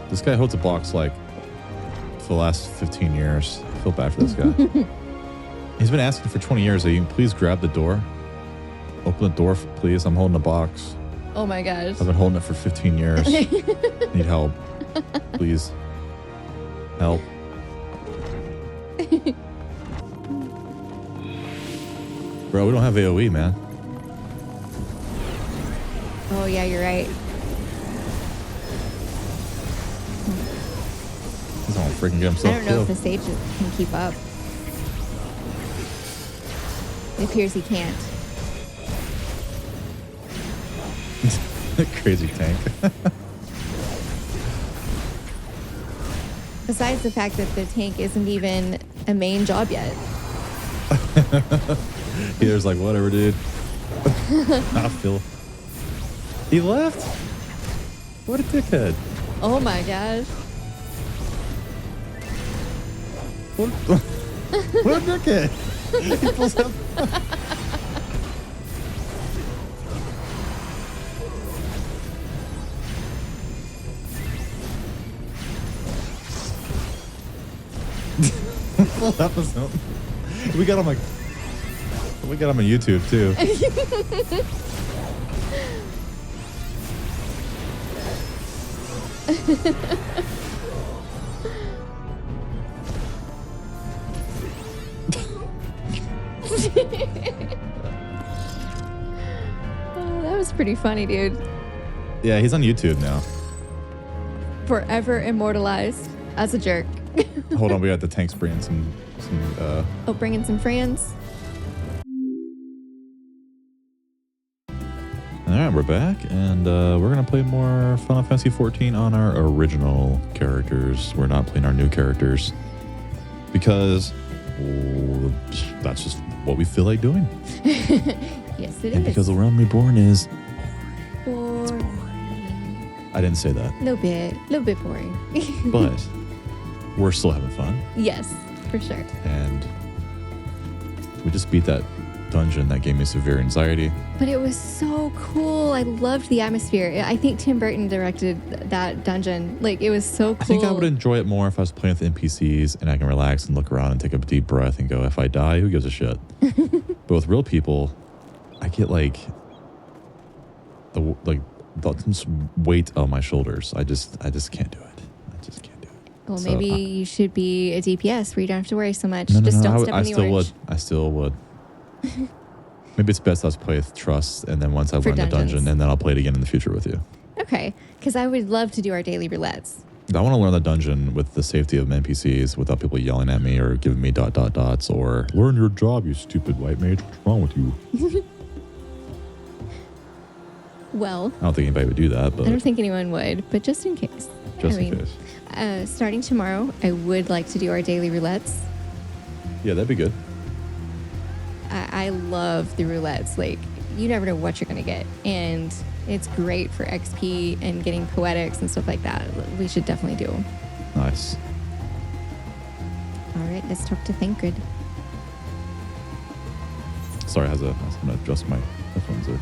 This guy holds a box like for the last 15 years. I feel bad for this guy. He's been asking for 20 years that you can please grab the door. Open the door, please. I'm holding a box. Oh my gosh. I've been holding it for 15 years. Need help. Please. Help. Bro, we don't have AoE, man. Oh yeah, you're right. He's gonna freaking get himself I don't know if killed. the sage can keep up. It appears he can't. Crazy tank. Besides the fact that the tank isn't even a main job yet. Peter's like, whatever, dude. I feel. He left? What a dickhead. Oh my gosh. What a dickhead. He pulls up. Full episode. We got him on YouTube too. Oh, that was pretty funny, dude. Yeah, he's on YouTube now. Forever immortalized as a jerk. Hold on, we got the tanks bringing some Oh, bringing some friends. Alright, we're back, and we're gonna play more Final Fantasy XIV on our original characters. We're not playing our new characters because that's just what we feel like doing. Yes, it And is. because A Realm Reborn is Boring. I didn't say that. A little bit boring. But we're still having fun. Yes, for sure. And we just beat that dungeon that gave me severe anxiety. But it was so cool. I loved the atmosphere. I think Tim Burton directed that dungeon. Like, it was so cool. I think I would enjoy it more if I was playing with NPCs and I can relax and look around and take a deep breath and go, if I die, who gives a shit? But with real people, I get like the weight on my shoulders. I just can't do it. I just can't do it. Well, So, maybe you should be a DPS where you don't have to worry so much. No, Just don't I step in the still orange. would. I still would. Maybe it's best us play with trust, and then once I For learn the dungeon, dungeons. and then I'll play it again in the future with you. Okay, because I would love to do our daily roulettes. I want to learn the dungeon with the safety of NPCs without people yelling at me or giving me ... dots or learn your job, you stupid white mage. What's wrong with you? Well, I don't think anybody would do that, but I don't think anyone would, but just in case. just in case. Starting tomorrow, I would like to do our daily roulettes. Yeah, that'd be good. I love the roulettes. Like, you never know what you're going to get. And it's great for XP and getting poetics and stuff like that. We should definitely do them. Nice. All right, let's talk to Thancred. Sorry, I was going to adjust my headphones there.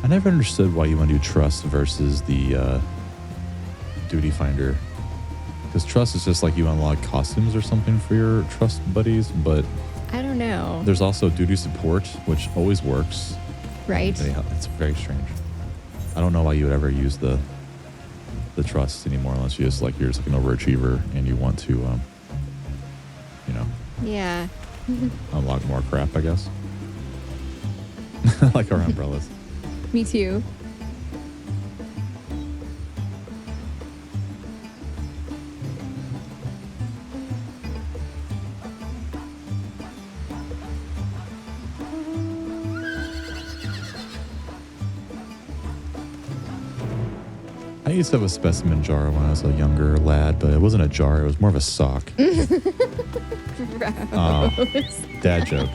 I never understood why you want to do trust versus the duty finder. Because trust is just like you unlock costumes or something for your trust buddies, but I don't know. there's also duty support, which always works. Right? It's very strange. I don't know why you would ever use the trust anymore unless you're just like an overachiever and you want to, Yeah. unlock more crap, I guess. Like our umbrellas. Me too. I used to have a specimen jar when I was a younger lad, but it wasn't a jar, it was more of a sock. Gross. Dad joke.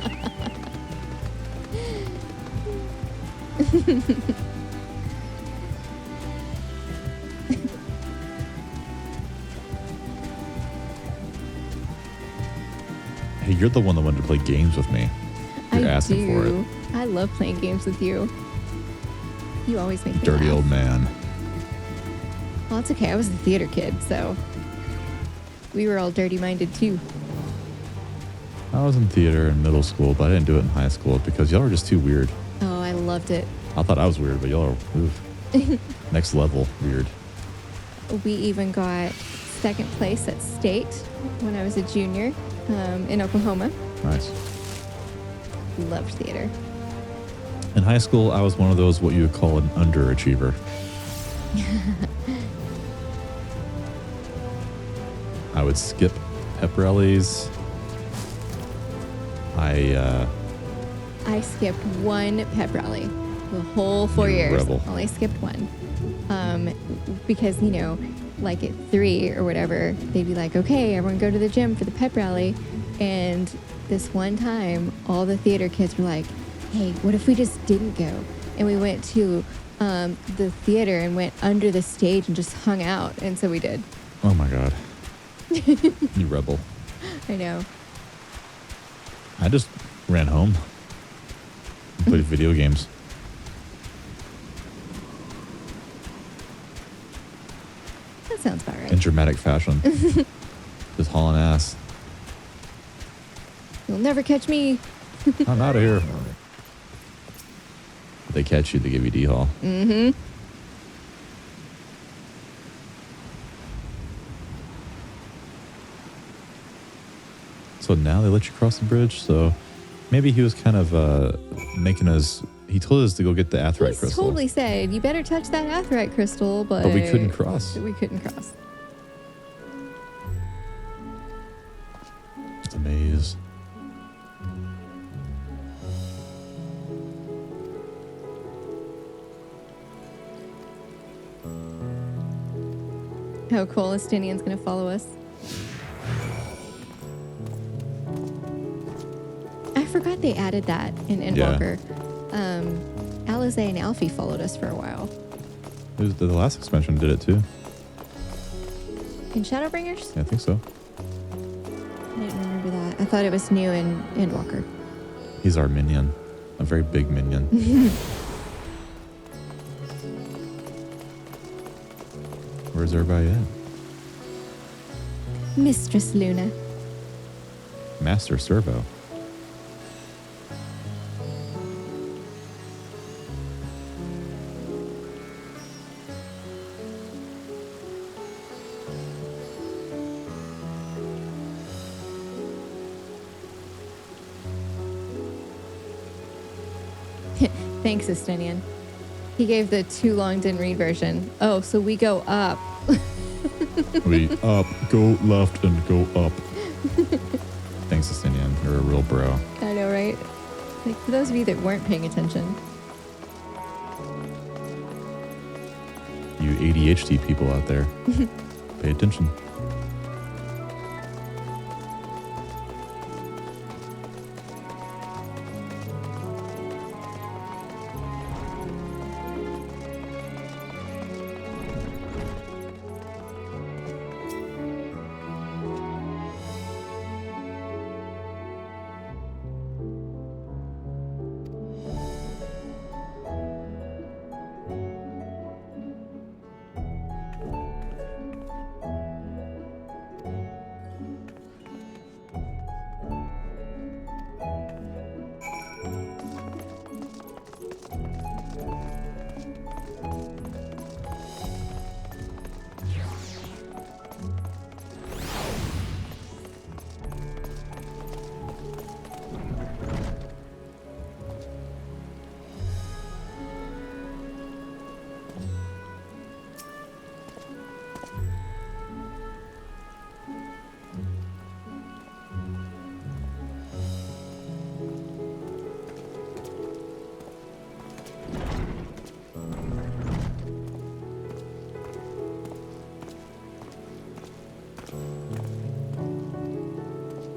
Hey, you're the one that wanted to play games with me. You're asking for it. I love playing games with you. You always make me Dirty laugh. old man. Well, it's okay. I was a theater kid, so we were all dirty-minded too. I was in theater in middle school, but I didn't do it in high school because y'all were just too weird. Oh, I loved it. I thought I was weird, but y'all are next level weird. We even got second place at state when I was a junior in Oklahoma. Nice. Loved theater. In high school, I was one of those what you would call an underachiever. I would skip pep rallies. I skipped one pep rally the whole 4 You years. rebel. Only skipped one. Because, you know, like at 3 or whatever, they'd be like, okay, everyone go to the gym for the pep rally. And this one time, all the theater kids were like, hey, what if we just didn't go? And we went to the theater and went under the stage and just hung out. And so we did. Oh my God. You rebel. I know. I just ran home and played video games. That sounds about right. In dramatic fashion. Just hauling ass. You'll never catch me. I'm out of here. If they catch you, they give you D-Haul. Mm-hmm. So now they let you cross the bridge. So maybe he was kind of making us. He told us to go get the Aetheryte He's crystal. totally said, you better touch that Aetheryte crystal, but we couldn't cross. We couldn't cross. It's a maze. How cool Estinian's gonna follow us. I forgot they added that in Endwalker. Alize and Alfie followed us for a while. It was the last expansion did it too. In Shadowbringers? Yeah, I think so. I didn't remember that. I thought it was new in Endwalker. He's our minion. A very big minion. Where's everybody at? Mistress Luna. Master Servo. Thanks, Estinian. He gave the too long didn't read version. Oh, so we go up. We up, go left, and go up. Thanks, Justinian. You're a real bro. I know, right? Like, for those of you that weren't paying attention. You ADHD people out there, pay attention.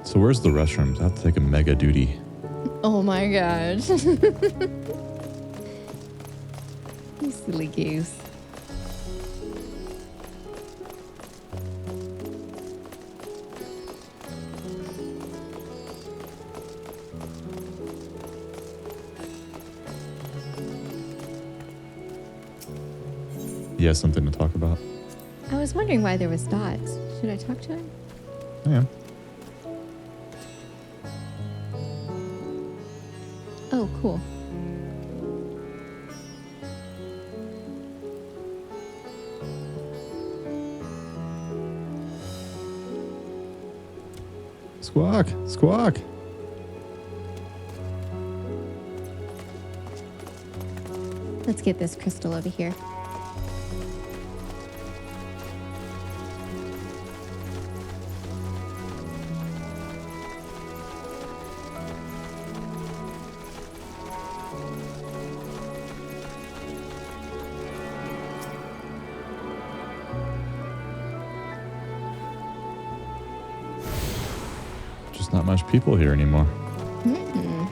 So where's the restrooms? I have to take a mega duty. Oh my gosh. You silly goose. He has something to talk about. I was wondering why there was dots. Should I talk to him? Yeah. Oh, cool. Squawk! Squawk! Let's get this crystal over here. Just not much people here anymore. Mm-mm.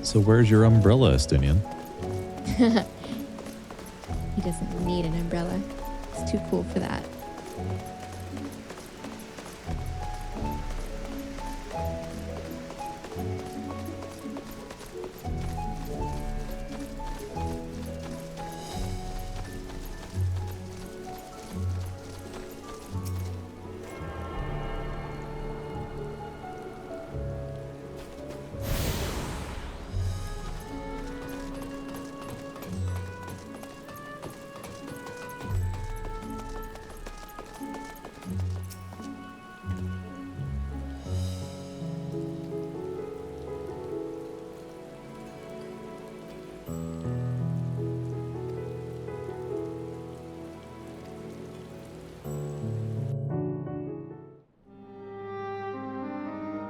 So where's your umbrella, Estinian? He doesn't need an umbrella. It's too cool for that.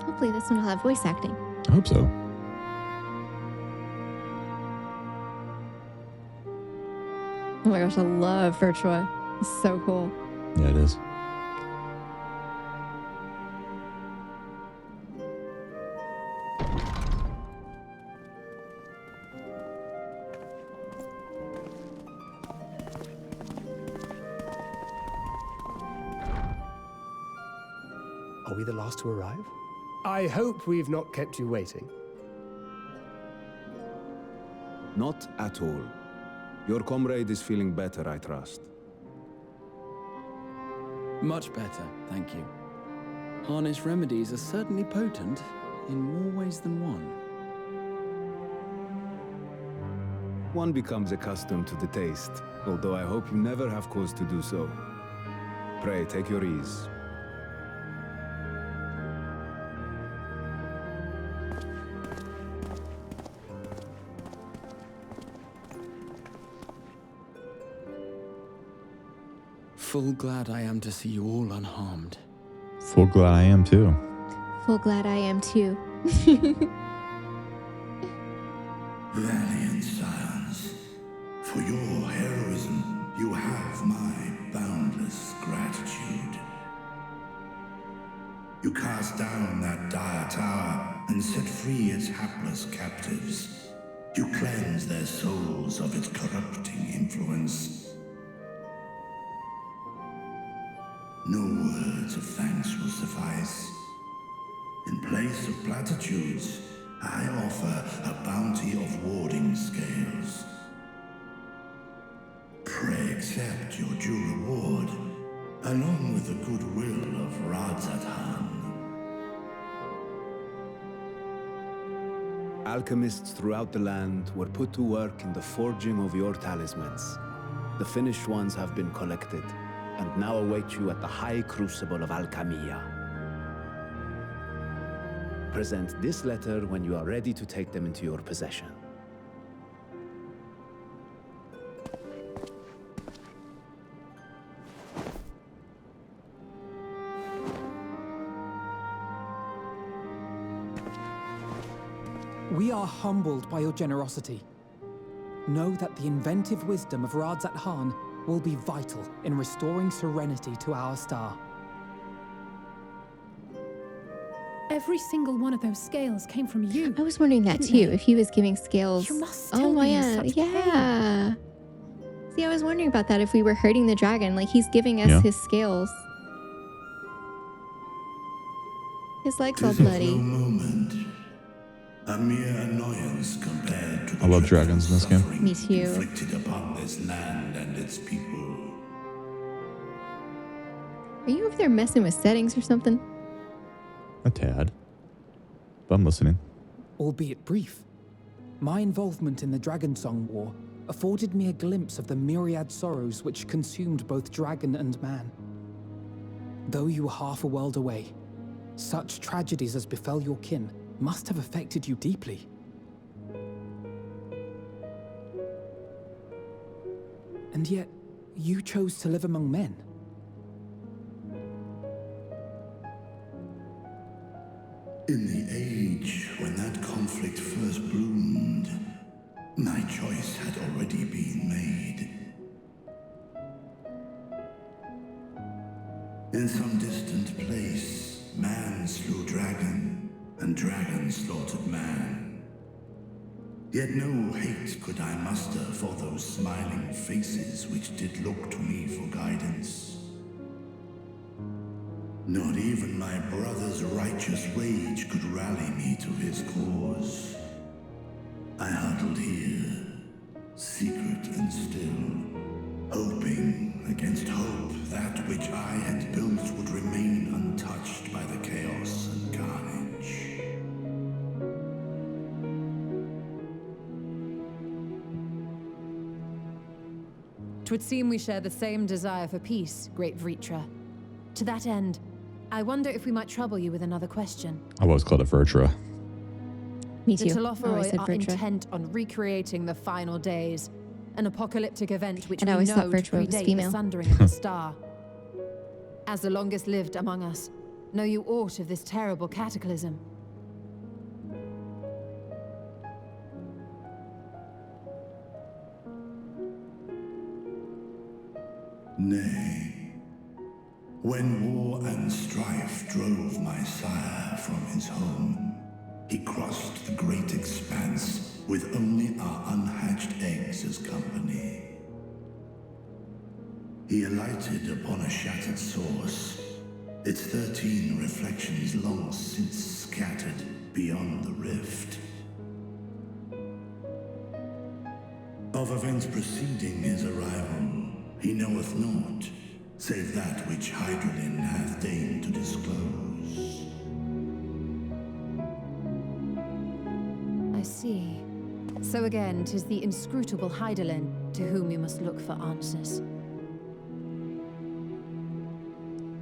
Hopefully this one will have voice acting. I hope so. Oh my gosh, I love Virtua. It's so cool. Yeah, it is. Are we the last to arrive? I hope we've not kept you waiting. Not at all. Your comrade is feeling better, I trust. Much better, thank you. Harness remedies are certainly potent in more ways than one. One becomes accustomed to the taste, although I hope you never have cause to do so. Pray, take your ease. Full glad I am to see you all unharmed. Full glad I am too. Full glad I am too. Valiant scions, for your heroism, you have my boundless gratitude. You cast down that dire tower and set free its hapless captives. You cleanse their souls of its corrupting influence. No words of thanks will suffice. In place of platitudes, I offer a bounty of warding scales. Pray accept your due reward, along with the goodwill of Radzat-Han. Alchemists throughout the land were put to work in the forging of your talismans. The finished ones have been collected, and now await you at the High Crucible of Alchemia. Present this letter when you are ready to take them into your possession. We are humbled by your generosity. Know that the inventive wisdom of Radzat-Han will be vital in restoring serenity to our star. Every single one of those scales came from you. I was wondering that didn't too, they? if he was giving scales. You must Oh still my be in god, such yeah. See, I was wondering about that if we were hurting the dragon. Like, he's giving us his scales. His leg's all bloody. Moment. A mere annoyance compared to the I love dragons in this game. Me too. inflicted upon this land and its people. Are you over there messing with settings or something? A tad. But I'm listening. Albeit brief, my involvement in the Dragonsong War afforded me a glimpse of the myriad sorrows which consumed both dragon and man. Though you were half a world away, such tragedies as befell your kin must have affected you deeply. And yet, you chose to live among men. In the age when that conflict first bloomed, my choice had already been made. In some distant place, man slew dragon, and dragon slaughtered man. Yet no hate could I muster for those smiling faces which did look to me for guidance. Not even my brother's righteous rage could rally me to his cause. I huddled here, secret and still, hoping against hope that which I had built would remain untouched by the chaos and carnage. Twould seem we share the same desire for peace, great Vritra. To that end, I wonder if we might trouble you with another question. I always called it Vertra. Me too. The I always Telopheroi said are Vertra. intent on recreating the final days, an apocalyptic event which And I we always know thought to Vertra was predate female. the sundering of the star. As the longest lived among us, know you aught of this terrible cataclysm? Nay. When war and strife drove my sire from his home, he crossed the great expanse with only our unhatched eggs as company. He alighted upon a shattered source, its 13 reflections long since scattered beyond the rift. Of events preceding his arrival, he knoweth naught, save that which Hydralin hath deigned to disclose. I see. So again, 'tis the inscrutable Hydaelyn to whom you must look for answers.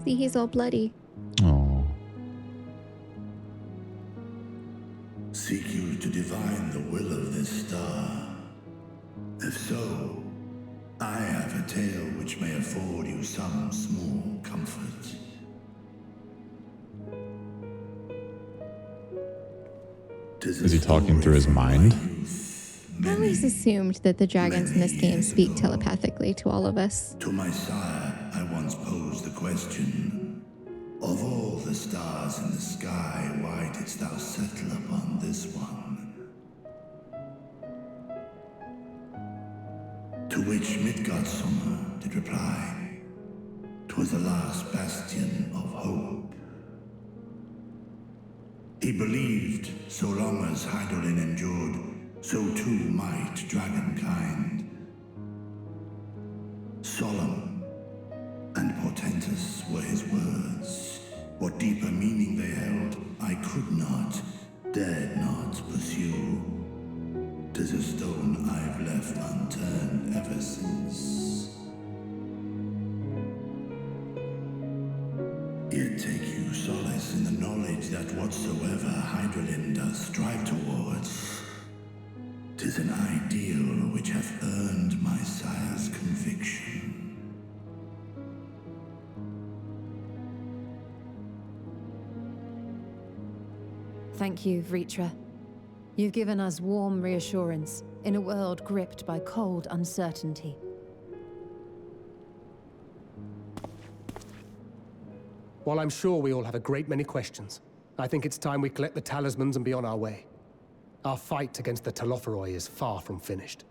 See, he's all bloody. Oh. Seek you to divine the will of this star? If so, I have a tale which may afford you some small comfort. Is he talking through his mind? I always assumed that the dragons in this game speak telepathically to all of us. To my sire, I once posed the question, of all the stars in the sky, why didst thou settle upon this one? To which Miqo'te did reply, 'twas the last bastion of hope. He believed so long as Hydaelyn endured, so too might dragonkind. Solemn and portentous were his words. What deeper meaning they held, I could not, dared not pursue. 'Tis a stone I've left unturned ever since. Yet take you solace in the knowledge that whatsoever Hydaelyn does strive towards, 'tis an ideal which hath earned my sire's conviction. Thank you, Vritra. You've given us warm reassurance in a world gripped by cold uncertainty. While I'm sure we all have a great many questions, I think it's time we collect the talismans and be on our way. Our fight against the Telopheroi is far from finished.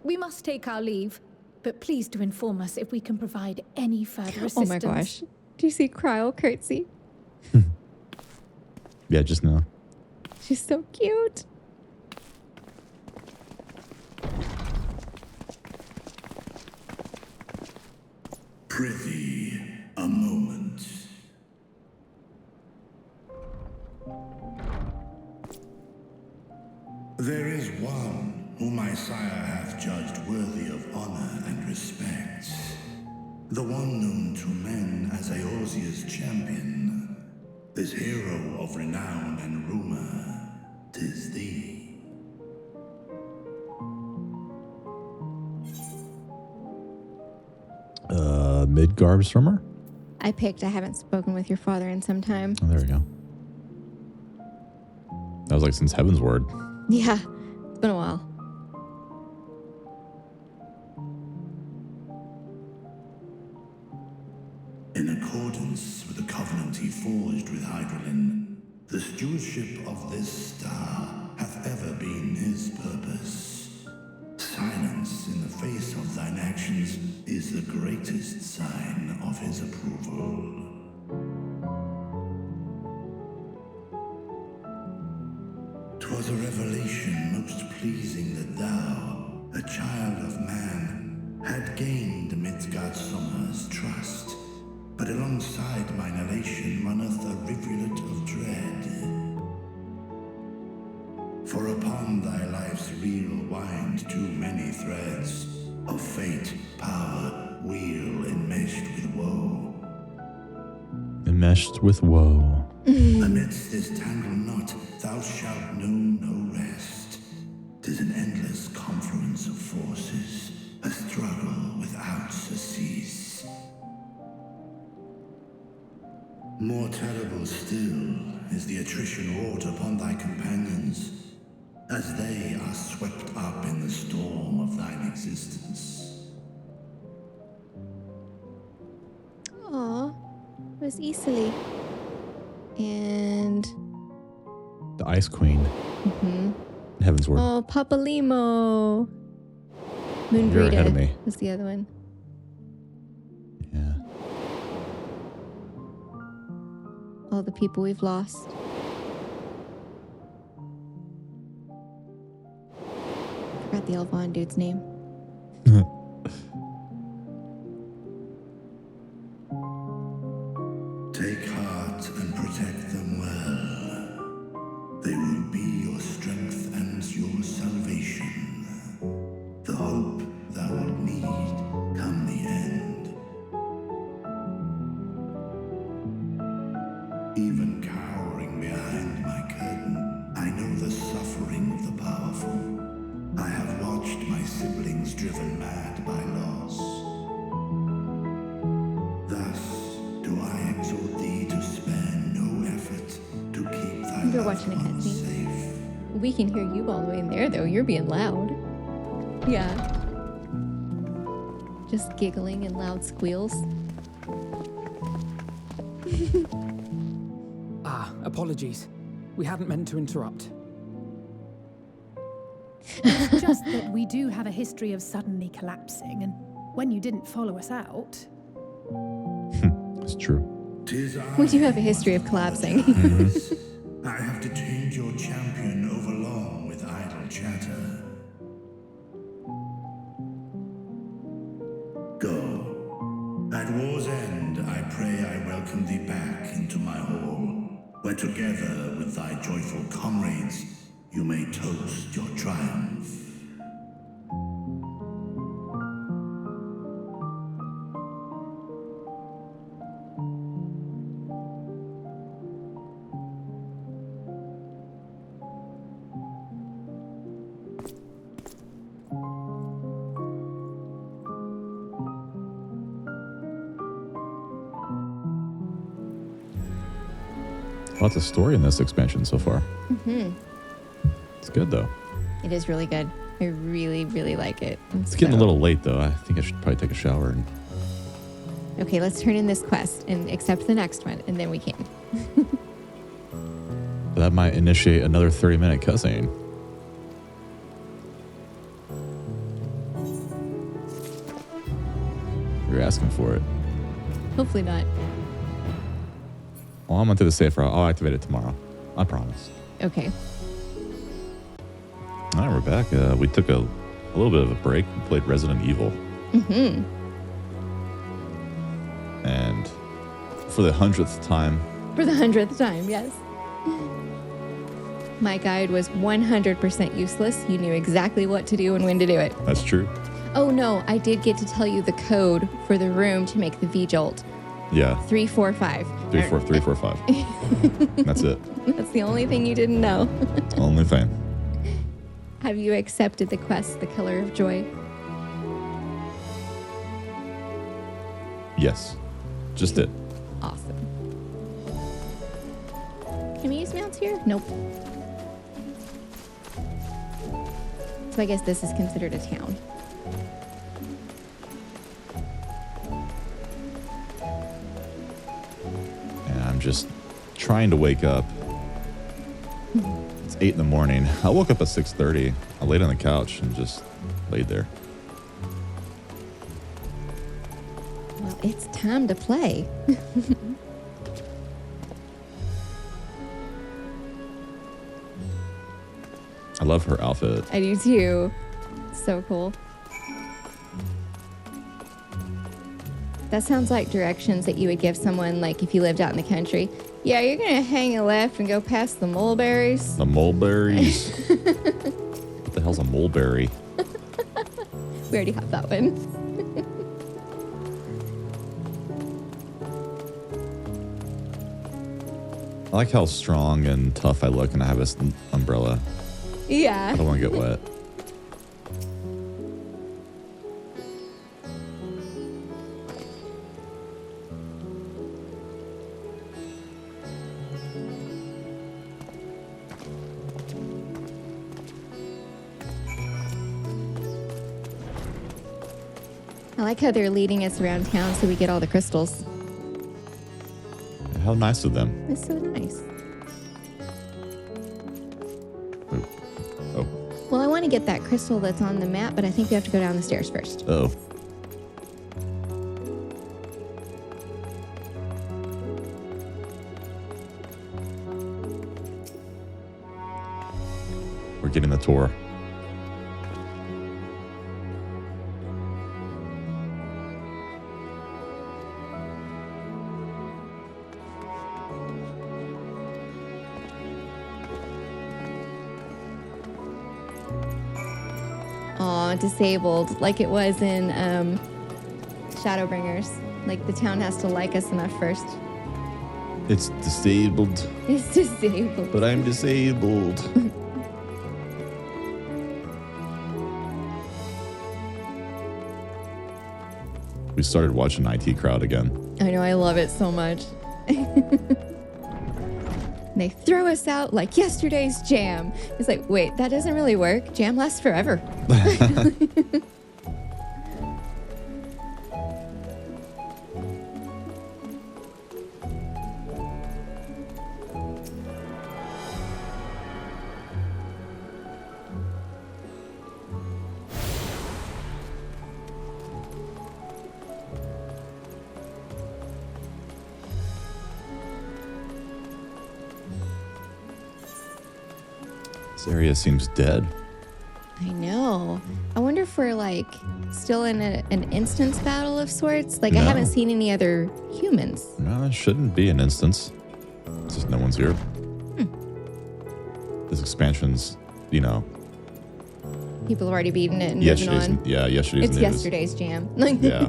We must take our leave, but please do inform us if we can provide any further assistance. Oh my gosh. Do you see Cryo curtsy? Yeah, just now. She's so cute. Prithee, a moment. There is one whom my sire hath judged worthy of honor and respect. The one known to men as Eorzea's champion. This hero of renown and rumor, 'tis thee. Midgard swimmer? I haven't spoken with your father in some time. Oh, there we go. That was like since Heaven's Word. Yeah, it's been a while. In accordance with the covenant he forged with Hydralin, the stewardship of this star hath ever been his purpose. Silence in the face of thine actions is the greatest sign of his approval. 'Twas a revelation most pleasing that thou, a child of man, had gained Midgardsormr's trust. But alongside mine elation runneth a rivulet of dread. For upon thy life's reel wind too many threads of fate, power, wheel enmeshed with woe. Enmeshed with woe. Amidst this tangled knot thou shalt know no rest. 'Tis an endless confluence of forces, a struggle without surcease. More terrible still is the attrition wrought upon thy companions, as they are swept up in the storm of thine existence. Aw, it was Isali. And... The Ice Queen. Mm-hmm. Heaven's Word. Oh, Papa Limo. You're ahead of Moonbrita me. was the other one. Yeah. All the people we've lost. Forgot the Elvon dude's name. Take heart and protect them well. They will be your strength and your salvation. The hope thou wilt need come the end. Even cowering behind my curtain, I know the suffering of the powerful. I have watched my siblings driven mad by loss. Thus do I exhort thee to spare no effort to keep thy You're loved watching a ones cutscene. safe. We can hear you all the way in there, though. You're being loud. Yeah. Just giggling and loud squeals. Apologies. We hadn't meant to interrupt. It's just that we do have a history of suddenly collapsing, and when you didn't follow us out... It's true. We do have a history of collapsing. I have detained your champion overlong with idle chatter. Go. At war's end, I pray I welcome thee back into my hall, where together with thy joyful comrades, you may toast your triumph. Lots of story in this expansion so far. Mm-hmm. It's good though. It is really good. I really, really like it. It's getting a little late though. I think I should probably take a shower and Okay, let's turn in this quest and accept the next one, and then we can. that might initiate another 30-minute cutscene. asking for it. Hopefully not. Well, I'm going to do the safe route. I'll activate it tomorrow. I promise. Okay. All right, we're back. We took a little bit of a break. We played Resident Evil. Mm-hmm. And for the 100th time. For the 100th time, yes. My guide was 100% useless. You knew exactly what to do and when to do it. That's true. Oh no, I did get to tell you the code for the room to make the V-Jolt. Yeah. 345. 345. That's it. That's the only thing you didn't know. Only thing. Have you accepted the quest, The Color of Joy? Yes. Just it. Awesome. Can we use mounts here? Nope. So I guess this is considered a town. And I'm just trying to wake up. It's 8 in the morning. I woke up at 6:30. I laid on the couch and just laid there. Well, it's time to play. I love her outfit. I do too. So cool. That sounds like directions that you would give someone, like if you lived out in the country. Yeah, you're gonna hang a left and go past the mulberries. The mulberries. What the hell's a mulberry? We already have that one. I like how strong and tough I look and I have this umbrella. Yeah. I don't want to get wet. I like how they're leading us around town so we get all the crystals. How nice of them. It's so nice. Oh. Well, I want to get that crystal that's on the map, but I think we have to go down the stairs first. Oh. We're getting the tour. Aw, disabled, like it was in Shadowbringers. Like the town has to like us enough first. It's disabled. It's disabled. But I'm disabled. We started watching IT Crowd again. I know, I love it so much. They throw us out like yesterday's jam. It's like, wait, that doesn't really work. Jam lasts forever. This area seems dead. I know. I wonder if we're like still in an instance battle of sorts. Like I haven't seen any other humans. No, it shouldn't be an instance. It's just no one's here. This expansion's, you know. People have already beaten it and moving on. Yeah, yesterday's It's news. yesterday's jam. Yeah.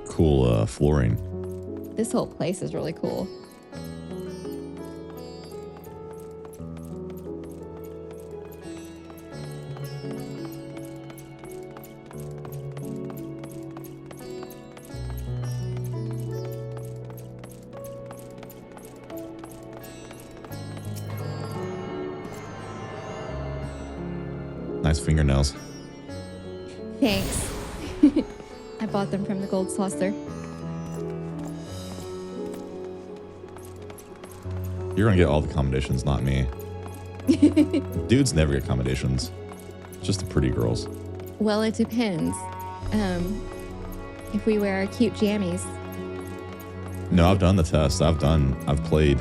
Cool flooring. This whole place is really cool. Nice fingernails. Thanks. I bought them from the Gold Saucer. You're gonna get all the accommodations, not me. Dudes never get accommodations. Just the pretty girls. Well, it depends. If we wear our cute jammies. No, I've done the test. I've played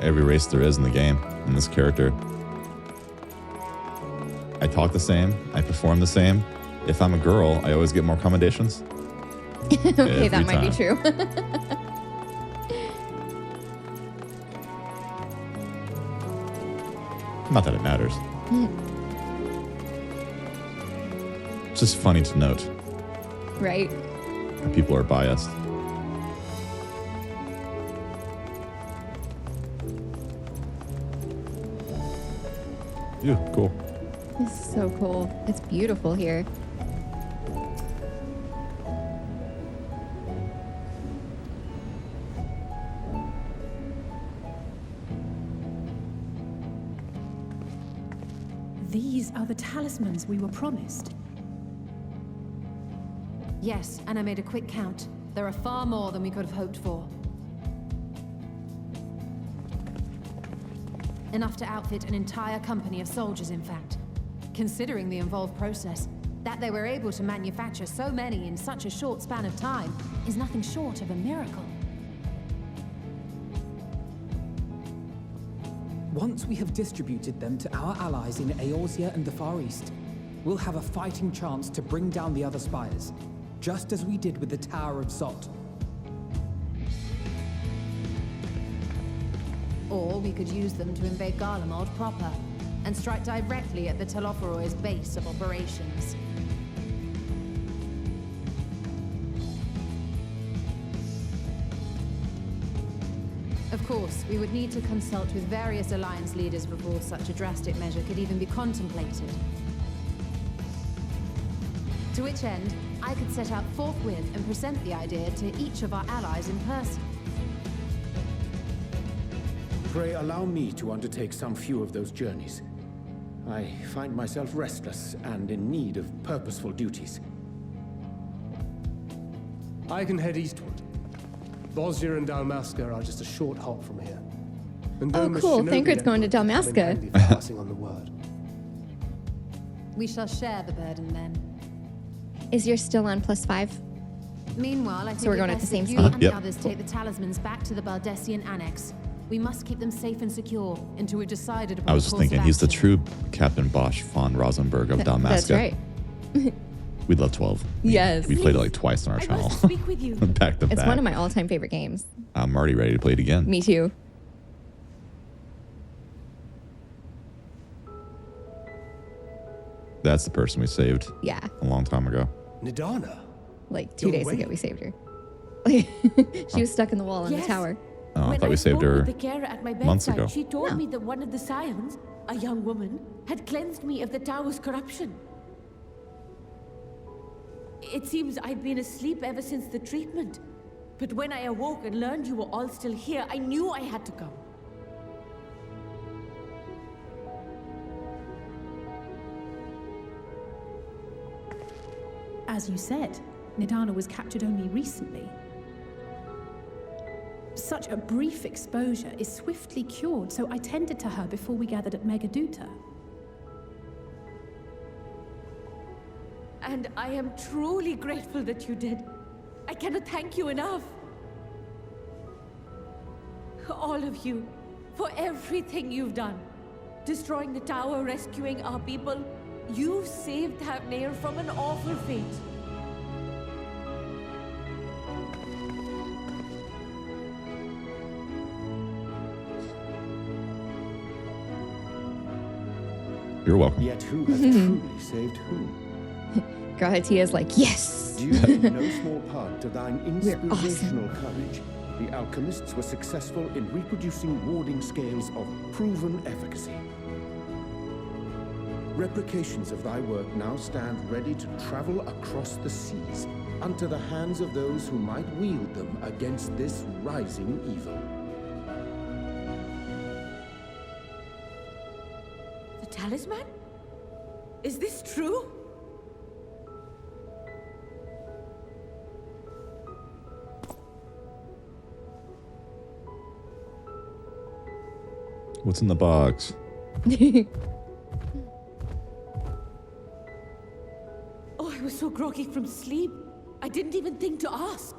every race there is in the game in this character. I talk the same. I perform the same. If I'm a girl, I always get more accommodations. Okay, that might be true. Not that it matters. It's just funny to note. Right. That people are biased. Yeah, cool. This is so cool. It's beautiful here. These are the talismans we were promised. Yes, and I made a quick count. There are far more than we could have hoped for. Enough to outfit an entire company of soldiers, in fact. Considering the involved process, that they were able to manufacture so many in such a short span of time is nothing short of a miracle. Once we have distributed them to our allies in Eorzea and the Far East, we'll have a fighting chance to bring down the other spires, just as we did with the Tower of Zot. Or we could use them to invade Garlemald proper, and strike directly at the Telophoroid's base of operations. Of course, we would need to consult with various Alliance leaders before such a drastic measure could even be contemplated. To which end, I could set out forthwith and present the idea to each of our allies in person. Pray allow me to undertake some few of those journeys. I find myself restless and in need of purposeful duties. I can head eastward. Bosnia and Dalmasca are just a short hop from here. And Oh, cool. Thancred's going to Dalmasca. Passing on the word. We shall share the burden then. Is yours still on +5? Meanwhile, I think we're going it at the best same that you speed? and the others take the talismans back to the Baldessian Annex. We must keep them safe and secure until we've decided upon I was a just course thinking, of he's the action. true Captain Bosch von Rosenberg of Dalmasca. That's right. We love 12. Yes. We played it like twice on our channel. Speak with you. Back to back. It's one of my all-time favorite games. I'm already ready to play it again. Me too. That's the person we saved Yeah. a long time ago. Nidana? Like 2 No days way. ago we saved her. She was stuck in the wall in the Yes. tower. Oh, I When thought we saved spoke her with the carer at my months bedside, ago. she told No. me that one of the scions, a young woman, had cleansed me of the tower's corruption. It seems I'd been asleep ever since the treatment. But when I awoke and learned you were all still here, I knew I had to come. As you said, Nidana was captured only recently. Such a brief exposure is swiftly cured, so I tended to her before we gathered at Miqo'te. And I am truly grateful that you did. I cannot thank you enough. All of you, for everything you've done. Destroying the tower, rescuing our people. You've saved THAVNAIR from an awful fate. You're welcome. Yet who has truly saved who? Garatia's like, yes! Due in no small part to thine We're inspirational courage, the alchemists were successful in reproducing warding scales of proven efficacy. Replications of thy work now stand ready to travel across the seas, unto the hands of those who might wield them against this rising evil. The talisman? Is this true? What's in the box? Oh, I was so groggy from sleep. I didn't even think to ask.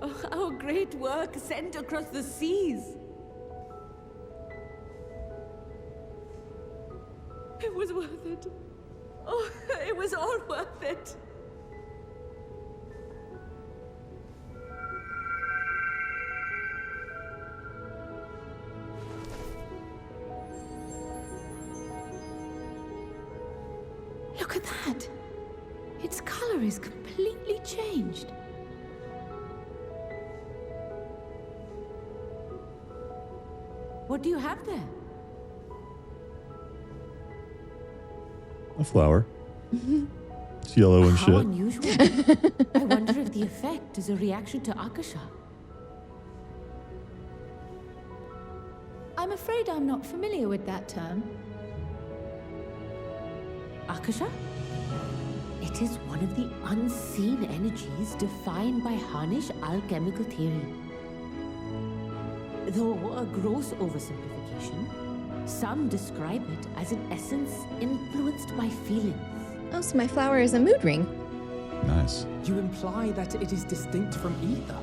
Oh, our great work sent across the seas. It was worth it. Oh, it was all worth it. Look at that. Its color is completely changed. What do you have there? A flower. It's yellow and How shit. unusual. I wonder if the effect is a reaction to Akasha. I'm afraid I'm not familiar with that term. Akasha? It is one of the unseen energies defined by Harnish alchemical theory. Though a gross oversimplification, some describe it as an essence influenced by feelings. Oh, so my flower is a mood ring. Nice. You imply that it is distinct from ether.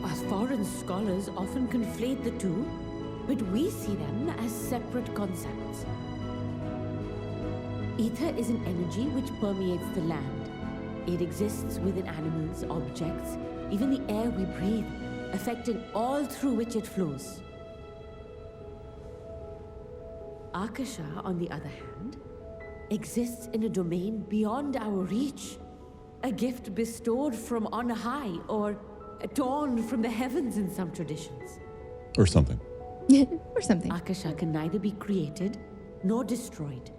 As foreign scholars often conflate the two, but we see them as separate concepts. Ether is an energy which permeates the land. It exists within animals, objects, even the air we breathe, affecting all through which it flows. Akasha, on the other hand, exists in a domain beyond our reach. A gift bestowed from on high, or torn from the heavens in some traditions. Or something. Or something. Akasha can neither be created nor destroyed.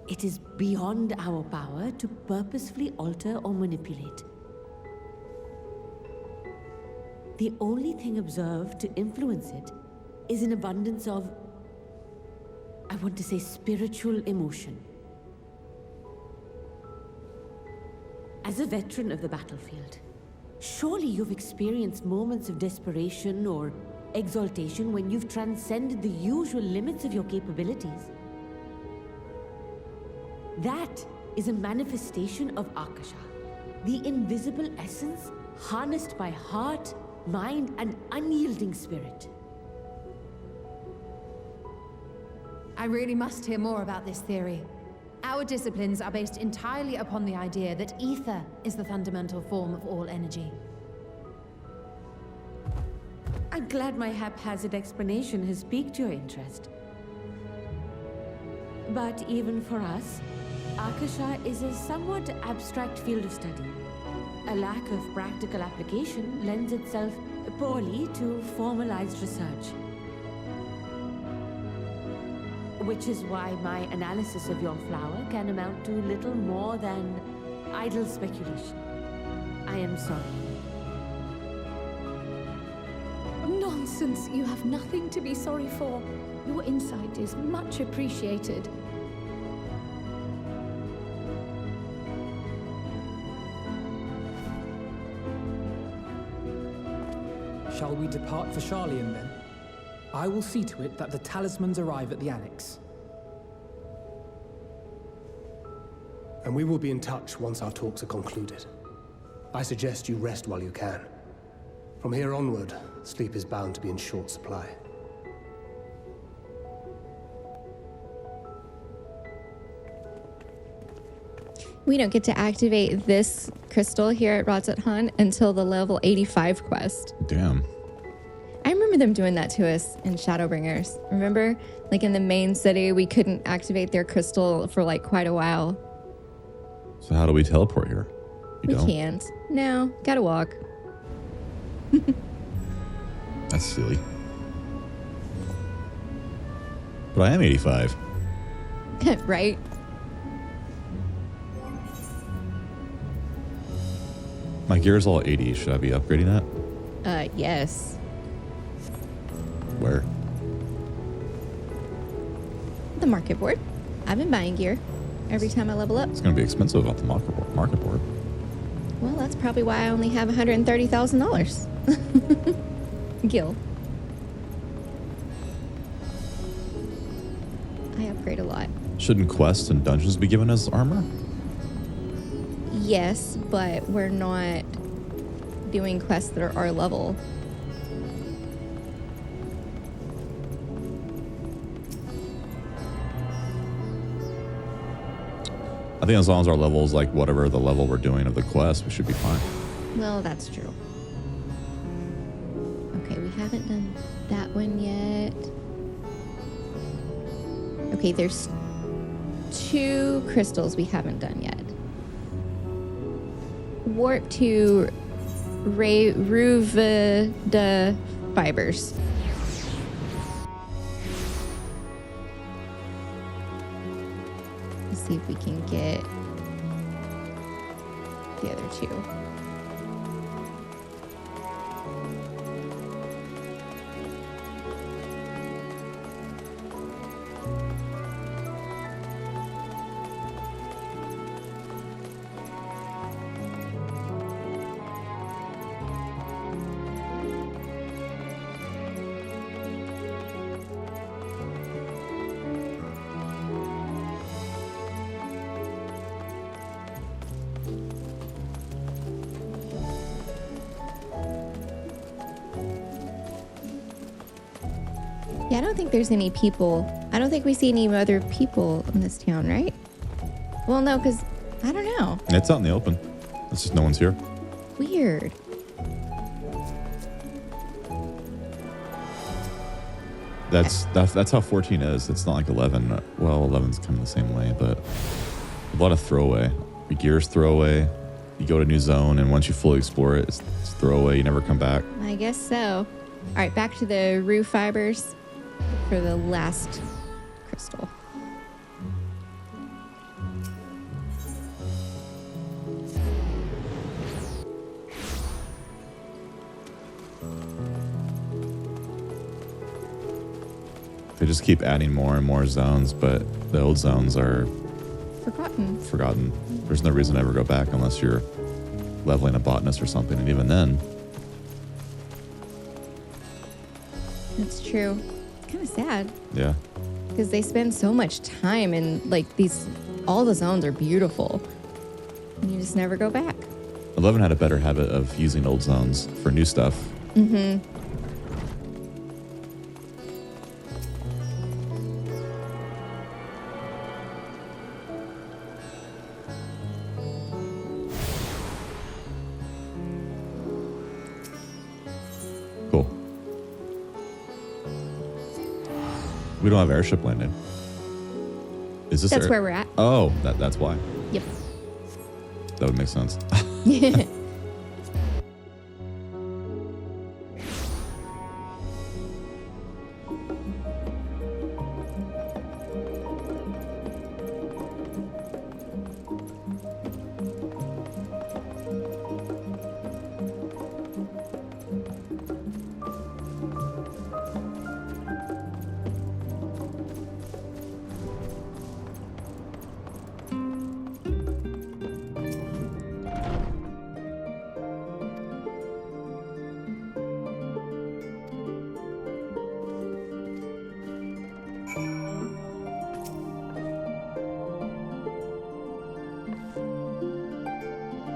It is beyond our power to purposefully alter or manipulate. The only thing observed to influence it is an abundance of, I want to say, spiritual emotion. As a veteran of the battlefield, surely you've experienced moments of desperation or exaltation when you've transcended the usual limits of your capabilities. That is a manifestation of Akasha, the invisible essence harnessed by heart, mind, and unyielding spirit. I really must hear more about this theory. Our disciplines are based entirely upon the idea that ether is the fundamental form of all energy. I'm glad my haphazard explanation has piqued your interest. But even for us, Akasha is a somewhat abstract field of study. A lack of practical application lends itself poorly to formalized research. Which is why my analysis of your flower can amount to little more than idle speculation. I am sorry. Nonsense. You have nothing to be sorry for. Your insight is much appreciated. Shall we depart for Sharlayan then? I will see to it that the talismans arrive at the Annex. And we will be in touch once our talks are concluded. I suggest you rest while you can. From here onward, sleep is bound to be in short supply. We don't get to activate this crystal here at Ratzat until the level 85 quest. Damn. I remember them doing that to us in Shadowbringers. Remember? Like in the main city, we couldn't activate their crystal for like quite a while. So how do we teleport here? We can't. No, gotta walk. That's silly. But I am 85. Right? My gear's all 80. Should I be upgrading that? Yes. Where? The market board. I've been buying gear every time I level up. It's going to be expensive off the market board. Well, that's probably why I only have $130,000. Gil. I upgrade a lot. Shouldn't quests and dungeons be given as armor? Yes, but we're not doing quests that are our level. I think as long as our level is like whatever the level we're doing of the quest, we should be fine. Well, that's true. Okay, we haven't done that one yet. Okay, there's 2 crystals we haven't done yet. Warp to Ruvida fibers. Let's see if we can get the other 2. Yeah, I don't think there's any people. I don't think we see any other people in this town, right? Well, no, because I don't know. It's out in the open. It's just no one's here. Weird. That's how 14 is. It's not like 11. Well, 11's kind of the same way, but a lot of throwaway. Your gear's throwaway. You go to a new zone, and once you fully explore it, it's throwaway. You never come back. I guess so. All right, back to the rue fibers for the last crystal. They just keep adding more and more zones, but the old zones are forgotten. There's no reason to ever go back unless you're leveling a botanist or something, and even then. That's true. Kind of sad. Yeah. Because they spend so much time and like all the zones are beautiful. And you just never go back. 11 had a better habit of using old zones for new stuff. Mm-hmm. Cool. We don't have airship landing. Is this That's where we're at. Oh, that's why. Yep. That would make sense.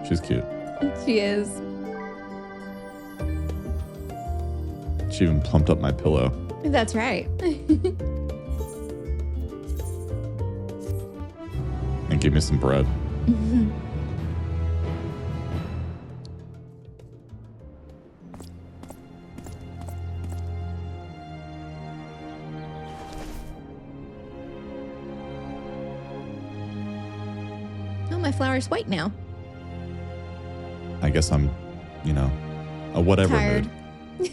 She's cute. She is. She even plumped up my pillow. That's right. And gave me some bread. Oh, my flower's white now. I guess I'm, a whatever Tired. mood.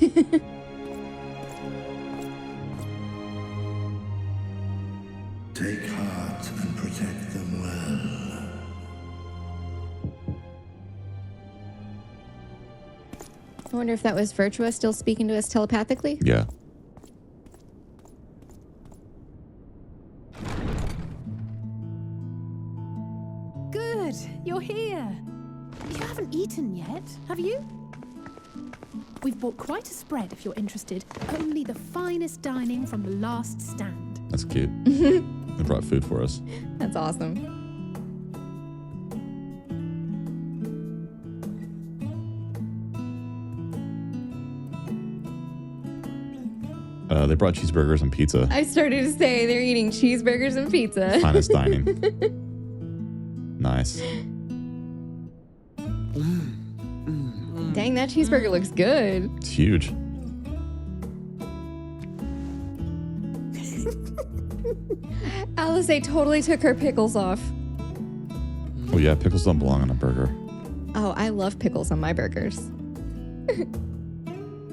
Take heart and protect them well. I wonder if that was Virtua still speaking to us telepathically? Yeah. Good, you're here. You haven't eaten yet, have you? We've bought quite a spread if you're interested. Only the finest dining from the last stand. That's cute. They brought food for us. That's awesome. They brought cheeseburgers and pizza. I started to say they're eating cheeseburgers and pizza. Finest dining. Nice. Dang, that cheeseburger looks good. It's huge. Alice totally took her pickles off. Oh yeah, pickles don't belong on a burger. Oh, I love pickles on my burgers.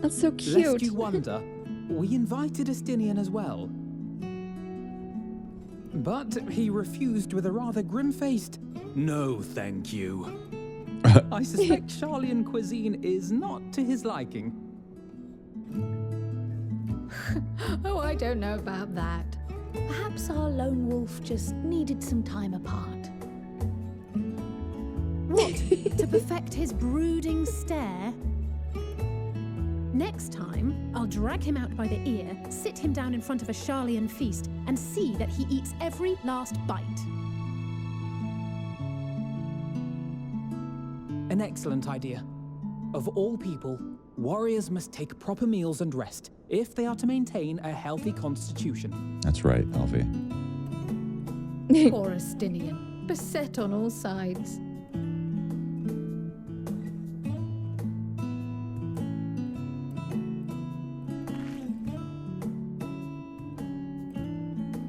That's so cute. Lest you wonder, we invited Estinian as well. But he refused with a rather grim-faced, "No, thank you." I suspect Sharlayan cuisine is not to his liking. Oh, I don't know about that. Perhaps our lone wolf just needed some time apart. What? To perfect his brooding stare? Next time, I'll drag him out by the ear, sit him down in front of a Sharlayan feast, and see that he eats every last bite. An excellent idea. Of all people, warriors must take proper meals and rest if they are to maintain a healthy constitution. That's right, Alfie. Poor Estinian, beset on all sides.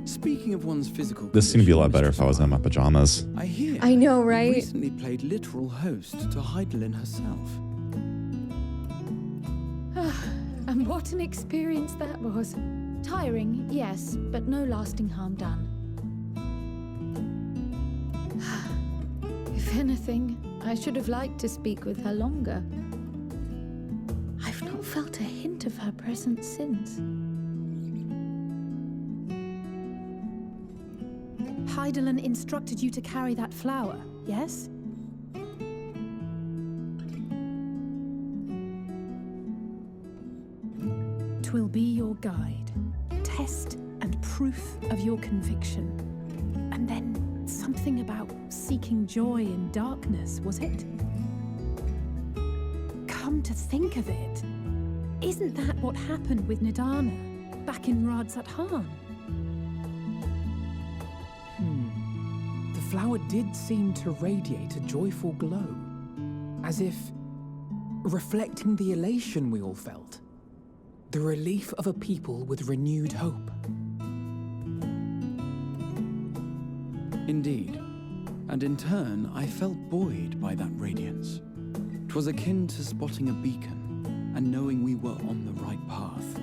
Speaking of one's physical This seemed to be a lot better if I was in my pajamas. I hear. I know, you right? recently played literal host to Heidelin herself. And what an experience that was. Tiring, yes, but no lasting harm done. If anything, I should have liked to speak with her longer. I've not felt a hint of her presence since. Heidelin instructed you to carry that flower, yes? Twill be your guide, test and proof of your conviction. And then something about seeking joy in darkness, was it? Come to think of it, isn't that what happened with Nidana back in Radzat-Han? The flower did seem to radiate a joyful glow, as if reflecting the elation we all felt, the relief of a people with renewed hope. Indeed. And in turn, I felt buoyed by that radiance. 'Twas akin to spotting a beacon and knowing we were on the right path.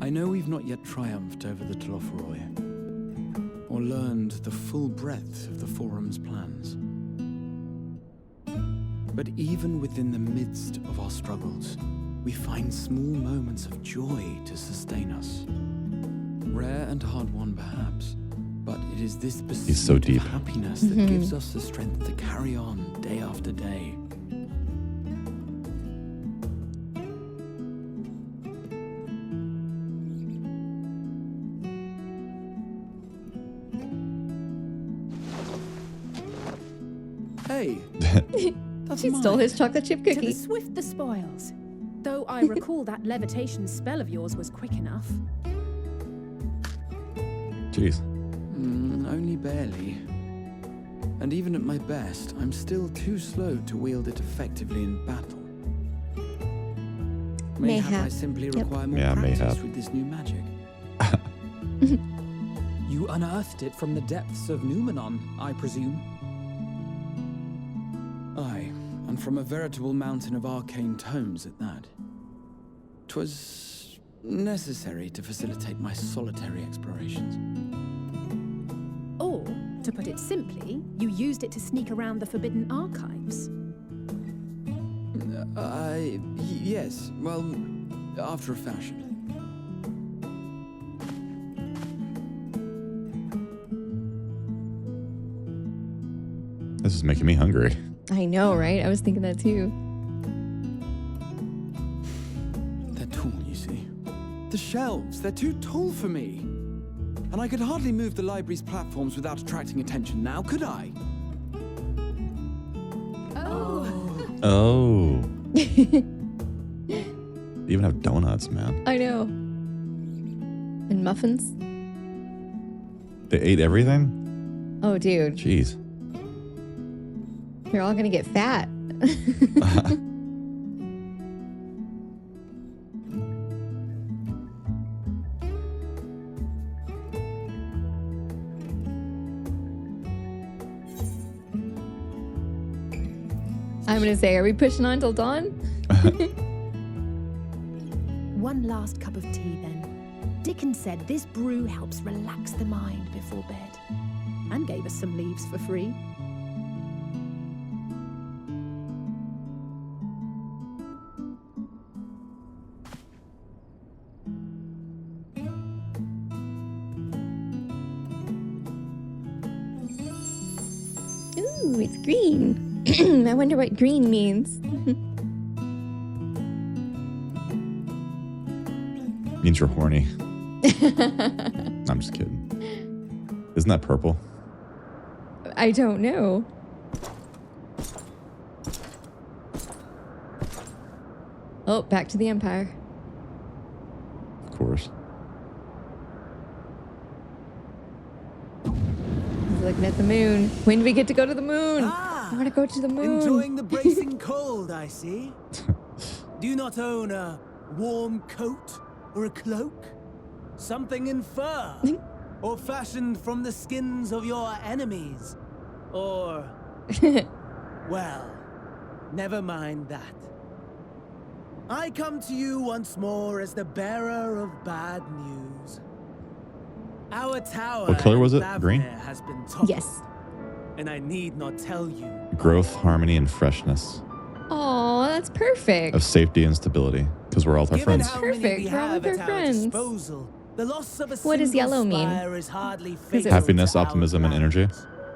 I know we've not yet triumphed over the Tlofroi, or learned the full breadth of the Forum's plans. But even within the midst of our struggles, we find small moments of joy to sustain us. Rare and hard-won, perhaps, but it is this He's so pursuit deep. of happiness that gives us the strength to carry on day after day. Hey, that's She stole his chocolate chip To the cookie. swift the spoils. Though I recall that levitation spell of yours was quick enough. Jeez. Only barely. And even at my best, I'm still too slow to wield it effectively in battle. Mayhap I Mayhap. simply Yep. require more Yeah, practice mayhap. with this new magic. You unearthed it from the depths of Numenon, I presume. Aye, and from a veritable mountain of arcane tomes at that. 'Twas necessary to facilitate my solitary explorations. Or, to put it simply, you used it to sneak around the forbidden archives. Yes, well, after a fashion. This is making me hungry. I know, right? I was thinking that too. the shelves. They're too tall for me. And I could hardly move the library's platforms without attracting attention now, could I? Oh. They even have donuts, man. I know. And muffins. They ate everything? Oh, dude. Jeez. You're all gonna get fat. I'm gonna say, are we pushing on till dawn? One last cup of tea, then. Dickon said this brew helps relax the mind before bed, and gave us some leaves for free. Ooh, it's green. I wonder what green means. Means you're horny. I'm just kidding. Isn't that purple? I don't know. Oh, back to the Empire. Of course. He's looking at the moon. When do we get to go to the moon? I want to go to the moon. Enjoying the bracing cold, I see. Do you not own a warm coat or a cloak? Something in fur? Or fashioned from the skins of your enemies? Or... well, never mind that. I come to you once more as the bearer of bad news. Our tower What color was it? THAVNAIR Green? has been toppled. Yes. And I need not tell you. Growth, harmony, and freshness. Oh, that's perfect. Of safety and stability. Because we're all with our friends. Perfect. We're all with our friends. The loss of a What does yellow mean? is hardly Happiness, optimism, and energy.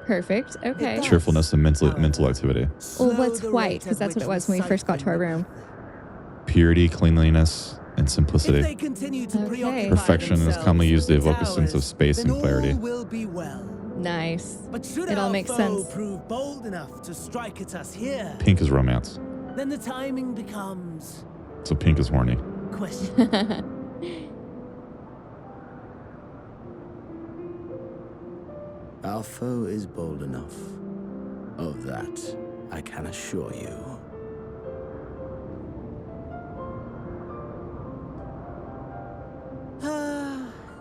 Perfect. Okay. Cheerfulness and mental activity. Well, what's white? Because that's what it was when we first got to our room. Purity, cleanliness, and simplicity. Okay. Perfection is commonly used to evoke a sense of space and clarity. Will be well. Nice. But should It all our makes foe sense. prove bold enough to strike at us here, Pink is romance. then the timing becomes So pink is horny. question. Our foe is bold enough. Of that, I can assure you.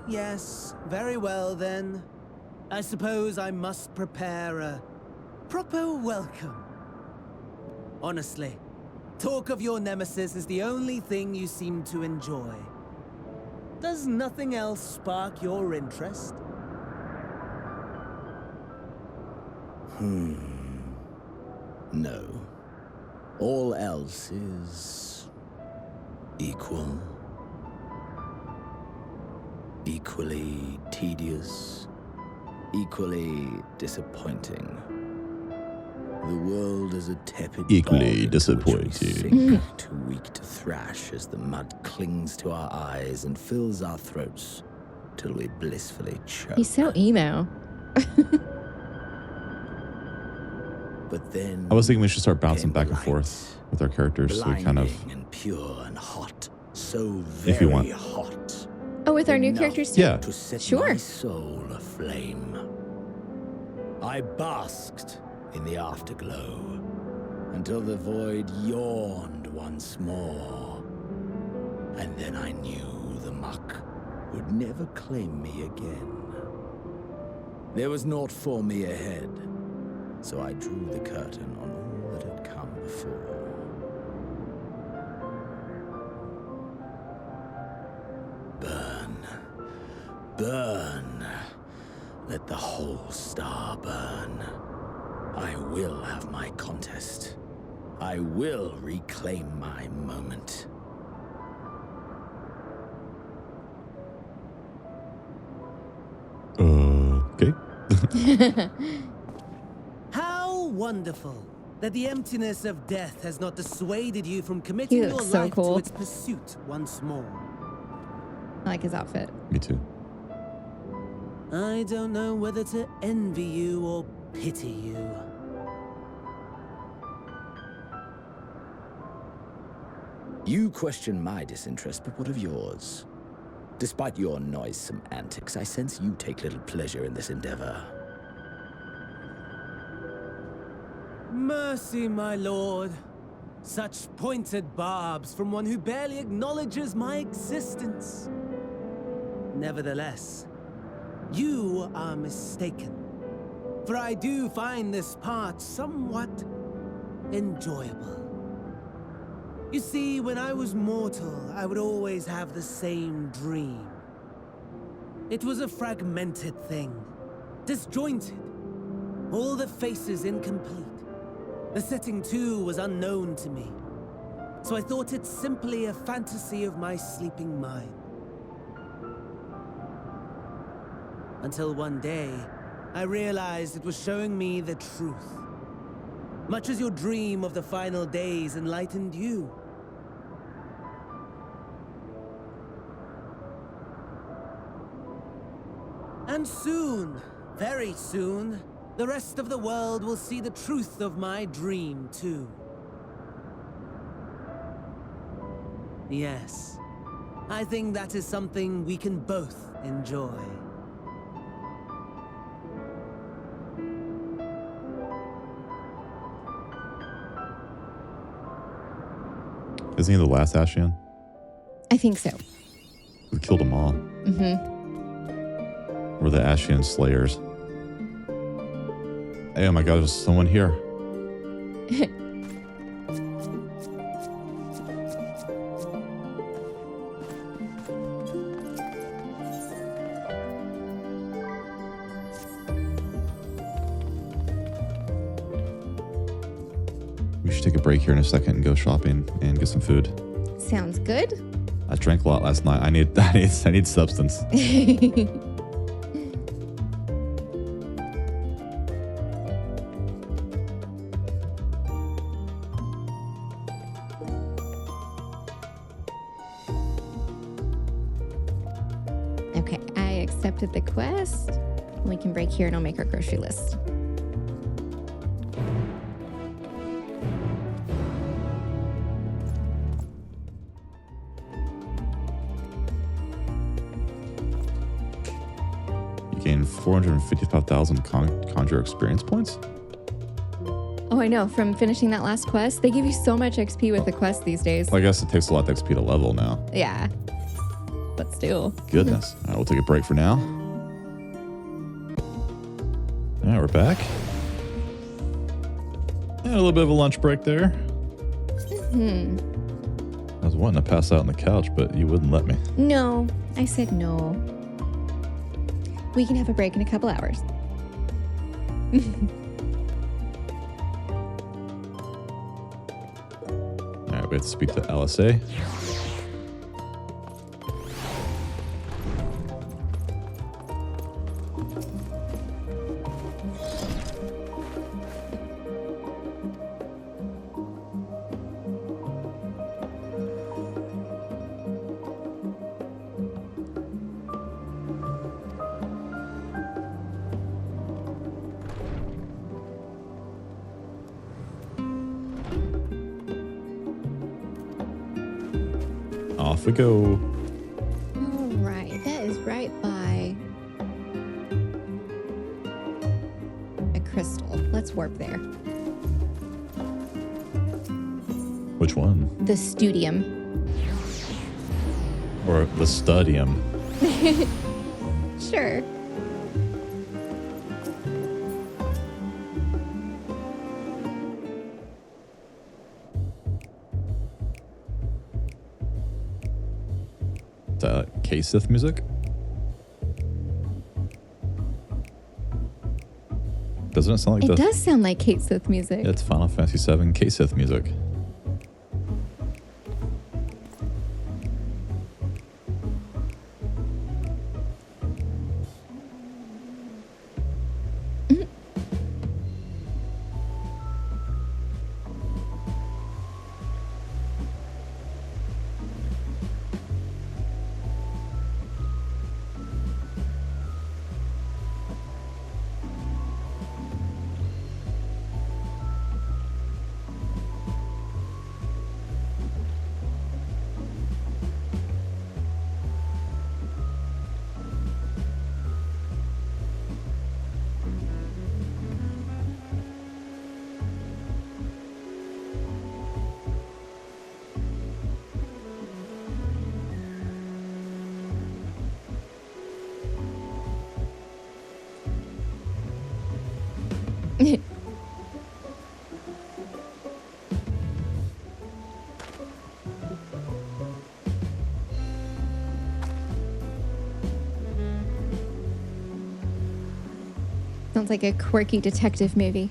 Yes, very well then. I suppose I must prepare a proper welcome. Honestly, talk of your nemesis is the only thing you seem to enjoy. Does nothing else spark your interest? No. All else is equal. Equally tedious. Equally disappointing. The world is a tepid Equally bog into which we disappointing. sink, too weak to thrash as the mud clings to our eyes and fills our throats till we blissfully choke. He's so emo. But then I was thinking we should start bouncing back and forth with our characters so we kind of... blinding and pure and hot, so If you want. very hot. Oh, with our new Enough characters too? Yeah. To set Sure. my soul aflame. I basked in the afterglow until the void yawned once more. And then I knew the muck would never claim me again. There was naught for me ahead, so I drew the curtain on all that had come before. Burn. Burn. Let the whole star burn. I will have my contest. I will reclaim my moment. Okay. How wonderful that the emptiness of death has not dissuaded you from committing He your looks so life cool. to its pursuit once more. I like his outfit. Me too. I don't know whether to envy you or pity you. You question my disinterest, but what of yours? Despite your noisome antics, I sense you take little pleasure in this endeavor. Mercy, my lord. Such pointed barbs from one who barely acknowledges my existence. Nevertheless, you are mistaken. For I do find this part somewhat enjoyable. You see, when I was mortal, I would always have the same dream. It was a fragmented thing, disjointed, all the faces incomplete. The setting, too, was unknown to me, so I thought it simply a fantasy of my sleeping mind. Until one day, I realized it was showing me the truth. Much as your dream of the final days enlightened you. And soon, very soon, the rest of the world will see the truth of my dream, too. Yes, I think that is something we can both enjoy. Isn't he the last Ashian? I think so. We killed them all. Mm-hmm. We're the Ashian Slayers. Hey, oh my god, there's someone here. We should take a break here in a second and go shopping and get some food. Sounds good. I drank a lot last night. I need substance. Okay, I accepted the quest. We can break here and I'll make our grocery list. You gain 455,000 Conjure experience points? Oh, I know. From finishing that last quest, they give you so much XP with the quest these days. Well, I guess it takes a lot of XP to level now. Yeah. But still. Goodness. All right, we'll take a break for now. All right, we're back. And a little bit of a lunch break there. Hmm. I was wanting to pass out on the couch, but you wouldn't let me. No, I said no. We can have a break in a couple hours. All right, we have to speak to LSA. Off we go. All right, that is right by a crystal. Let's warp there. Which one? The Studium. Or the Studium? Sure. Is that K-Sith music? Doesn't it sound like It the... does sound like Kate Sith music. Yeah, it's Final Fantasy VII K-Sith music. Sounds like a quirky detective movie.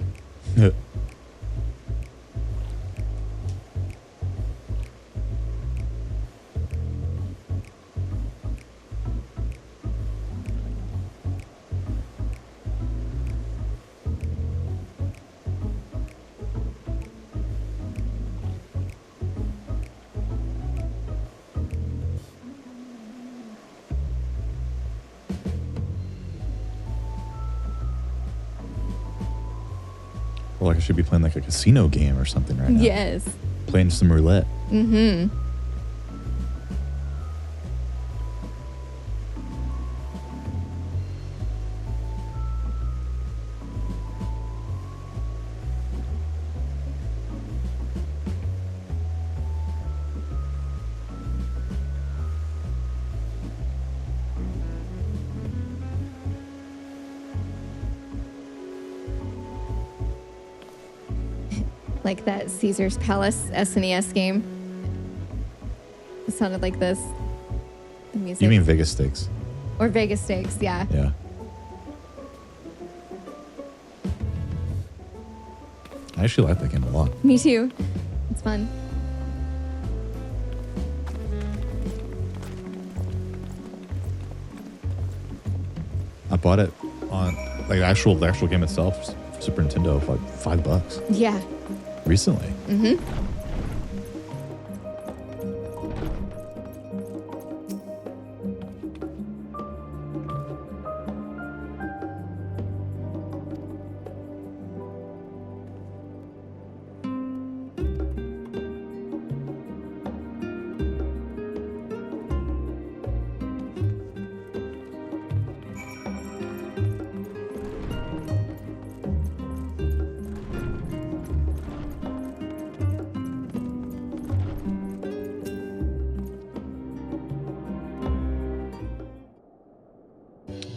Well, like I should be playing like a casino game or something right now. Yes. Playing some roulette. Mm-hmm. Like that Caesar's Palace SNES game. It sounded like this. The music. You mean Vegas Stakes? Or Vegas Stakes, yeah. Yeah. I actually like that game a lot. Me too. It's fun. I bought it on like the actual game itself, Super Nintendo, for like $5. Yeah. Recently. Mm-hmm.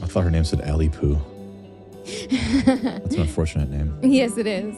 I thought her name said Ali Poo. That's an unfortunate name. Yes, it is.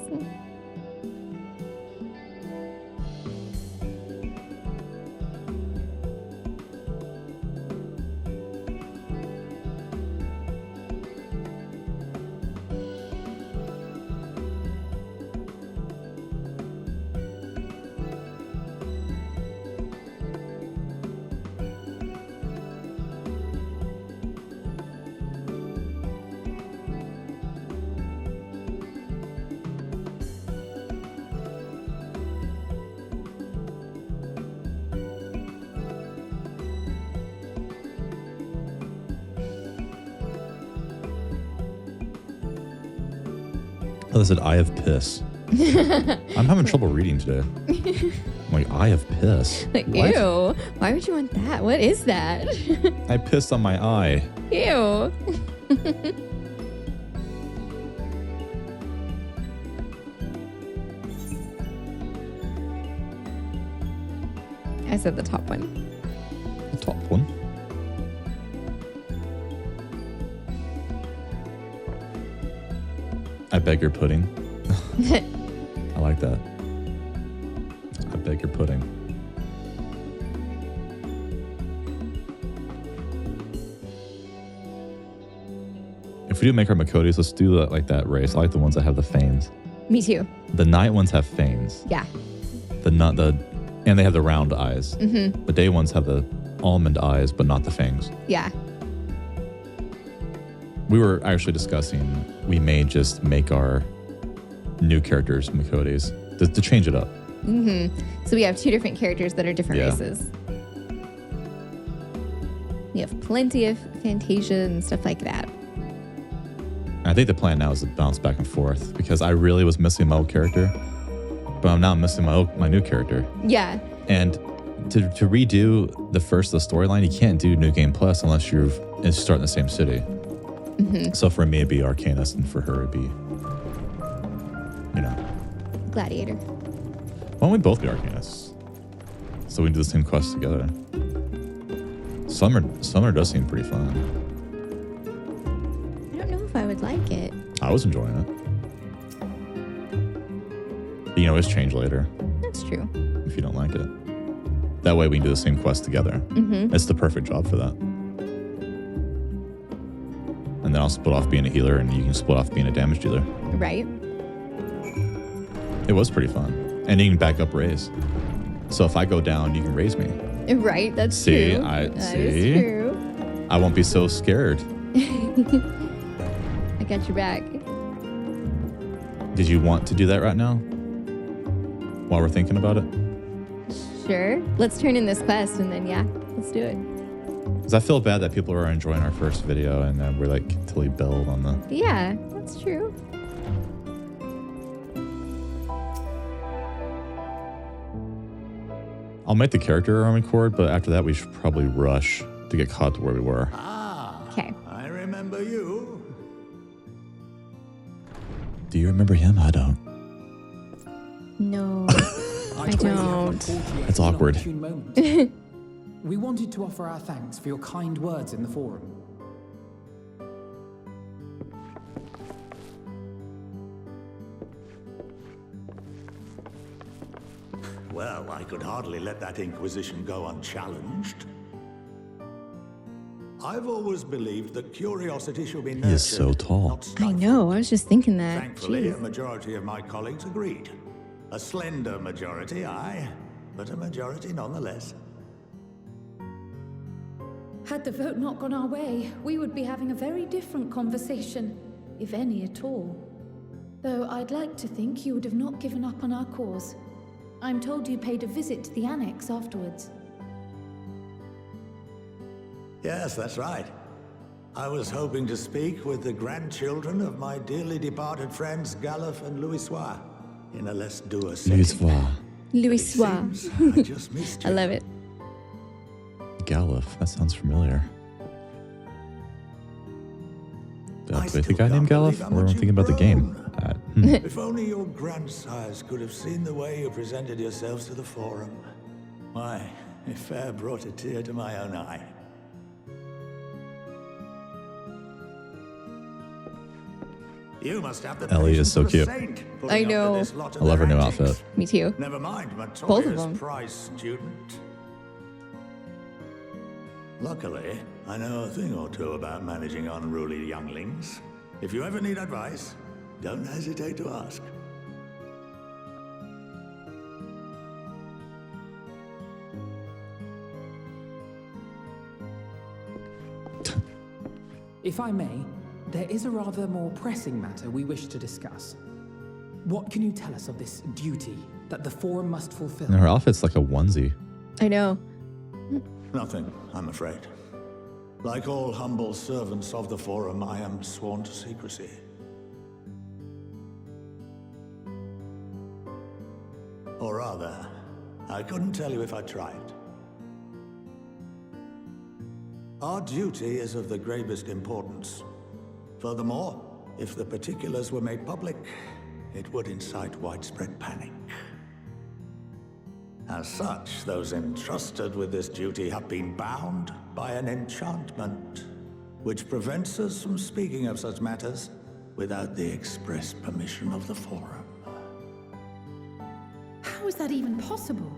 Oh, they said Eye of Piss. I'm having trouble reading today. I'm like, Eye of Piss. Like, What? ew. Why would you want that? What is that? I pissed on my eye. Ew. I said the top one. The top one. I beg your pudding. I like that. I beg your pudding. If we do make our Miqo'tes, let's do that, like that race. I like the ones that have the fangs. Me too. The night ones have fangs. Yeah. And they have the round eyes. Mm-hmm. The day ones have the almond eyes, but not the fangs. Yeah. We were actually discussing we may just make our new characters Miqo'tes to change it up. Mm-hmm. So we have two different characters that are different races. We have plenty of Fantasia and stuff like that. I think the plan now is to bounce back and forth because I really was missing my old character, but I'm now missing my new character. Yeah. And to redo the storyline, you can't do New Game Plus unless you start in the same city. Mm-hmm. So for me, it'd be Arcanist, and for her, it'd be, Gladiator. Why don't we both be Arcanists? So we can do the same quest together. Summer does seem pretty fun. I don't know if I would like it. I was enjoying it. But you can always change later. That's true. If you don't like it. That way we can do the same quest together. Mm-hmm. It's the perfect job for that. And and then I'll split off being a healer, and you can split off being a damage dealer. Right. It was pretty fun. And you can back up raise. So if I go down, you can raise me. Right, that's See, true. That is true. I won't be so scared. I got your back. Did you want to do that right now? While we're thinking about it? Sure. Let's turn in this quest and then, yeah, let's do it. Because I feel bad that people are enjoying our first video and then we're like totally build on the... Yeah, that's true. I'll make the character on record, but after that we should probably rush to get caught to where we were. Okay. I remember you. Do you remember him? I don't. No, I don't. It's awkward. We wanted to offer our thanks for your kind words in the forum. Well, I could hardly let that inquisition go unchallenged. I've always believed that curiosity should be nurtured. He is so tall. not stifled. I know, I was just thinking that. Thankfully, Jeez. a majority of my colleagues agreed. A slender majority, aye, but a majority nonetheless. Had the vote not gone our way, we would be having a very different conversation, if any at all. Though I'd like to think you would have not given up on our cause. I'm told you paid a visit to the annex afterwards. Yes, that's right. I was hoping to speak with the grandchildren of my dearly departed friends Galuf and Louis Soir in a less dour setting. Louis Soir. Louis Soir. I just missed you. I love it. Galuf. That sounds familiar. Do I play the still guy named can't believe Galuf? how Or am I much thinking about the game? If only your grandsires could have seen the way you presented yourselves to the forum. Why, it fair brought a tear to my own eye. You must have the Ellie is so patience of a cute. saint, I putting up know. with this lot of I love her their new antics. outfit. Me too. Never mind Both of Montoya's them. prize student. Luckily, I know a thing or two about managing unruly younglings. If you ever need advice, don't hesitate to ask. If I may, there is a rather more pressing matter we wish to discuss. What can you tell us of this duty that the forum must fulfill? And her outfit's like a onesie. I know. Nothing, I'm afraid. Like all humble servants of the forum, I am sworn to secrecy. Or rather, I couldn't tell you if I tried. Our duty is of the gravest importance. Furthermore, if the particulars were made public, it would incite widespread panic. As such, those entrusted with this duty have been bound by an enchantment, which prevents us from speaking of such matters without the express permission of the forum. How is that even possible?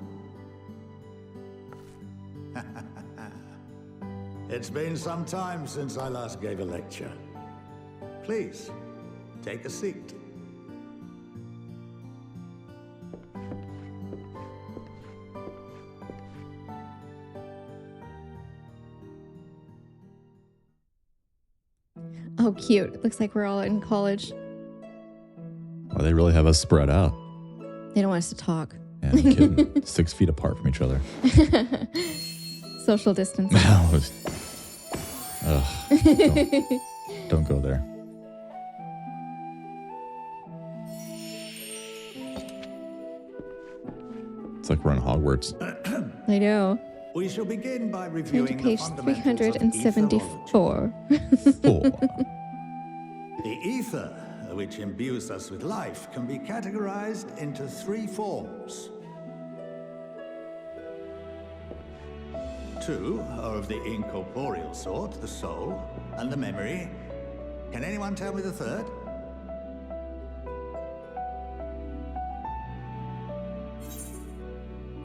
It's been some time since I last gave a lecture. Please, take a seat. Oh, cute. Looks like we're all in college. Oh, they really have us spread out. They don't want us to talk. Yeah, I'm kidding. 6 feet apart from each other. Social distance. Don't go there. It's like we're on Hogwarts. I know. We shall begin by Turn to reviewing page the fundamentals of 374. The ether, which imbues us with life, can be categorized into 3 forms. 2 are of the incorporeal sort, the soul, and the memory. Can anyone tell me the third?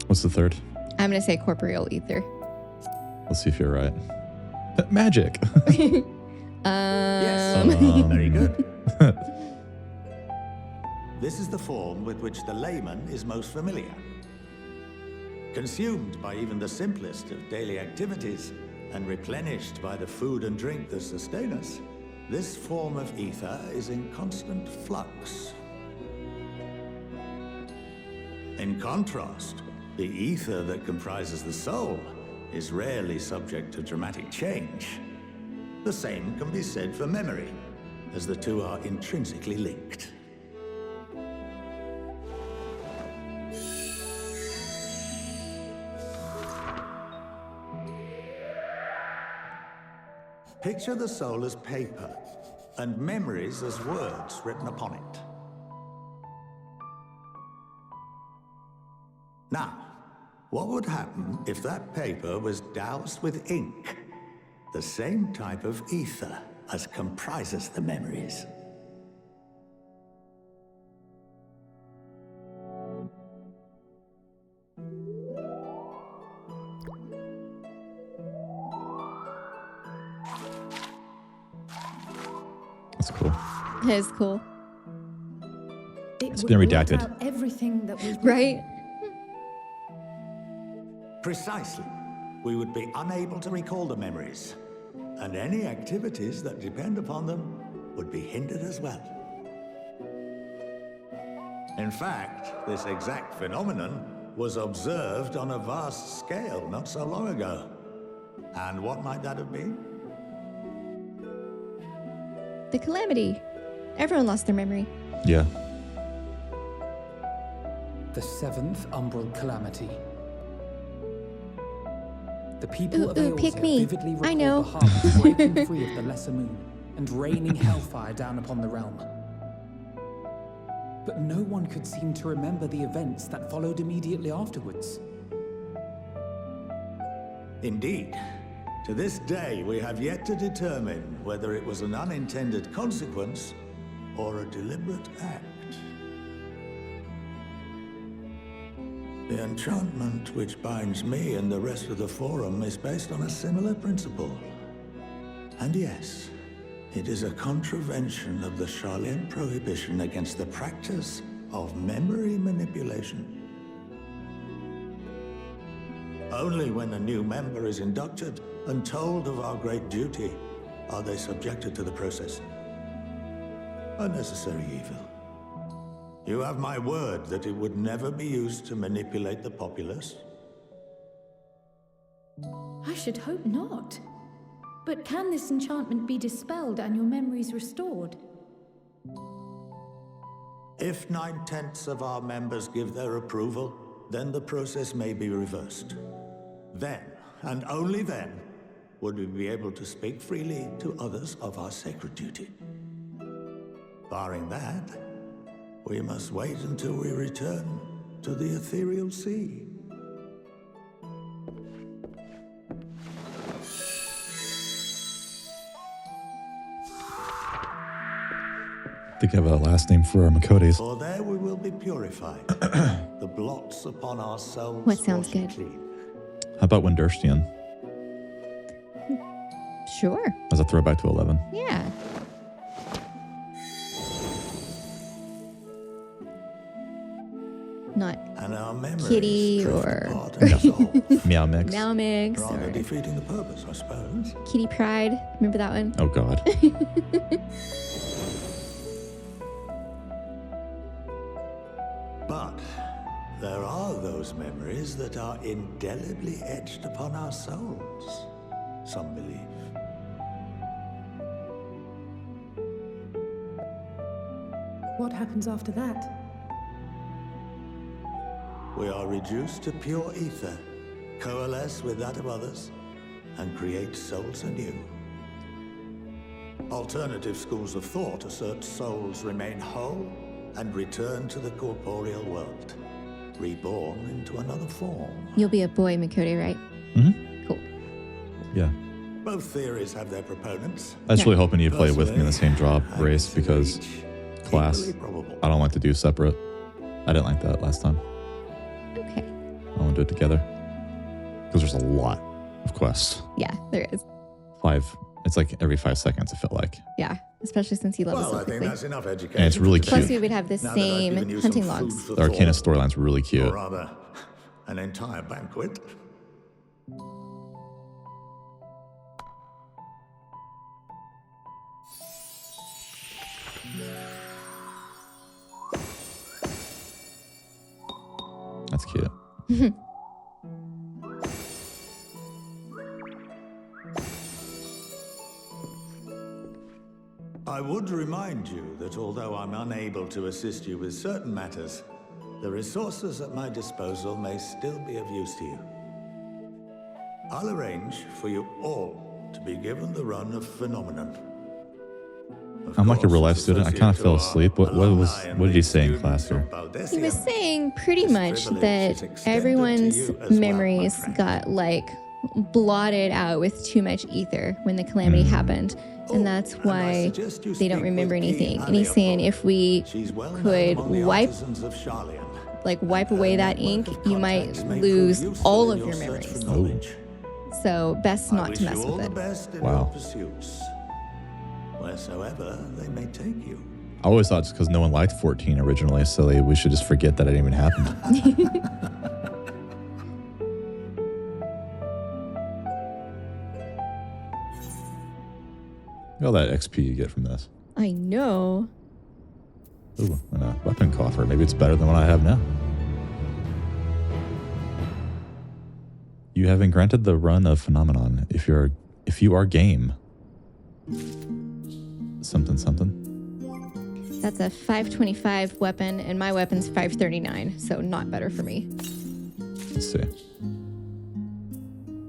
What's the third? I'm going to say corporeal ether. Let's see if you're right. Magic. Yes. Very good. This is the form with which the layman is most familiar. Consumed by even the simplest of daily activities and replenished by the food and drink that sustain us, this form of ether is in constant flux. In contrast, the ether that comprises the soul is rarely subject to dramatic change. The same can be said for memory, as the two are intrinsically linked. Picture the soul as paper, and memories as words written upon it. Now, what would happen if that paper was doused with ink? The same type of ether as comprises the memories. That's cool. That is cool. It's been redacted. Everything that was Right? Precisely. We would be unable to recall the memories, and any activities that depend upon them would be hindered as well. In fact, this exact phenomenon was observed on a vast scale not so long ago. And what might that have been? The calamity. Everyone lost their memory. Yeah. The 7th Umbral Calamity. The people of Eorzea pick me. vividly I recall know. the harvest breaking free of the Lesser Moon and raining hellfire down upon the realm. But no one could seem to remember the events that followed immediately afterwards. Indeed. To this day, we have yet to determine whether it was an unintended consequence or a deliberate act. The enchantment which binds me and the rest of the Forum is based on a similar principle. And yes, it is a contravention of the Sharlayan prohibition against the practice of memory manipulation. Only when a new member is inducted and told of our great duty are they subjected to the process. A necessary evil. You have my word that it would never be used to manipulate the populace? I should hope not. But can this enchantment be dispelled and your memories restored? If 9/10 of our members give their approval, then the process may be reversed. Then, and only then, would we be able to speak freely to others of our sacred duty. Barring that, we must wait until we return to the ethereal sea. I think I have a last name for our Miqo'tes. For there we will be purified. The blots upon our souls. What sounds washed good? clean. How about Wenderstian? Sure. As a throwback to 11. Yeah. Not And our memories Kitty drift or apart and dissolve. Meow Mix. Meow Mix Rather or defeating the purpose, I suppose. Kitty Pride. Remember that one? Oh, God. But there are those memories that are indelibly etched upon our souls, some believe. What happens after that? We are reduced to pure ether, coalesce with that of others, and create souls anew. Alternative schools of thought assert souls remain whole and return to the corporeal world, reborn into another form. You'll be a boy, Miqo'te, right? Mm-hmm. Cool. Yeah. Both theories have their proponents. I was really hoping you'd play with me in the Personally, same drop I race consider because each class, equally probable. I don't like to do separate. I didn't like that last time. Okay. I want to do it together. Because there's a lot of quests. Yeah, there is. 5. It's like every 5 seconds, I feel like. Yeah, especially since he levels Well, so I think quickly. that's enough education. And it's really Plus, cute. we would have the Now that I've same given you hunting some food logs. for The Arcanist thought, storyline's really cute. Or rather, an entire banquet. That's cute. I would remind you that although I'm unable to assist you with certain matters, the resources at my disposal may still be of use to you. I'll arrange for you all to be given the run of Phenomenon. I'm like a real life student. I kind of fell asleep. What did he say in class here? He was saying pretty much that everyone's memories got like blotted out with too much ether when the calamity happened. And that's why they don't remember anything. And he's saying if we could wipe away that ink, you might lose all of your memories. Oh. So best not to mess with it. Wow. Wheresoever they may take you. I always thought it's because no one liked 14 originally, so we should just forget that it even happened. Look at all that XP you get from this. I know. Ooh, and a weapon coffer. Maybe it's better than what I have now. You have been granted the run of Phenomenon if you are game. Something. That's a 525 weapon, and my weapon's 539, so not better for me. Let's see.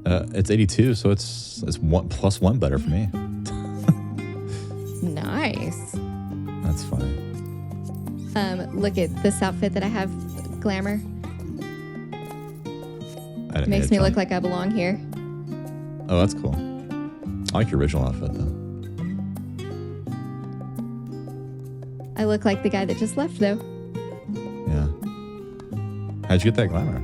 It's 82, so it's +1 better for me. Nice. That's fine. Look at this outfit that I have, glamour. Makes me look like I belong here. Oh, that's cool. I like your original outfit, though. I look like the guy that just left, though. Yeah. How'd you get that glamour?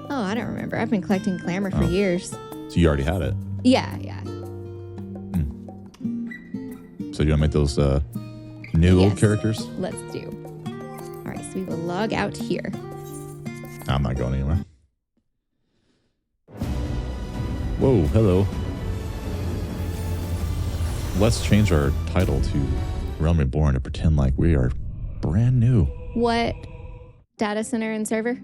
Oh, I don't remember. I've been collecting glamour for years. So you already had it. Yeah. So you want to make those new old characters? Let's do. All right, so we will log out here. I'm not going anywhere. Whoa, hello. Let's change our title to Realm Reborn to pretend like we are brand new. What data center and server?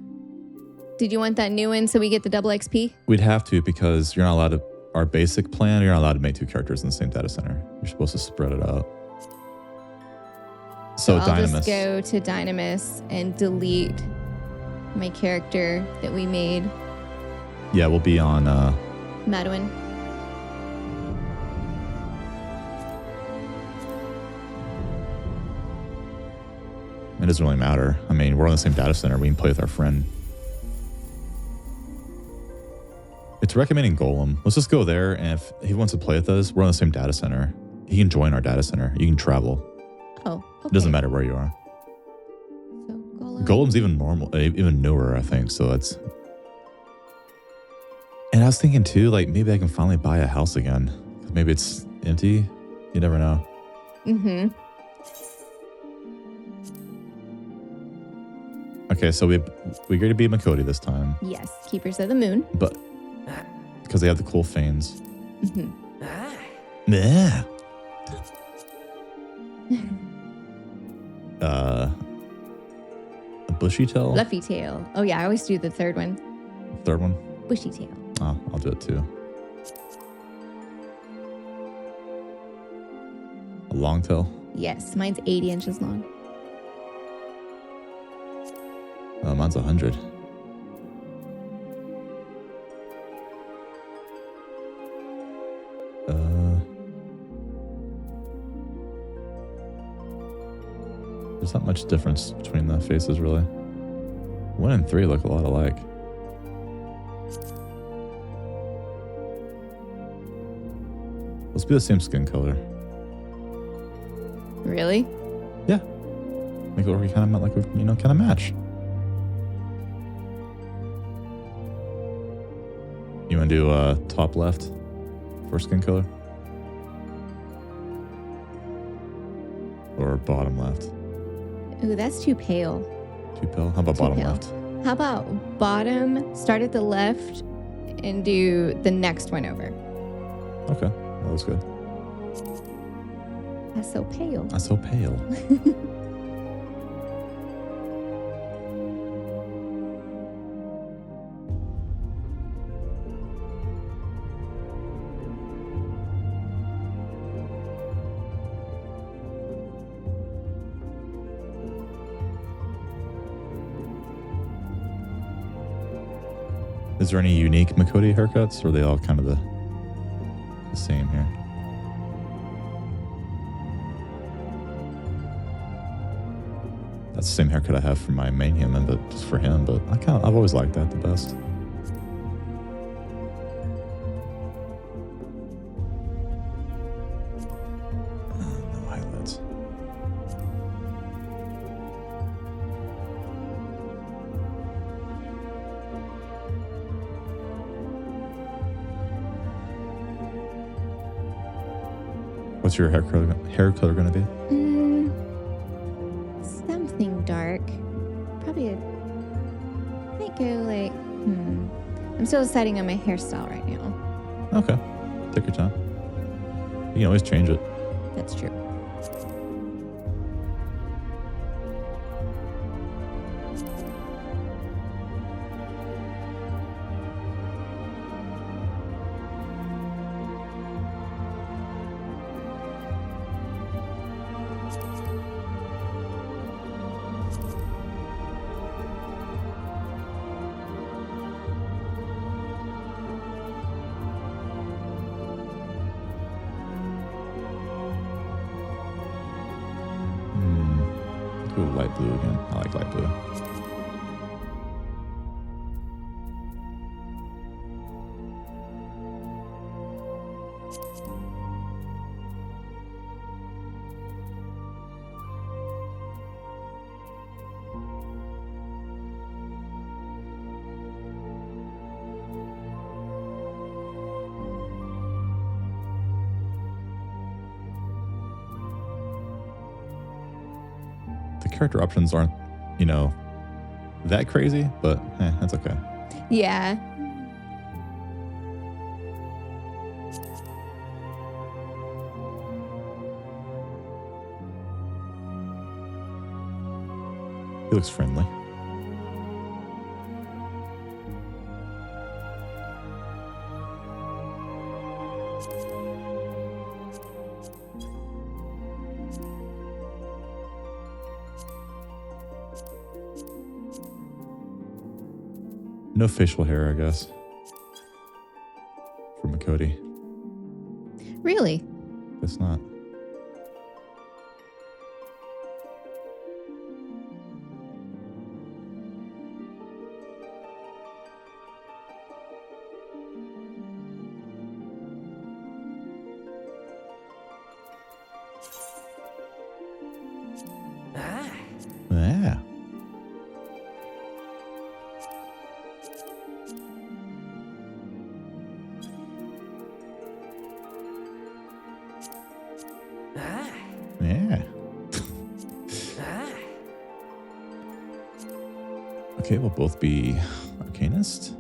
Did you want that new one so we get the double XP? We'd have to because you're not allowed to. Our basic plan, you're not allowed to make 2 characters in the same data center. You're supposed to spread it out. So I'll Dynamis. just go to Dynamis and delete my character that we made. Yeah, we'll be on Madwin. It doesn't really matter. I mean, we're on the same data center. We can play with our friend. It's recommending Golem. Let's just go there, and if he wants to play with us, we're on the same data center. He can join our data center. You can travel. Oh, okay. It doesn't matter where you are. So Golem. Golem's even newer, I think. So it's. And I was thinking too, like maybe I can finally buy a house again. Maybe it's empty. You never know. Mm-hmm. Okay, so we get to be Miqo'te this time. Yes, Keepers of the Moon. But because they have the cool fanes. Mm-hmm. Yeah. A bushy tail? Fluffy tail. Oh yeah, I always do the third one. Third one? Bushy tail. Oh, I'll do it too. A long tail? Yes, mine's 80 inches long. Oh, mine's 100. There's not much difference between the faces, really. 1 and 3 look a lot alike. Let's be the same skin color. Really? Yeah. Make it look kind of like we, kind of match. You want to do top left for skin color? or bottom left? Ooh, that's too pale. Too pale? How about Too bottom pale. left? How about bottom, start at the left, and do the next one over? Okay, that looks good. That's so pale. That's so pale. Is there any unique Miqo'te haircuts, or are they all kind of the same here? That's the same haircut I have for my main human, but just for him. But I've always liked that the best. No highlights. What's your hair color going to be? Something dark. Probably might go like, I'm still deciding on my hairstyle right now. Okay. Take your time. You can always change it. That's true. Ooh, light blue again. I like light blue. Character options aren't, that crazy, but that's okay. Yeah. He looks friendly. No facial hair, I guess, for Miqo'te. Really? It's not. Yeah. Yeah. Okay, we'll both be Arcanist.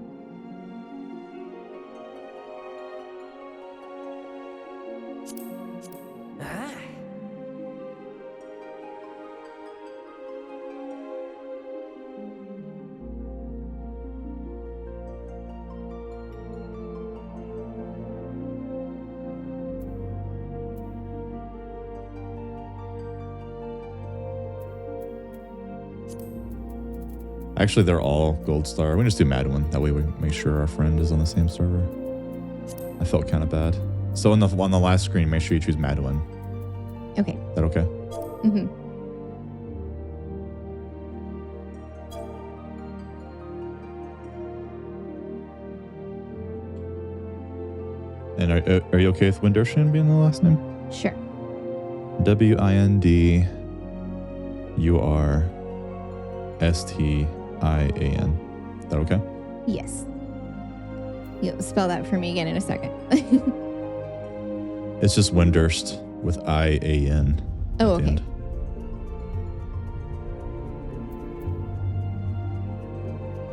Actually, they're all gold star. We just do Madwin. That way we make sure our friend is on the same server. I felt kind of bad. So on the last screen, make sure you choose Madwin. Okay. Is that okay? Mm-hmm. And are you okay with Windurshan being the last name? Sure. Windurstan. Is that okay? Yes. You'll spell that for me again in a second. It's just Windurst with IAN. Oh, at the okay. end.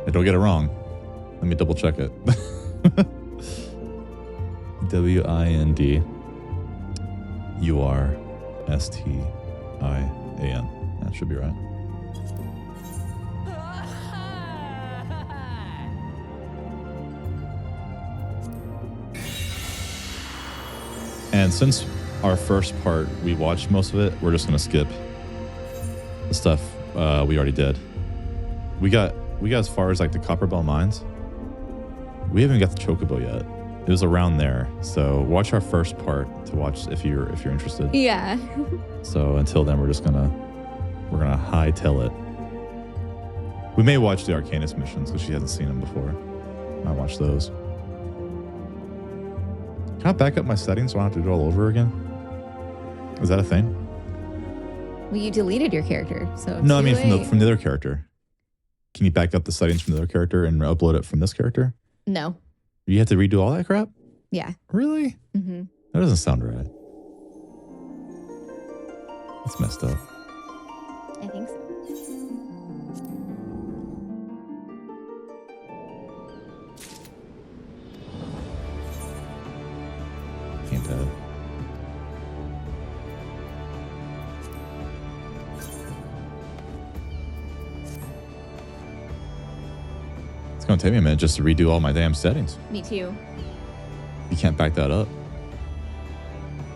I don't get it wrong. Let me double check it. WINDURSTIAN. That should be right. And since our first part, we watched most of it, we're just going to skip the stuff we already did. We got as far as like the Copperbell mines. We haven't got the Chocobo yet. It was around there. So watch our first part to watch if you're interested. Yeah. So until then, we're gonna hightail it. We may watch the Arcanist missions because she hasn't seen them before. Might watch those. Can I back up my settings so I don't have to do it all over again? Is that a thing? Well, you deleted your character, so no, I mean from the other character. Can you back up the settings from the other character and upload it from this character? No. You have to redo all that crap? Yeah. Really? Mm-hmm. That doesn't sound right. That's messed up. I think so. Gamepad. It's going to take me a minute just to redo all my damn settings. Me too. You can't back that up.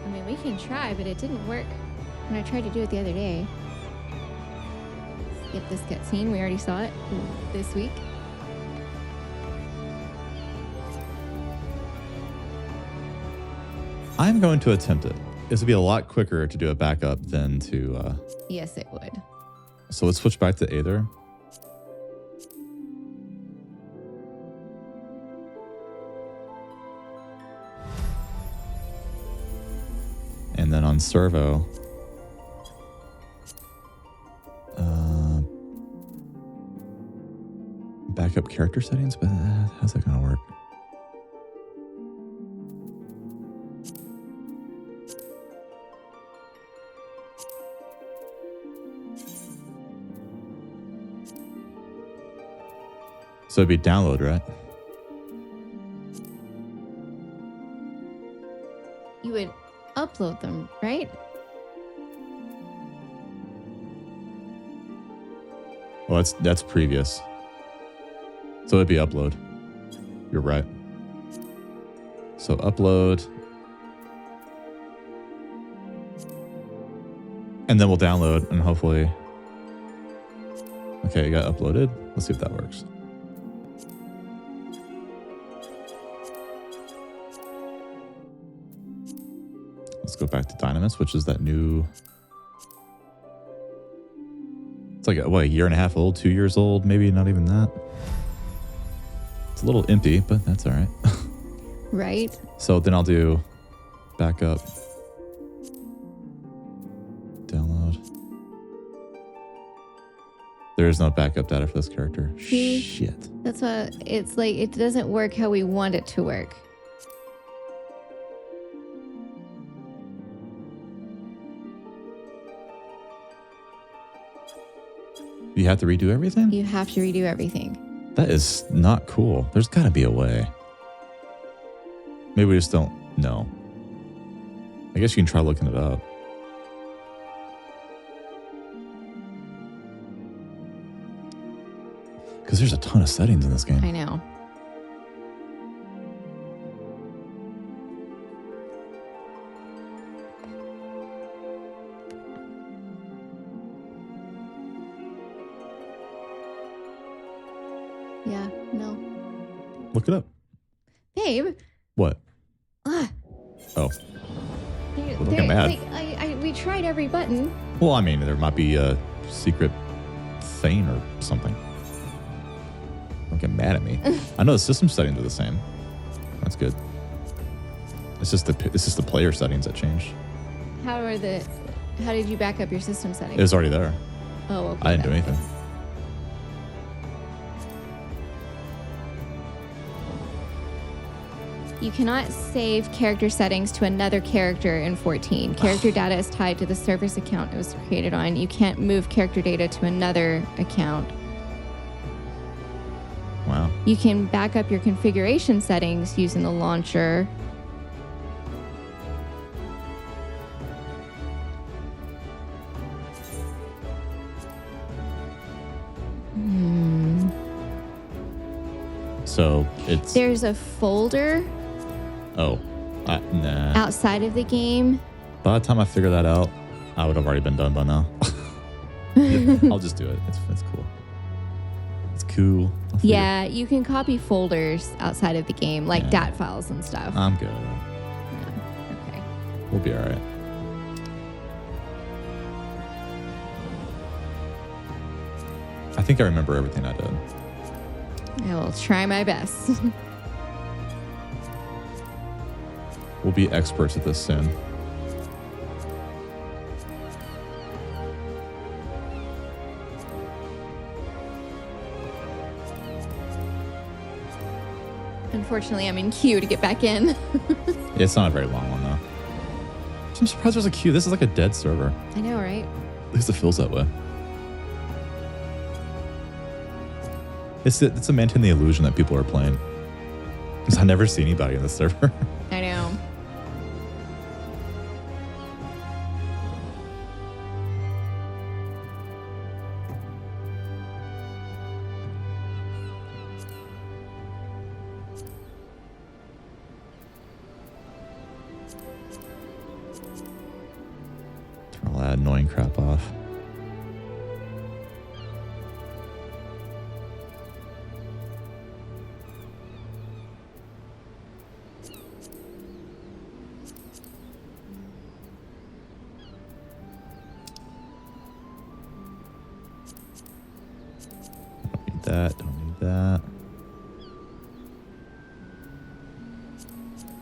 I mean, we can try, but it didn't work when I tried to do it the other day. Skip this cutscene. We already saw it this week. I'm going to attempt it. This would be a lot quicker to do a backup than to... Yes, it would. So let's switch back to Aether. And then on Servo, backup character settings, but how's that going to work? So it'd be download, right? You would upload them, right? Well, that's previous. So it'd be upload. You're right. So upload. And then we'll download and hopefully... Okay, it got uploaded. Let's see if that works. Let's go back to Dynamis, which is that new... It's like, a year and a half old, 2 years old, maybe not even that. It's a little empty, but that's all right. Right. So then I'll do backup, download. There is no backup data for this character. See? Shit. That's what it's like. It doesn't work how we want it to work. You have to redo everything? You have to redo everything. That is not cool. There's got to be a way. Maybe we just don't know. I guess you can try looking it up. Because there's a ton of settings in this game. I know. Yeah, no. Look it up. Babe. What? Ah. Oh. There- Well, looking mad. like, we tried every button. Well, I mean, there might be a secret thing or something. Don't get mad at me. I know the system settings are the same. That's good. It's just the player settings that changed. How did you back up your system settings? It was already there. Oh, okay. I didn't do anything. You cannot save character settings to another character in 14. Character data is tied to the service account it was created on. You can't move character data to another account. You can back up your configuration settings using the launcher. So it's... There's a folder Oh, nah. outside of the game. By the time I figure that out, I would have already been done by now. I'll just do it. It's cool. It's cool. Yeah, you can copy folders outside of the game, like DAT files and stuff. I'm good. Yeah. Okay. We'll be all right. I think I remember everything I did. I will try my best. We'll be experts at this soon. Unfortunately, I'm in queue to get back in. Yeah, it's not a very long one, though. I'm surprised there's a queue. This is like a dead server. I know, right? At least it feels that way. It's to maintain the illusion that people are playing. Because I never see anybody in this server. I know. Turn all that annoying crap off. Don't need that.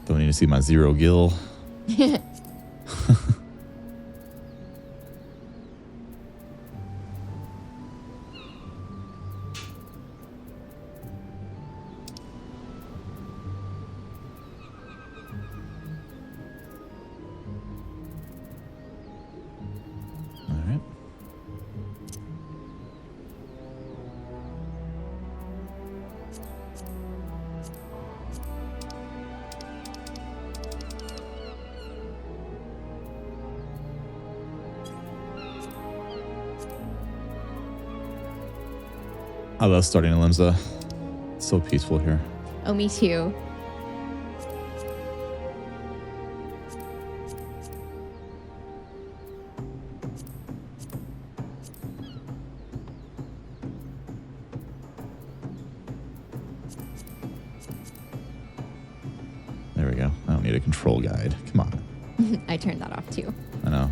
Don't need to see my 0 gil. I love starting in Limsa. It's so peaceful here. Oh, me too. There we go. I don't need a control guide. Come on. I turned that off too. I know.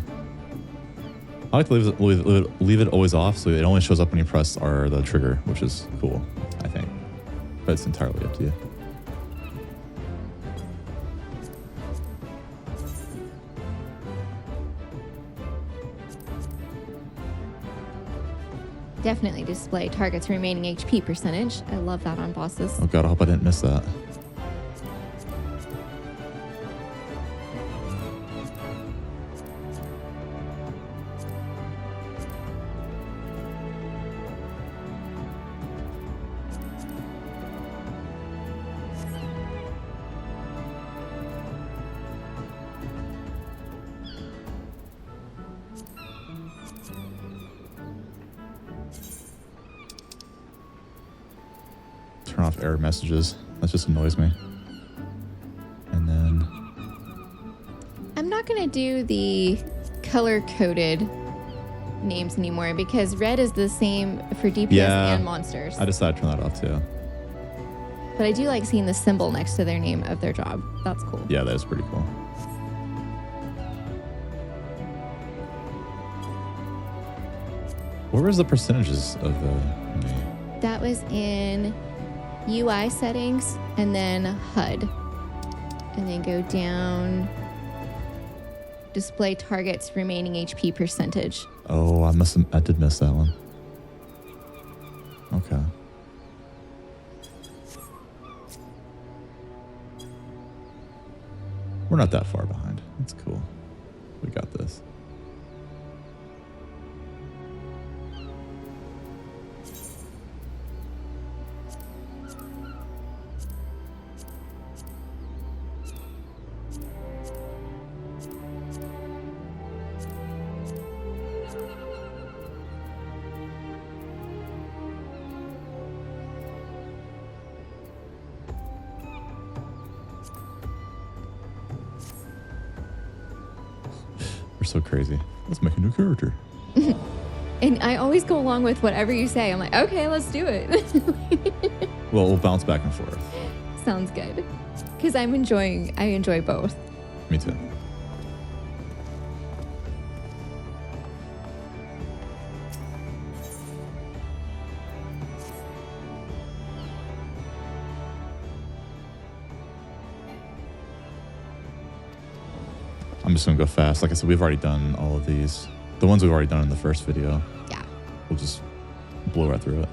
I like to leave it always off, so it only shows up when you press the trigger, which is cool, I think. But it's entirely up to you. Definitely display target's remaining HP percentage. I love that on bosses. Oh god, I hope I didn't miss that. Turn off error messages. That just annoys me. And then... I'm not going to do the color-coded names anymore because red is the same for DPS and monsters. I decided to turn that off too. But I do like seeing the symbol next to their name of their job. That's cool. Yeah, that is pretty cool. Where was the percentages of the name? That was in UI settings and then HUD. And then go down, display target's remaining HP percentage. Oh, I did miss that one. Okay. We're not that far behind. That's cool. We got this. We're so crazy. Let's make a new character. And I always go along with whatever you say. I'm like, okay, let's do it. Well, we'll bounce back and forth. Sounds good. Because I enjoy both. Me too. I'm just gonna go fast. Like I said, we've already done all of these. The ones we've already done in the first video. Yeah. We'll just blow right through it.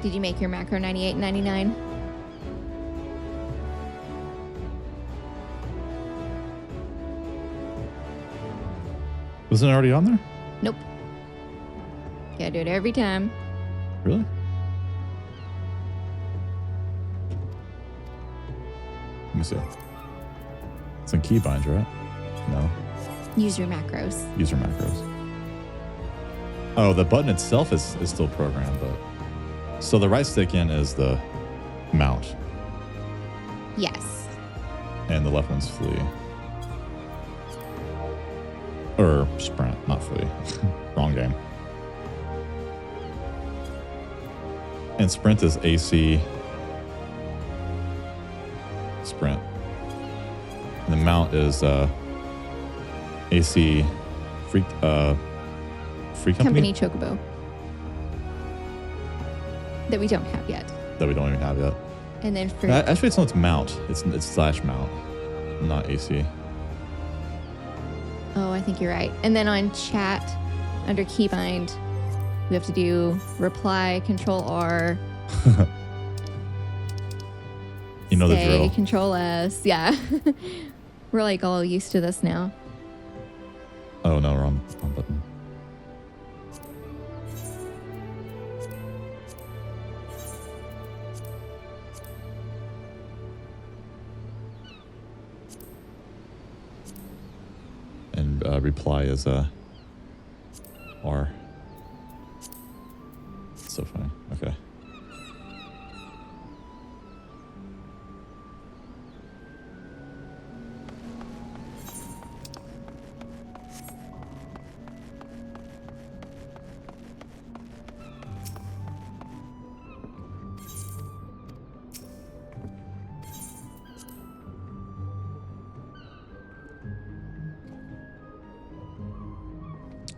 Did you make your macro 98.99? Wasn't it already on there? Nope. Gotta do it every time. Really? Let me see. It's in keybinds, right? No. Use your macros. User macros. Oh, the button itself is still programmed, but... So the right stick in is the mount. Yes. And the left one's flee. Or sprint, not flee. Wrong game. And sprint is AC sprint. And the mount is AC free company Chocobo. That we don't have yet. That we don't even have yet. And then for actually it's mount. It's slash mount, not AC. Oh, I think you're right. And then on chat, under keybind, we have to do reply, control R. You know the drill. Control S. Yeah. We're like all used to this now. Oh no, wrong button. And reply is R. It's so funny. Okay.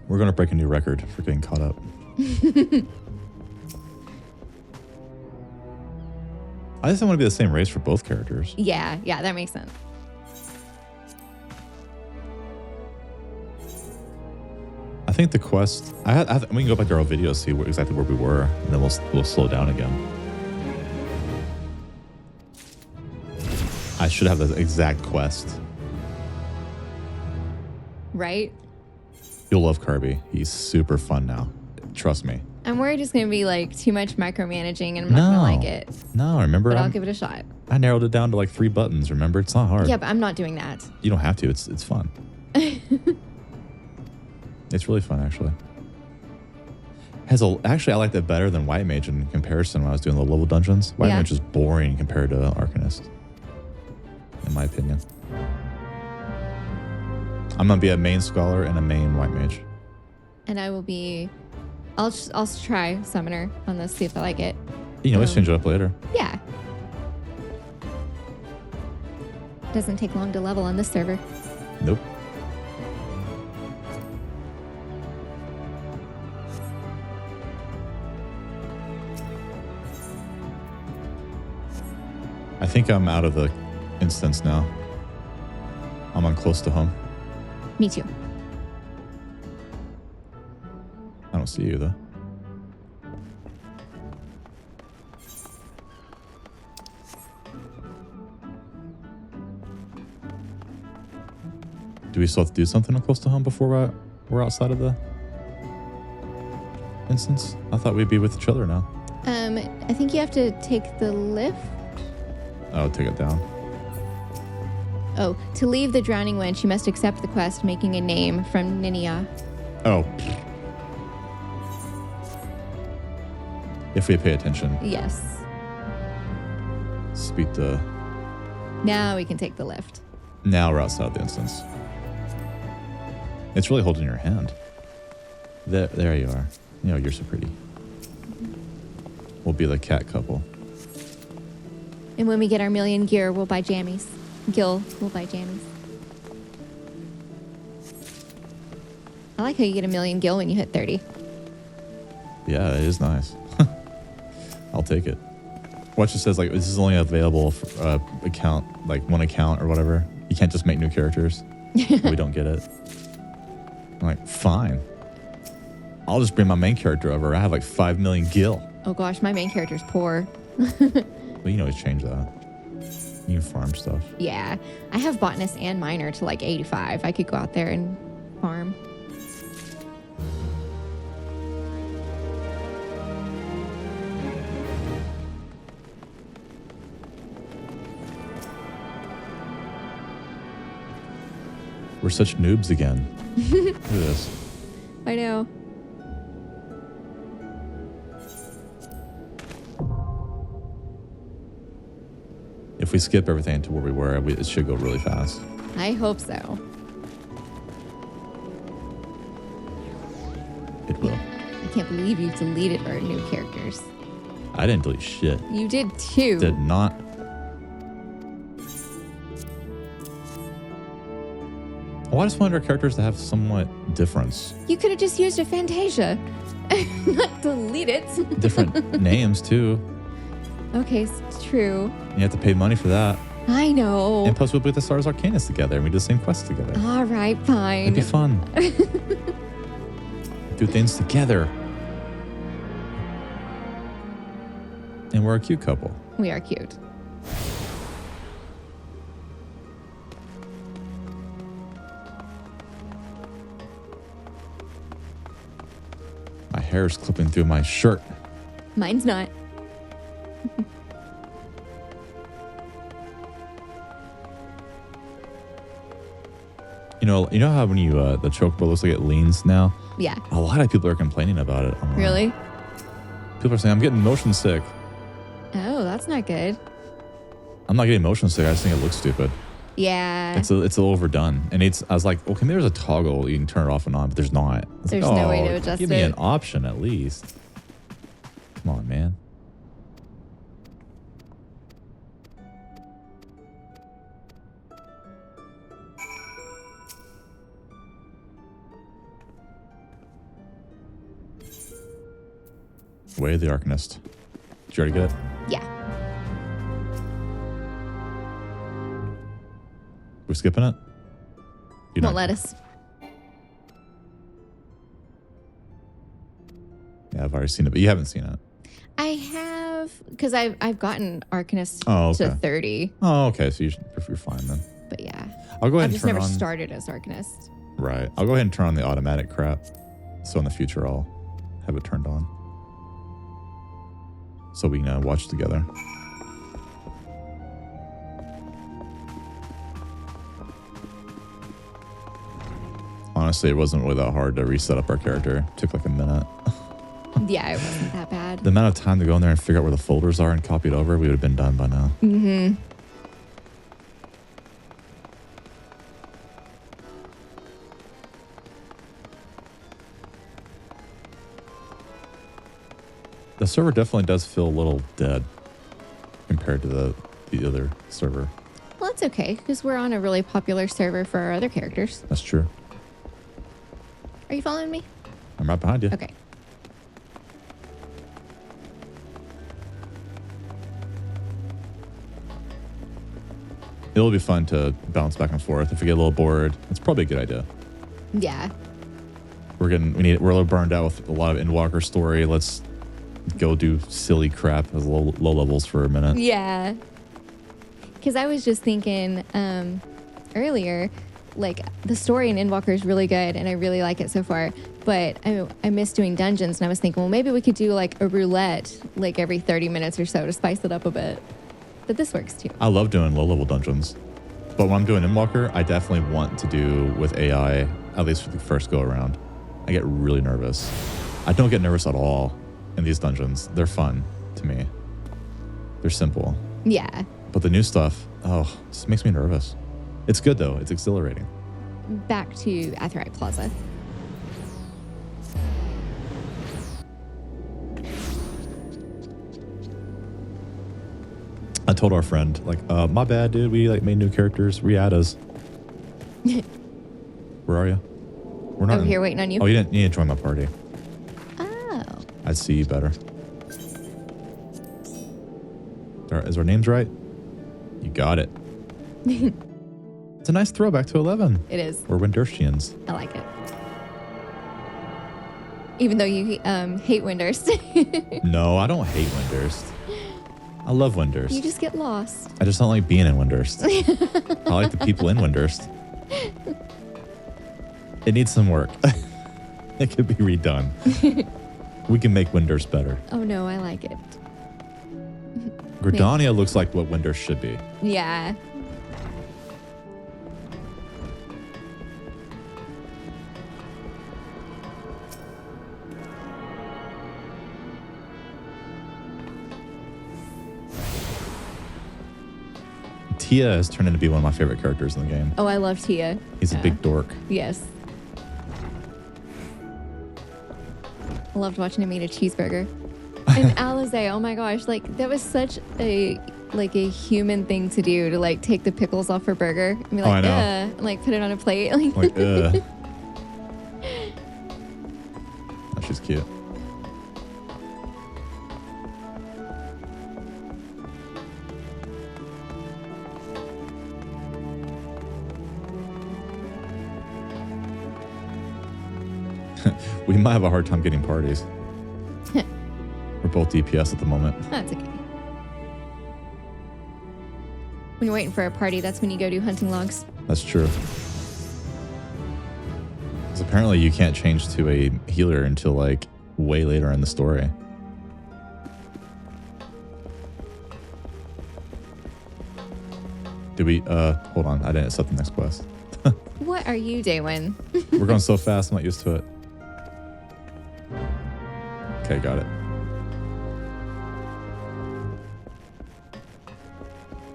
We're going to break a new record for getting caught up. I just don't want to be the same race for both characters. Yeah, that makes sense. I think the quest... we can go back to our old videos, see exactly where we were, and then we'll slow down again. I should have the exact quest. Right? You'll love Kirby. He's super fun now. Trust me. I'm worried it's going to be like too much micromanaging and I'm not going to like it. No, remember? But I'll give it a shot. I narrowed it down to like 3 buttons. Remember? It's not hard. Yeah, but I'm not doing that. You don't have to. It's fun. It's really fun, actually. Actually, I liked it better than White Mage in comparison when I was doing the level dungeons. White Mage is boring compared to Arcanist, in my opinion. I'm going to be a main Scholar and a main White Mage. And I will be... I'll try Summoner on this, see if I like it. You can always change it up later. Yeah. Doesn't take long to level on this server. Nope. I think I'm out of the instance now. I'm on close to home. Me too. I don't see you though. Do we still have to do something on close to home before we're outside of the instance? I thought we'd be with each other now. I think you have to take the lift. Oh, take it down. Oh, to leave the Drowning Wench, you must accept the quest making a name from Ninia. Oh. If we pay attention. Yes. Speak to... Now we can take the lift. Now we're outside the instance. It's really holding your hand. There you are. You know, you're so pretty. We'll be the cat couple. And when we get our million gear, we'll buy jammies. Gil, we'll buy jammies. I like how you get a million gil when you hit 30. Yeah, it is nice. I'll take it. Watch it says like this is only available for account, like one account or whatever. You can't just make new characters. We don't get it. I'm like, fine. I'll just bring my main character over. I have like 5 million gil. Oh gosh, my main character's poor. Well, you can always change that. You can farm stuff. Yeah, I have botanist and miner to like 85. I could go out there and farm. We're such noobs again. Look at this. I know. If we skip everything to where we were, it should go really fast. I hope so. It will. I can't believe you deleted our new characters. I didn't delete shit. You did too. Did not. Well, I just wanted our characters to have somewhat difference. You could have just used a Fantasia. Not delete it. Different names too. Okay, it's true. You have to pay money for that. I know. And plus we'll put the Stars Arcanists together and we do the same quest together. All right, fine. It'd be fun. Do things together. And we're a cute couple. We are cute. My hair is clipping through my shirt. Mine's not. You know how when you the chocobo looks like it leans now? Yeah. A lot of people are complaining about it online. Really? People are saying I'm getting motion sick. Oh, that's not good. I'm not getting motion sick. I just think it looks stupid. Yeah. It's a little overdone. And I was like, okay, there's a toggle you can turn it off and on, but there's not. There's no way to adjust give me an option at least. Come on, man. Way of the Arcanist. Did you already get it? Yeah. We're skipping it? Won't let us. Yeah, I've already seen it, but you haven't seen it. I have, because I've gotten Arcanist okay. to 30. Oh, okay. So you're fine then. But yeah. I'll go ahead I've and just turn never on... started as Arcanist. Right. I'll go ahead and turn on the automatic crap. So in the future, I'll have it turned on. So we can watch together. Honestly, it wasn't really that hard to reset up our character. It took like a minute. Yeah, it wasn't that bad. The amount of time to go in there and figure out where the folders are and copy it over, we would have been done by now. Mm-hmm. The server definitely does feel a little dead compared to the other server. Well, it's okay, because we're on a really popular server for our other characters. That's true. Are you following me? I'm right behind you. Okay. It'll be fun to bounce back and forth. If we get a little bored, it's probably a good idea. Yeah. We're a little burned out with a lot of Endwalker story. Let's go do silly crap as low levels for a minute. Yeah. Because I was just thinking earlier, like the story in Endwalker is really good and I really like it so far, but I miss doing dungeons and I was thinking, well, maybe we could do like a roulette like every 30 minutes or so to spice it up a bit. But this works too. I love doing low level dungeons. But when I'm doing Endwalker, I definitely want to do with AI, at least for the first go around. I get really nervous. I don't get nervous at all in these dungeons. They're fun to me. They're simple. Yeah. But the new stuff, oh, it just makes me nervous. It's good though. It's exhilarating. Back to Atherite Plaza. I told our friend, like, my bad, dude. We like made new characters. Re-add us. Where are you? We're not over here waiting on you. Oh, you didn't join my party. Oh. I'd see you better. Is our names right? You got it. It's a nice throwback to 11. It is. We're Winderstians. I like it. Even though you hate Windurst. No, I don't hate Windurst. I love Windurst. You just get lost. I just don't like being in Windurst. I like the people in Windurst. It needs some work. It could be redone. We can make Windurst better. Oh no, I like it. Gridania looks like what Windurst should be. Yeah. Tia has turned into be one of my favorite characters in the game. Oh, I love Tia. He's a big dork. Yes. I loved watching him eat a cheeseburger. And Alizé, oh my gosh, like that was such a human thing to do, to like take the pickles off her burger and be like, and like put it on a plate. Like, oh, she's cute. We might have a hard time getting parties. We're both DPS at the moment. That's okay. When you're waiting for a party, that's when you go do hunting logs. That's true. Because apparently you can't change to a healer until like way later in the story. Did we, hold on. I didn't set the next quest. What are you doing? We're going so fast, I'm not used to it. Okay, got it.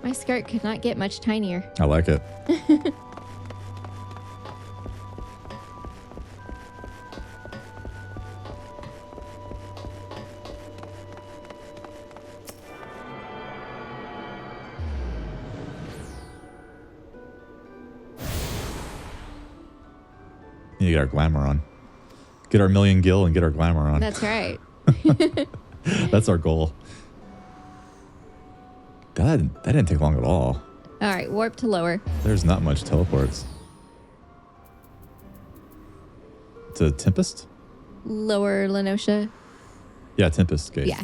My skirt could not get much tinier. I like it. Need to get our glamour on. Get our million gil and get our glamour on. That's right. That's our goal. That didn't take long at all. All right, warp to lower. There's not much teleports. To Tempest? Lower Lenosha. Yeah, Tempest Gate. Yeah.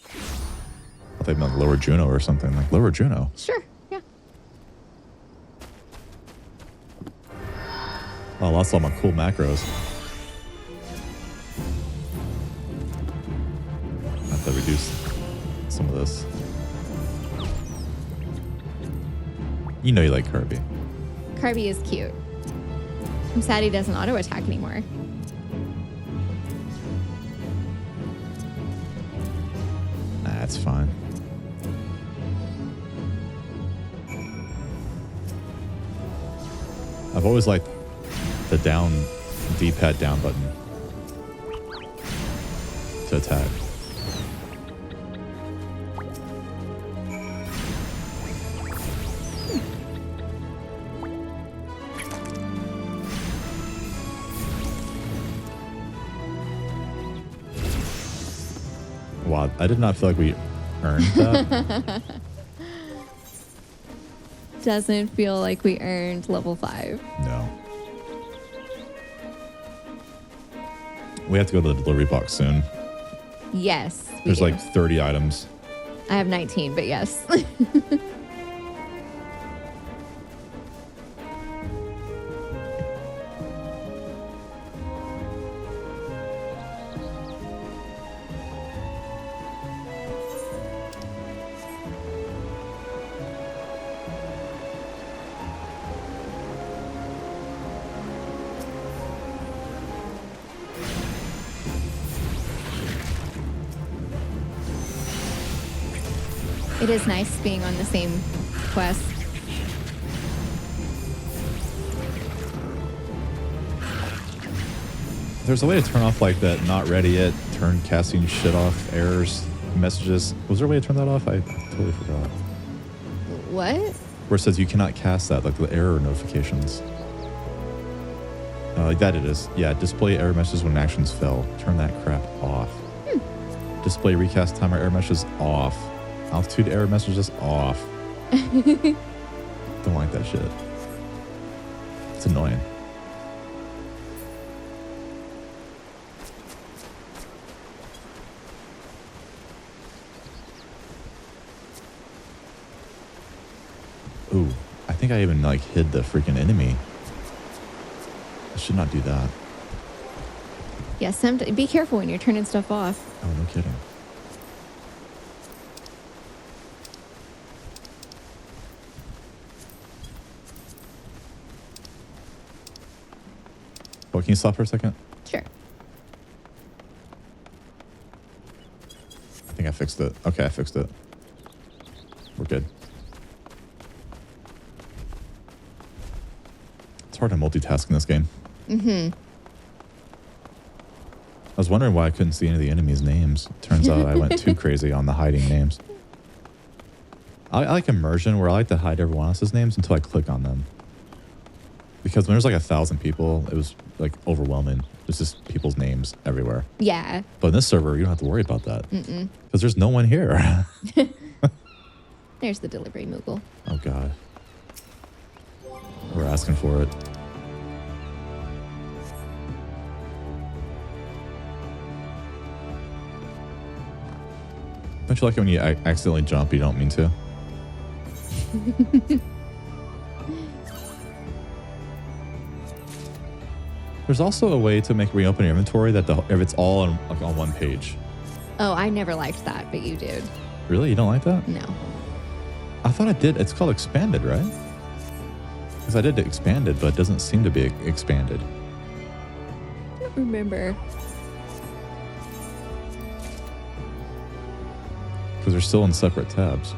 I thought they meant Lower Juno or something. Like Lower Juno. Sure, yeah. Oh, I lost all my cool macros. I have to reduce some of this. You know you like Kirby. Kirby is cute. I'm sad he doesn't auto attack anymore. That's fine. I've always liked the down D-pad down button to attack. Wow, I did not feel like we earned that. Doesn't feel like we earned level 5. No. We have to go to the delivery box soon. Yes. There's like 30 items. I have 19, but yes. It is nice being on the same quest. There's a way to turn off like that not ready yet, turn casting shit off, errors, messages. Was there a way to turn that off? I totally forgot. What? Where it says you cannot cast that, like the error notifications. Like that it is. Yeah, display error messages when actions fail. Turn that crap off. Display recast timer error messages off. Altitude error messages off. Don't like that shit. It's annoying. Ooh, I think I even like hid the freaking enemy. I should not do that. Yeah, be careful when you're turning stuff off. Oh, no kidding. Oh, can you stop for a second? Sure. I think I fixed it. Okay, I fixed it. We're good. It's hard to multitask in this game. Mm-hmm. I was wondering why I couldn't see any of the enemies' names. Turns out I went too crazy on the hiding names. I like immersion where I like to hide everyone else's names until I click on them. Because when there's like 1,000 people, it was like overwhelming. There's just people's names everywhere. Yeah. But in this server, you don't have to worry about that. Mm-mm. Because there's no one here. There's the delivery Moogle. Oh, God. We're asking for it. Don't you like it when you accidentally jump, you don't mean to? There's also a way to make reopen your inventory that if it's all on one page. Oh, I never liked that, but you did. Really? You don't like that? No. I thought I did. It's called expanded, right? Because I did expanded, but it doesn't seem to be expanded. I don't remember. Because they're still in separate tabs.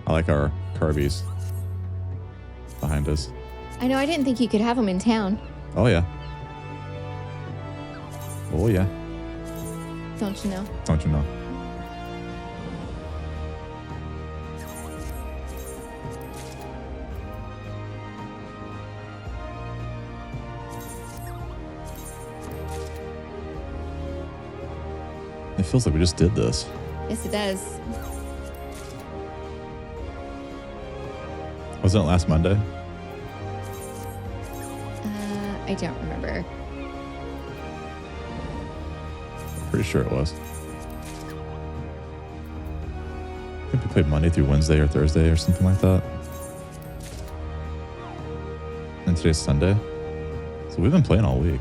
I like our Kirby's behind us. I know, I didn't think you could have them in town. Oh, yeah. Oh, yeah. Don't you know? Don't you know? It feels like we just did this. Yes, it does. Wasn't it last Monday? I don't remember. Pretty sure it was. I think we played Monday through Wednesday or Thursday or something like that. And today's Sunday. So we've been playing all week.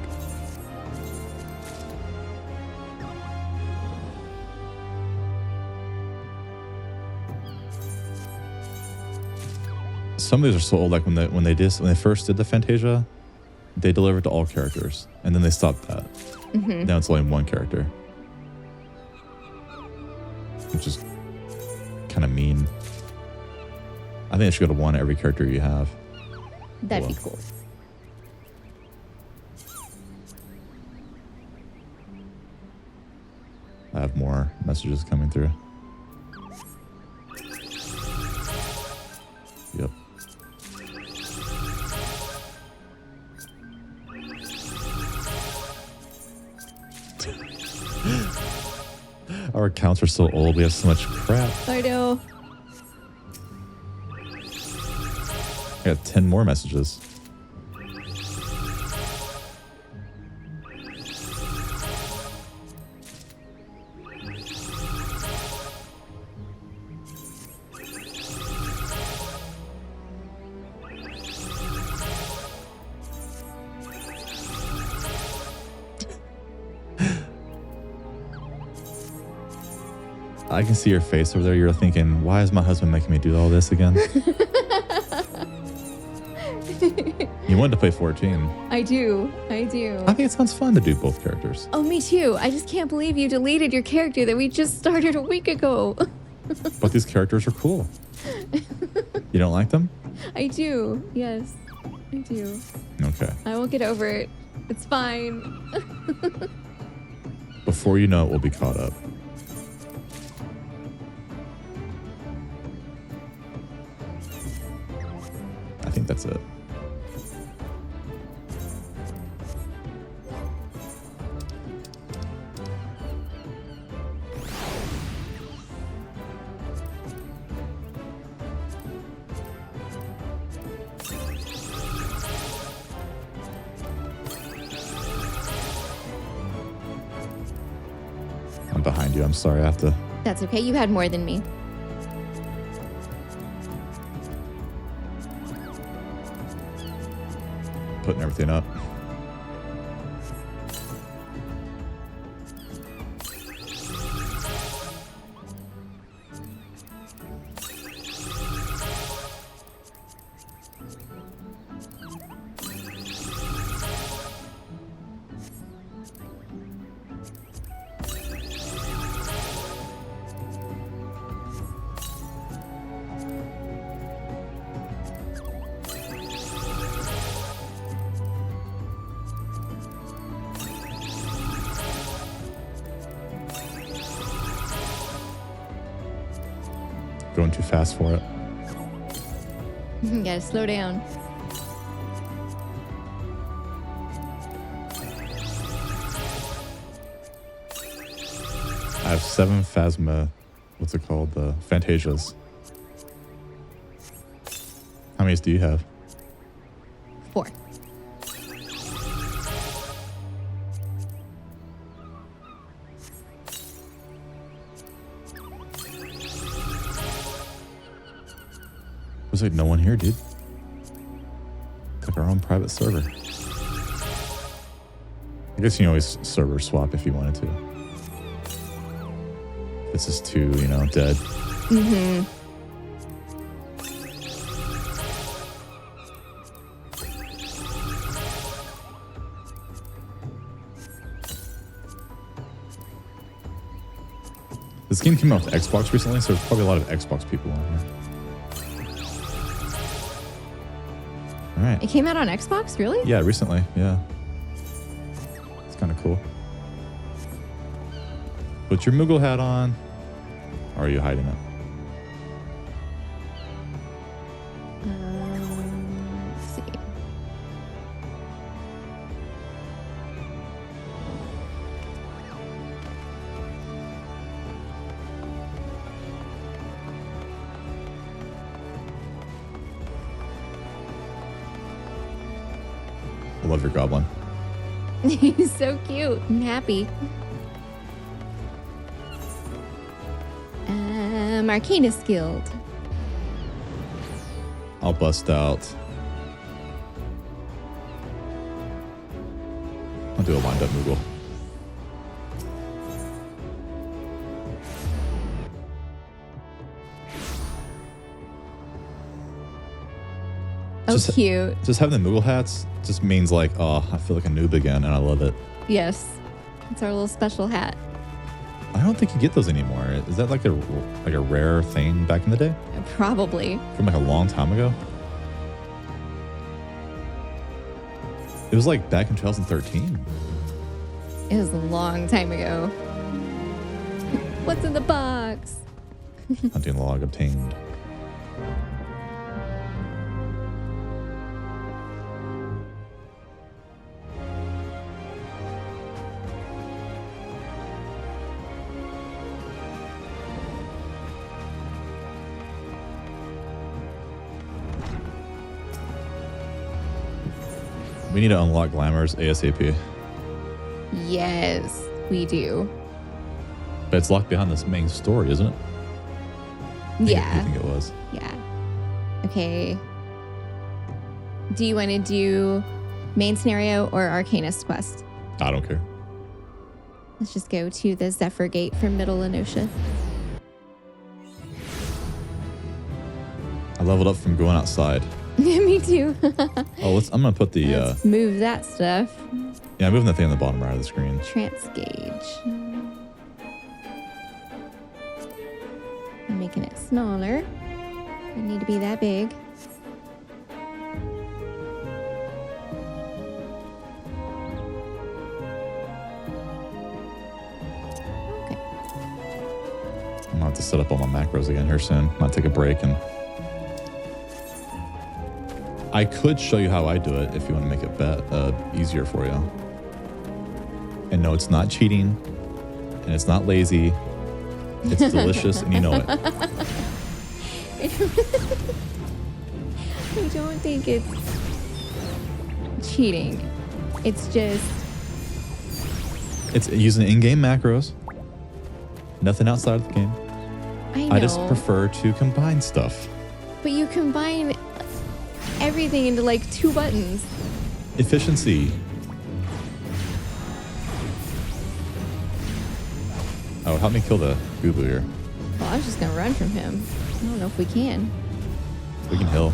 Some of these are so old, like when they first did the Fantasia, they delivered to all characters, and then they stopped that. Mm-hmm. Now it's only one character, which is kind of mean. I think it should go to one every character you have. That'd be cool. I have more messages coming through. Yep. Our accounts are so old, we have so much crap. I know. I got 10 more messages. I can see your face over there. You're thinking, why is my husband making me do all this again? You wanted to play 14. I do. I think it sounds fun to do both characters. Oh, me too. I just can't believe you deleted your character that we just started a week ago. But these characters are cool. You don't like them? I do. Yes, I do. Okay. I won't get over it. It's fine. Before you know it, we'll be caught up. I think that's it. I'm behind you. I'm sorry. I have to. That's okay. You had more than me. Putting everything up. Going too fast for it. You gotta slow down. I have 7 Phasma. What's it called? The Fantasias. How many do you have? 4. There's like no one here, dude. It's like our own private server. I guess you can always server swap if you wanted to. This is too, dead. Mm-hmm. This game came out with Xbox recently, so there's probably a lot of Xbox people on here. All right. It came out on Xbox, really? Yeah, recently. Yeah. It's kind of cool. Put your Moogle hat on. Or are you hiding it? Let's see. I love your goblin. He's so cute and happy. Arcanist Guild. I'll bust out. I'll do a lined up Moogle. Oh, cute. Just having the Moogle hats just means like, oh, I feel like a noob again, and I love it. Yes. It's our little special hat. I don't think you get those anymore. Is that like a rare thing back in the day? Probably. From like a long time ago? It was like back in 2013. It was a long time ago. What's in the box? Hunting log obtained. We need to unlock glamours ASAP. Yes, we do. But it's locked behind this main story, isn't it? Yeah. I think it was. Yeah. Okay. Do you want to do main scenario or Arcanist quest? I don't care. Let's just go to the Zephyr Gate from Middle Lenosha. I leveled up from going outside. Me too. Oh, I'm gonna put the. Let's move that stuff. Yeah, I'm moving the thing on the bottom right of the screen. Trance gauge. I'm making it smaller. Doesn't need to be that big. I'm gonna have to set up all my macros again here soon. I'm gonna take a break, and I could show you how I do it if you want to make it easier for you. And no, it's not cheating, and it's not lazy. It's delicious, and you know it. I don't think it's cheating. It's just... It's using in-game macros. Nothing outside of the game. I know. I just prefer to combine stuff. But you combine everything into like 2 buttons. Efficiency. Oh, help me kill the boo-boo here. Well, I was just gonna run from him. I don't know if we can. We can heal.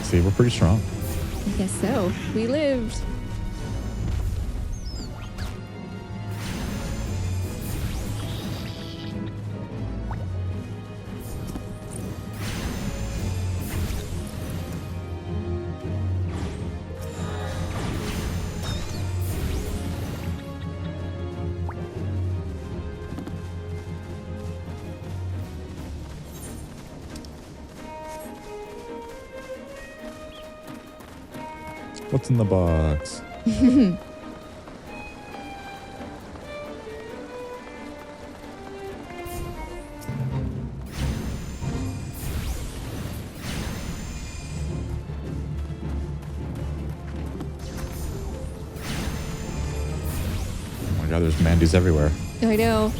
See, we're pretty strong. I guess so. We lived. What's in the box? Oh my god, there's Mandy's everywhere. I know.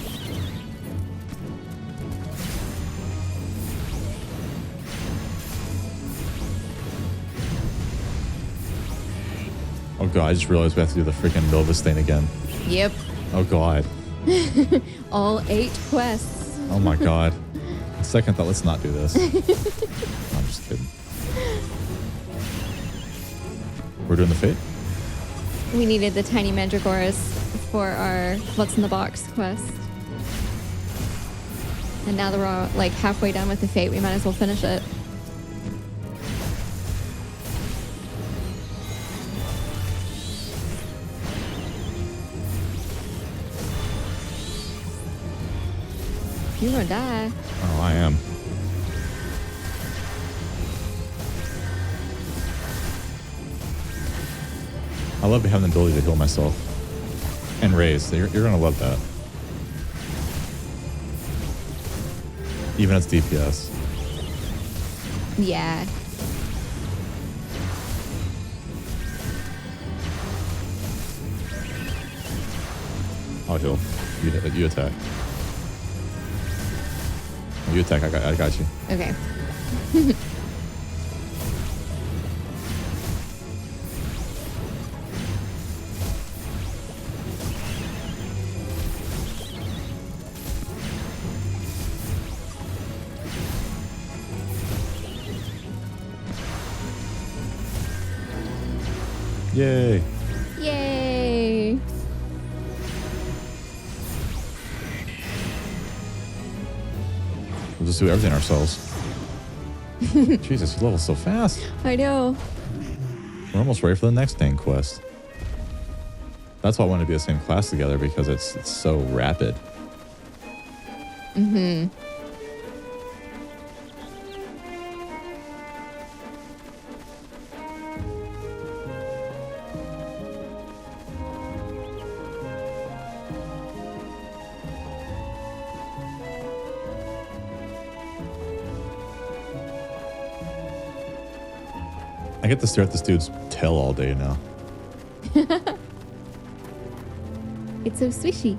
Oh god, I just realized we have to do the freaking Milvis thing again. Yep. Oh god. All 8 quests. Oh my god. Second thought, let's not do this. I'm just kidding. We're doing the fate? We needed the tiny mandragoras for our What's in the Box quest. And now that we're like halfway done with the fate, we might as well finish it. You're gonna die. Oh, I am. I love having the ability to heal myself. And raise. You're gonna love that. Even as DPS. Yeah. I'll heal. You attack. You attack. I got you. Okay. Yay. Yay. We'll just do everything ourselves. Jesus, you level so fast. I know. We're almost ready for the next dang quest. That's why I want to be the same class together, because it's so rapid. Mm-hmm. I get to stare at this dude's tail all day now. It's so swishy.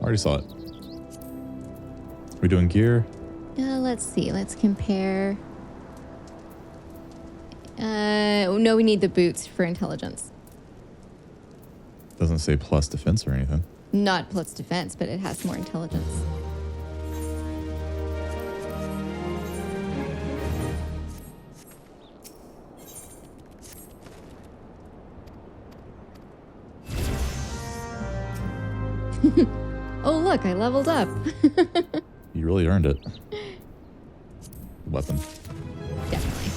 Already saw it. We doing gear? Let's see. Let's compare. No, we need the boots for intelligence. Doesn't say plus defense or anything. Not plus defense, but it has more intelligence. Oh, look, I leveled up. You really earned it. Weapon. Definitely.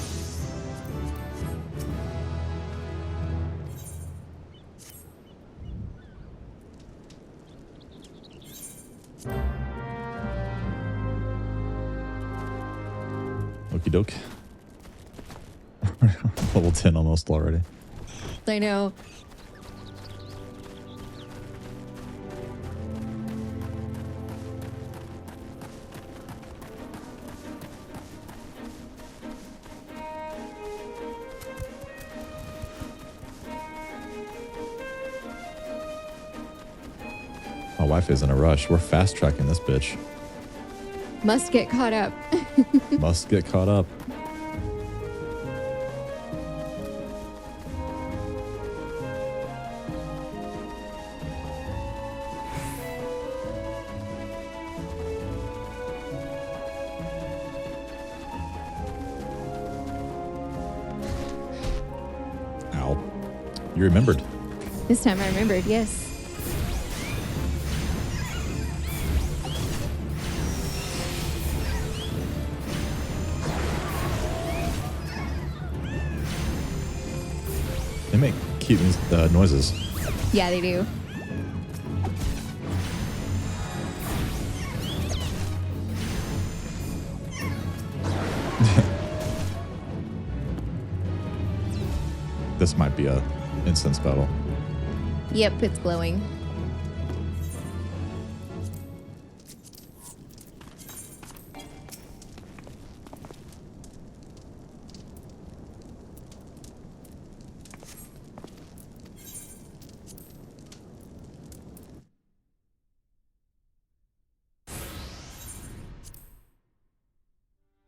Okie doke. Level 10 almost already. I know. My wife is in a rush. We're fast tracking this bitch. Must get caught up. Must get caught up. Ow. You remembered. This time I remembered, yes. They make cute noises. Yeah, they do. This might be a incense battle. Yep, it's glowing.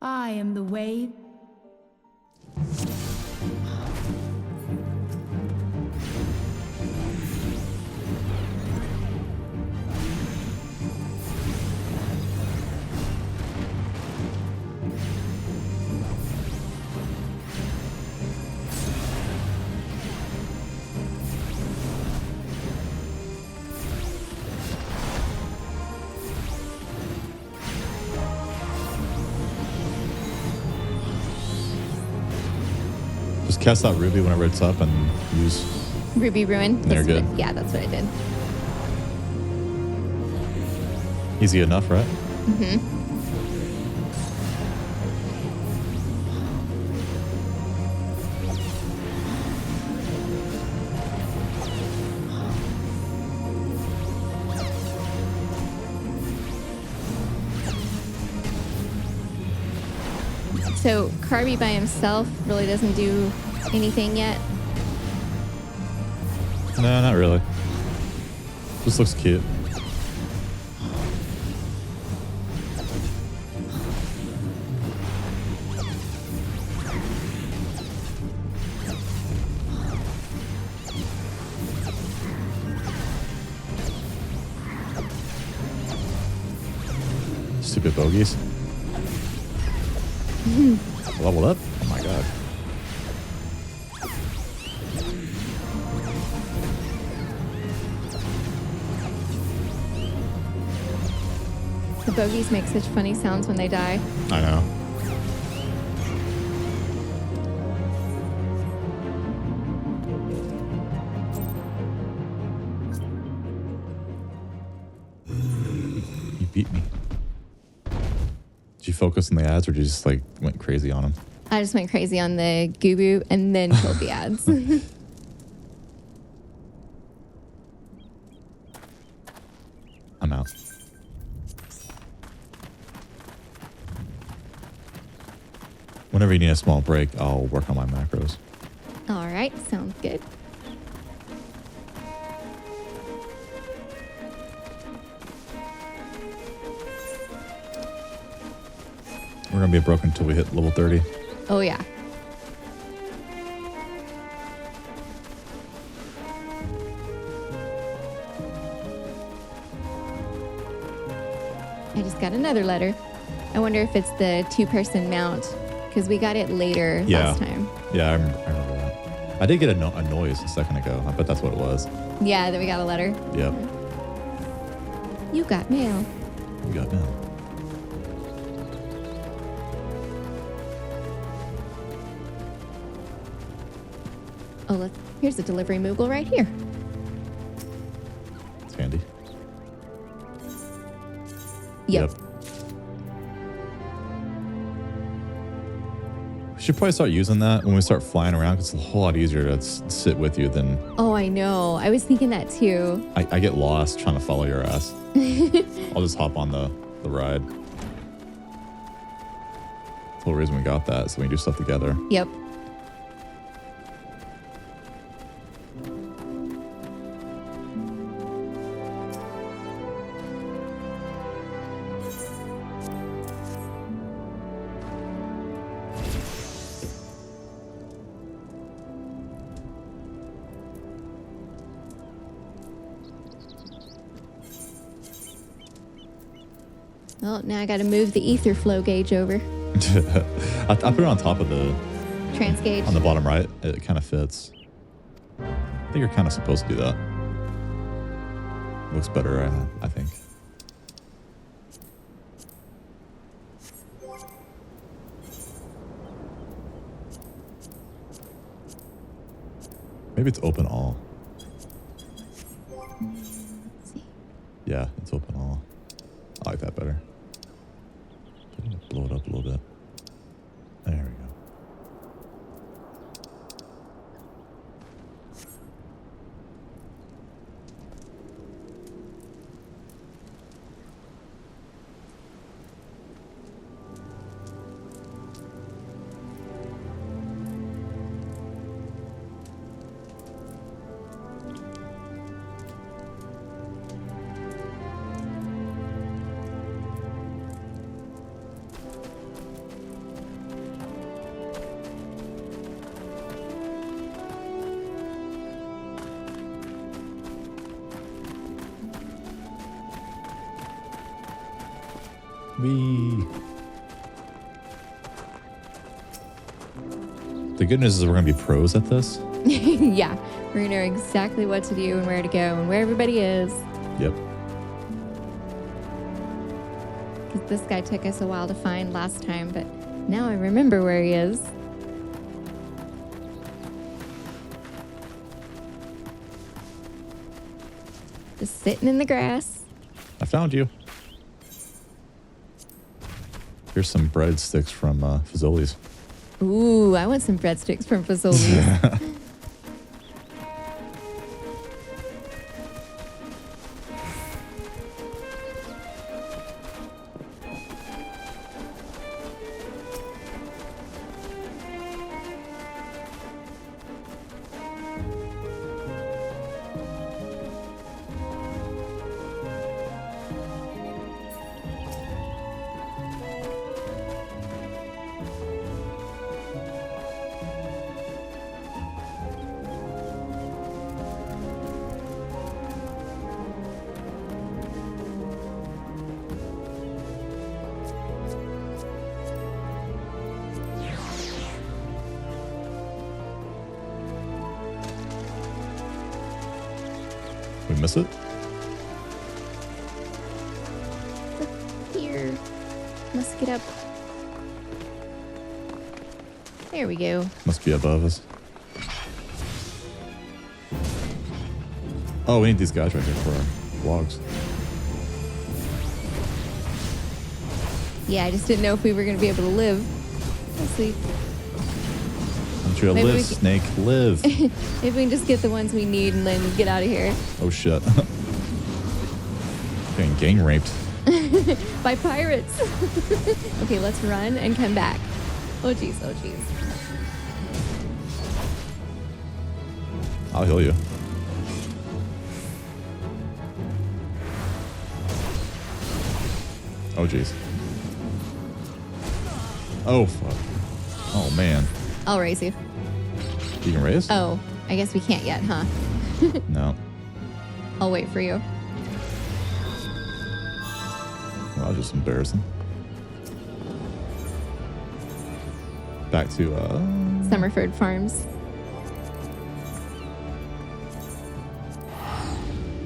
I am the way. Just cast out Ruby whenever it's up and use Ruby Ruin. They're good. Yeah, that's what I did. Easy enough, right? Mm-hmm. So Carby by himself really doesn't do anything yet. No, not really. Just looks cute. Stupid bogeys. Leveled up? Oh my god. The bogeys make such funny sounds when they die. I know. You beat me. Did you focus on the ads or did you just like went crazy on them? I just went crazy on the Gubu and then killed the ads. I'm out. Whenever you need a small break, I'll work on my macros. All right, sounds good. gonna be broken until we hit level 30. Oh yeah. I just got another letter. I wonder if it's the 2-person mount, because we got it later last time. Yeah, I remember that. I did get a noise a second ago. I bet that's what it was. Yeah, that we got a letter. Yep. You got mail. You got mail. Oh, here's a delivery Moogle right here. It's handy. Yep. We should probably start using that when we start flying around, because it's a whole lot easier to sit with you than... Oh, I know. I was thinking that too. I get lost trying to follow your ass. I'll just hop on the ride. That's the whole reason we got that, so we can do stuff together. Yep. Well, now I got to move the ether flow gauge over. I put it on top of the trans gauge. On the bottom right. It kind of fits. I think you're kind of supposed to do that. Looks better, I think. Maybe it's open all. Let's see. Yeah, it's open all. I like that better. Blow it up a little bit. There we go. The good news is we're going to be pros at this. Yeah, we're going to know exactly what to do and where to go and where everybody is. Yep. Because this guy took us a while to find last time, but now I remember where he is. Just sitting in the grass. I found you. Here's some breadsticks from Fazoli's. Ooh, I want some breadsticks from Fazoli's. We miss it? Here. Must get up. There we go. Must be above us. Oh, we need these guys right here for our logs. Yeah, I just didn't know if we were going to be able to live. Let's see. Don't you Maybe live, we can- snake, live. If we can just get the ones we need and then get out of here. Oh shit. Getting gang raped. By pirates. Okay, let's run and come back. Oh jeez, oh jeez. I'll heal you. Oh jeez. Oh, fuck. Oh, man. I'll raise you. You can raise? Oh, I guess we can't yet, huh? No. I'll wait for you. Well, that was just embarrassing. Back to, Summerford Farms.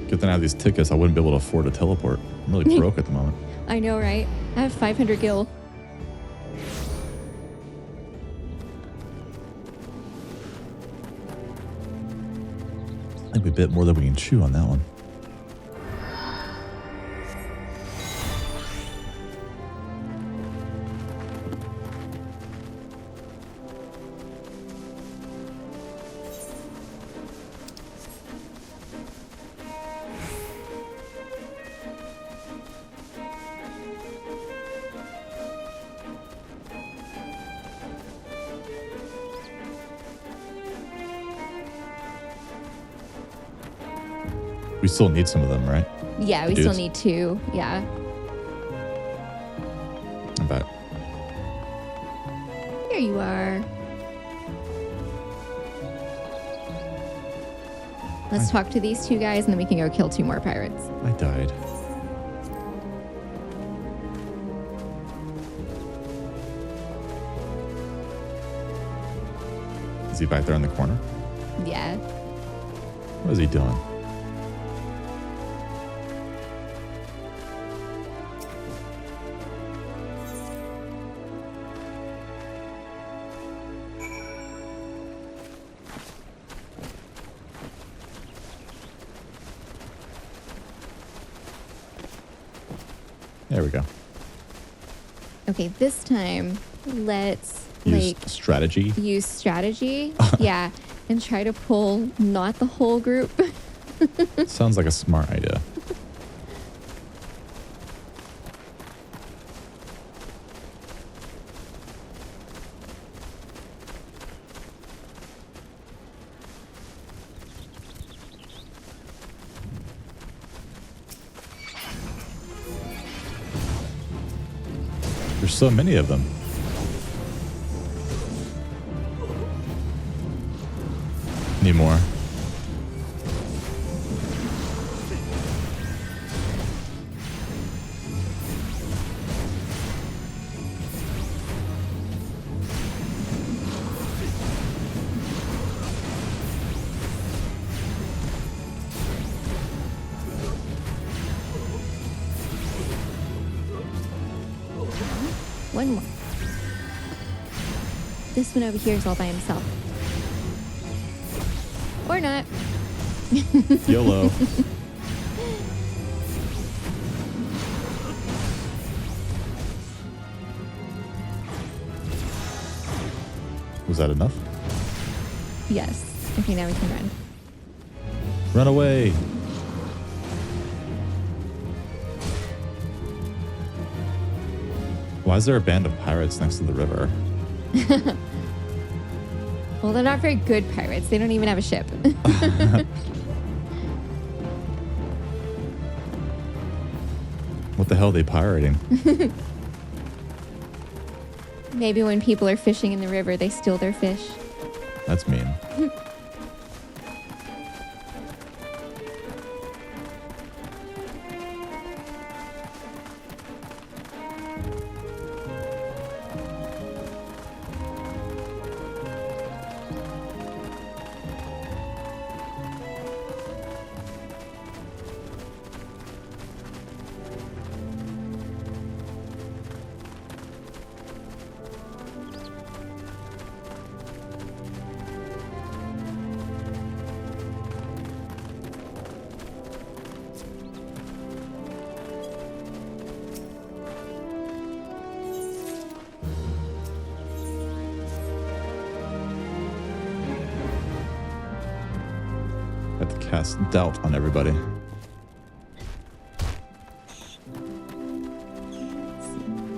Good thing I have these tickets. I wouldn't be able to afford a teleport. I'm really broke at the moment. I know, right? I have 500 gil. I think we bit more than we can chew on that one. We still need some of them, right? Yeah, we still need 2. Yeah. I bet. Here you are. Let's talk to these 2 guys and then we can go kill 2 more pirates. I died. Is he back there in the corner? Yeah. What is he doing? There we go. Okay, this time let's Use strategy. Use strategy. Yeah, and try to pull not the whole group. Sounds like a smart idea. There's so many of them. Need more. One more. This one over here is all by himself. Or not. YOLO. Was that enough? Yes. Okay, now we can run. Run away. Why is there a band of pirates next to the river? Well, they're not very good pirates. They don't even have a ship. What the hell are they pirating? Maybe when people are fishing in the river, they steal their fish. That's mean. Have to cast doubt on everybody.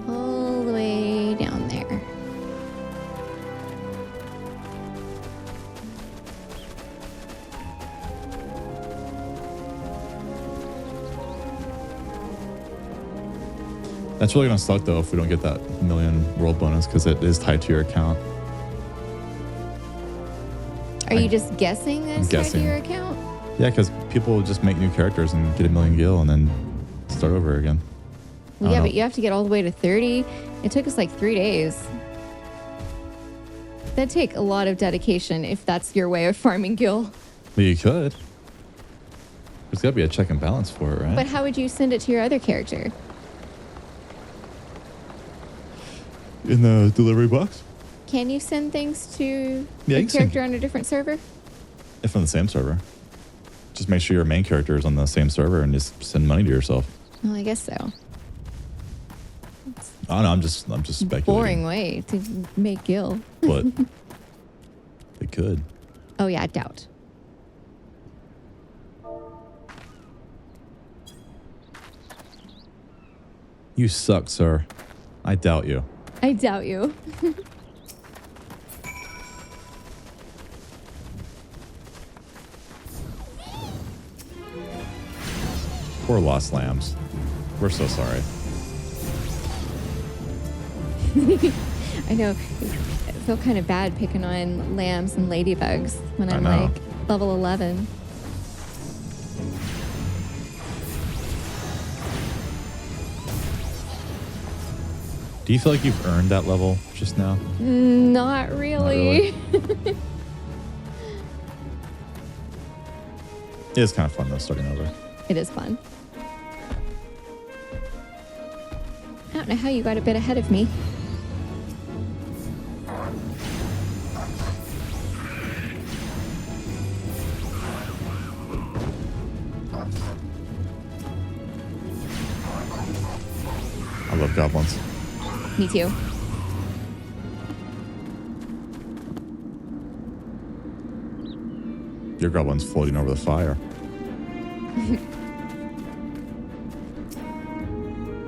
All the way down there. That's really gonna suck though if we don't get that 1 million world bonus because it is tied to your account. Are you just guessing this tied to your account? Yeah, because people will just make new characters and get 1 million gil and then start over again. Well, yeah, but you have to get all the way to 30. It took us like 3 days. That'd take a lot of dedication if that's your way of farming gil. Well, you could. There's got to be a check and balance for it, right? But how would you send it to your other character? In the delivery box? Can you send things to Yeah, a you can character on a different server? If on the same server. Just make sure your main character is on the same server and just send money to yourself. Well, I guess so. Oh no, I'm just speculating. Boring way to make gil. But they could. Oh yeah, I doubt. You suck, sir. I doubt you. I doubt you. Poor lost lambs. We're so sorry. I know. I feel kind of bad picking on lambs and ladybugs when I'm like level 11. Do you feel like you've earned that level just now? Not really. It is kind of fun though, starting over. It is fun. I don't know how you got a bit ahead of me. I love goblins. Me too. Your goblin's floating over the fire.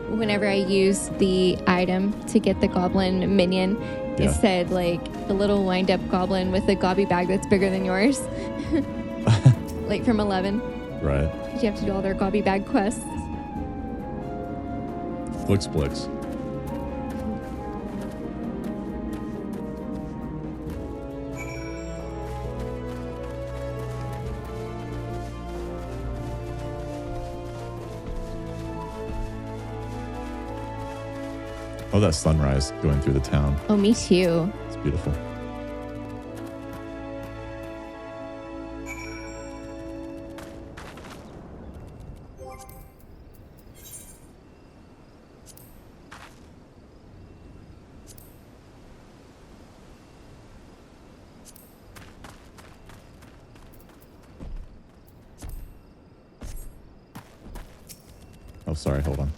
Whenever I use the item to get the goblin minion, it said like a little wind-up goblin with a gobby bag that's bigger than yours. Like from 11. Right. You have to do all their gobby bag quests. Flix. Oh, that sunrise going through the town. Oh, me too. It's beautiful. Oh, sorry, hold on.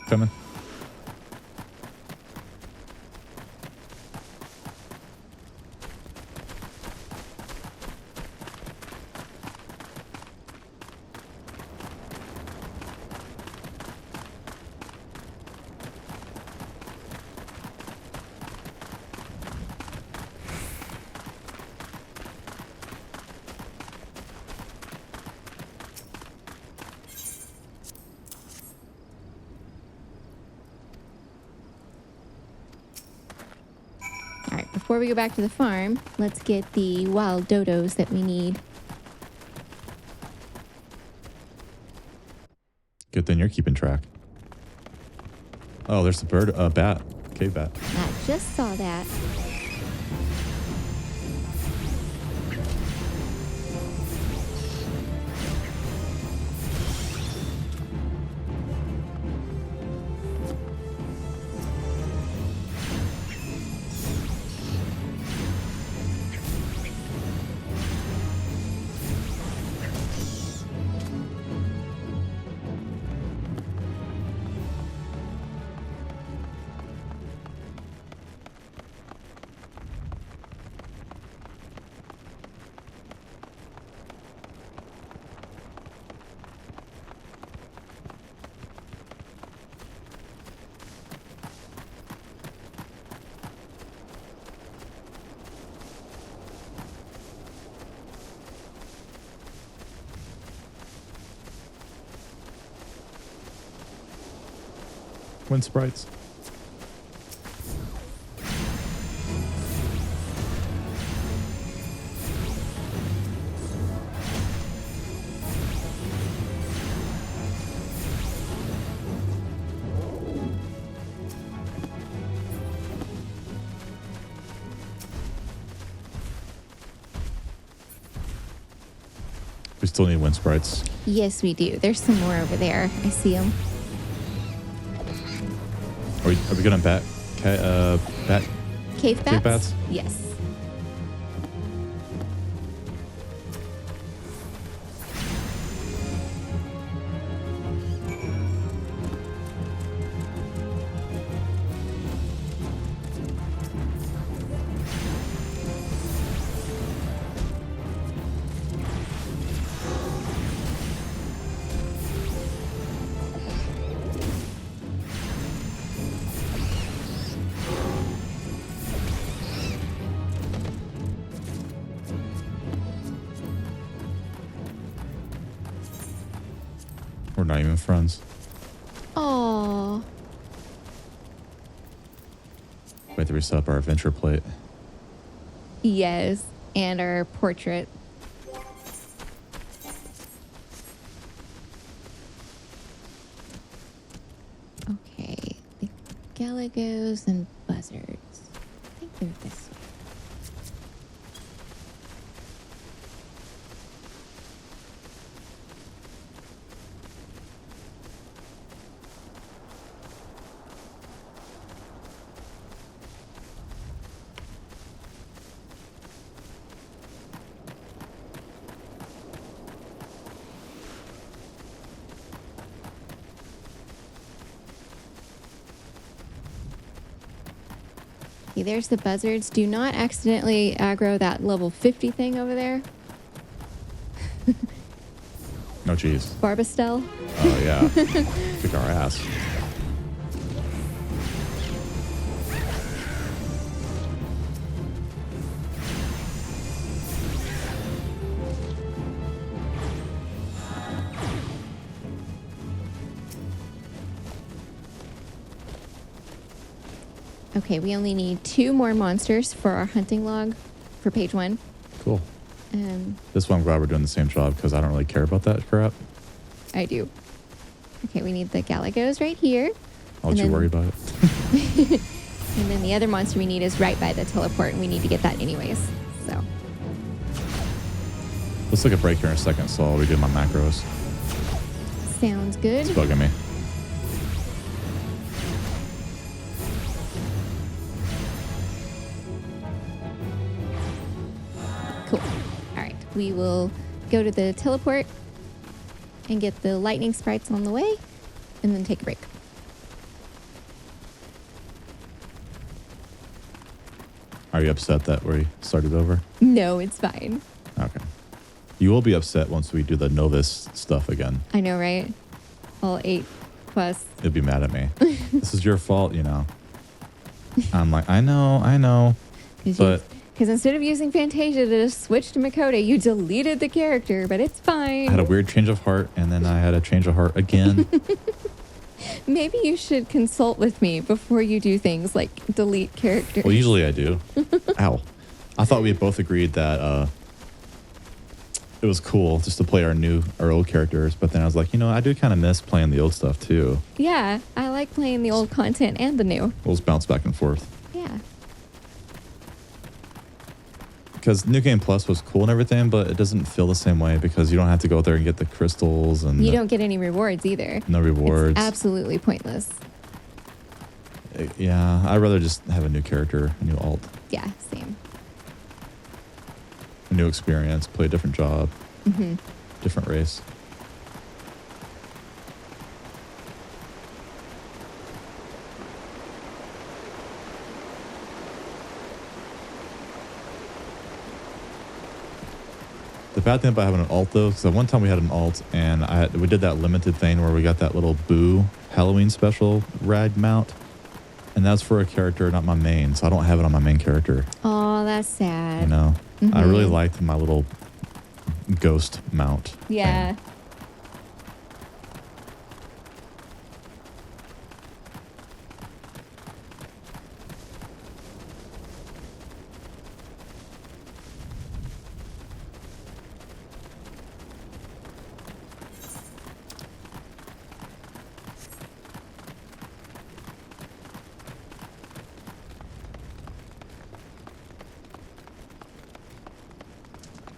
Coming. Before we go back to the farm, let's get the wild dodos that we need. Good thing you're keeping track. Oh, there's a bird, bat, cave bat. I just saw that. Wind sprites. We still need wind sprites. Yes, we do. There's some more over there. I see them. Are we gonna bat Cave bats? bats? Yes. We're not even friends. Oh. We have to reset up our adventure plate. Yes. And our portrait. Okay. The Galagos and buzzards. I think they're this way. Okay, there's the buzzards. Do not accidentally aggro that level 50 thing over there. No, geez. Barbastel. Oh, yeah. Kick our ass. Okay, we only need 2 more monsters for our hunting log for page 1. Cool. And This one, I'm glad we're doing the same job because I don't really care about that crap. I do. Okay, we need the Galagos right here. I'll let you worry about it. And then the other monster we need is right by the teleport, and we need to get that anyways. So Let's take a break here in a second so I'll redo my macros. sounds good. It's bugging me. Cool. All right, we will go to the teleport and get the lightning sprites on the way, and then take a break. Are you upset that we started over? No, it's fine. Okay. You will be upset once we do the novice stuff again. I know, right? All 8 plus. You'll be mad at me. This is your fault, you know. I'm like, I know. But Because instead of using Fantasia to switch to Miqo'te, you deleted the character, but it's fine. I had a weird change of heart, and then I had a change of heart again. Maybe you should consult with me before you do things like delete characters. Well, usually I do. Ow. I thought we had both agreed that it was cool just to play our old characters, but then I was like, I do kind of miss playing the old stuff too. Yeah, I like playing the old content and the new. We'll just bounce back and forth. Yeah. Because New Game Plus was cool and everything, but it doesn't feel the same way because you don't have to go out there and get the crystals and You don't get any rewards either. no rewards. It's absolutely pointless. Yeah, I'd rather just have a new character, a new alt, Yeah, same. a new experience, play a different job, Mm-hmm. different race. The bad thing about having an alt though, because one time we had an alt and we did that limited thing where we got that little Boo Halloween special rag mount, and that's for a character, not my main, so I don't have it on my main character. Oh, that's sad. I really liked my little ghost mount. Yeah.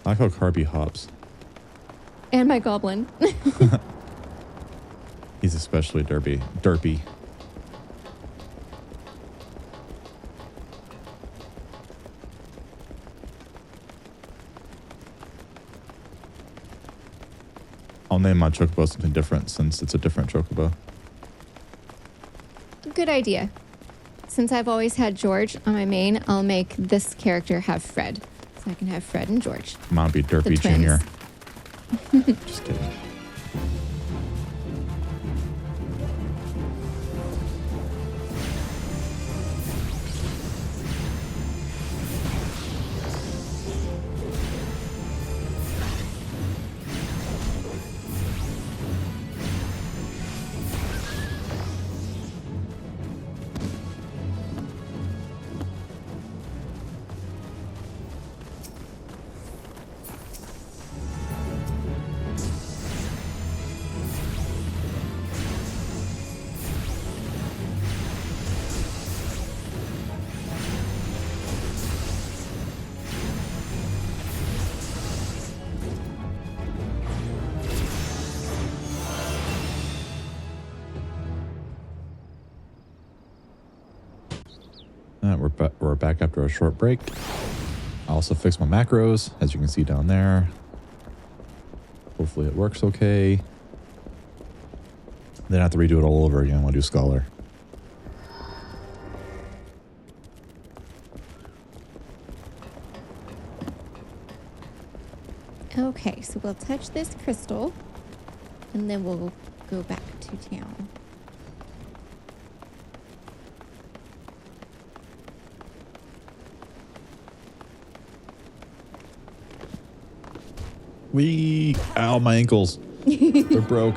I like how Carby hops. And my goblin. He's especially derpy. I'll name my chocobo something different since it's a different chocobo. Good idea. Since I've always had George on my main, I'll make this character have Fred. So I can have Fred and George. Mine would be Derpy Jr. Just kidding. We're back after a short break. I also fixed my macros, as you can see down there. Hopefully it works okay. Then I have to redo it all over again when I do Scholar. Okay, so we'll touch this crystal, and then we'll go back to town. Ow, my ankles. They're broke.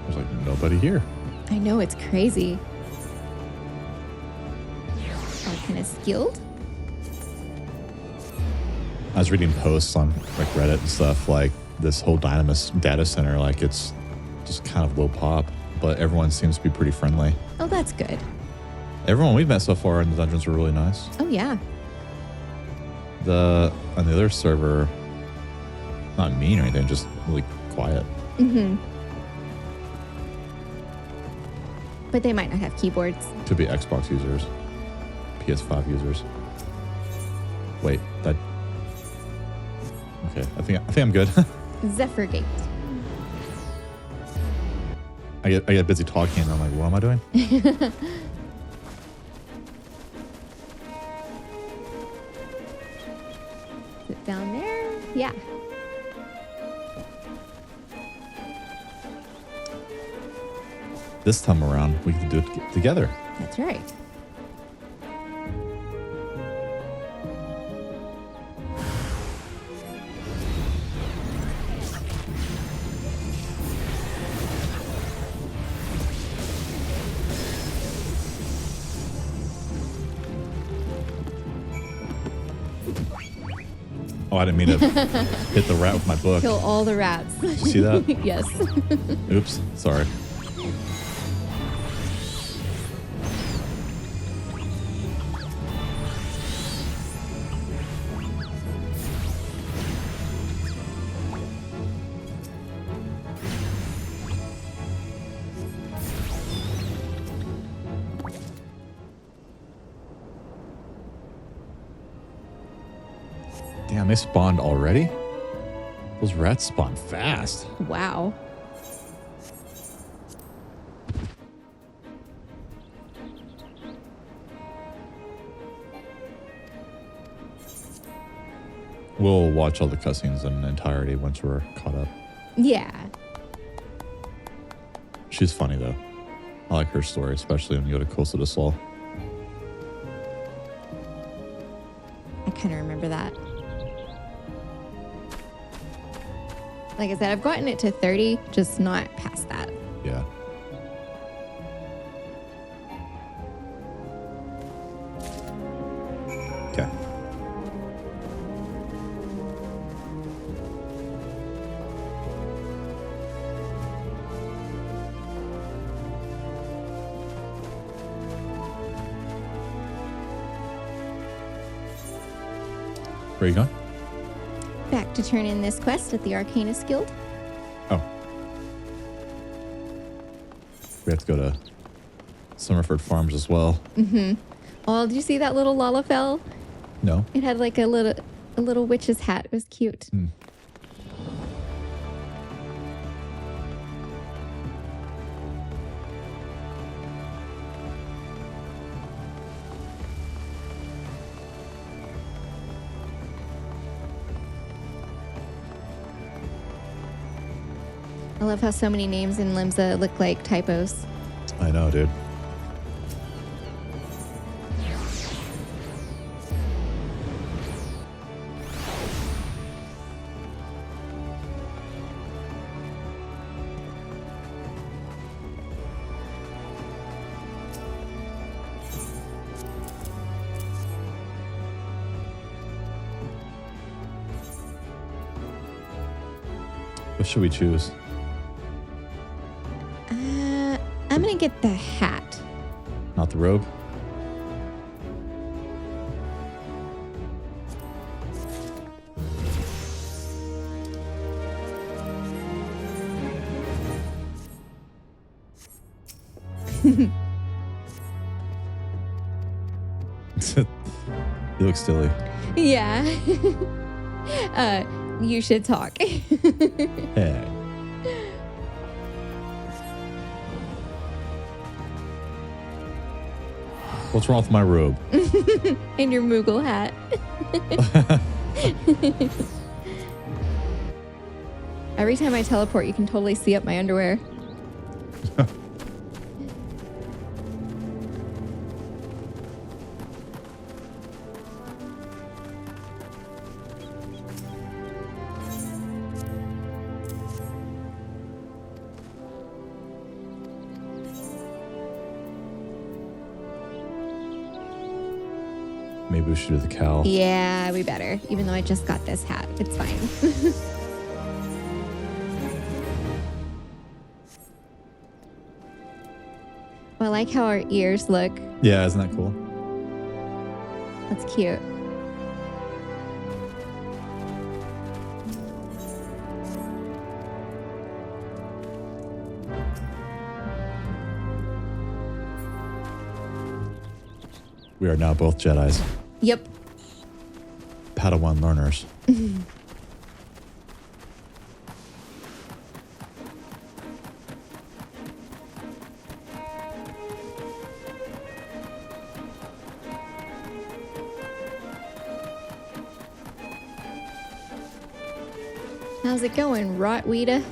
There's like nobody here. I know, it's crazy. Arcanist Guild? I was reading posts on like Reddit and stuff, like this whole Dynamis Data Center, like it's just kind of low pop, but everyone seems to be pretty friendly. Oh, that's good. Everyone we've met so far in the dungeons were really nice. Oh, yeah. On the other server, not mean or anything, just really quiet. Mm-hmm. But they might not have keyboards. Could be Xbox users, PS5 users. Wait, that... Okay, I think I'm good. Zephyr Gate. I get busy talking and I'm like, what am I doing? Is it down there? Yeah. This time around, we can do it together. That's right. Oh, I didn't mean to hit the rat with my book. Kill all the rats. Did you see that? Yes. Oops, sorry. Damn, they spawned already? Those rats spawn fast. Wow. We'll watch all the cutscenes in entirety once we're caught up. Yeah. She's funny, though. I like her story, especially when you go to Costa del Sol. I kind of remember that. Like I said, I've gotten it to 30, just not past that. Yeah. Where are you going? Back to turn in this quest at the Arcanist Guild. Oh. We have to go to Summerford Farms as well. Mm-hmm. Oh, did you see that little Lalafell? No. It had like a little witch's hat. It was cute. Hmm. I love how so many names in Limsa look like typos. I know, dude. What should we choose? I'm gonna get the hat. Not the robe? You look silly. Yeah. You should talk. Hey. What's wrong with my robe? And your Moogle hat. Every time I teleport, you can totally see up my underwear. Maybe we should do the cowl. Yeah, we better. Even though I just got this hat. It's fine. Well, I like how our ears look. Yeah, isn't that cool? That's cute. We are now both Jedis. Yep. Padawan learners. How's it going, Rotweeta?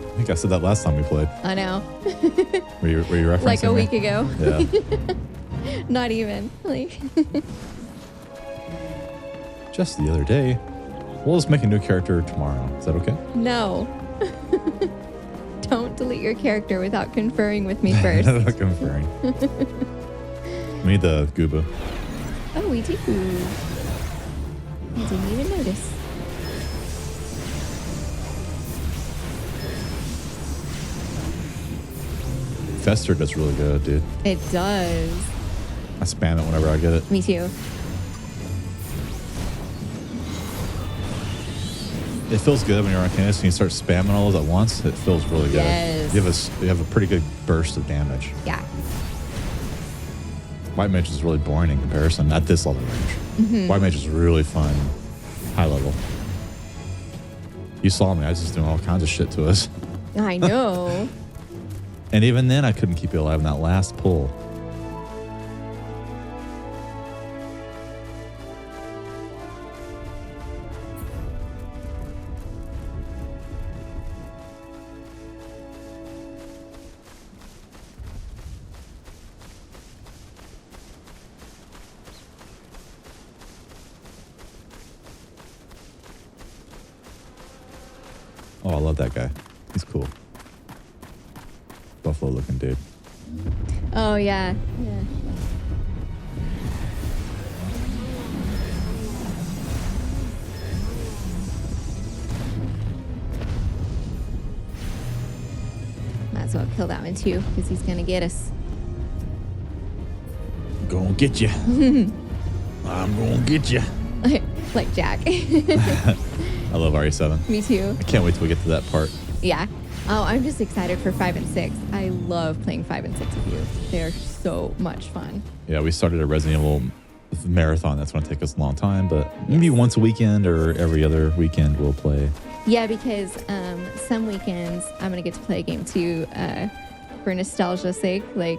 I think I said that last time we played. I know. Were you referencing Like a me? week ago. Yeah. Not even. Like. Just the other day. We'll just make a new character tomorrow. Is that okay? No. Don't delete your character without conferring with me first. Conferring. We need the Gooba. Oh, we do. I didn't even notice. Fester does really good, dude. It does. I spam it whenever I get it. Me too. It feels good when you're on Arcanist and you start spamming all those at once. It feels really good. Yes. You have a pretty good burst of damage. Yeah. White Mage is really boring in comparison at this level range. Mm-hmm. White Mage is really fun, high level. You saw me. I was just doing all kinds of shit to us. I know. And even then, I couldn't keep you alive in that last pull. Oh, I love that guy. He's cool. Buffalo looking dude. Oh, yeah. Yeah. Might as well kill that one too, because he's going to get us. gonna get you. I'm gonna get you. Like Jack. I love RE7. Me too. I can't wait till we get to that part. Yeah. Oh, I'm just excited for 5 and 6. I love playing 5 and 6 with you. They're so much fun. Yeah, we started a Resident Evil marathon. That's going to take us a long time, but maybe once a weekend or every other weekend we'll play. Yeah, because some weekends I'm going to get to play a game too for nostalgia's sake, like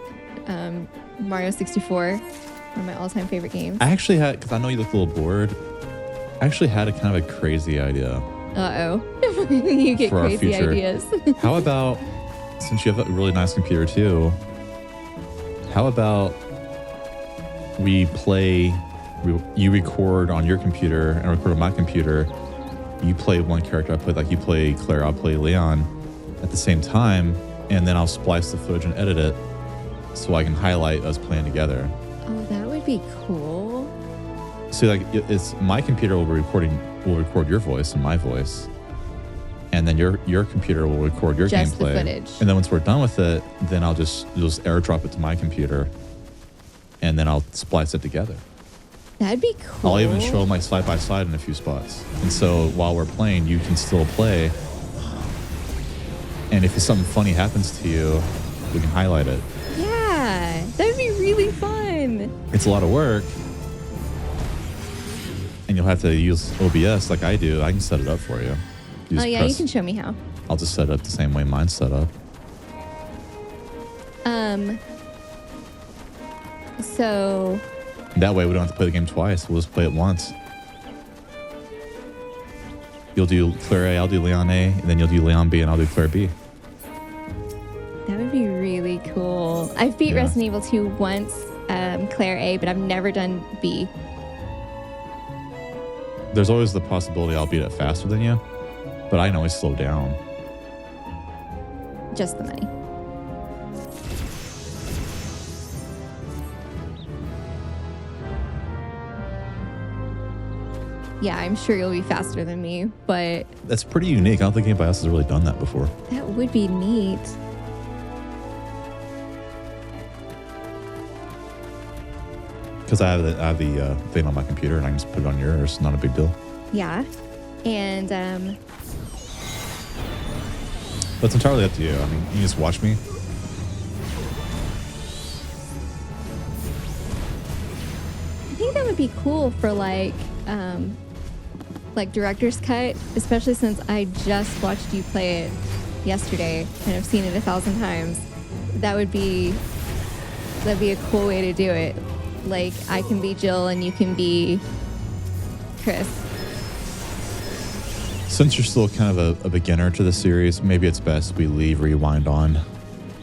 Mario 64, one of my all-time favorite games. I actually had, because I know you look a little bored, I actually had a kind of a crazy idea. Uh-oh. You get for crazy our future. ideas. How about, since you have a really nice computer too, how about we play, you record on your computer and I record on my computer. You play one character, I play, like you play Claire, I'll play Leon at the same time, and then I'll splice the footage and edit it so I can highlight us playing together. Oh, that would be cool. See, like it's my computer will record your voice and my voice, and then your computer will record your Just gameplay. the footage. And then once we're done with it, then you'll just airdrop it to my computer, and then I'll splice it together. That'd be cool. I'll even show them like side by side in a few spots, and so while we're playing, you can still play. And if something funny happens to you, we can highlight it. Yeah, that'd be really fun. It's a lot of work. And you'll have to use OBS like I do. I can set it up for you. Oh yeah, you can show me how. I'll just set it up the same way mine's set up. So That way we don't have to play the game twice. We'll just play it once. You'll do Claire A, I'll do Leon A, and then you'll do Leon B, and I'll do Claire B. that would be really cool. I've beat Resident Evil 2 once, Claire A, but I've never done B. There's always the possibility I'll beat it faster than you, but I can always slow down. Just the money. Yeah, I'm sure you'll be faster than me, but That's pretty unique. I don't think anybody else has really done that before. that would be neat. Because I have the thing on my computer, and I can just put it on yours. Not a big deal. Yeah. And But it's entirely up to you. I mean, you just watch me. I think that would be cool for like director's cut, especially since I just watched you play it yesterday and I've seen it 1,000 times. That'd be a cool way to do it. Like I can be Jill and you can be Chris. Since you're still kind of a beginner to the series, maybe it's best we leave rewind on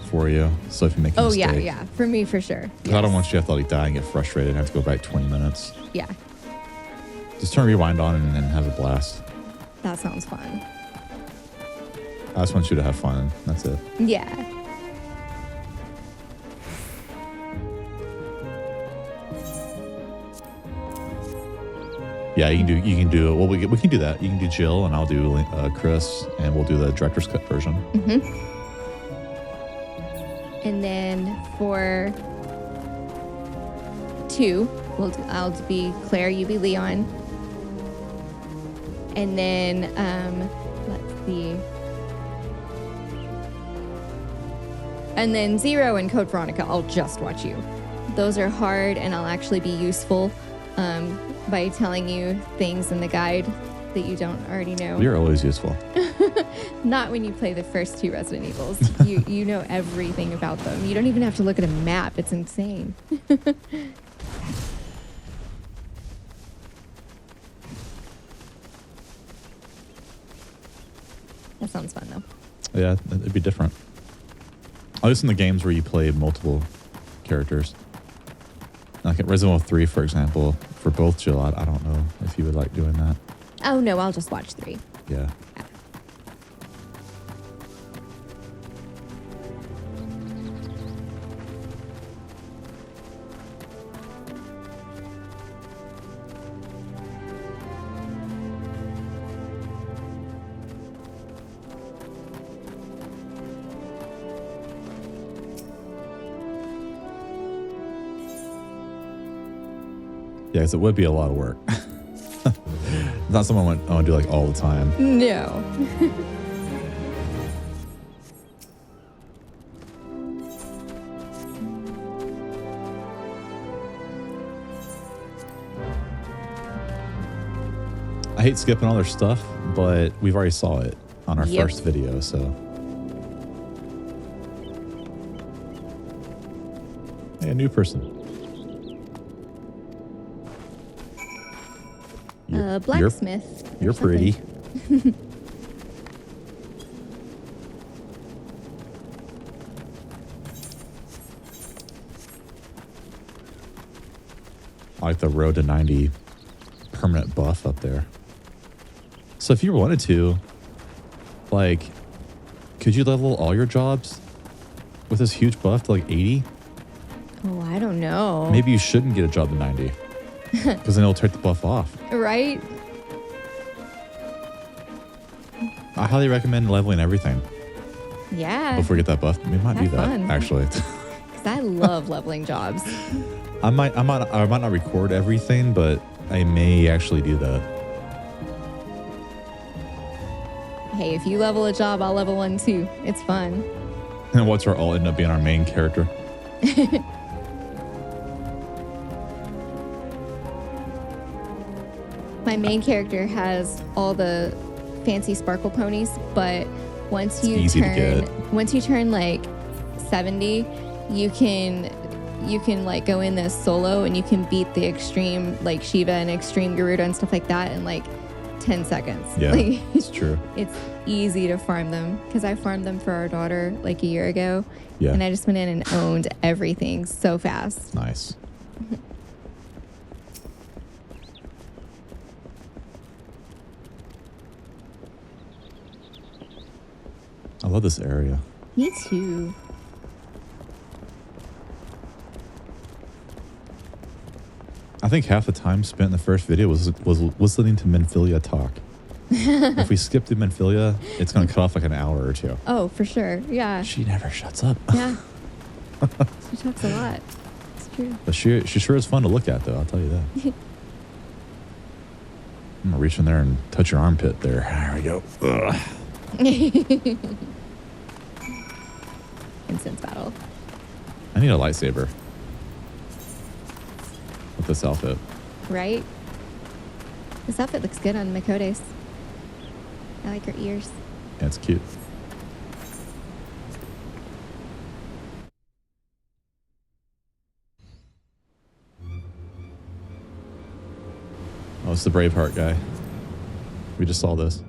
for you. So if you make a mistake. Yeah. For me, for sure. Because I don't want you to have to like die and get frustrated and have to go back 20 minutes. Yeah. Just turn rewind on and have a blast. That sounds fun. I just want you to have fun. That's it. Yeah. Yeah, you can do. Well, we can do that. You can do Jill, and I'll do Chris, and we'll do the director's cut version. Mm-hmm. And then for 2, I'll be Claire, you be Leon. And then let's see. And then 0 and Code Veronica, I'll just watch you. Those are hard, and I'll actually be useful by telling you things in the guide that you don't already know. You're always useful. Not when you play the first 2 Resident Evils. You know everything about them. You don't even have to look at a map. It's insane. That sounds fun, though. Yeah, it'd be different. At least in the games where you play multiple characters. Like at Resident Evil 3, for example, for both Jill, I don't know if you would like doing that. Oh, no, I'll just watch 3. Yeah. Yeah, 'cause it would be a lot of work. Not something I want to do like all the time. No. I hate skipping all their stuff, but we've already saw it on our Yep. first video, so. Hey, a new person. Blacksmith. You're pretty. I like the road to 90 permanent buff up there. So if you wanted to, like, could you level all your jobs with this huge buff to like 80? Oh, I don't know. Maybe you shouldn't get a job to 90. Because then it'll take the buff off. Right? I highly recommend leveling everything Yeah. before we get that buff. We might do Have that, fun. actually. Because I love leveling jobs. I might not record everything, but I may actually do that. Hey, if you level a job, I'll level one too. It's fun. And what's our all end up being our main character? My main character has all the fancy sparkle ponies, but once you turn like 70, you can like go in this solo and you can beat the extreme like Shiva and extreme Garuda and stuff like that in like 10 seconds. Yeah, like, it's true. It's easy to farm them because I farmed them for our daughter like a year ago. Yeah. And I just went in and owned everything so fast. Nice. I love this area. Me too. I think half the time spent in the first video was listening to Menphilia talk. If we skip through Menphilia, it's going to cut off like an hour or two. Oh, for sure. Yeah. She never shuts up. Yeah. She talks a lot. It's true. But she sure is fun to look at, though. I'll tell you that. I'm going to reach in there and touch your armpit there. There we go. Ugh. Incense battle. I need a lightsaber with this outfit. Right? This outfit looks good on Miqo'te's. I like her ears. Yeah, it's cute. Oh, it's the Braveheart guy. We just saw this.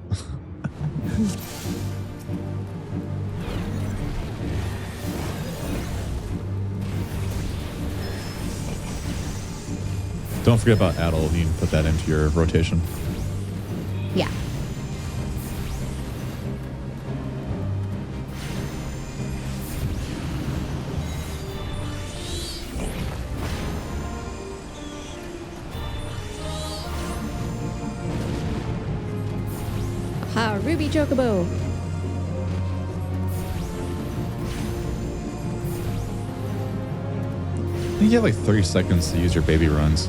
Don't forget about Adel. You can put that into your rotation. Yeah. Aha, Ruby Chocobo. I think you have like 30 seconds to use your baby runs.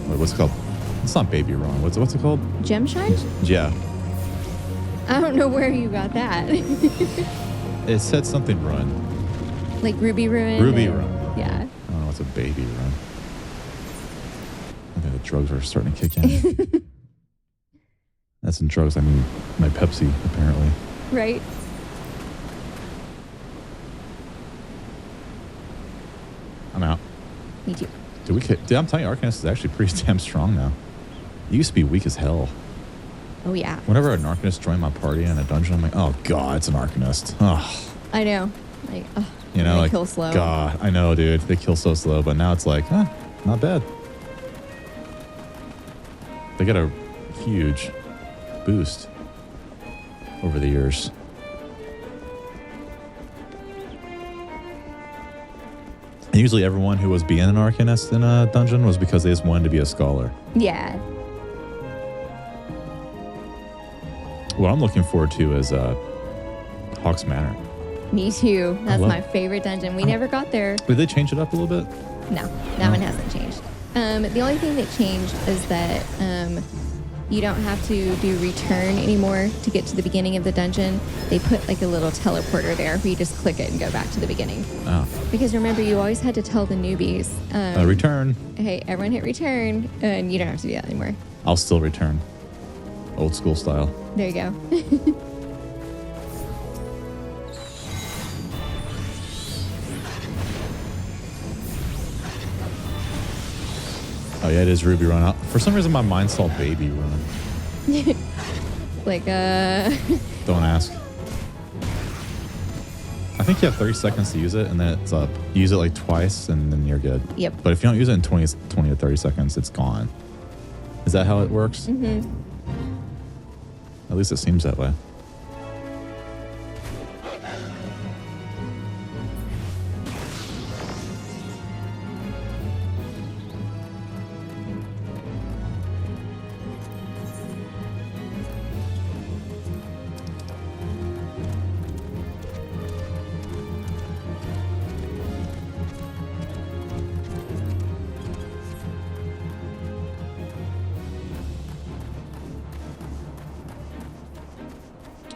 Wait, what's it called? It's not baby run. What's it called? Gem Shine? Yeah. I don't know where you got that. It said something run. Like Ruby Ruin? Ruby Run. Yeah. I don't know what's a baby run. I think the drugs are starting to kick in. That's in drugs. I mean, my Pepsi, apparently. Right? I'm out. Me too. Dude, I'm telling you, Arcanist is actually pretty damn strong now. It used to be weak as hell. Oh, yeah. Whenever an Arcanist joined my party in a dungeon, I'm like, oh, God, it's an Arcanist. Oh. I know. Like, oh, You know, they like, kill slow. God, I know, dude. They kill so slow, but now it's like, not bad. They got a huge boost over the years. And usually everyone who was being an Arcanist in a dungeon was because they just wanted to be a scholar. Yeah. What I'm looking forward to is Hawk's Manor. Me too. That's my favorite dungeon. We never got there. Did they change it up a little bit? No, that one hasn't changed. The only thing that changed is that you don't have to do return anymore to get to the beginning of the dungeon. They put like a little teleporter there where you just click it and go back to the beginning. Oh. Because remember, you always had to tell the newbies, return. Hey, everyone hit return, and you don't have to do that anymore. I'll still return. Old school style. There you go. Oh yeah, it is Ruby Run. For some reason, my mind saw Baby Run. Like, Don't ask. I think you have 30 seconds to use it, and then it's up. You use it like twice, and then you're good. Yep. But if you don't use it in 20 to 30 seconds, it's gone. Is that how it works? Mm-hmm. At least it seems that way.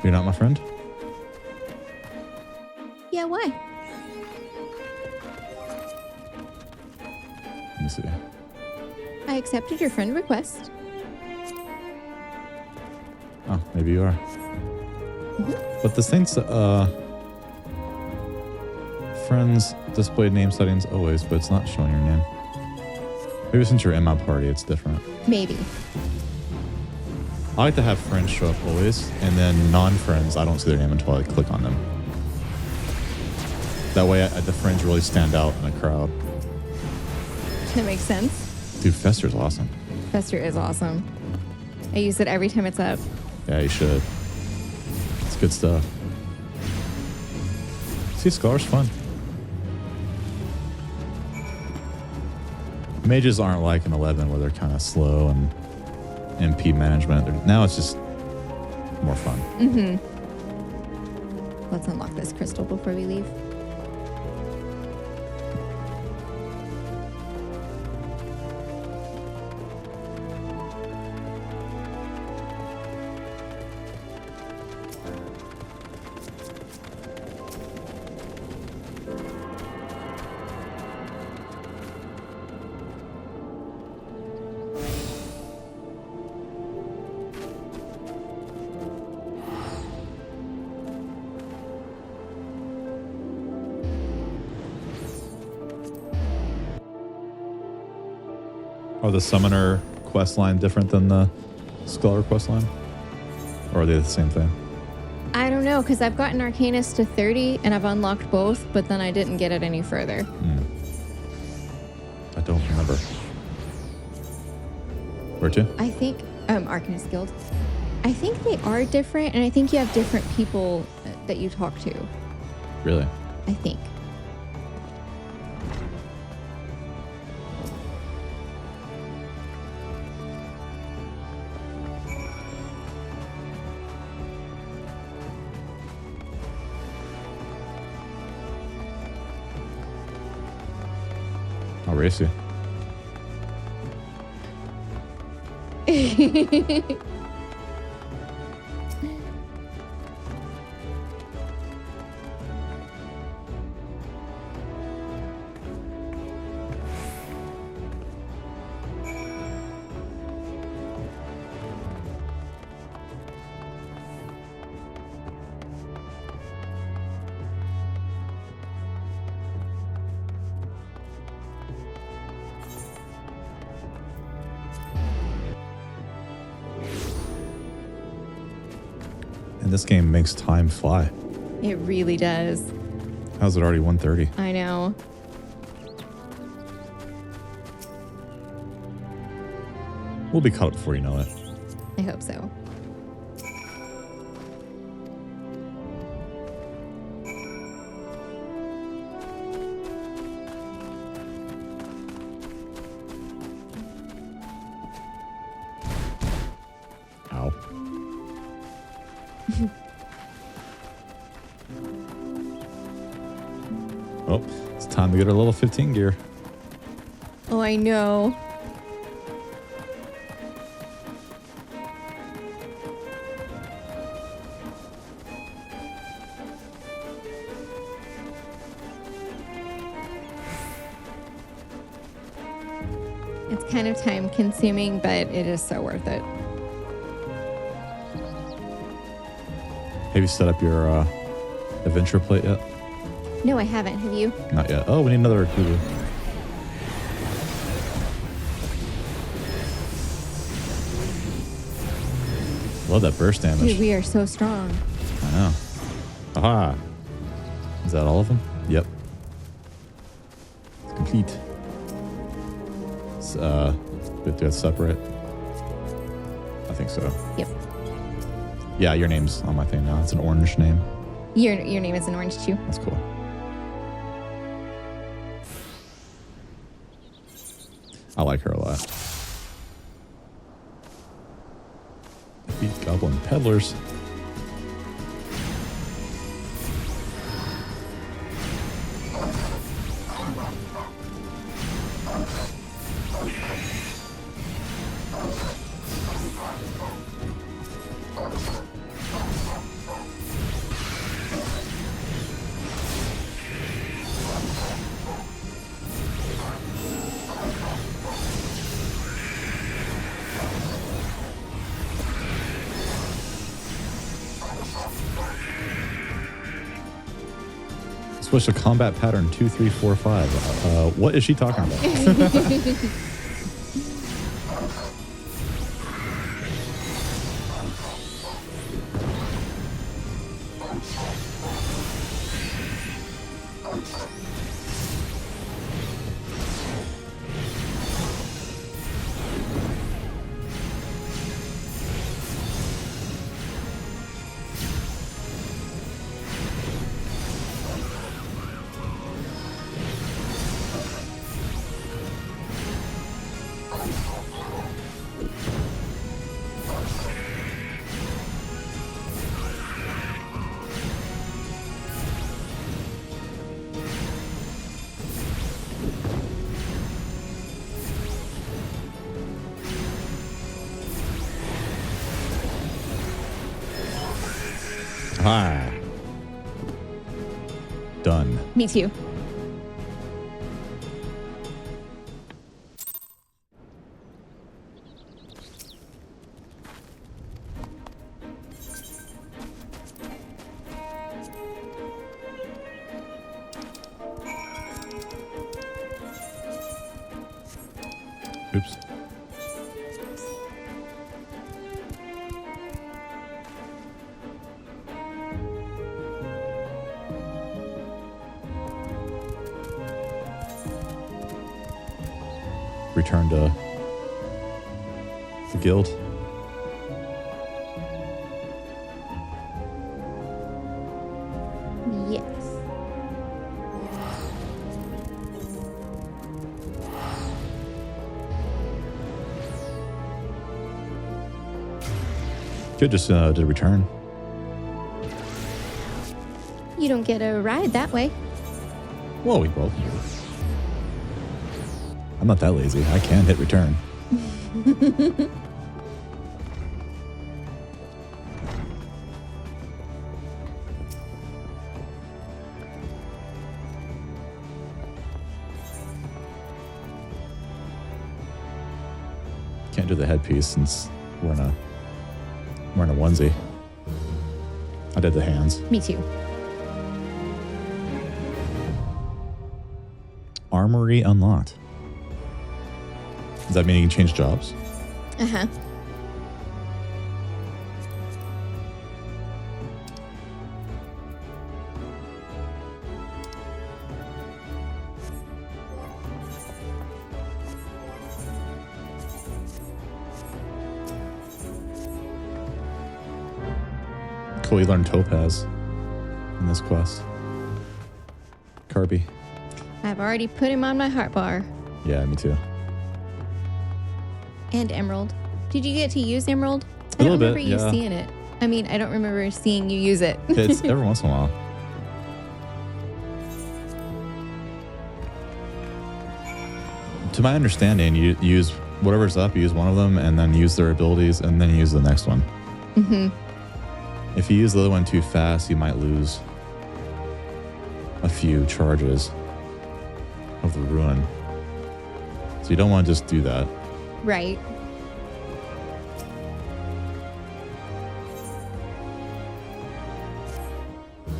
You're not my friend? Yeah, why? Let me see. I accepted your friend request. Oh, maybe you are. Mm-hmm. But this thing's friends displayed name settings always, but it's not showing your name. Maybe since you're in my party, it's different. Maybe. I like to have friends show up always, and then non-friends, I don't see their name until I click on them. That way, the friends really stand out in a crowd. That makes sense. Dude, Fester's awesome. Fester is awesome. I use it every time it's up. Yeah, you should. It's good stuff. See, Scholar's fun. Mages aren't like an 11 where they're kind of slow and MP management. Now it's just more fun. Mm-hmm. Let's unlock this crystal before we leave. Are the Summoner quest line different than the Scholar quest line? Or are they the same thing? I don't know, because I've gotten Arcanist to 30 and I've unlocked both, but then I didn't get it any further. I don't remember. Where to? I think, Arcanist Guild. I think they are different, and I think you have different people that you talk to. Really? I think. I'll race you. And this game makes time fly. It really does. How's it already 1:30? I know. We'll be caught up before you know it. I hope so. Ow. Oh, it's time to get our level 15 gear. Oh, I know. kind of time consuming, but it is so worth it. Have you set up your adventure plate yet? No, I haven't. Have you? Not yet. Oh, we need another Hubby. Love that burst damage. Dude, we are so strong. I know. Aha. Is that all of them? Yep. It's complete. It's, do that separate? I think so. Yep. Yeah, your name's on my thing now. It's an orange name. Your name is an orange too. That's cool. I like her a lot. Beat goblin peddlers. Switch to combat pattern 2, 3, 4, 5. What is she talking about? Ah. Done. Me too. Oops. Return to the guild. Yes. Good, just did a return. You don't get a ride that way. Whoa, we both do. I'm not that lazy. I can hit return. Can't do the headpiece since we're in a onesie. I did the hands. Me too. Armory unlocked. Does that mean you can change jobs? Uh-huh. Cool, you learned Topaz in this quest. Kirby. I've already put him on my heart bar. Yeah, me too. And Emerald. Did you get to use Emerald? A little bit, I don't remember you seeing it. I mean, I don't remember seeing you use it. It's every once in a while. To my understanding, you use whatever's up, you use one of them, and then use their abilities, and then you use the next one. Mm-hmm. If you use the other one too fast, you might lose a few charges of the ruin. So you don't want to just do that. Right.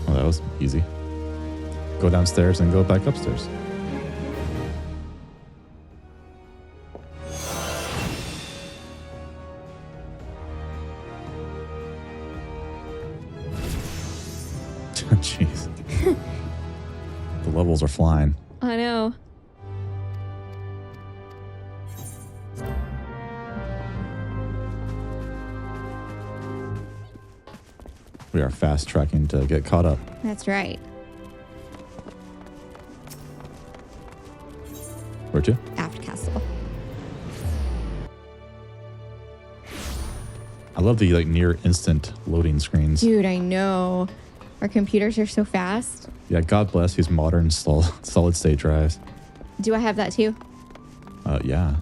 Well, that was easy. Go downstairs and go back upstairs. Jeez. The levels are flying. I know. We are fast tracking to get caught up. That's right. Where to? Aft Castle. I love the like near instant loading screens. Dude, I know. Our computers are so fast. Yeah, God bless these modern solid state drives. Do I have that too? Yeah.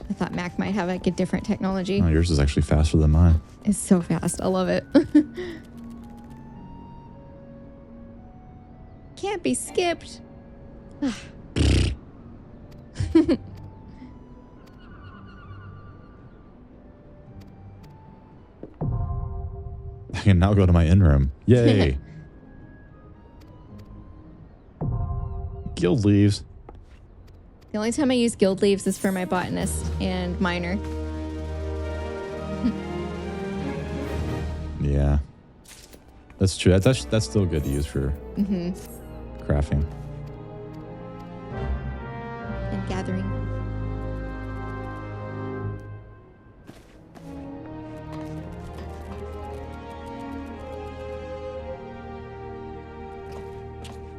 I thought Mac might have like a different technology. Oh, yours is actually faster than mine. It's so fast. I love it. Can't be skipped. I can now go to my in-room. Yay. Guild leaves. The only time I use guild leaves is for my botanist and miner. Yeah. That's true. That's still good to use for crafting. And gathering.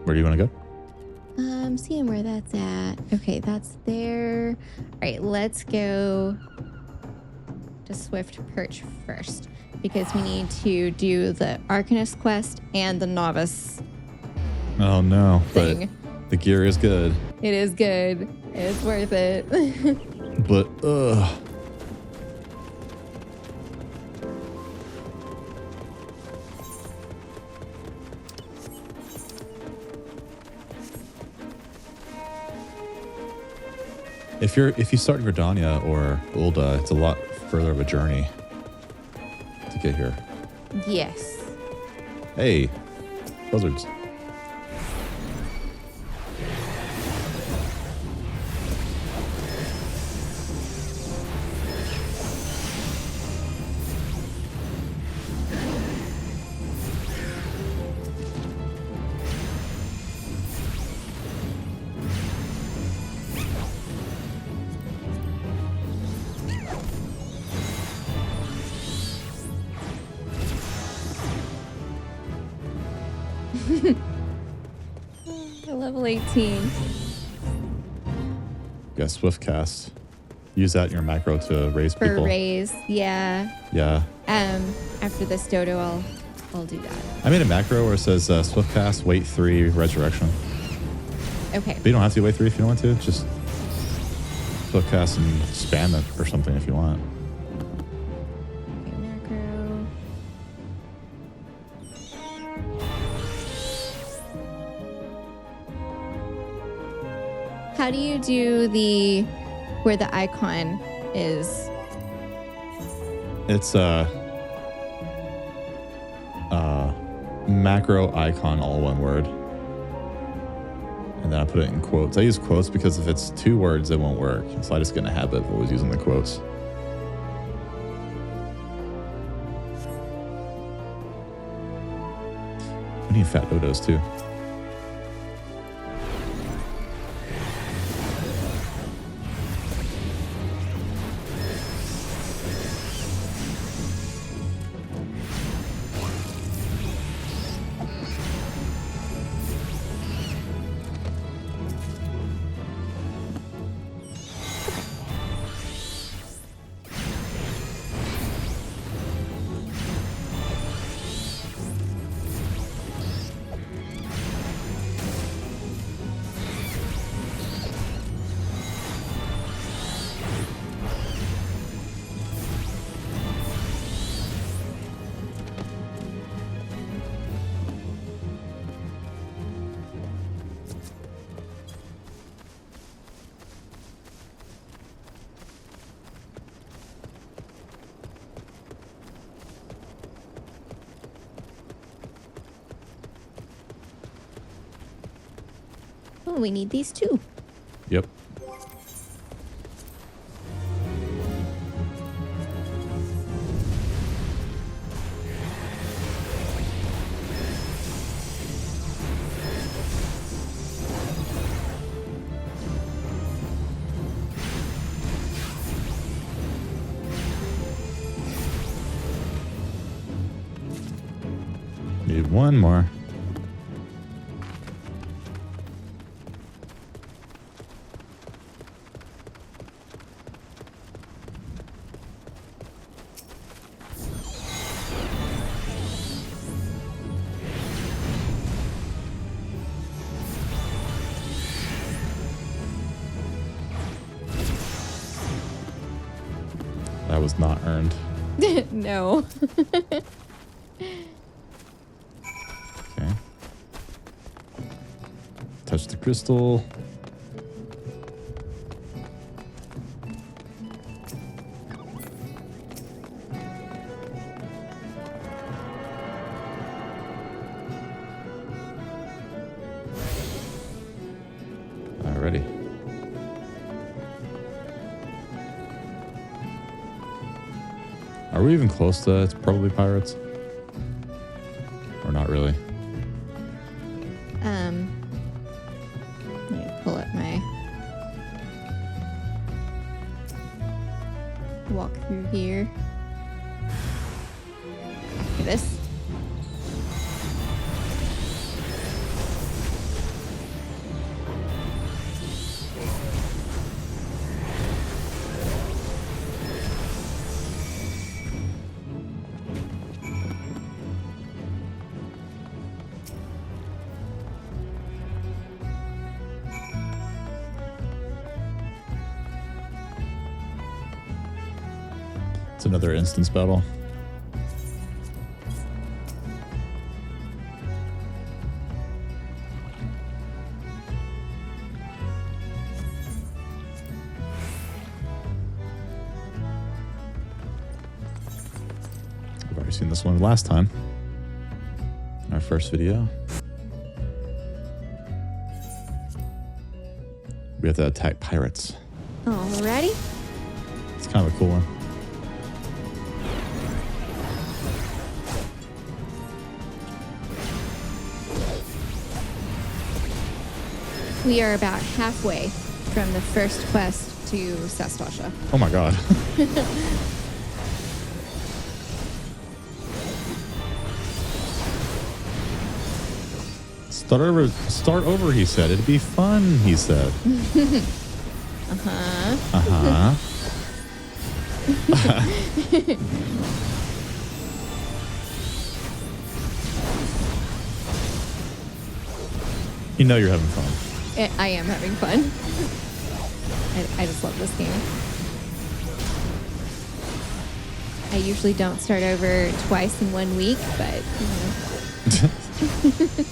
Where do you want to go? Seeing where that's at. Okay, that's there. All right, let's go to Swift Perch first because we need to do the Arcanist quest and the Novice Oh no, thing. but the gear is good. It is good. It's worth it. But if you start in Gridania or Ul'dah, it's a lot further of a journey to get here. Yes. Hey, buzzards. Level 18. Got Swift Cast. Use that in your macro to raise For people. raise, yeah. Yeah. After this dodo, I'll do that. I made a macro where it says Swift Cast, weight 3, resurrection. Okay. But you don't have to weight 3 if you don't want to. Just Swift Cast and spam it or something if you want. Okay, macro. How do you do where the icon is? It's macro icon, all one word. And then I put it in quotes. I use quotes because if it's 2 words, it won't work. So I just get in a habit of always using the quotes. We need fat dodos too. Oh, we need these too. Yep. Need one more. That was not earned. No. Okay. Touch the crystal. Alrighty. Are we even close to it's probably pirates? Or not really? Let me pull up my walk through here. Look at this. It's another instance battle. We've already seen this one last time. In our first video. We have to attack pirates. Alrighty. It's kind of a cool one. We are about halfway from the first quest to SASTASHA. Oh my god. Start over, he said. It'd be fun, he said. Uh-huh. Uh-huh. You know you're having fun. I am having fun. I just love this game. I usually don't start over twice in 1 week, but you know.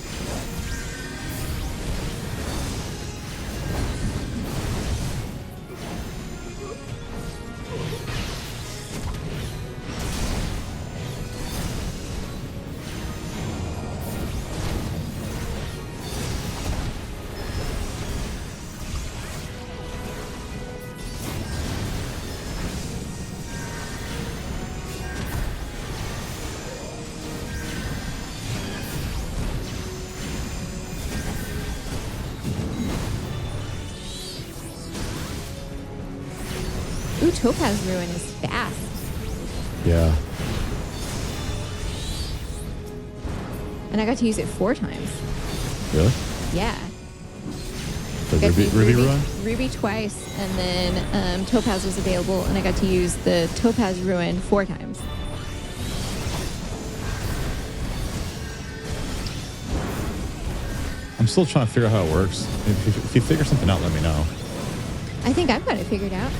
Ooh, Topaz Ruin is fast. Yeah. And I got to use it 4 times. Really? Yeah. The Got to use Ruby run? Ruby twice, and then Topaz was available, and I got to use the Topaz Ruin 4 times. I'm still trying to figure out how it works. If you figure something out, let me know. I think I've got it figured out.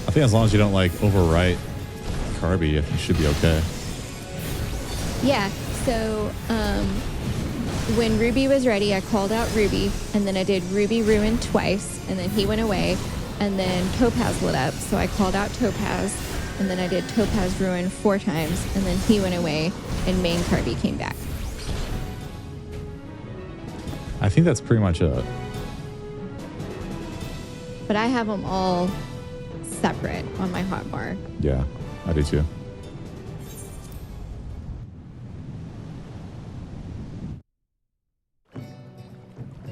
I think as long as you don't like overwrite Carby, I think you should be okay. Yeah, so when Ruby was ready, I called out Ruby, and then I did Ruby Ruin twice, and then he went away, and then Topaz lit up, so I called out Topaz, and then I did Topaz Ruin 4 times, and then he went away, and main Carby came back. I think that's pretty much it. But I have them all separate on my hotbar. Yeah, I do too.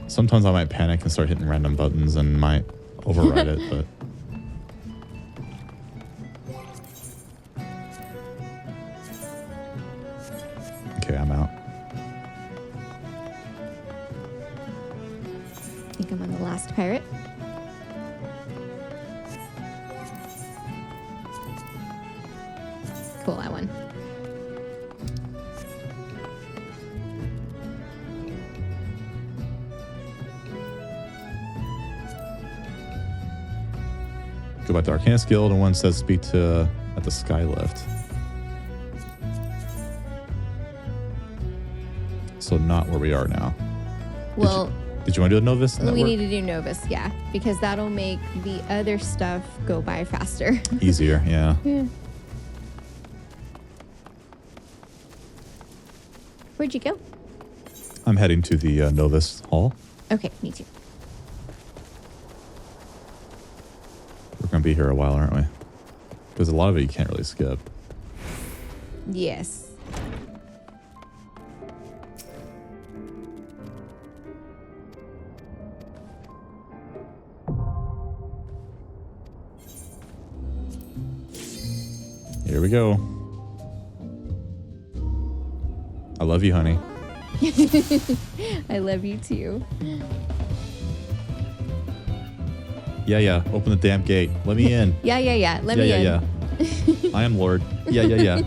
Sometimes I might panic and start hitting random buttons and might override it, but... Okay, I'm out. I think I'm on the last pirate. Cool, I won. Go back to Arcanist Guild, and one says speak to at the Skylift. So not where we are now. Well, did you want to do a Novus? we need to do Novus, yeah, because that'll make the other stuff go by faster. Easier, yeah. Yeah. Where'd you go? I'm heading to the Novus Hall. Okay, me too. We're going to be here a while, aren't we? Because a lot of it you can't really skip. Yes. Here we go. I love you, honey. I love you too. Yeah. Open the damn gate. Let me in. Yeah. Let me in. Yeah. I am Lord. Yeah.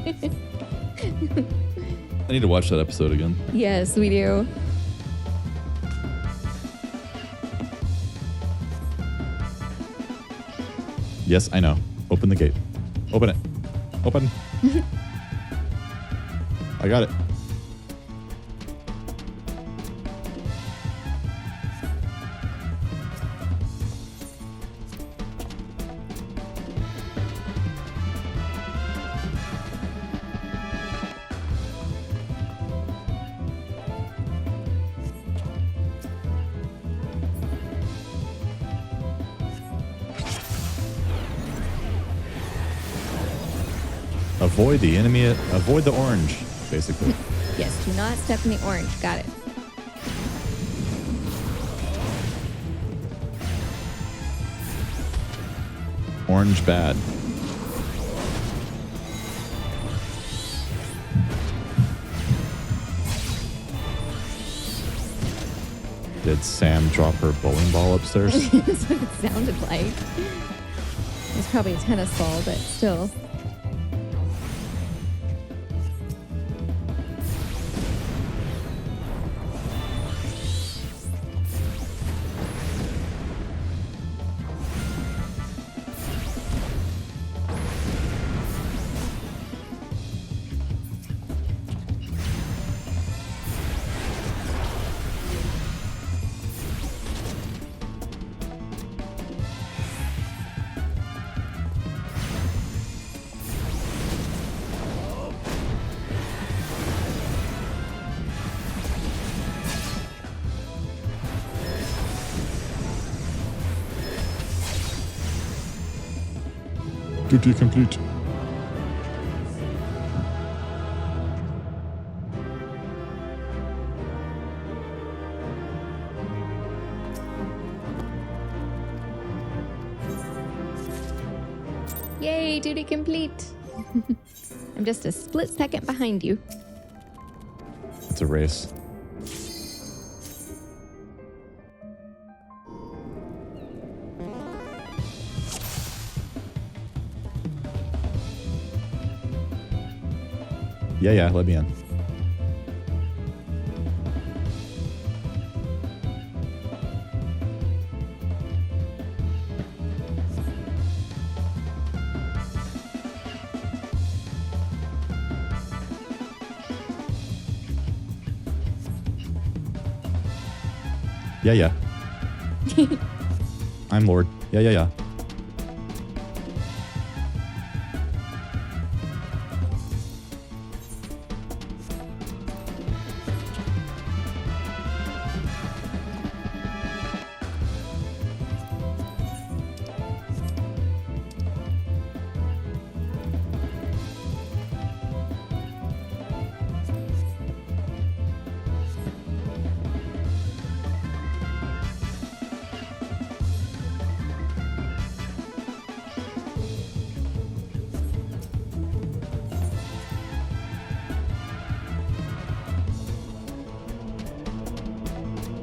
I need to watch that episode again. Yes, we do. Yes, I know. Open the gate. Open it. Open. I got it. Avoid the enemy, avoid the orange, basically. Yes, do not step in the orange. Got it. Orange bad. Did Sam drop her bowling ball upstairs? That's what it sounded like. It was probably a tennis ball, but still. Duty complete. Yay, duty complete. I'm just a split second behind you. It's a race. Yeah, let me in. Yeah. I'm Lord. Yeah.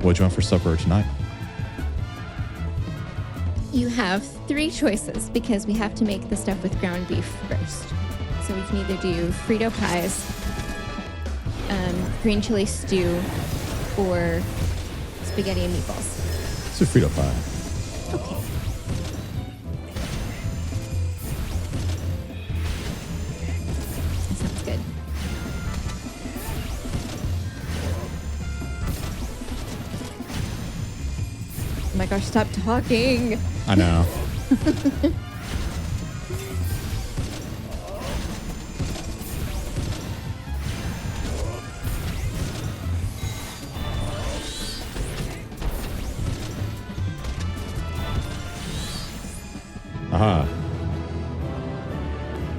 What'd you want for supper tonight? You have 3 choices because we have to make the stuff with ground beef first. So we can either do Frito pies, green chili stew, or spaghetti and meatballs. It's a Frito pie. Okay. That sounds good. Oh my gosh, stop talking. I know. Aha.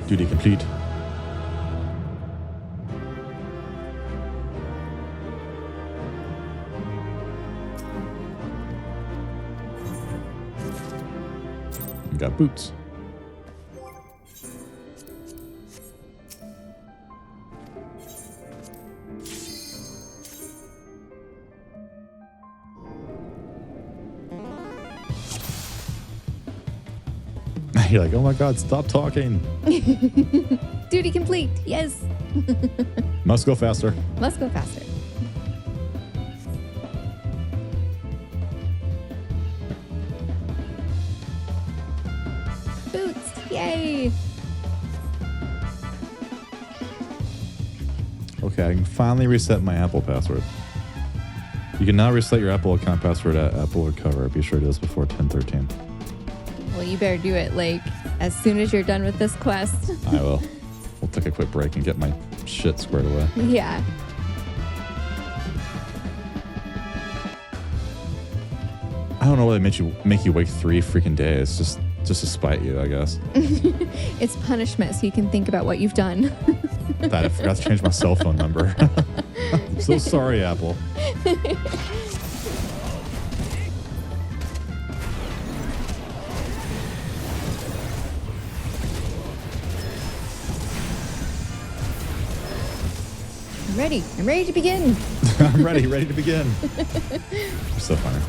Duty complete. Got boots. You're like, oh my god, stop talking. Duty complete. Yes. Must go faster. Must go faster. Boots. Yay. Okay, I can finally reset my Apple password. You can now reset your Apple account password at Apple Recover. Be sure to do this before 10:13. Well, you better do it, like, as soon as you're done with this quest. I will. We'll take a quick break and get my shit squared away. Yeah. I don't know why they make you wake 3 freaking days just to spite you, I guess. It's punishment, so you can think about what you've done. That I forgot to change my cell phone number. I'm so sorry, Apple. I'm ready. I'm ready to begin. I'm ready to begin. You're so funny.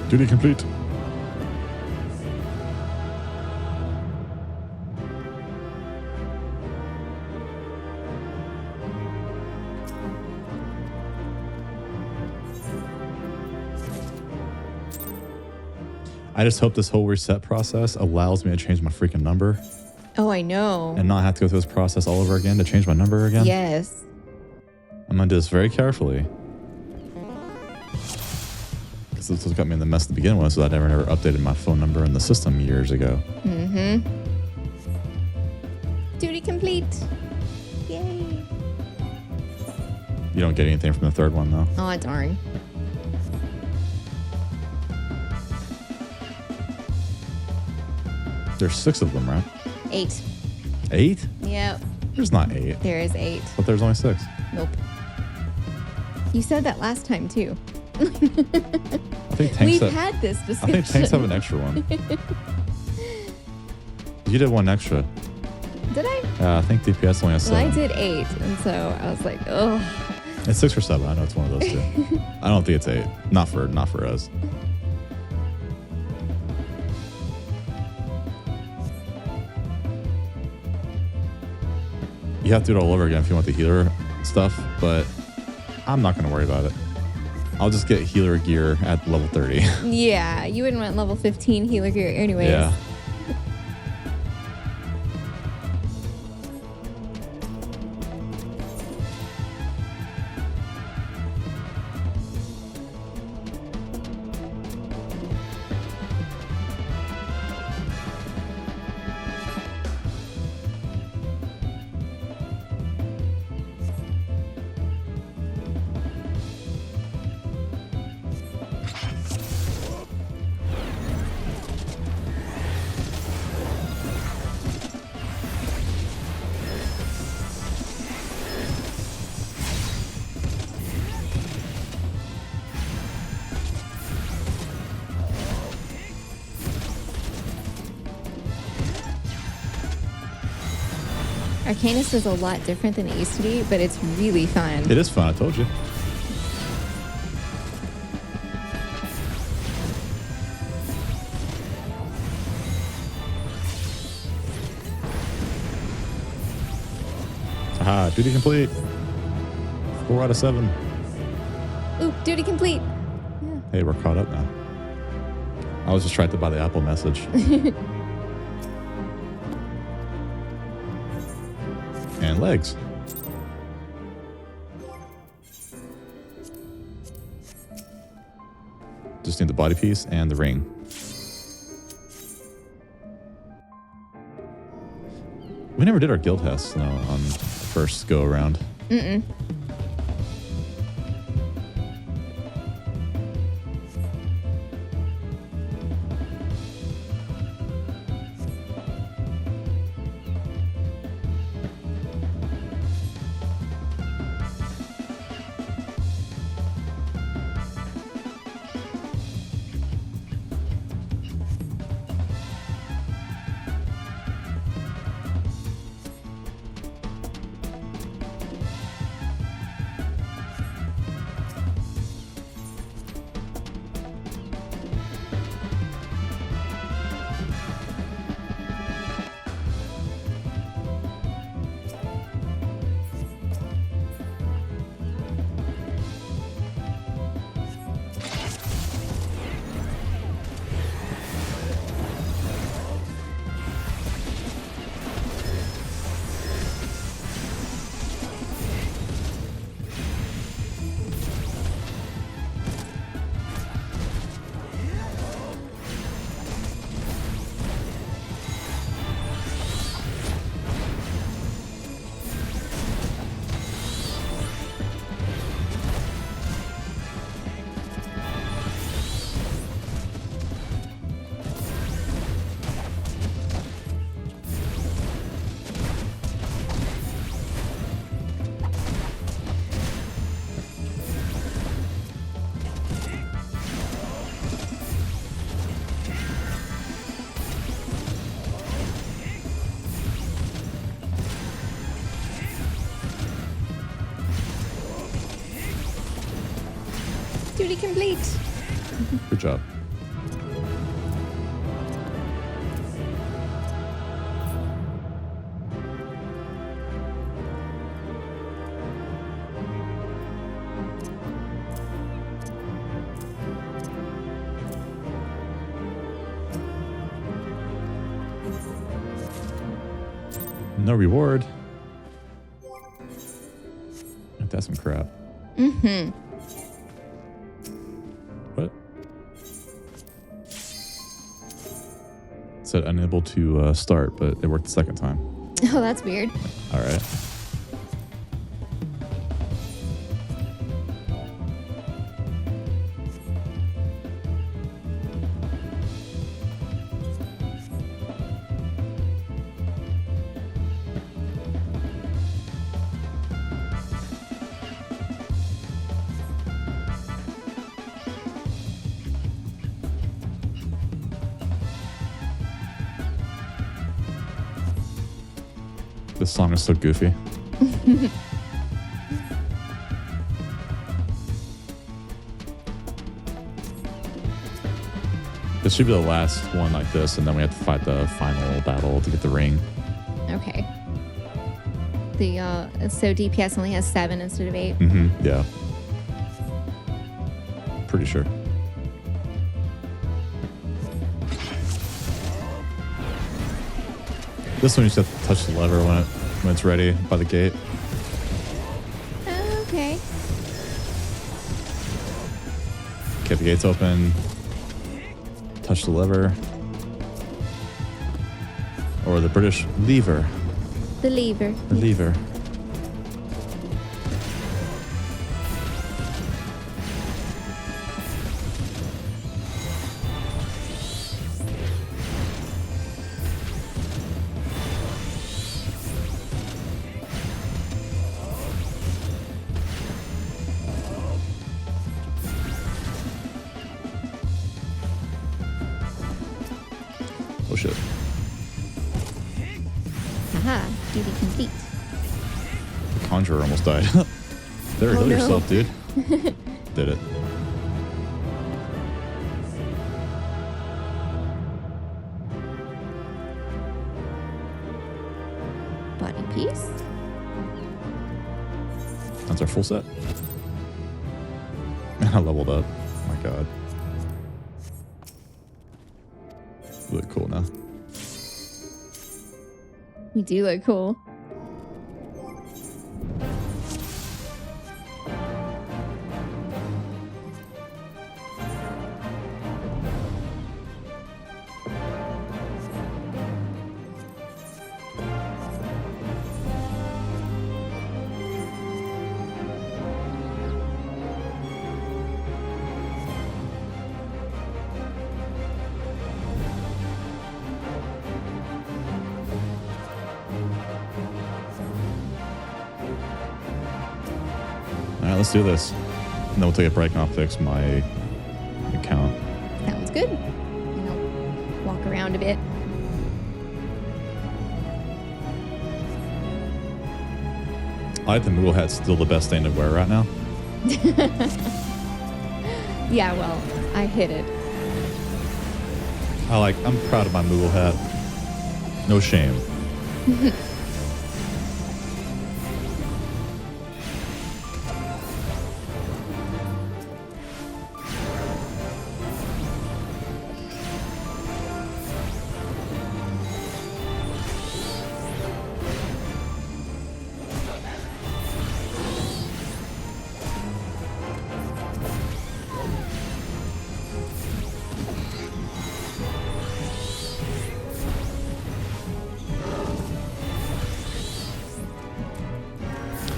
Duty complete. I just hope this whole reset process allows me to change my freaking number Oh, I know. and not have to go through this process all over again to change my number again. Yes. I'm going to do this very carefully. Because this got me in the mess to begin with, so that I never updated my phone number in the system years ago. Mm-hmm. Duty complete. Yay. You don't get anything from the third one, though. Oh, darn. There's 6 of them, right? 8. 8? Yep. There's not 8. There is 8. But there's only 6. Nope. You said that last time, too. I think Tanks We've had this discussion. I think Tanks have an extra one. You did one extra. Did I? I think DPS only has 7. Well, I did 8, and so I was like, oh. It's 6 or 7. I know it's one of those two. I don't think it's 8. Not for us. You have to do it all over again if you want the healer stuff, but I'm not going to worry about it. I'll just get healer gear at level 30. Yeah, you wouldn't want level 15 healer gear anyways. Yeah. Arcanist is a lot different than it used to be, but it's really fun. It is fun, I told you. Aha, duty complete. 4 out of 7. Ooh, duty complete. Hey, we're caught up now. I was distracted by the Apple message. And legs. Just need the body piece and the ring. We never did our guild tests, though, on the first go around. Mm-mm. Duty complete. Good job. No reward. That's some crap. Mm-hmm. What? It said unable to start, but it worked the second time. Oh, that's weird. All right. This song is so goofy. This should be the last one like this, and then we have to fight the final battle to get the ring. Okay. The so DPS only has 7 instead of 8. Mm-hmm. Yeah. Pretty sure. This one you just have to touch the lever when it's ready by the gate. Okay. Okay, the gate's open. Touch the lever. Or the British lever. The lever. The lever. Oh shit. Haha, duty complete. Sweet. The Conjurer almost died. There, heal yourself, dude. Did it. Body piece. That's our full set. Man, I leveled up. Oh my god. You look cool now. We do look cool. Alright, let's do this. And then we'll take a break and I'll fix my account. Sounds good. And I'll walk around a bit. I think the Moogle hat's still the best thing to wear right now. Yeah, well, I hit it. I'm proud of my Moogle hat. No shame.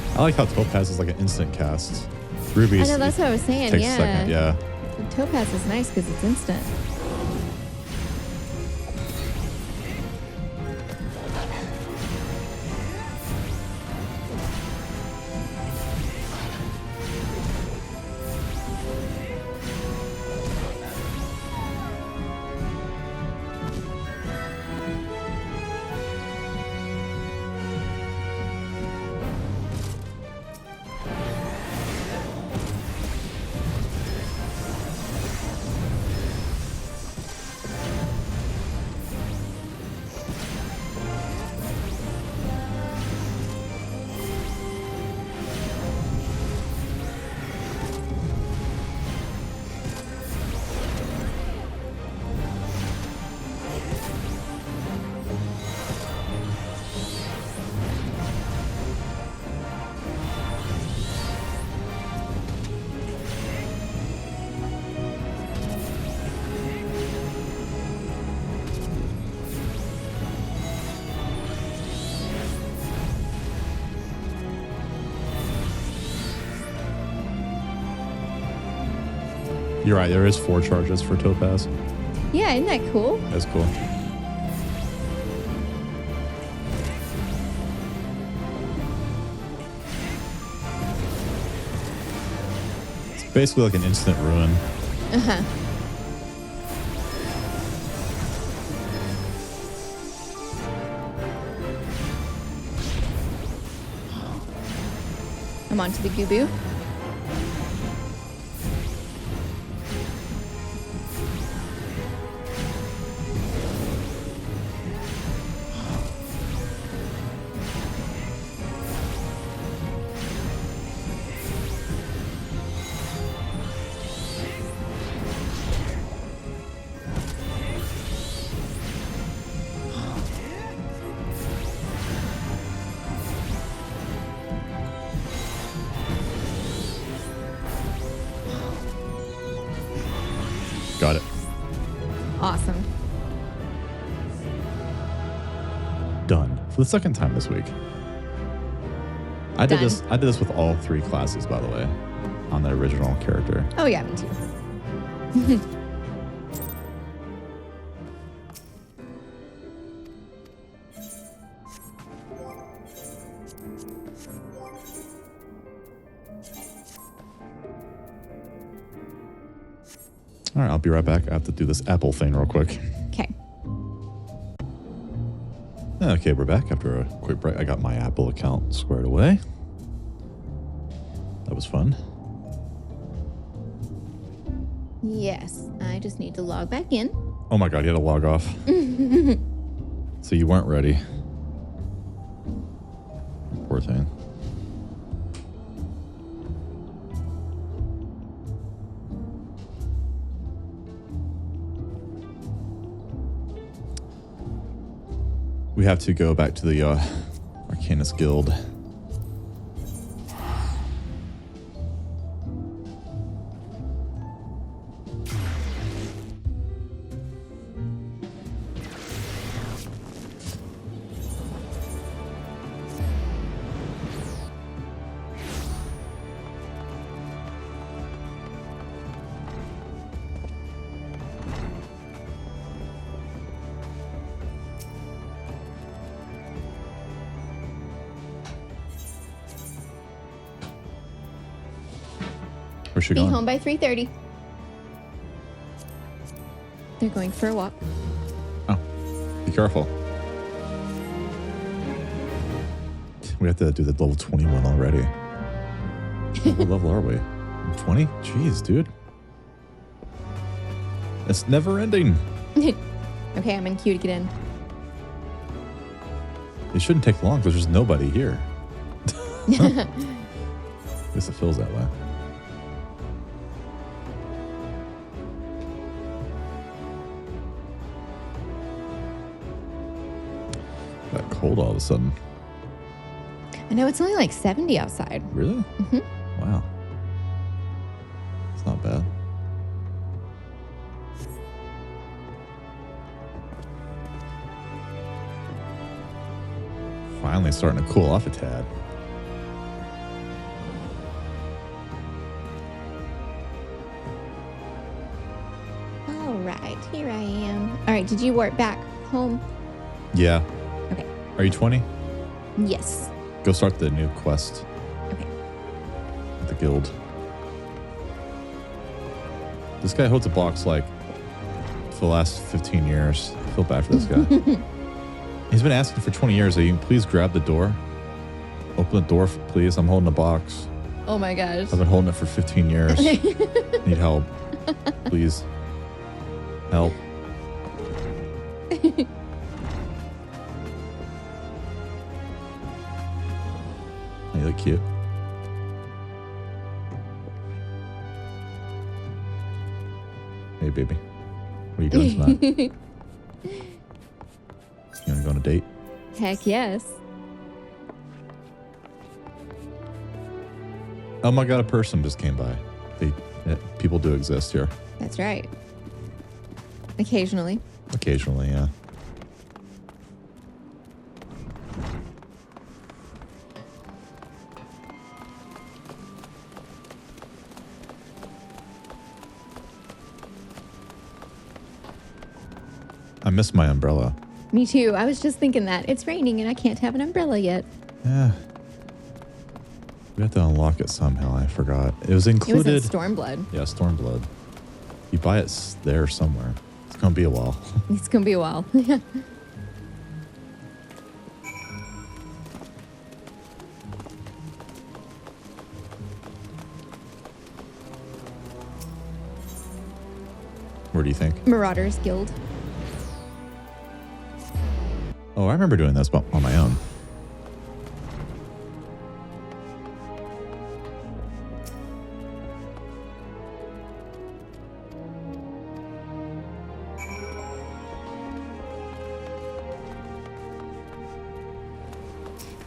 I like how Topaz is like an instant cast. Ruby's. I know, that's what I was saying, takes yeah. a second, yeah. The Topaz is nice because it's instant. You're right, there is 4 charges for Topaz. Yeah, isn't that cool? That's cool. It's basically like an instant ruin. Uh-huh. I'm onto the Gubu. Got it. Awesome. Done. For the second time this week. I did Done. I did this with all 3 classes, by the way, on the original character. Oh, yeah, me too. All right, I'll be right back. I have to do this apple thing real quick. Okay. Okay, we're back after a quick break. I got my Apple account squared away. That was fun. Yes, I just need to log back in. Oh my god, you had to log off. So you weren't ready. Poor thing. We have to go back to the Arcanist Guild. Where's she Be going? home by 3:30. They're going for a walk. Oh, be careful. We have to do the level 21 already. What level are we? 20? Jeez, dude. It's never ending. Okay, I'm in queue to get in. It shouldn't take long because there's nobody here. At least it feels that way. Got cold all of a sudden. I know it's only like 70 outside. Really? Mm-hmm. Wow. It's not bad. Finally starting to cool off a tad. All right, here I am. All right, did you warp back home? Yeah. Okay. Are you 20? Yes. Go start the new quest. Okay. With the guild. This guy holds a box like for the last 15 years. I feel bad for this guy. He's been asking for 20 years that you can please grab the door. Open the door, please. I'm holding a box. Oh my gosh. I've been holding it for 15 years. Need help. Please. Help. You look cute. Hey, baby. What are you doing tonight? You want to go on a date? Heck yes. Oh my god, a person just came by. People do exist here. That's right. Occasionally. Occasionally, yeah. I miss my umbrella. Me too. I was just thinking that. It's raining and I can't have an umbrella yet. Yeah. We have to unlock it somehow. I forgot. It was included. It was in Stormblood. Yeah, Stormblood. You buy it there somewhere. It's going to be a while. It's going to be a while. Where do you think? Marauders Guild. Oh, I remember doing this on my own.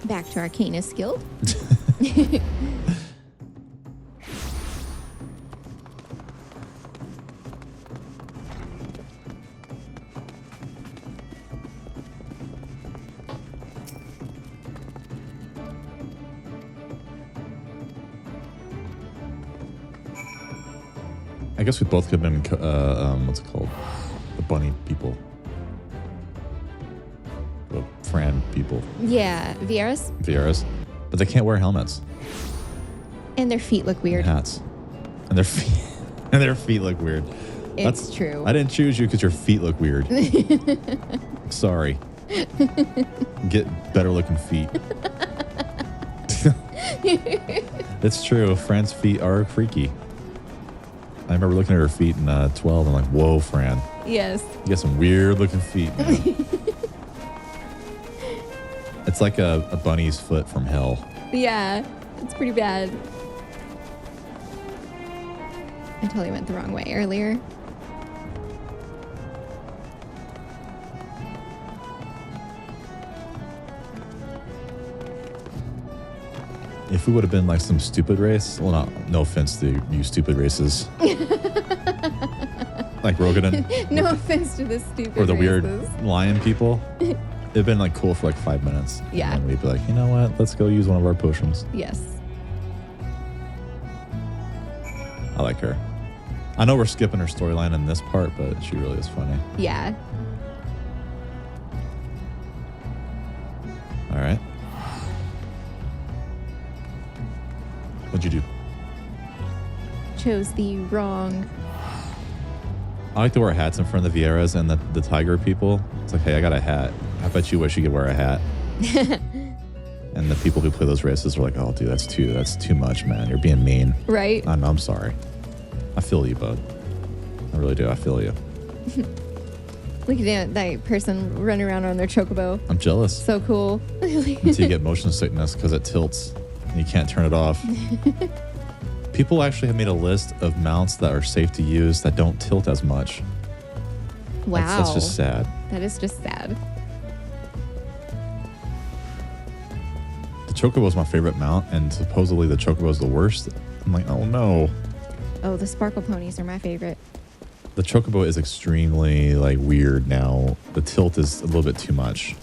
Back to Arcanist Guild. I guess we both could have been, what's it called? The bunny people. The Fran people. Yeah, Vieras. Vieras. But they can't wear helmets. And their feet look weird. And hats. And their feet, and their feet look weird. It's true. I didn't choose you because your feet look weird. Sorry. Get better looking feet. It's true. Fran's feet are freaky. I remember looking at her feet in 12 and like, whoa, Fran. Yes. You got some weird looking feet, man. It's like a bunny's foot from hell. Yeah, it's pretty bad. I totally went the wrong way earlier. If we would have been like some stupid race, well, no offense to you stupid races. Like Rogadin. No offense to the stupid or the races. weird lion people. It'd been like cool for like 5 minutes. Yeah. And then we'd be like, you know what? Let's go use one of our potions. Yes. I like her. I know we're skipping her storyline in this part, but she really is funny. Yeah. All right. What'd you do? Chose the wrong. I like to wear hats in front of the Vieras and the tiger people. It's like, hey, I got a hat. I bet you wish you could wear a hat. And the people who play those races are like, oh, dude, that's too much, man. You're being mean. Right. I'm sorry. I feel you, bud. I really do. I feel you. Look at that person running around on their chocobo. I'm jealous. So cool. Until you get motion sickness because it tilts and you can't turn it off. People actually have made a list of mounts that are safe to use that don't tilt as much. Wow. That's just sad. That is just sad. The chocobo is my favorite mount, and supposedly the chocobo is the worst. I'm like, oh no. Oh, the sparkle ponies are my favorite. The chocobo is extremely like weird now. The tilt is a little bit too much.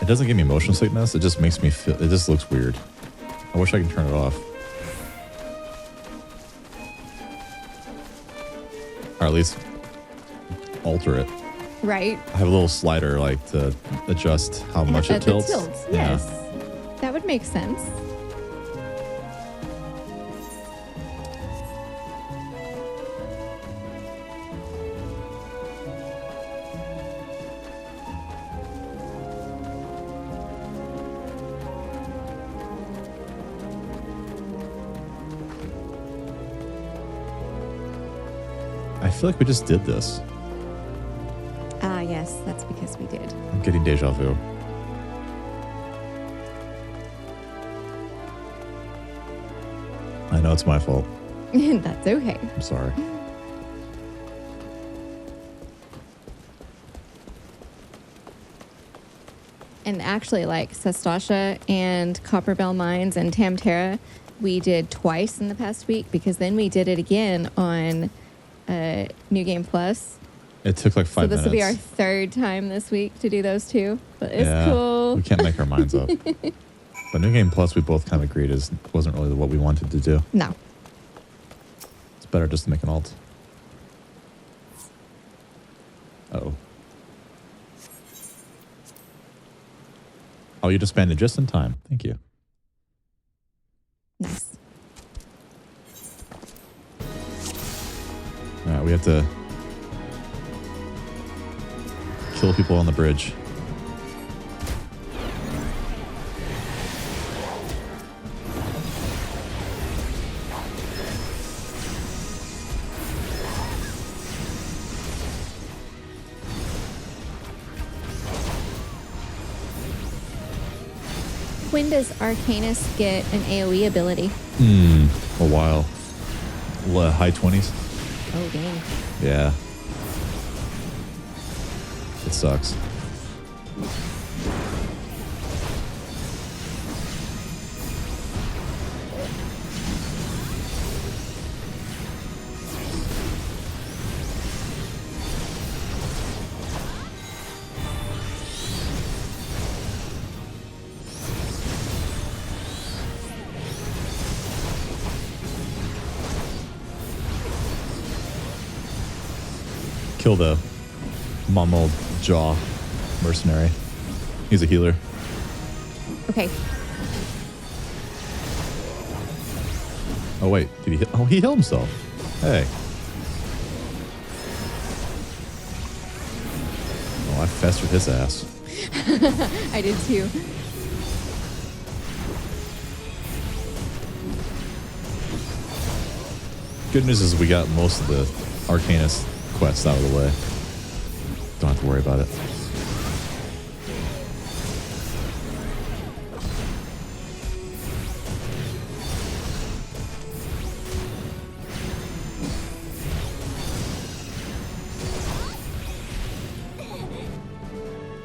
It doesn't give me motion sickness. It just makes me feel. It just looks weird. I wish I could turn it off. Or at least alter it. Right. I have a little slider like to adjust how much it tilts. Yes. That would make sense. I feel like we just did this. Ah, yes, that's because we did. I'm getting deja vu. I know it's my fault. That's okay. I'm sorry. And actually, like SASTASHA and COPPERBELL Mines and TAM-TARA, we did twice in the past week because then we did it again on New Game Plus. It took like 5 minutes. So this will be our third time this week to do those two. But it's Yeah, cool. we can't make our minds up. But New Game Plus, we both kind of agreed wasn't really what we wanted to do. No. It's better just to make an alt. Uh-oh. Oh, you disbanded just in time. Thank you. Nice. All right, we have to kill people on the bridge. When does Arcanist get an AoE ability? A while. High 20s. Oh, dang. Yeah. It sucks. Kill the mumbled jaw mercenary. He's a healer. Okay. Oh wait, did he? Oh, he healed himself. Hey. I festered his ass. I did too. Good news is we got most of the Arcanist quests out of the way. Don't have to worry about it.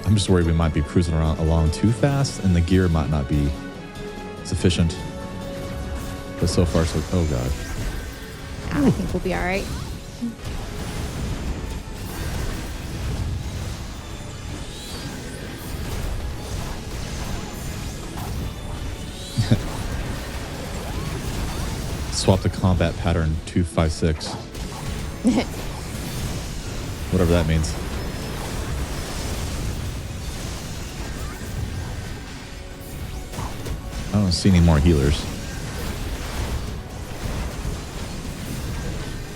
I'm just worried we might be cruising along too fast and the gear might not be sufficient. But so far, so... Oh, God. I think we'll be all right. Swap the combat pattern 256. Whatever that means. I don't see any more healers.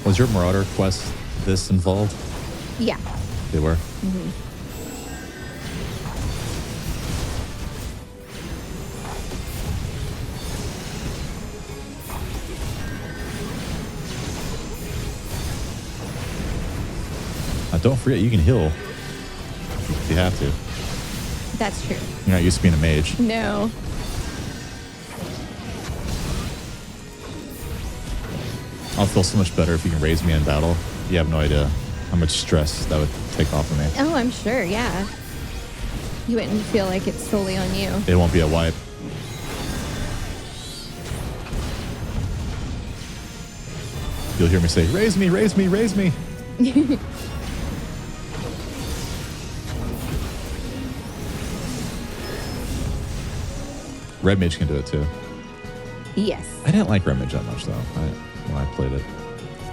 Was your Marauder quest this involved? Yeah. They were? Mm-hmm. Don't forget, you can heal if you have to. That's true. You're not used to being a mage. No. I'll feel so much better if you can raise me in battle. You have no idea how much stress that would take off of me. Oh, I'm sure, yeah. You wouldn't feel like it's solely on you. It won't be a wipe. You'll hear me say, raise me, raise me, raise me. Red Mage can do it too. Yes. I didn't like Red Mage that much though when I played it.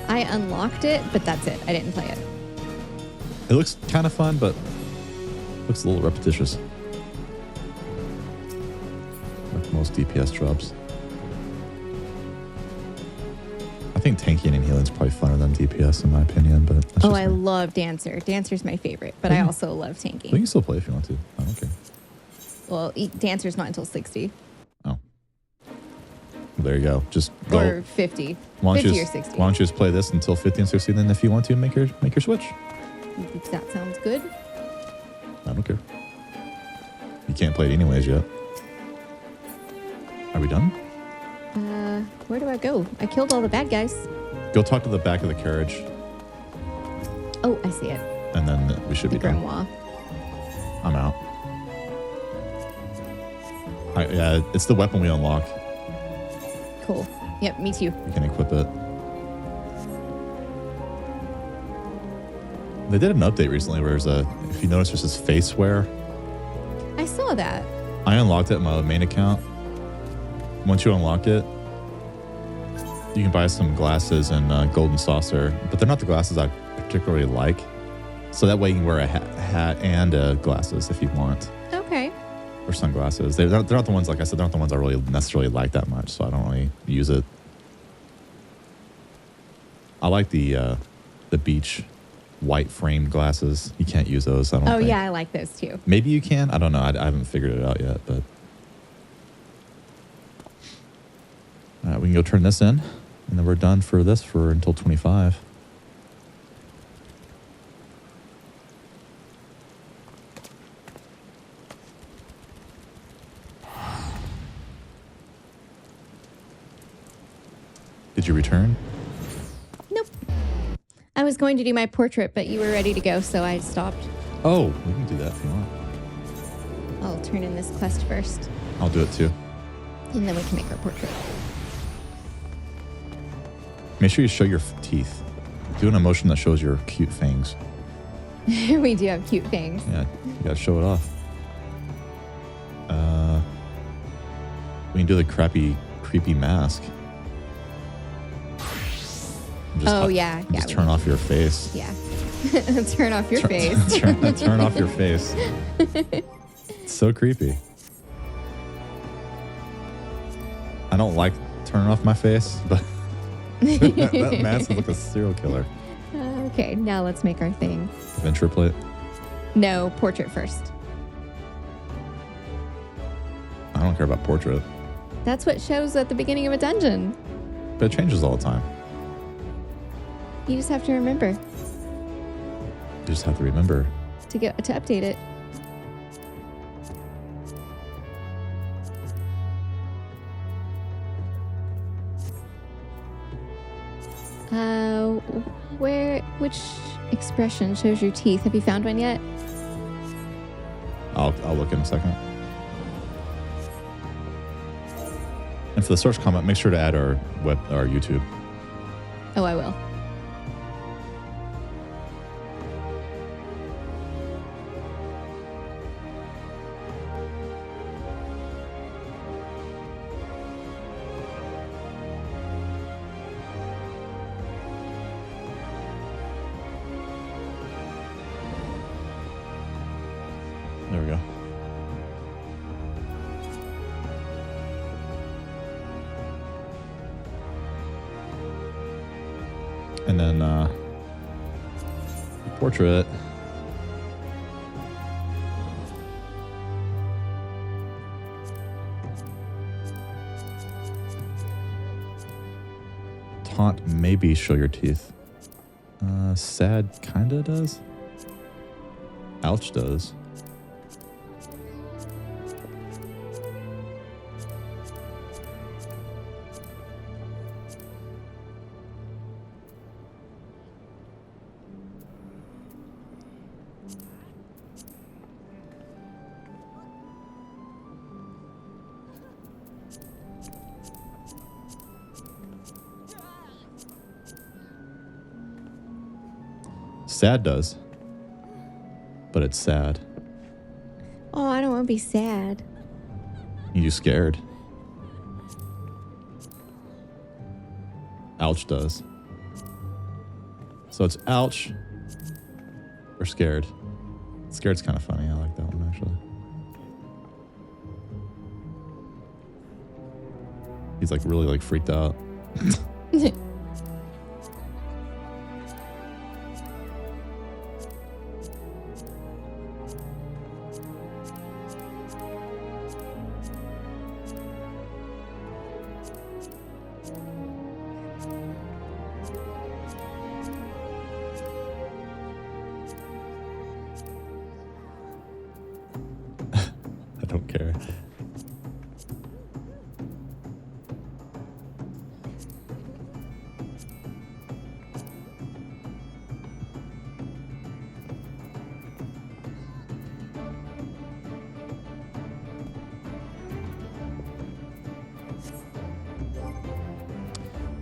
I unlocked it, but that's it. I didn't play it. It looks kind of fun, but looks a little repetitious. Like most DPS drops. I think tanking and healing is probably funner than DPS in my opinion, but that's I love Dancer. Dancer's my favorite, but I also love tanking. Well, you can still play if you want to. I don't care. Well, Dancer's not until 60. Oh. There you go. Just go. Or 50. 50 or 60. Why don't you just play this until 50 and 60, then if you want to, make your switch. That sounds good. I don't care. You can't play it anyways yet. Are we done? Where do I go? I killed all the bad guys. Go talk to the back of the carriage. Oh, I see it. And then we should be done. Grimoire. I'm out. Yeah, it's the weapon we unlock. Cool. Yep, me too. You can equip it. They did an update recently where there's if you notice, there's this face wear. I saw that. I unlocked it in my main account. Once you unlock it, you can buy some glasses and golden saucer, but they're not the glasses I particularly like. So that way you can wear a hat and glasses if you want. Okay. Or sunglasses. They're not the ones, like I said, they're not the ones I really necessarily like that much, so I don't really use it. I like the beach white framed glasses. You can't use those, I don't think. Yeah, I like those too. Maybe you can. I don't know. I haven't figured it out yet, but... All right, we can go turn this in, and then we're done for this for until 25. Did you return? Nope. I was going to do my portrait, but you were ready to go, so I stopped. Oh, we can do that if you want. I'll turn in this quest first. I'll do it too. And then we can make our portrait. Make sure you show your teeth. Do an emotion that shows your cute fangs. We do have cute fangs. Yeah, you gotta show it off. We can do the creepy mask. Just turn off your face. Yeah. Turn off your face. turn off your face. It's so creepy. I don't like turning off my face, but that mask looks like a serial killer. Okay, now let's make our thing. Venture plate. No, portrait first. I don't care about portrait. That's what shows at the beginning of a dungeon. But it changes all the time. You just have to remember You just have to remember. to update it. Which expression shows your teeth? Have you found one yet? I'll look in a second. And for the search comment, make sure to add our YouTube. Oh, I will. There we go. And then portrait. Taunt maybe show your teeth. Sad kinda does. Ouch does. Sad does. But it's sad. Oh, I don't want to be sad. You scared. Ouch does. So it's ouch or scared. Scared's kind of funny. I like that one actually. He's like really like freaked out. I don't care.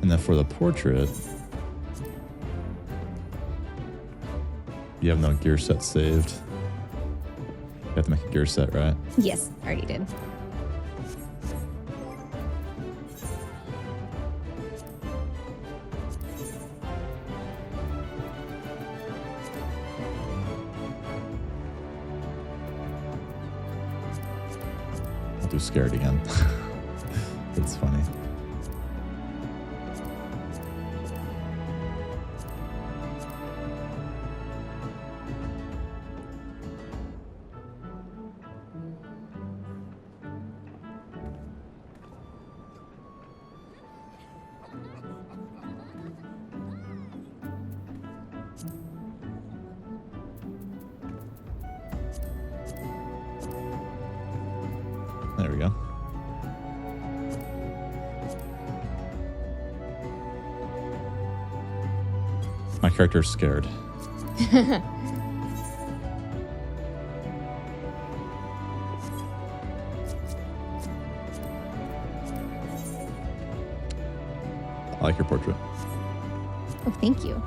And then for the portrait, you have no gear set saved. You have to make a gear set, right? Yes, already did. I'll do scared again. It's funny. There we go. My character's scared. I like your portrait. Oh, thank you.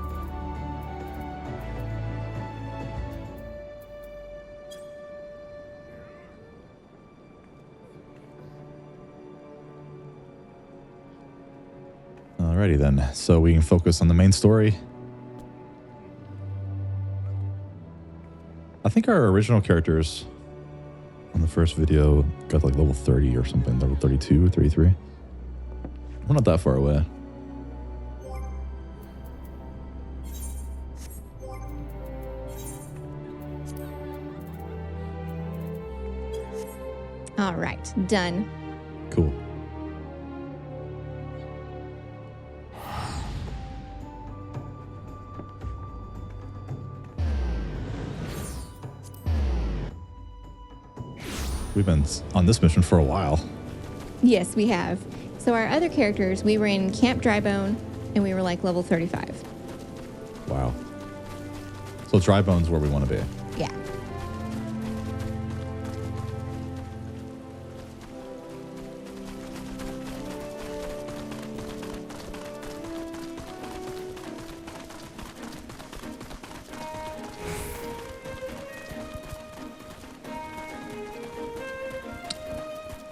Alrighty then, so we can focus on the main story. I think our original characters on the first video got like level 30 or something, level 32 or 33. We're not that far away. All right, done. Cool. We've been on this mission for a while. Yes, we have. So our other characters, we were in Camp Drybone, and we were like level 35. Wow. So Drybone's where we want to be. Yeah.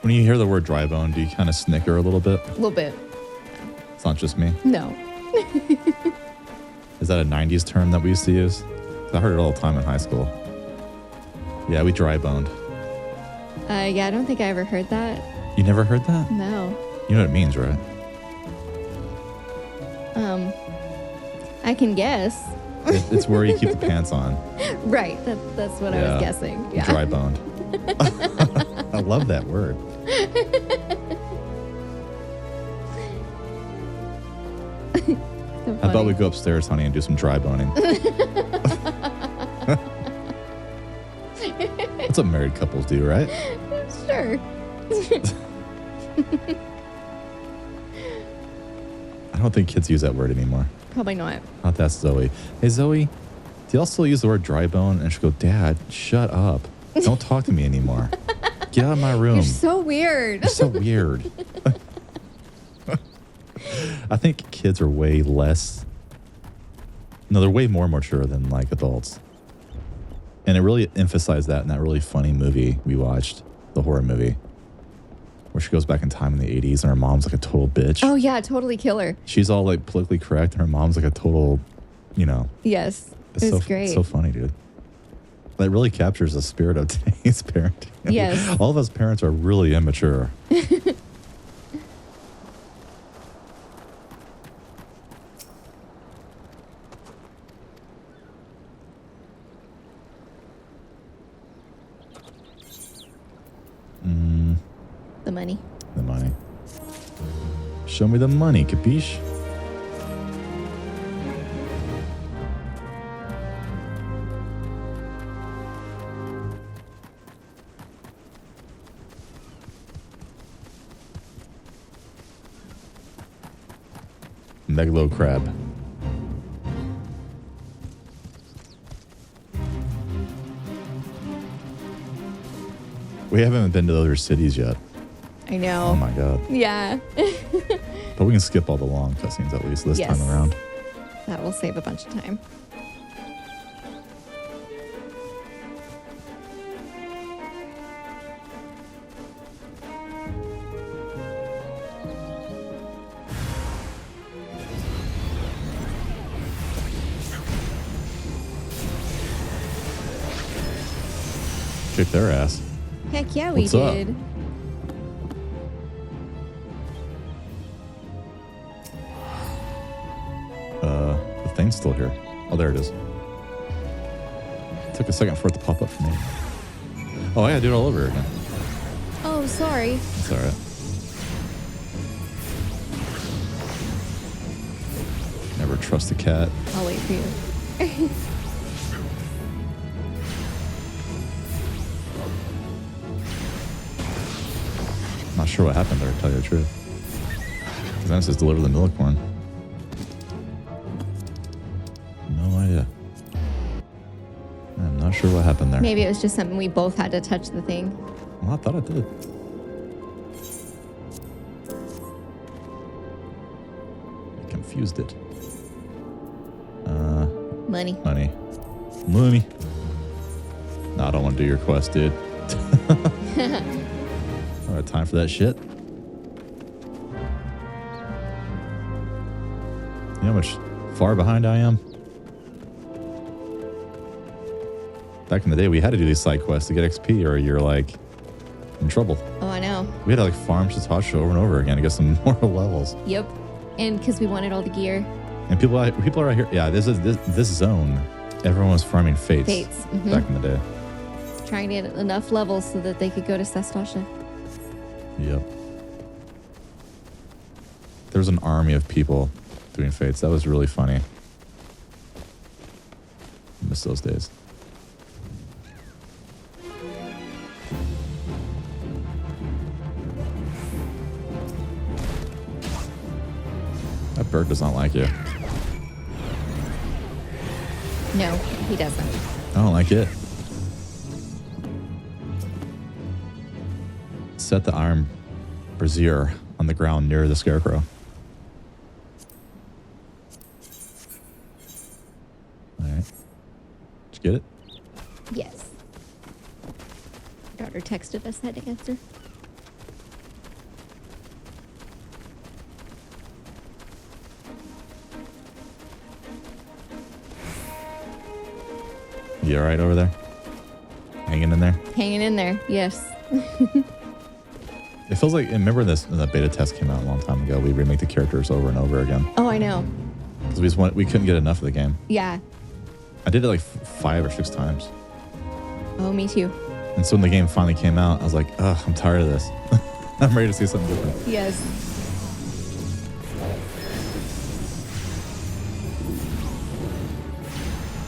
When you hear the word Drybone, do you kind of snicker a little bit? A little bit. It's not just me. No. Is that a 90s term that we used to use? I heard it all the time in high school. Yeah, we dry-boned. Yeah, I don't think I ever heard that. You never heard that? No. You know what it means, right? I can guess. It's where you keep the pants on. Right. That's what I was guessing. Yeah. Dry-boned. I love that word. So How about we go upstairs, honey, and do some dry boning? That's what married couples do, right? Sure. I don't think kids use that word anymore. Probably not. Not that Zoe. Hey, Zoe, do y'all still use the word dry bone? And she'll go, Dad, shut up. Don't talk to me anymore. Get out of my room. You're so weird. You're so weird. I think kids are way less. No, they're way more mature than like adults. And it really emphasized that in that really funny movie we watched, the horror movie, where she goes back in time in the 80s and her mom's like a total bitch. Oh, yeah, totally killer. She's all like politically correct and her mom's like a total, you know. Yes, it was great. It's so funny, dude. That really captures the spirit of today's parenting. Yes. All of us parents are really immature. The money. The money. Show me the money, capiche? Megalo crab. We haven't been to other cities yet. I know. Oh my god. Yeah. But we can skip all the long cutscenes at least this time around. That will save a bunch of time. Kick their ass. Heck yeah, we What's up? did. The thing's still here. Oh, there it is. Took a second for it to pop up for me. Oh, I gotta do it all over again. Oh, sorry. It's all right. Never trust a cat. I'll wait for you. Not sure what happened there, to tell you the truth. Because then it says deliver the milkborn. No idea. I'm not sure what happened there. Maybe it was just something we both had to touch the thing. Well, I thought I did. I confused it. Money. Money. Money. No, I don't want to do your quest, dude. I don't have time for that shit. You know how much far behind I am? Back in the day, we had to do these side quests to get XP or you're like in trouble. Oh, I know. We had to like farm SASTASHA over and over again to get some more levels. Yep. And because we wanted all the gear. And people are out here. Yeah, this zone. Everyone was farming fates. Fates. Mm-hmm. Back in the day. Trying to get enough levels so that they could go to SASTASHA. Yep. There was an army of people doing fates. That was really funny. I miss those days. That bird does not like you. No, he doesn't. I don't like it. Set the Iron Brazier on the ground near the scarecrow. Alright. Did you get it? Yes. Daughter texted us that answer. You alright over there? Hanging in there? Hanging in there, yes. It feels like, remember this, when the beta test came out a long time ago, we remake the characters over and over again. Oh, I know. Because we couldn't get enough of the game. Yeah. I did it like 5 or 6 times. Oh, me too. And so when the game finally came out, I was like, ugh, I'm tired of this. I'm ready to see something different. Yes.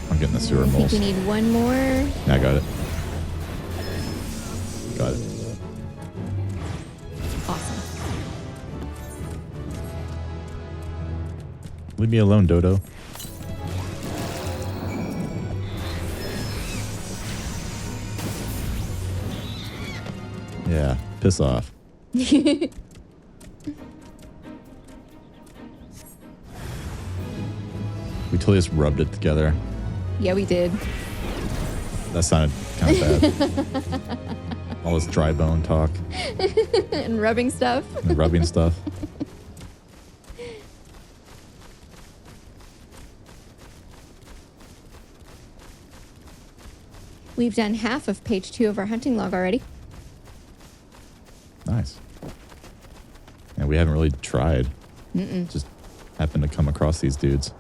I'm getting the sewer I think moles. we need one more. Yeah, I got it. Got it. Awesome. Leave me alone, Dodo. Yeah, piss off. We totally just rubbed it together. Yeah, we did. That sounded kind of bad. All this dry bone talk. And rubbing stuff. And rubbing stuff. We've done half of page 2 of our hunting log already. Nice. And we haven't really tried. Mm-mm. Just happened to come across these dudes.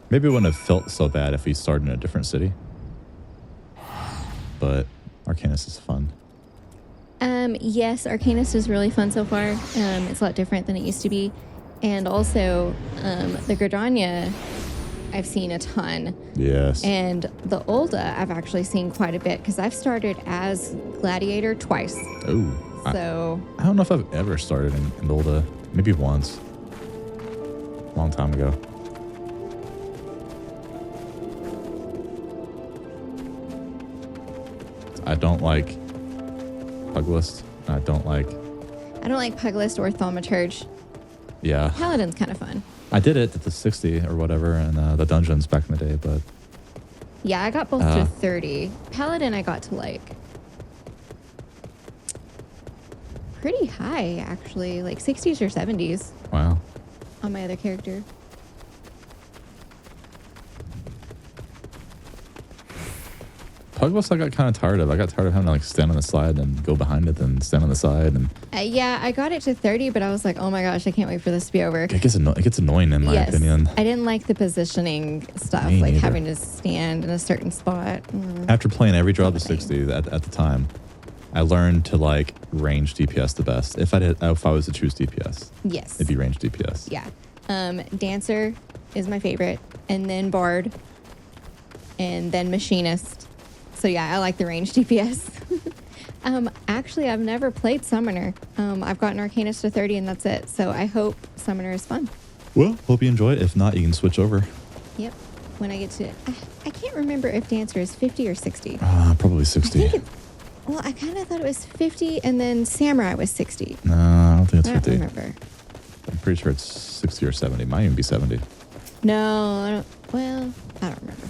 Maybe it wouldn't have felt so bad if we started in a different city. But Arcanist is fun. Yes, Arcanist is really fun so far. It's a lot different than it used to be. And also, the Gridania, I've seen a ton. Yes. And the Ulda, I've actually seen quite a bit because I've started as Gladiator twice. Oh. So. I don't know if I've ever started in Ulda. Maybe once. A long time ago. I don't like Puglist. I don't like Puglist or Thaumaturge. Yeah. Paladin's kind of fun. I did it at the 60 or whatever in the dungeons back in the day, but Yeah, I got both to 30. Paladin I got to like pretty high actually, like 60s or 70s. Wow. On my other character. Puglist I got kind of tired of. I got tired of having to like stand on the side and go behind it, then stand on the side, and Yeah, I got it to 30, but I was like, oh my gosh, I can't wait for this to be over. it gets annoying in my opinion. I didn't like the positioning stuff, Me like neither. having to stand in a certain spot. After playing every draw to 60 at the time, I learned to like range DPS the best. If I was to choose DPS, Yes. it'd be range DPS. Yeah. Dancer is my favorite, and then Bard, and then Machinist. So yeah, I like the range DPS. Actually, I've never played Summoner. I've gotten Arcanist to 30 and that's it. So I hope Summoner is fun. Well, hope you enjoy it. If not, you can switch over. Yep. When I get to I can't remember if Dancer is 50 or 60. Probably 60. Well, I kind of thought it was 50 and then Samurai was 60. No, I don't think it's I 50. don't remember. I'm pretty sure it's 60 or 70. Might even be 70. No, I don't. Well, I don't remember.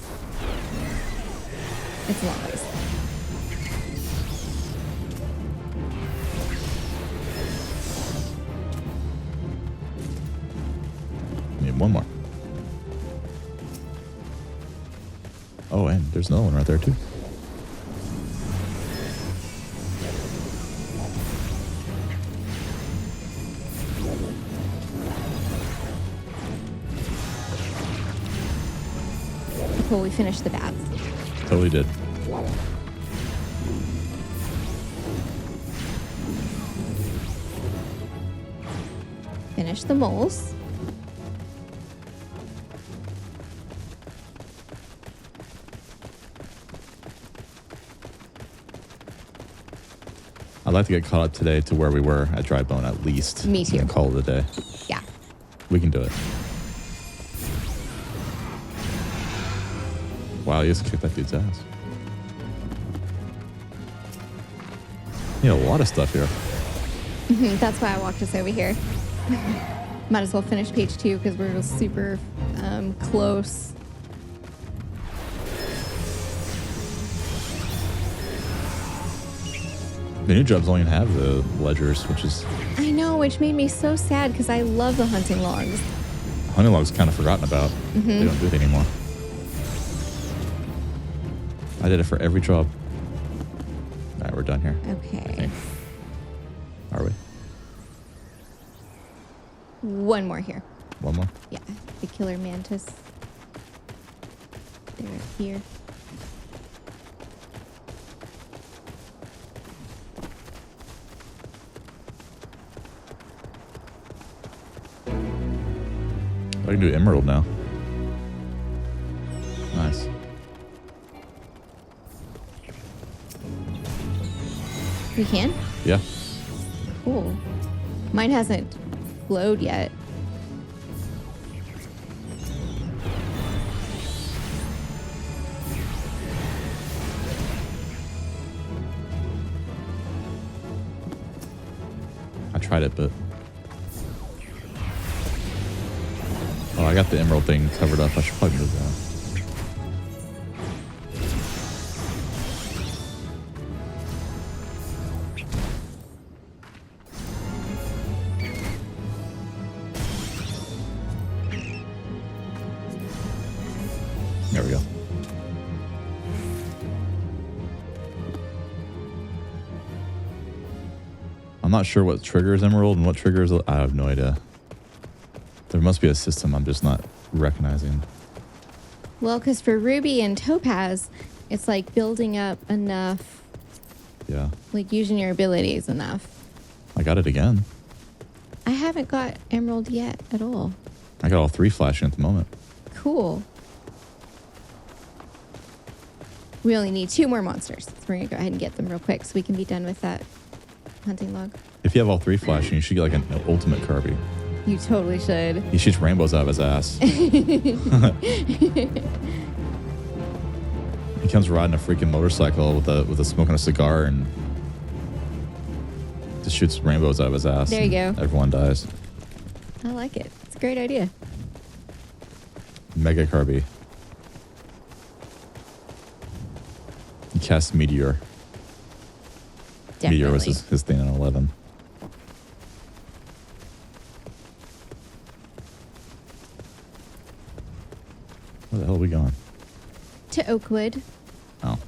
It's a long ways. Need one more. Oh, and there's another one right there too. Cool, we finished the bats. Totally did. Finish the moles. I'd like to get caught up today to where we were at Dry Bone at least. Me too. And call it a day. Yeah. We can do it. Wow, you just kicked that dude's ass. You know, a lot of stuff here. That's why I walked us over here. Might as well finish page 2 because we're super close. The new jobs don't even have the ledgers, which is... I know, which made me so sad because I love the hunting logs. Hunting logs kind of forgotten about. They don't do it anymore. I did it for every job. All right, we're done here. Okay. Are we? One more here. One more? Yeah, the killer mantis. They're here. I can do emerald now. Nice. We can? Yeah. Cool. Mine hasn't glowed yet. I tried it, but... Oh, I got the emerald thing covered up. I should probably move that. There we go. I'm not sure what triggers emerald and what triggers... I have no idea. There must be a system I'm just not recognizing. Well, because for ruby and topaz, it's like building up enough. Yeah. Like using your abilities enough. I got it again. I haven't got emerald yet at all. I got all 3 flashing at the moment. Cool. We only need 2 more monsters. So we're going to go ahead and get them real quick so we can be done with that hunting log. If you have all 3 flashing, you should get like an ultimate Kirby. You totally should. He shoots rainbows out of his ass. He comes riding a freaking motorcycle with a smoking a cigar and just shoots rainbows out of his ass. There you go. Everyone dies. I like it. It's a great idea. Mega Kirby. He casts Meteor. Definitely. Meteor was his thing in 11. Where the hell are we going? To Oakwood. Oh.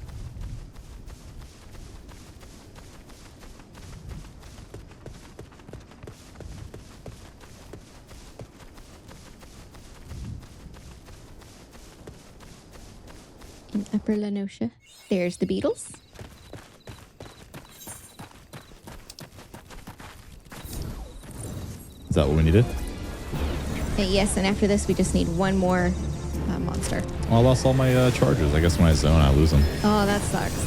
In Upper Lenosha. There's the beetles. Is that what we needed? Yes, and after this, we just need one more monster. Oh, I lost all my charges. I guess when I zone, I lose them. Oh, that sucks.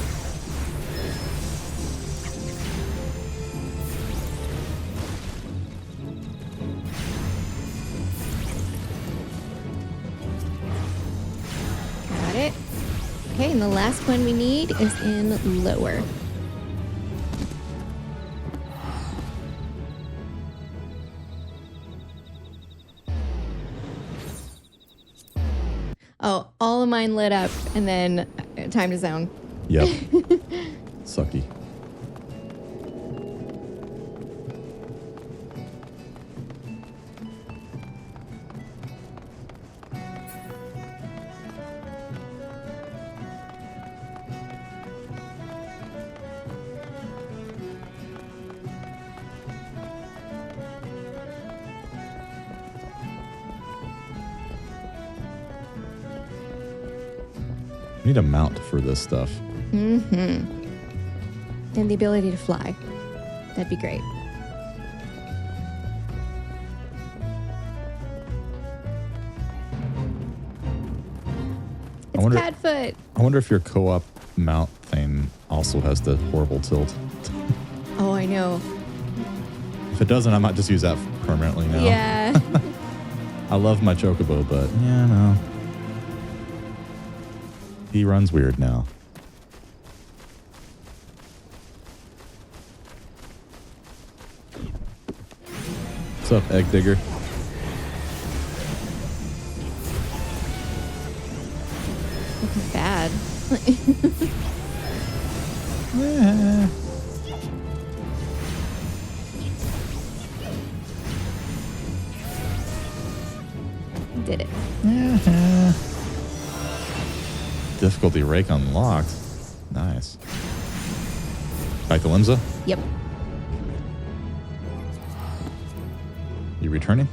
Got it. Okay, and the last one we need is in lower. Oh, all of mine lit up, and then time to zone. Yep. Sucky. We need a mount for this stuff. Mm-hmm. And the ability to fly. That'd be great. It's Padfoot. I wonder if your co-op mount thing also has the horrible tilt. Oh, I know. If it doesn't, I might just use that permanently now. Yeah. I love my Chocobo, but yeah, no. He runs weird now. What's up, Egg Digger? Looking bad. Yeah. Did it. Yeah. Difficulty rake unlocked. Nice. Back to Limsa? Yep. You returning?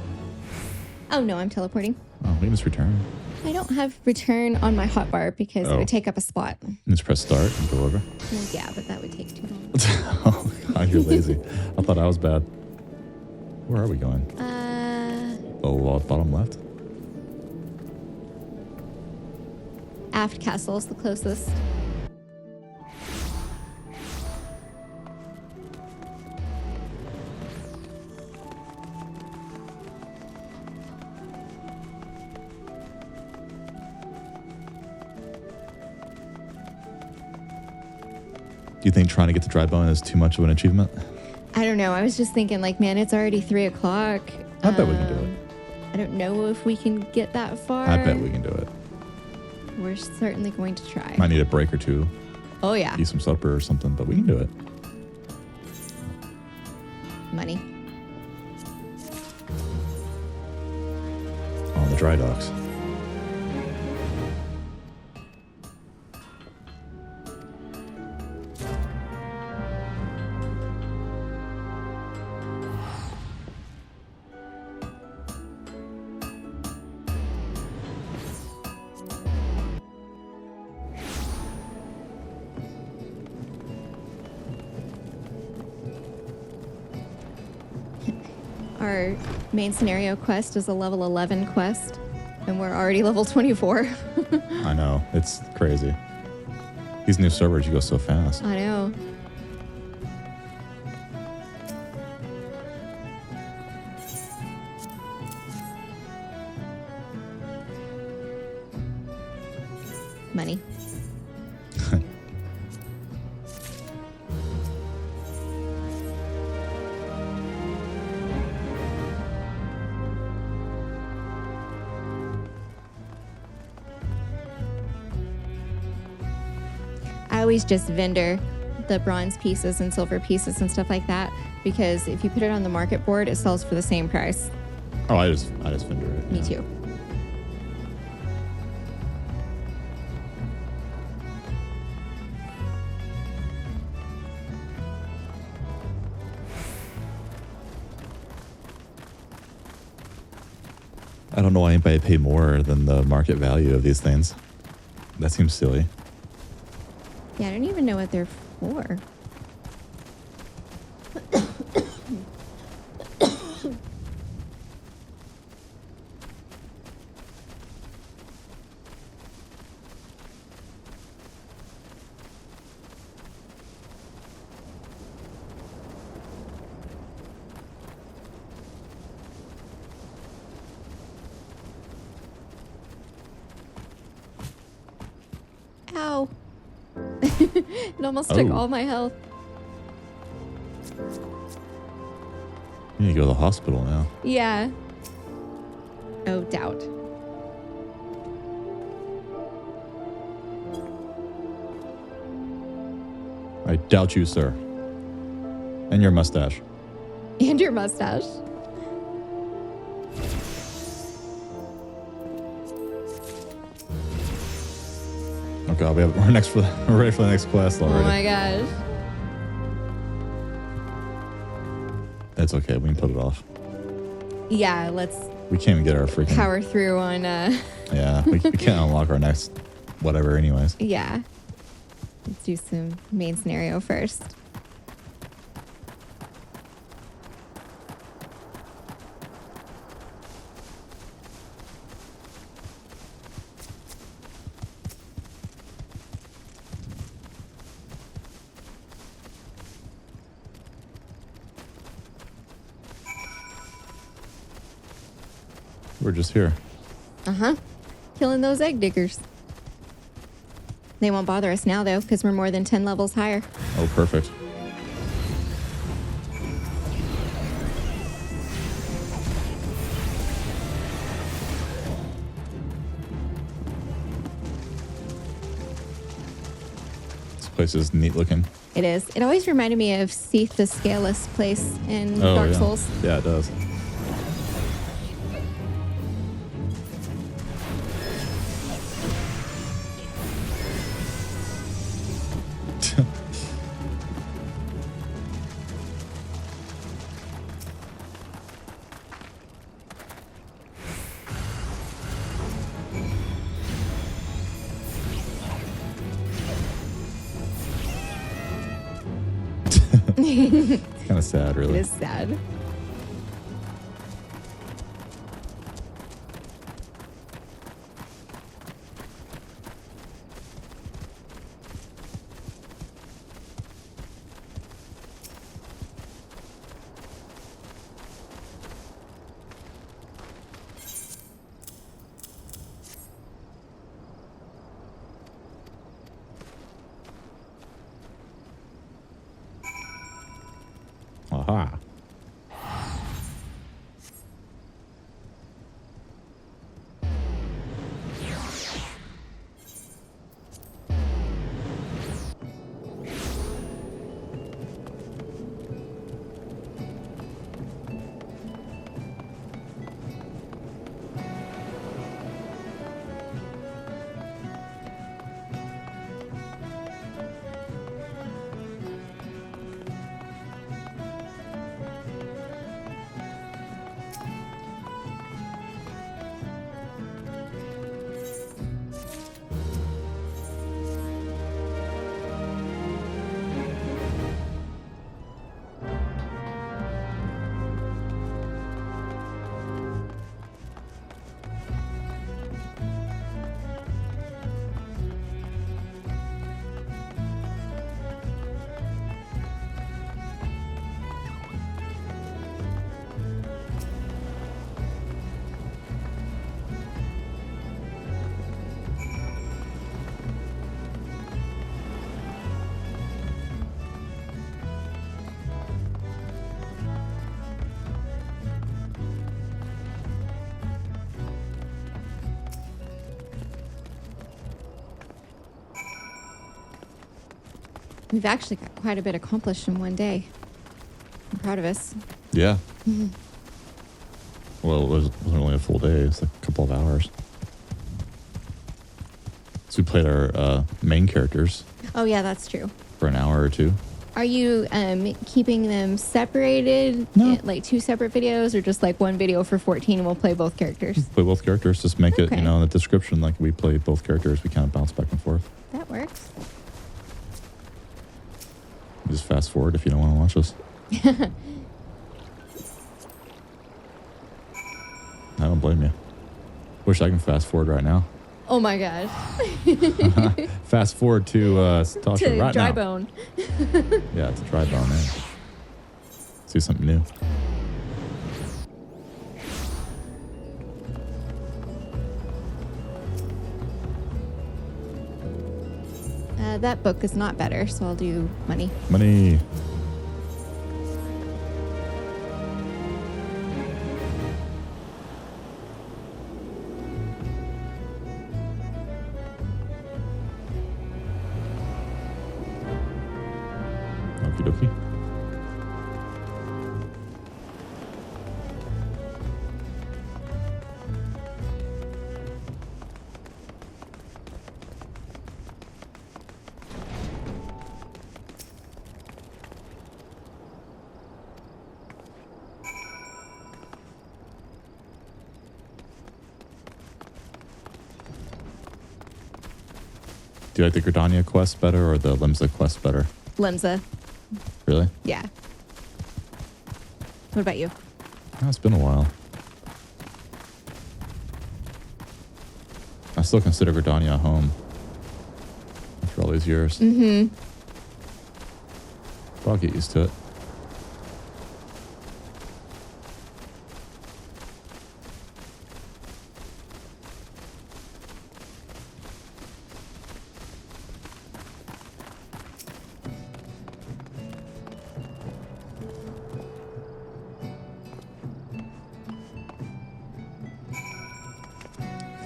Oh, no, I'm teleporting. Oh, we can just return. I don't have return on my hotbar because it would take up a spot. Just press start and go over. Well, yeah, but that would take too long. Oh, God, you're lazy. I thought I was bad. Where are we going? Bottom left? Aft castle's the closest. Do you think trying to get the dry bone is too much of an achievement? I don't know. I was just thinking, like, man, it's already 3 o'clock. I bet we can do it. I don't know if we can get that far. I bet we can do it. We're certainly going to try. Might need a break or two. Oh, yeah. Eat some supper or something, but we can do it. Money. On the dry docks. Our main scenario quest is a level 11 quest, and we're already level 24. I know. It's crazy. These new servers, you go so fast. I know. Money. I always just vendor the bronze pieces and silver pieces and stuff like that, because if you put it on the market board, it sells for the same price. Oh, I just vendor it. Me too. I don't know why anybody pay more than the market value of these things. That seems silly. Yeah, I don't even know what they're for. Ow. It almost took all my health. You need to go to the hospital now. Yeah. Oh, doubt. I doubt you, sir. And your mustache. And your mustache. Oh god, we're ready for the next quest already. Oh my gosh. That's okay, we can put it off. Yeah, let's We can't even get our freaking power through on Yeah, we can't unlock our next whatever anyways. Yeah. Let's do some main scenario first. We're just here. Uh-huh. Killing those egg diggers. They won't bother us now, though, because we're more than 10 levels higher. Oh, perfect. This place is neat looking. It is. It always reminded me of Seath the Scaleless place in Oh, Dark yeah. Souls. Yeah, it does. It's kind of sad, really. It is sad. Aha. We've actually got quite a bit accomplished in one day. I'm proud of us. Yeah. Well, it wasn't really a full day. It's like a couple of hours. So we played our main characters Oh, yeah, that's true. for an hour or two. Are you keeping them separated? No. Like 2 separate videos, or just like one video for 14 and we'll play both characters? Play both characters. Just make it, Okay. in the description, like we play both characters. We kind of bounce back and forth. That works. Just fast forward if you don't want to watch us. I don't blame you. Wish I can fast forward right now. Oh my gosh. Fast forward to SASTASHA To right dry now. bone. Yeah, it's a dry bone there. See something new. That book is not better, so I'll do money. Money. Okie dokie. Do you like the Gridania quest better or the Limsa quest better? Limsa. Really? Yeah. What about you? Oh, it's been a while. I still consider Gridania home after all these years. Mm-hmm. But I'll get used to it.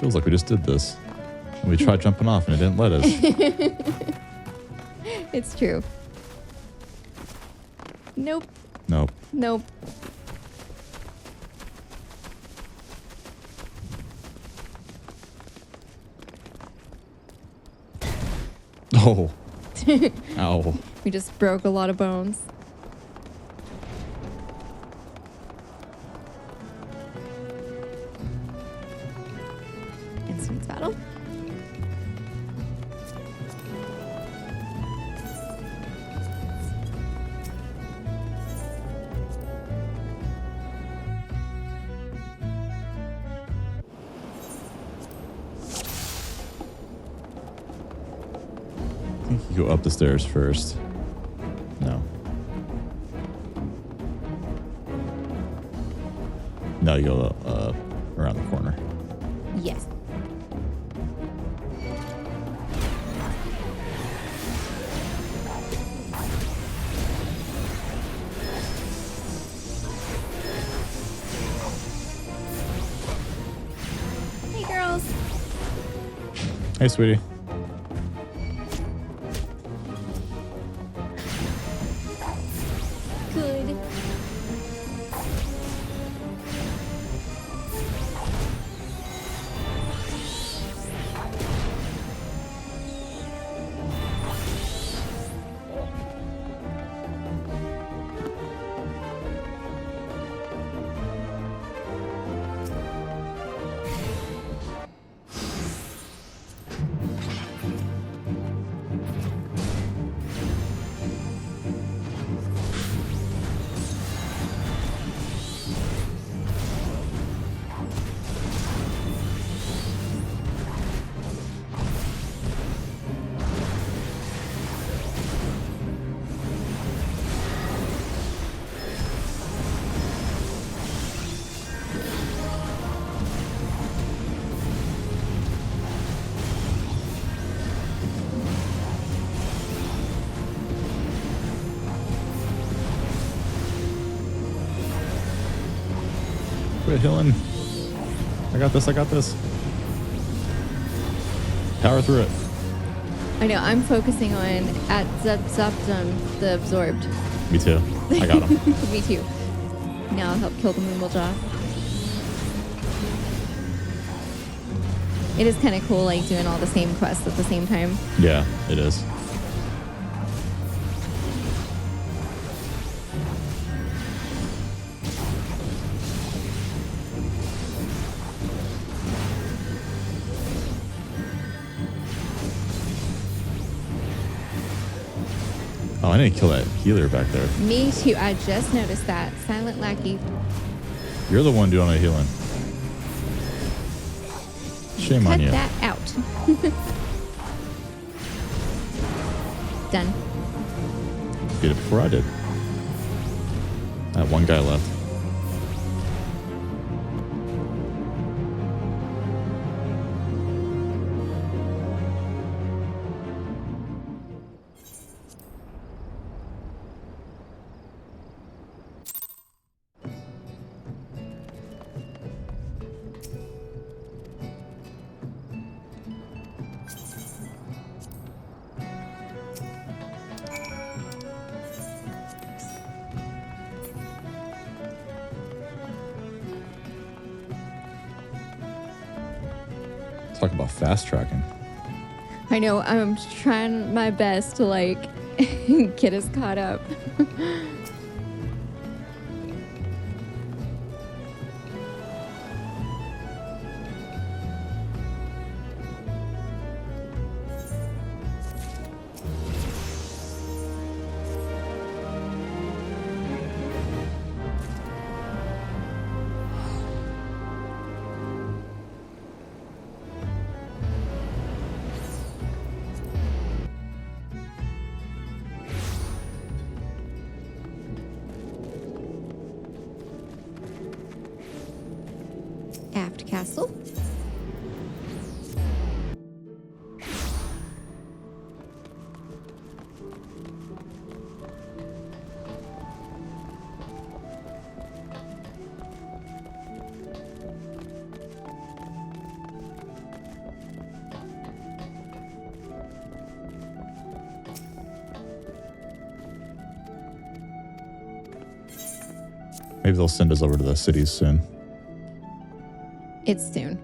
Feels like we just did this. We tried jumping off and it didn't let us. It's true. Nope. Nope. Nope. Oh. Ow. We just broke a lot of bones. Instance battle. I think you go up the stairs first. No. No, you go around the corner. Yes. Hey, girls. Hey, sweetie. Good. Quit healing. I got this. I got this. Power through it. I know. I'm focusing on at the absorbed. Me too. I got him. Me too. Now I'll help kill the Moonball. It is kind of cool, like doing all the same quests at the same time. Yeah, it is. Oh, I need to kill that healer back there. Me too. I just noticed that. Silent Lackey. You're the one doing the healing. Shame on you. Cut that out. Done. Did it before I did. I have one guy left. Talk about fast tracking. I know. I'm trying my best to like get us caught up. aft castle. Maybe they'll send us over to the cities soon. It's soon.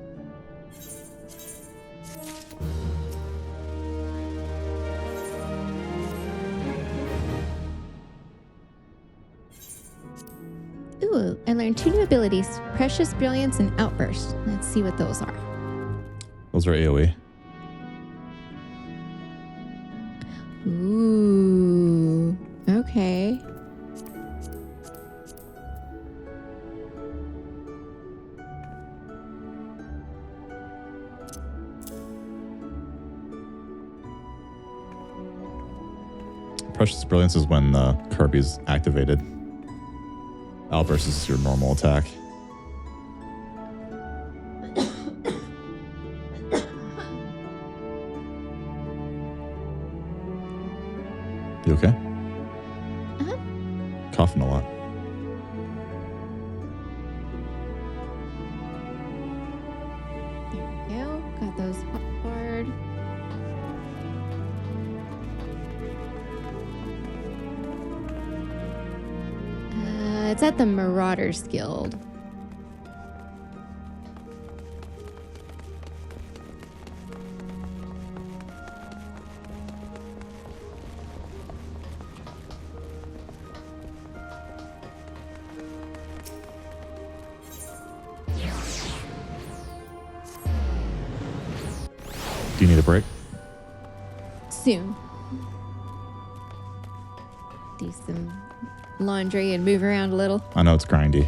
Ooh, I learned 2 new abilities, Precious Brilliance and Outburst. Let's see what those are. Those are AoE. Ooh, okay. Precious Brilliance is when Kirby's activated. Outburst is your normal attack. You okay? Uh-huh. Coughing a lot. There we go. Got those hard. It's at the Marauders Guild. Do you need a break? Soon. Do some laundry and move around a little. I know it's grindy.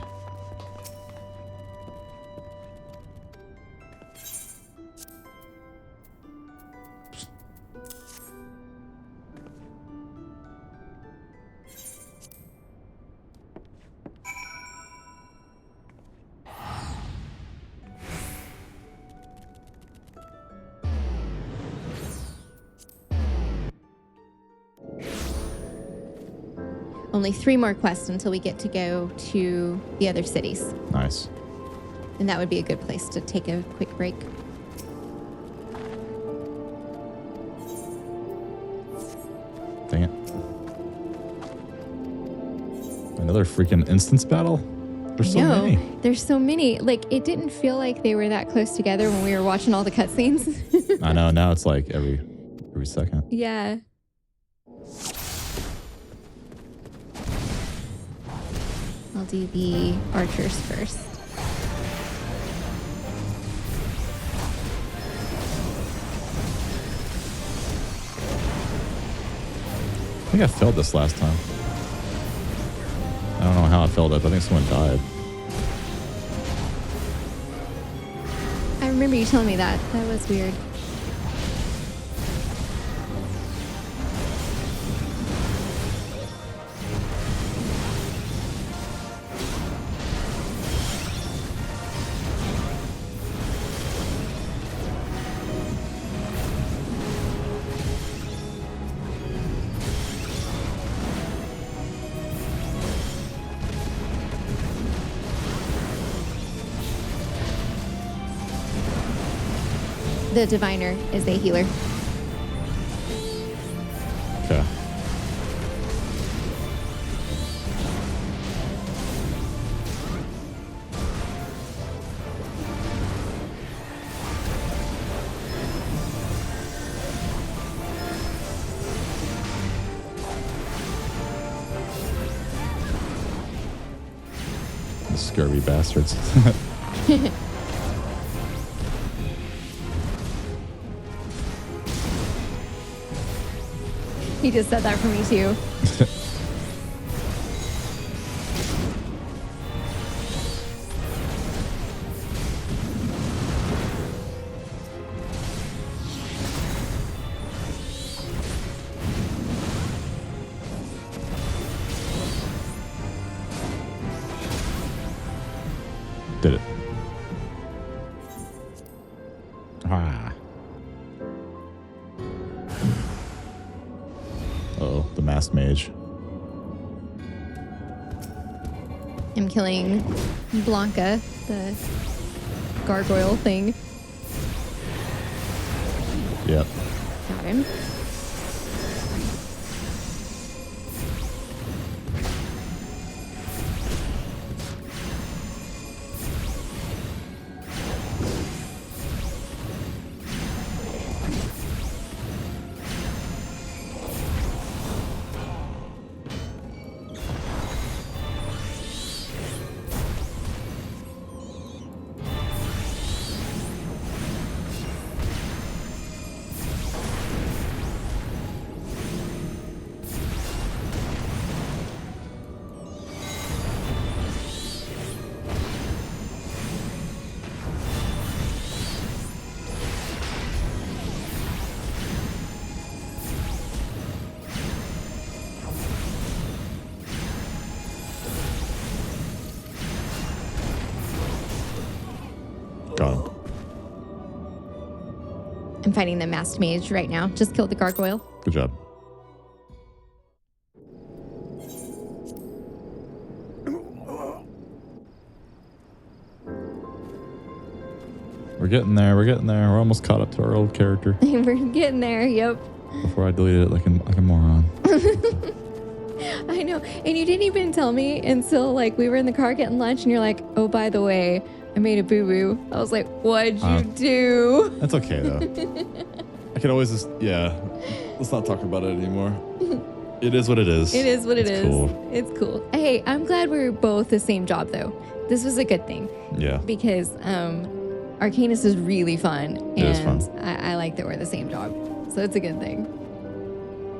Only 3 more quests until we get to go to the other cities. Nice. And that would be a good place to take a quick break. Dang it. Another freaking instance battle? There's so many. There's so many. Like, it didn't feel like they were that close together when we were watching all the cutscenes. I know, now it's like every second. Yeah. I'll do the archers first. I think I failed this last time. I don't know how I failed it, but I think someone died. I remember you telling me that. That was weird. The diviner is a healer. Okay. The scurvy bastards. He just said that for me too. Did it. Uh-oh, the masked mage. I'm killing Blanca, the gargoyle thing. Yep. Got him. Got him. I'm fighting the masked mage right now. Just killed the gargoyle. Good job. We're getting there. We're getting there. We're almost caught up to our old character. We're getting there. Yep. Before I deleted it like a moron. I know. And you didn't even tell me until like we were in the car getting lunch and you're like, oh, by the way, I made a boo-boo. I was like, what'd you do? That's okay though. I can always just, yeah. Let's not talk about it anymore. It is what it is. It is what it is. Cool. It's cool. Hey, I'm glad we're both the same job though. This was a good thing. Yeah. Because Arcanist is really fun. It is fun. I like that we're the same job. So it's a good thing.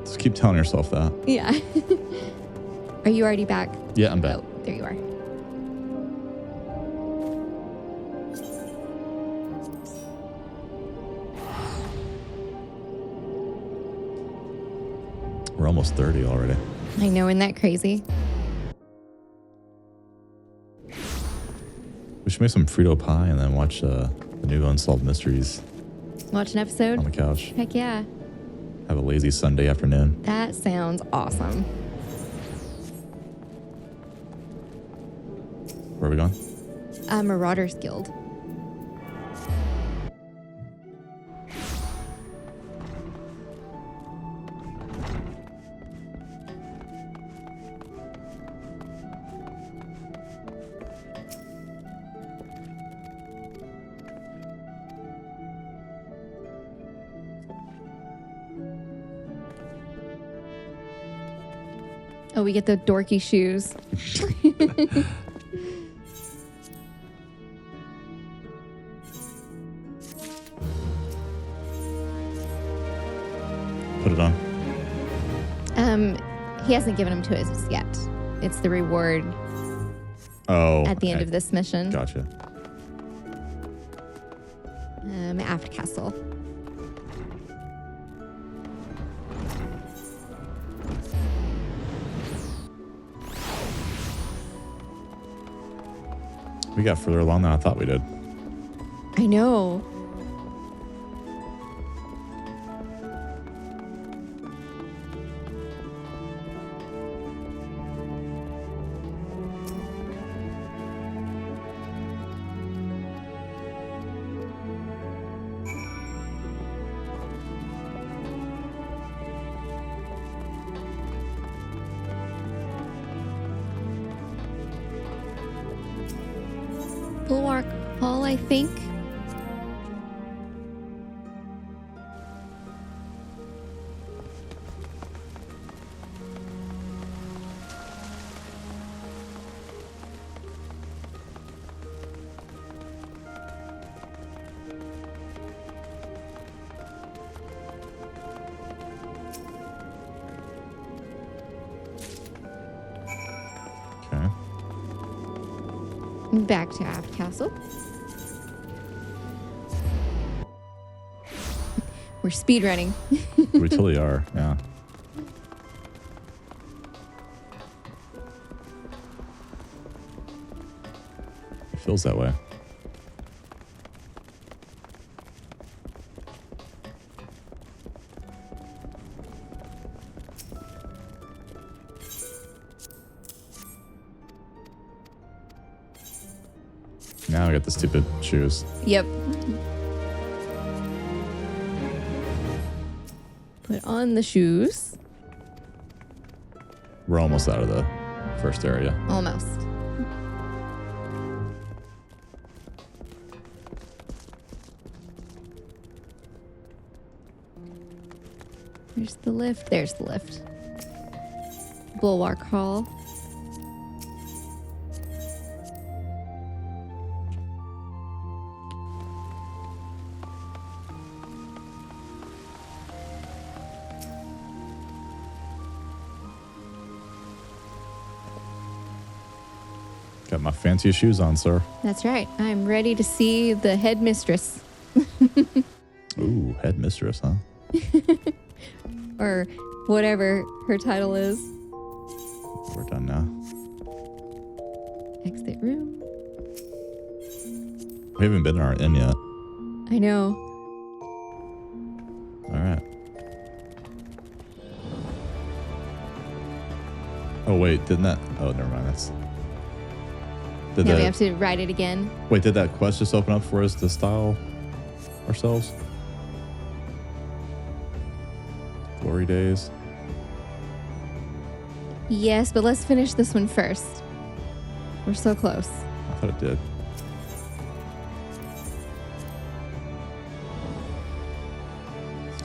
Just keep telling yourself that. Yeah. Are you already back? Yeah, I'm back. Oh, there you are. We're almost 30 already. I know, isn't that crazy? We should make some Frito pie and then watch the new Unsolved Mysteries Watch an episode? on the couch. Heck yeah. Have a lazy Sunday afternoon. That sounds awesome. Where are we going? Marauders Guild. Oh, we get the dorky shoes. Put it on. He hasn't given them to us yet. It's the reward at the end of this mission. Gotcha. Aft Castle. We got further along than I thought we did. I know. Bulwark Hall, I think. Okay. Back to Aft Castle. We're speed running. We totally are, yeah. It feels that way. Now I got the stupid shoes. Yep. Put on the shoes. We're almost out of the first area. Almost. There's the lift. There's the lift. Bulwark Hall. Got my fanciest shoes on, sir. That's right. I'm ready to see the headmistress. Ooh, headmistress, huh? Or whatever her title is. We're done now. Exit room. We haven't been in our inn yet. I know. All right. Oh, wait, didn't that... Oh, never mind. That's... Now we have to write it again. Wait, did that quest just open up for us to style ourselves? Glory days. Yes, but let's finish this one first. We're so close. I thought it did.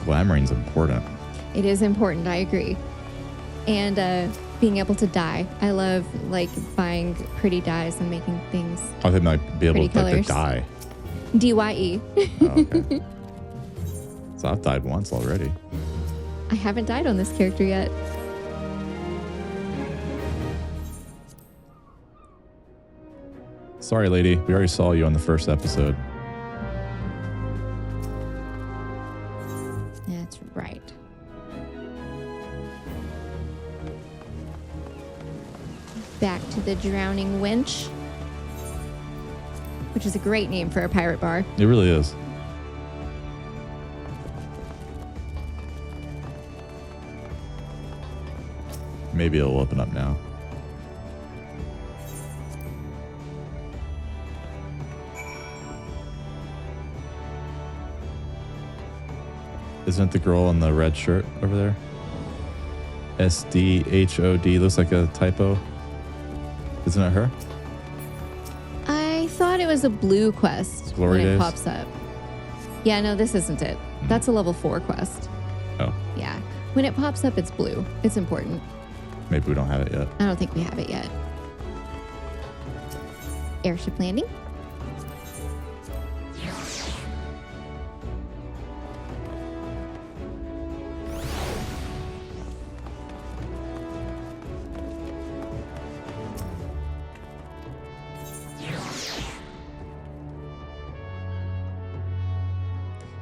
Glamouring's important. It is important, I agree. And being able to dye. I love like buying pretty dyes and making things. I think might be able to like, dye. DYE. Oh, okay. So I've dyed once already. I haven't died on this character yet. Sorry, lady. We already saw you on the first episode. That's right. Back to the Drowning Wench, which is a great name for a pirate bar. It really is. Maybe it'll open up now. Isn't it the girl in the red shirt over there? SDHOD looks like a typo. Isn't it her? I thought it was a blue quest Glory when it days? pops up. Yeah, no, this isn't it. That's a level 4 quest. Oh. Yeah. When it pops up, it's blue. It's important. Maybe we don't have it yet. I don't think we have it yet. Airship landing.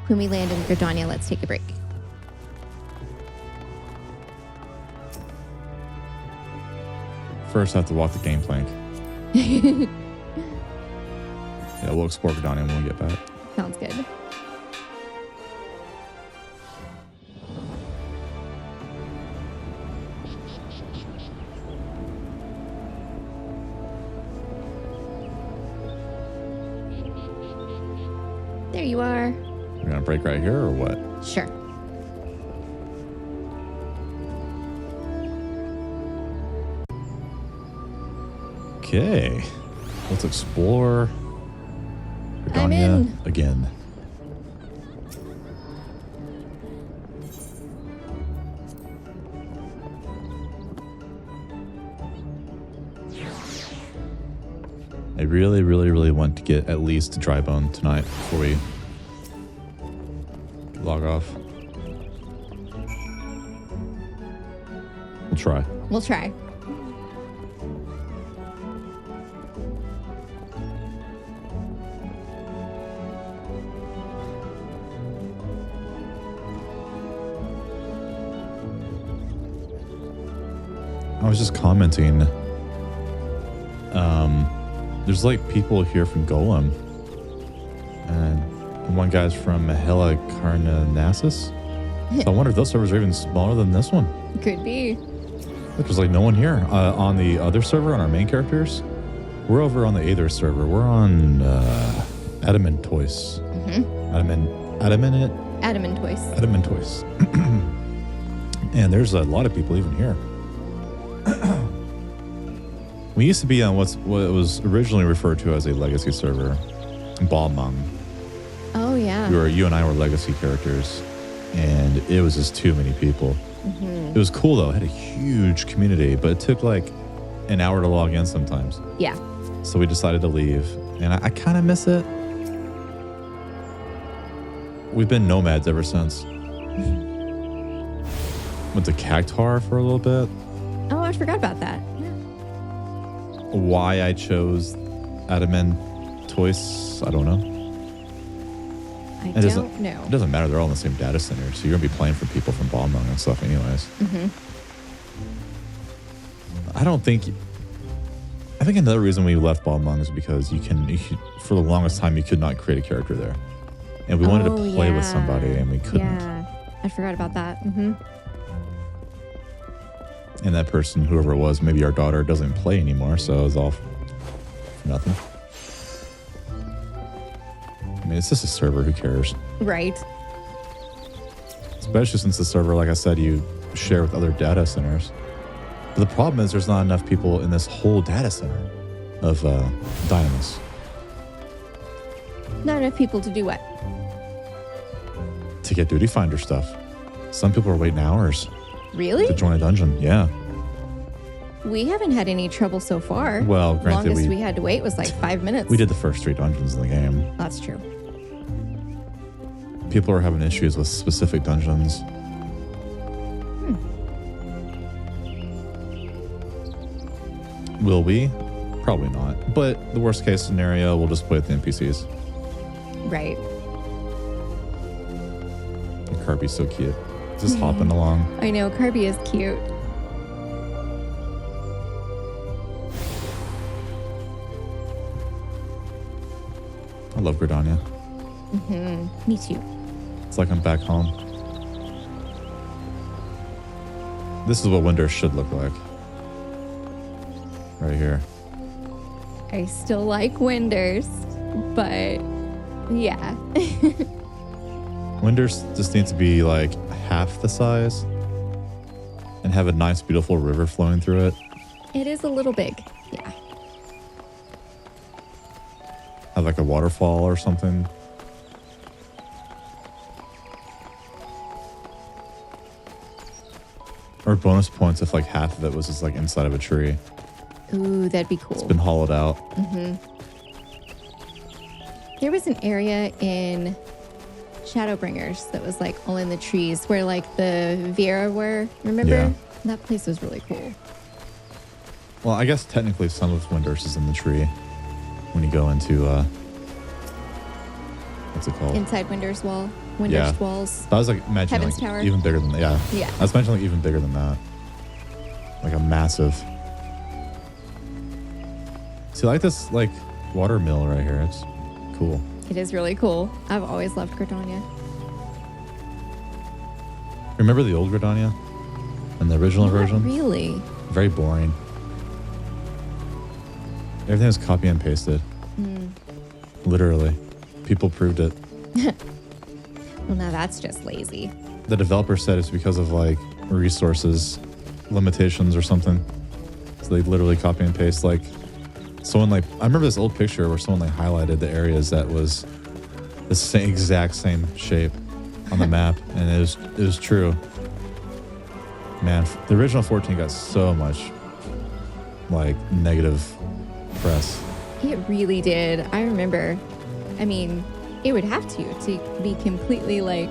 When we land in Gridania, let's take a break. First, I have to walk the game plank. Yeah, we'll explore Gridania when we get back. Sounds good. There you are. We're gonna break right here or what? Sure. Okay. Let's explore I'm Gridania in. again. I really, really, really want to get at least a dry bone tonight before we log off. We'll try. We'll try. I was just commenting. There's like people here from Golem, and one guy's from Helicarnassus. So I wonder if those servers are even smaller than this one. Could be. There's like no one here. On the other server, on our main characters, we're over on the Aether server. We're on Adamantoise. Adamantoise. Adamantoise. And there's a lot of people even here. We used to be on what was originally referred to as a legacy server, Balmung. Oh, yeah. You and I were legacy characters, and it was just too many people. It was cool, though. It had a huge community, but it took like an hour to log in sometimes. Yeah. So we decided to leave, and I kind of miss it. We've been nomads ever since. Went to Cactar for a little bit. Oh, I forgot about that. Yeah. Why I chose Adamantoise, I don't know. I don't know. It doesn't matter. They're all in the same data center, so you're going to be playing for people from Balmung and stuff anyways. I think another reason we left Balmung is because you could, for the longest time, you could not create a character there. And we wanted to play with somebody, and we couldn't. Yeah, I forgot about that. And that person, whoever it was, maybe our daughter, doesn't play anymore, so it was all for nothing. I mean, it's just a server. Who cares? Right. Especially since the server, like I said, you share with other data centers. But the problem is there's not enough people in this whole data center of Dynamis. Not enough people to do what? To get duty finder stuff. Some people are waiting hours. Really? To join a dungeon, yeah. We haven't had any trouble so far. Well, granted, longest we had to wait was like 5 minutes. We did the first 3 dungeons in the game. That's true. People are having issues with specific dungeons. Will we? Probably not. But the worst case scenario, we'll just play with the NPCs. Right. And Kirby's so cute. Just hopping along. I know, Kirby is cute. I love Gridania. Me too. It's like I'm back home. This is what Winter should look like. Right here. I still like Winders, but yeah. Winders just needs to be like half the size and have a nice, beautiful river flowing through it. It is a little big, yeah. Have like a waterfall or something. Or bonus points if like half of it was just like inside of a tree. Ooh, that'd be cool. It's been hollowed out. There was an area in Shadowbringers that was like all in the trees where like the Vera were, remember? Yeah. That place was really cool. Well, I guess technically some of Winders is in the tree when you go into, what's it called? Inside Winders Walls. I was like imagining Heaven's like Tower. even bigger than that. Yeah. I was imagining like even bigger than that. Like a massive. See, I like this like water mill right here. It's cool. It is really cool. I've always loved Gridania. Remember the old Gridania? In the original version? Really? Very boring. Everything was copy and pasted. Literally. People proved it. Well, now that's just lazy. The developer said it's because of like resources limitations or something. So they literally copy and paste like someone like I remember this old picture where someone like highlighted the areas that was the same exact same shape on the map, and it was true. Man, the original 14 got so much like negative press. It really did. I remember. I mean, it would have to be completely like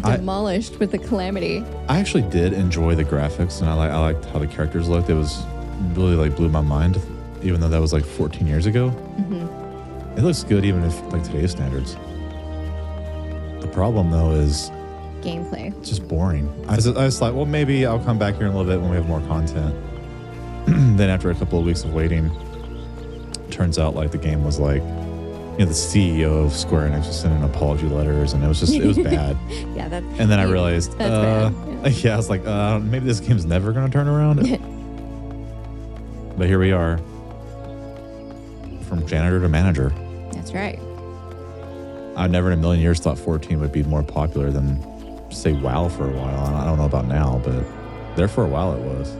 demolished with the calamity. I actually did enjoy the graphics, and I liked how the characters looked. It was really like blew my mind, even though that was like 14 years ago. It looks good even if like today's standards. The problem though is gameplay. It's just boring. I was like, well, maybe I'll come back here in a little bit when we have more content. Then after a couple of weeks of waiting, turns out like the game was like, you know, the CEO of Square Enix was sending apology letters, and it was bad. Yeah, that's. And then I realized, that's bad. Yeah, I was like, maybe this game's never going to turn around. But here we are, from janitor to manager. That's right. I never in a million years thought 14 would be more popular than, say, WoW for a while. I don't know about now, but there for a while it was.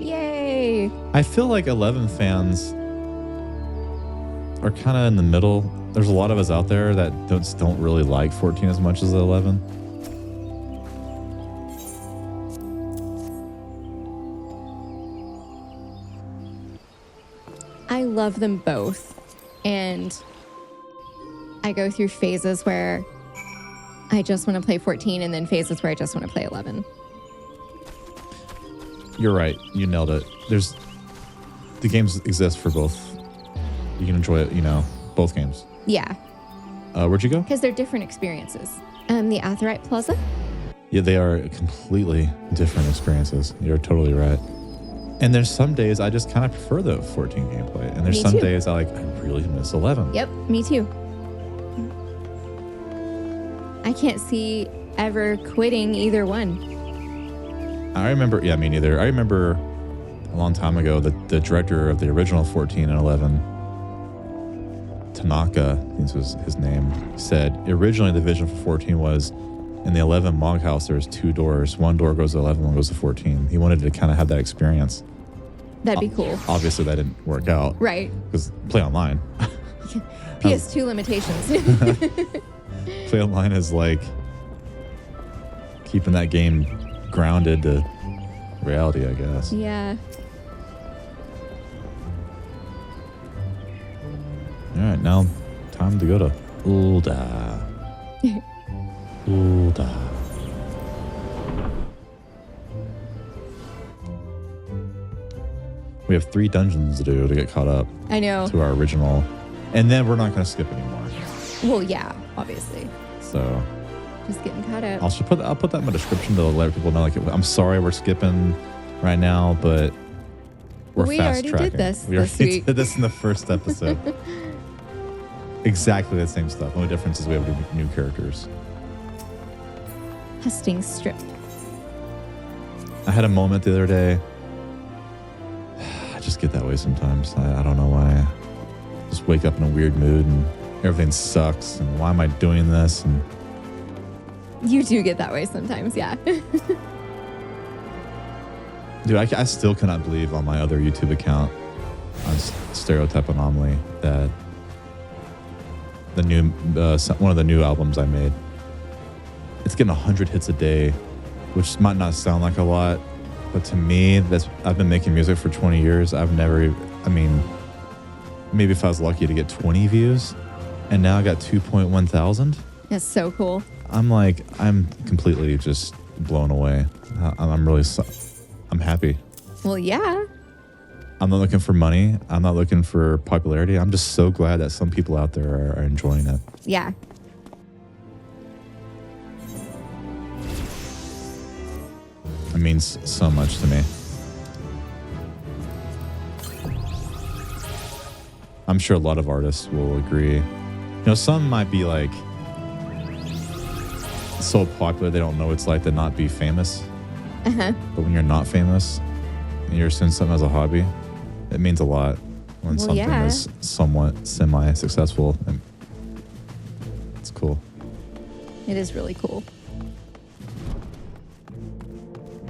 Yay! I feel like 11 fans are kind of in the middle. There's a lot of us out there that don't really like 14 as much as 11. I love them both. And I go through phases where I just want to play 14 and then phases where I just want to play 11. You're right. You nailed it. The games exist for both. You can enjoy it, both games. Yeah. Where'd you go? Because they're different experiences. The Aetheryte Plaza. Yeah, they are completely different experiences. You're totally right. And there's some days I just kind of prefer the 14 gameplay. And there's Me some too. days I really miss 11. Yep, me too. I can't see ever quitting either one. I remember, yeah, me neither. I remember a long time ago that the director of the original 14 and 11, Tanaka, I think was his name, said originally the vision for 14 was in the 11 Mog House, there's 2 doors. One door goes to 11, one goes to 14. He wanted to kind of have that experience. That'd be cool. Obviously, that didn't work out. Right. Because play online. PS2 limitations. Play online is like keeping that game grounded to reality, I guess. Yeah. All right, now time to go to Ul'dah. Ul'dah. We have 3 dungeons to do to get caught up. I know. To our original. And then we're not going to skip anymore. Well, yeah, obviously. So Just getting caught up. I'll put that in my description to let people know. Like, I'm sorry we're skipping right now, but we're We fast already tracking. did this We this already week. did this in the first episode. Exactly the same stuff. The only difference is we have new characters. Hustings Strip. I had a moment the other day. I just get that way sometimes. I don't know why. Just wake up in a weird mood and everything sucks. And why am I doing this? And You do get that way sometimes, yeah. dude, I still cannot believe on my other YouTube account on Stereotype Anomaly that the new one of the new albums I made, it's getting 100 hits a day, which might not sound like a lot, but to me, I've been making music for 20 years. Maybe if I was lucky to get 20 views, and now I got 2.1 thousand. That's so cool. I'm completely just blown away. I'm happy. Well, yeah. I'm not looking for money. I'm not looking for popularity. I'm just so glad that some people out there are enjoying it. Yeah. It means so much to me. I'm sure a lot of artists will agree. Some might be like so popular they don't know what it's like to not be famous. Uh-huh. But when you're not famous and you're doing something as a hobby, it means a lot when something is somewhat semi-successful. And it's cool. It is really cool.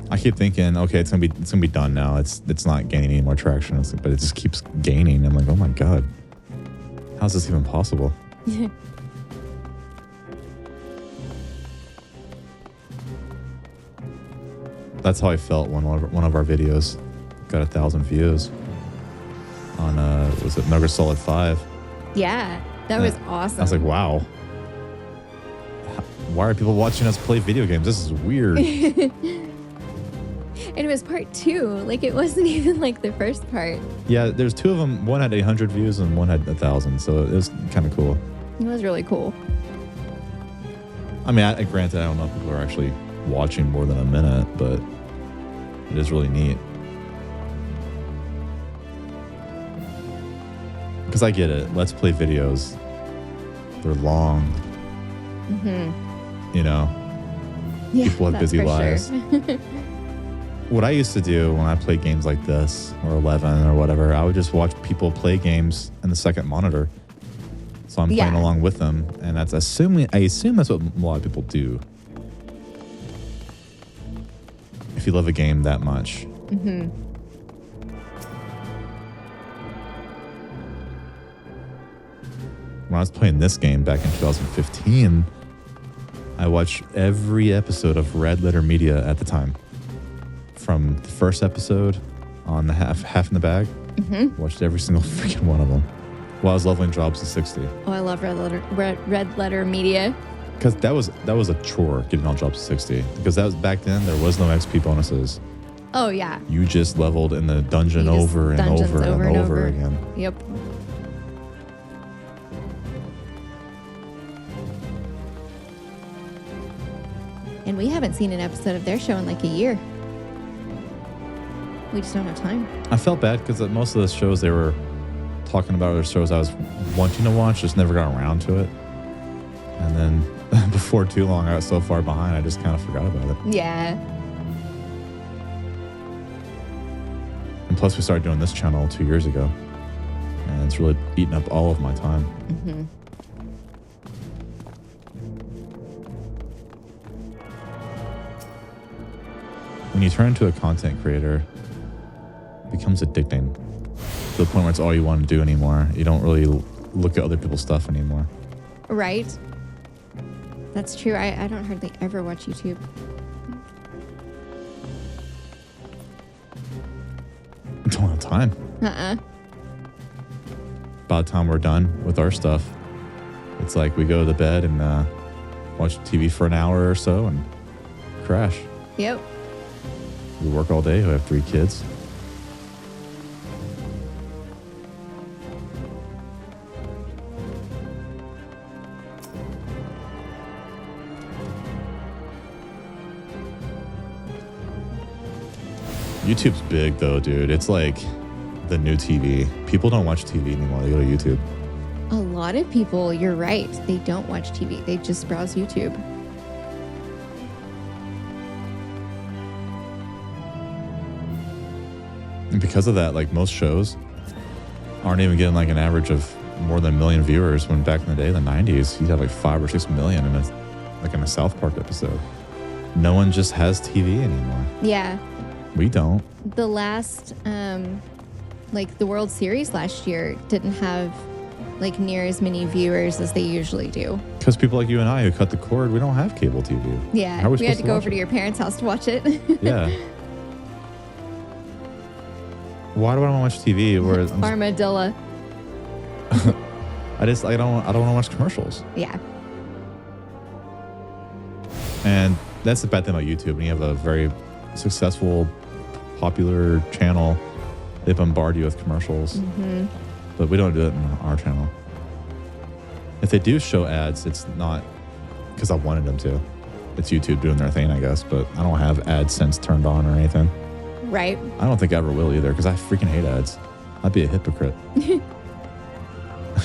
I keep thinking, okay, it's gonna be done now. It's not gaining any more traction, but it just keeps gaining. I'm like, oh my god, how's this even possible? That's how I felt when one of our videos got 1,000 views on was it Metal Gear Solid 5? Yeah, that was awesome. I was like, wow. Why are people watching us play video games? This is weird. And it was part 2. Like, it wasn't even like the first part. Yeah, there's 2 of them. One had 800 views and one had 1,000. So it was kind of cool. It was really cool. I mean, granted, I don't know if people are actually watching more than a minute, but it is really neat. Because I get it. Let's Play videos. They're long. Mm-hmm. You know? Yeah, people have busy lives. Sure. what I used to do when I played games like this or 11 or whatever, I would just watch people play games in the second monitor. So I'm playing along with them, and I assume that's what a lot of people do. If you love a game that much. Mm-hmm. When I was playing this game back in 2015, I watched every episode of Red Letter Media at the time. From the first episode on the half in the bag, watched every single freaking one of them while I was leveling jobs to 60. Oh, I love Red Letter Media. Because that was a chore getting all jobs to 60. Because that was back then there was no XP bonuses. Oh yeah. You just leveled in the dungeon over and over again. Yep. And we haven't seen an episode of their show in like a year. We just don't have time. I felt bad because most of the shows they were talking about are shows I was wanting to watch, just never got around to it. And then before too long, I got so far behind, I just kind of forgot about it. Yeah. And plus, we started doing this channel 2 years ago. And it's really eaten up all of my time. Mm-hmm. When you turn into a content creator, it becomes addicting to the point where it's all you want to do anymore. You don't really look at other people's stuff anymore. Right. That's true. I don't hardly ever watch YouTube. I don't have time. By the time we're done with our stuff, it's like we go to bed and watch TV for an hour or so and crash. Yep. We work all day. We have 3 kids. YouTube's big though, dude. It's like the new TV. People don't watch TV anymore. They go to YouTube. A lot of people, you're right, they don't watch TV. They just browse YouTube. And because of that, like most shows aren't even getting like an average of more than 1 million viewers, when back in the day, the 90s, you'd have like 5 or 6 million in a South Park episode. No one just has TV anymore. Yeah. We don't. The last, like the World Series last year didn't have like near as many viewers as they usually do. Because people like you and I who cut the cord, we don't have cable TV. Yeah. How are we had to go over to your parents' house to watch it. Yeah. Why do I want to watch TV? Where Armadillo. I don't want to watch commercials. Yeah. And that's the bad thing about YouTube. When you have a very successful, popular channel, they bombard you with commercials. Mm-hmm. But we don't do it in our channel. If they do show ads, it's not because I wanted them to. It's YouTube doing their thing, I guess. But I don't have AdSense turned on or anything. Right. I don't think I ever will either, because I freaking hate ads. I'd be a hypocrite.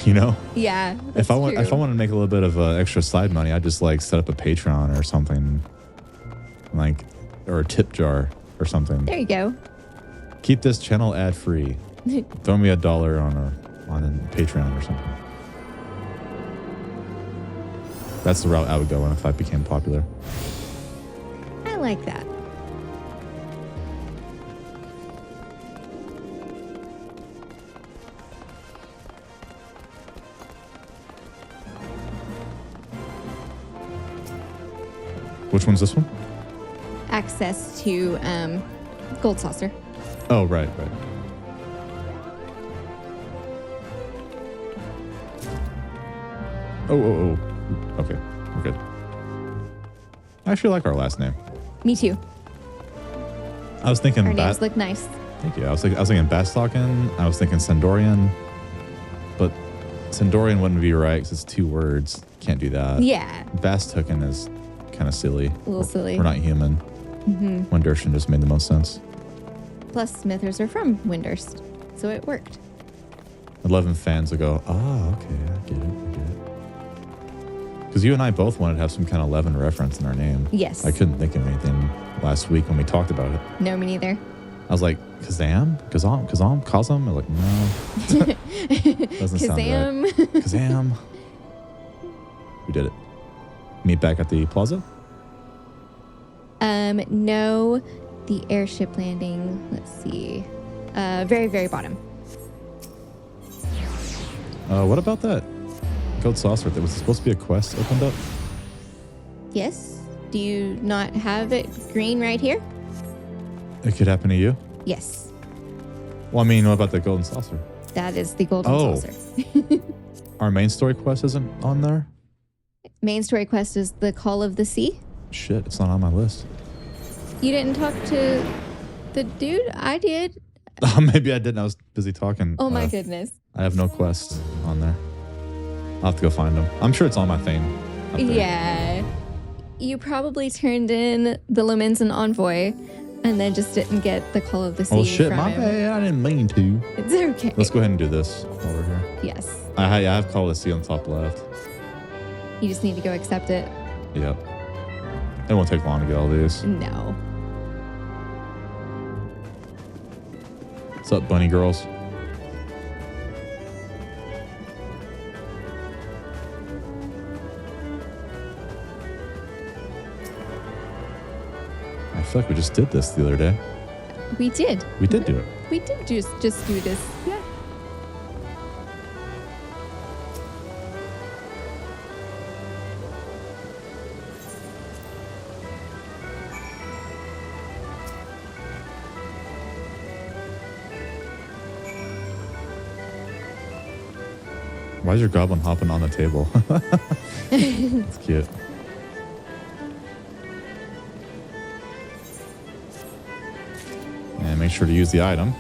You know? Yeah. If I want to make a little bit of extra side money, I'd just like set up a Patreon or something, like, or a tip jar or something. There you go. Keep this channel ad free. Throw me $1 on a Patreon or something. That's the route I would go in if I became popular. I like that. Which one's this one? Access to Gold Saucer. Oh, right. Oh. Okay, we're good. I actually like our last name. Me too. I was thinking our names look nice. Thank you. I was thinking Bastocken. I was thinking Sandorian, but Sandorian wouldn't be right because it's 2 words. Can't do that. Yeah. Bastocken is kind of silly. A little silly. We're not human. Mm-hmm. Windurst just made the most sense. Plus, Smithers are from Windurst, so it worked. 11 fans will go, okay, I get it. Because you and I both wanted to have some kind of 11 reference in our name. Yes. I couldn't think of anything last week when we talked about it. No, me neither. I was like, Kazam? Kazam? I'm like, no. Doesn't sound right. Kazam. We did it. Meet back at the plaza? No. The airship landing. Let's see. Very, very bottom. What about that gold saucer? That was supposed to be a quest opened up? Yes. Do you not have it green right here? It could happen to you? Yes. Well, I mean, what about the golden saucer? That is the golden saucer. Our main story quest isn't on there? Main story quest is the Call of the Sea. Shit, it's not on my list. You didn't talk to the dude? I did. Maybe I didn't. I was busy talking. Oh my goodness. I have no quests on there. I'll have to go find them. I'm sure it's on my thing. Yeah. You probably turned in the Lomensan envoy and then just didn't get the Call of the Sea. Oh shit, from my him. bad. I didn't mean to. It's okay. Let's go ahead and do this while we're here. Yes. I have Call of the Sea on the top left. You just need to go accept it. Yep. It won't take long to get all these. No. What's up, bunny girls? I feel like we just did this the other day. We did. We did do it. We did just do this. Yeah. Why is your goblin hopping on the table? It's cute. And make sure to use the item.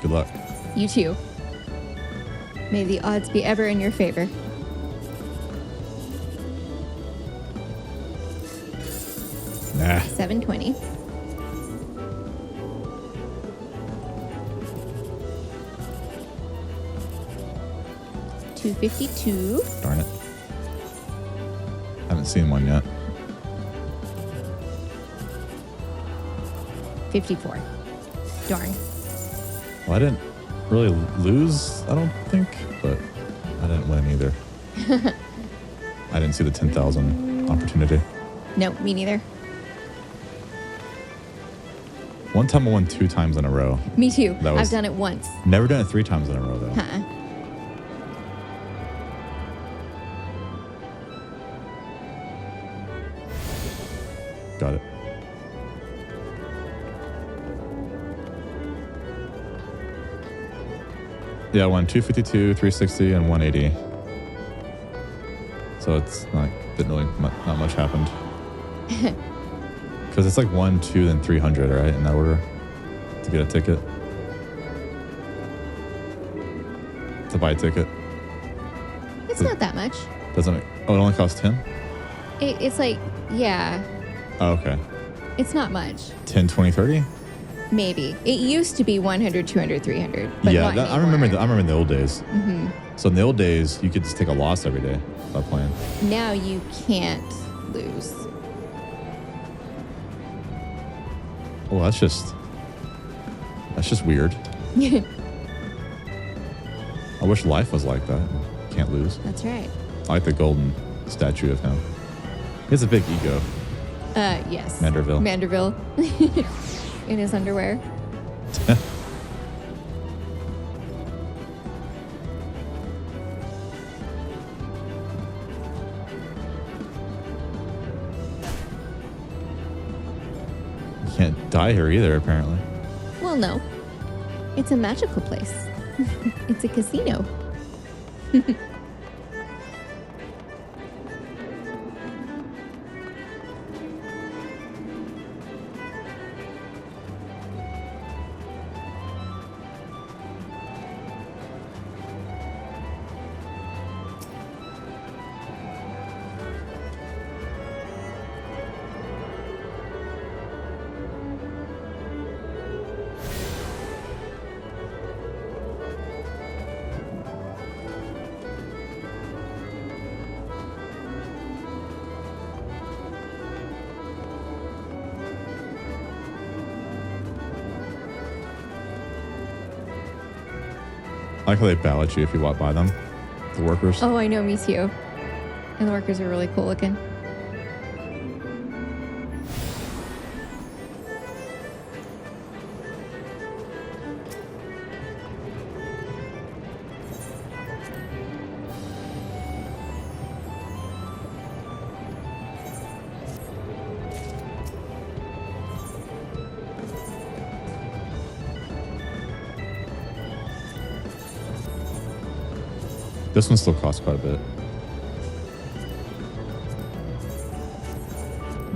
Good luck. You too. May the odds be ever in your favor. Nah. 720. $252. Darn it. Haven't seen one yet. 54. Darn. Well, I didn't really lose, I don't think, but I didn't win either. I didn't see the 10,000 opportunity. No, me neither. One time I won 2 times in a row. Me too. That was- I've done it once. Never done it 3 times in a row, though. Huh. Got it. Yeah, I won 252, 360, and 180. So it's not, not much happened. Because it's like 1, 2, then 300, right? In that order to get a ticket. To buy a ticket. It's not that much. Doesn't it? Oh, it only costs 10? It's like, yeah, Oh, okay. it's not much. 10, 20, 30? Maybe. It used to be 100, 200, 300. But Yeah, not I remember. I remember in the old days. Hmm. So in the old days, you could just take a loss every day by playing. Now you can't lose. Well, that's just weird. I wish life was like that. Can't lose. That's right. I like the golden statue of him. He has a big ego. Yes. Manderville. Manderville. In his underwear. You can't die here either, apparently. Well, no. It's a magical place. It's a casino. I like how they bow at you if you walk by them. The workers. Oh, I know, me too. And the workers are really cool looking. This one still costs quite a bit.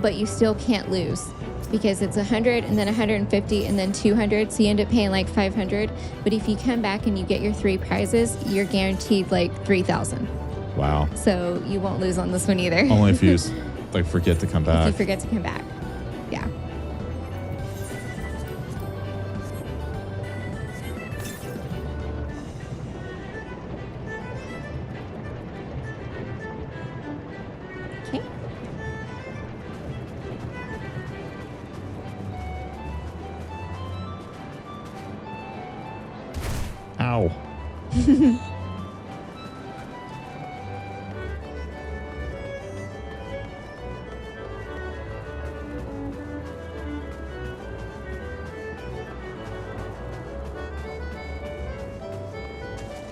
But you still can't lose because it's 100 and then 150 and then 200. So you end up paying like 500. But if you come back and you get your 3 prizes, you're guaranteed like 3,000. Wow. So you won't lose on this one either. Only if you like forget to come back. If you forget to come back. Yeah. Okay. Ow.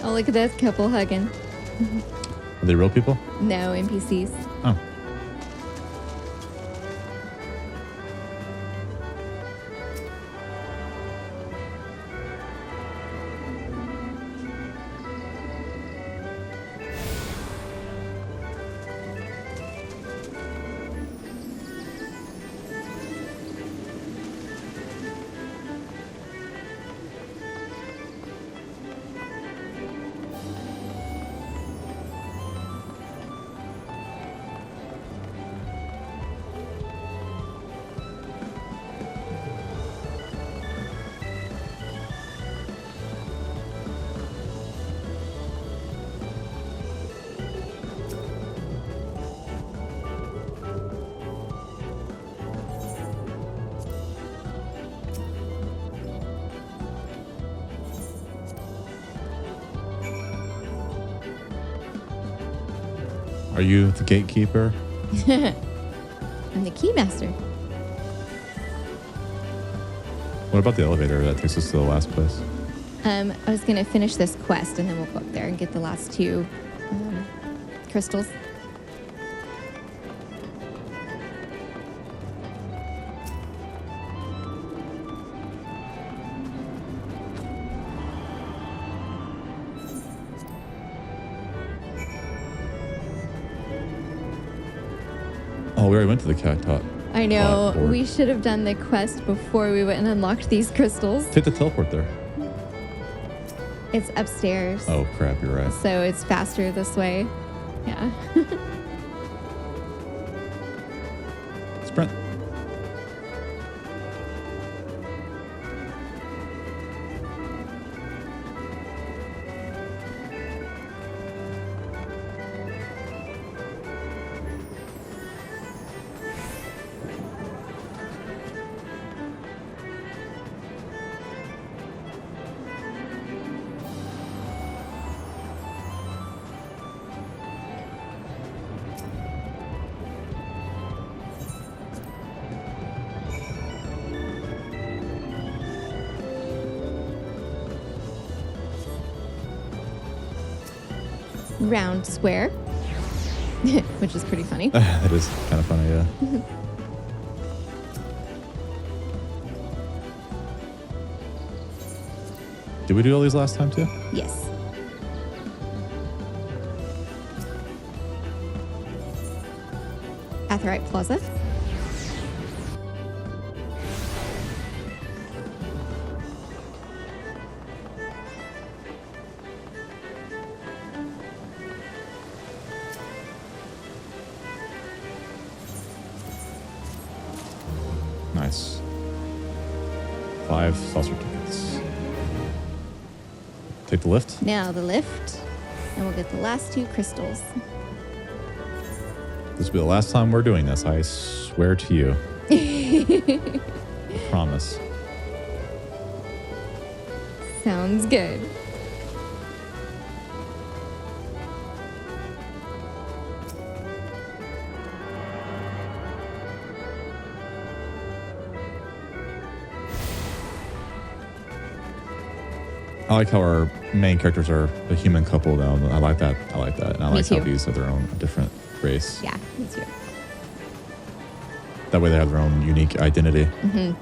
Oh, look at this couple hugging. Are they real people? No, NPCs. Oh. Are you the gatekeeper? I'm the keymaster. What about the elevator that takes us to the last place? I was going to finish this quest and then we'll go up there and get the last 2 crystals. Oh, we already went to the cacti. I know. Board. We should have done the quest before we went and unlocked these crystals. Take the teleport there. It's upstairs. Oh, crap. You're right. So it's faster this way. Yeah. Sprint. Round square, which is pretty funny. That is kind of funny, yeah. Did we do all these last time too? Yes. Atherite Plaza. Nice. 5 saucer tickets. Take the lift. Now the lift, and we'll get the last 2 crystals. This will be the last time we're doing this. I swear to you. I promise. Sounds good. I like how our main characters are a human couple, though. I like that. I like that. And I Me like how too. these are their own different race. Yeah, me too. That way they have their own unique identity. Mm-hmm.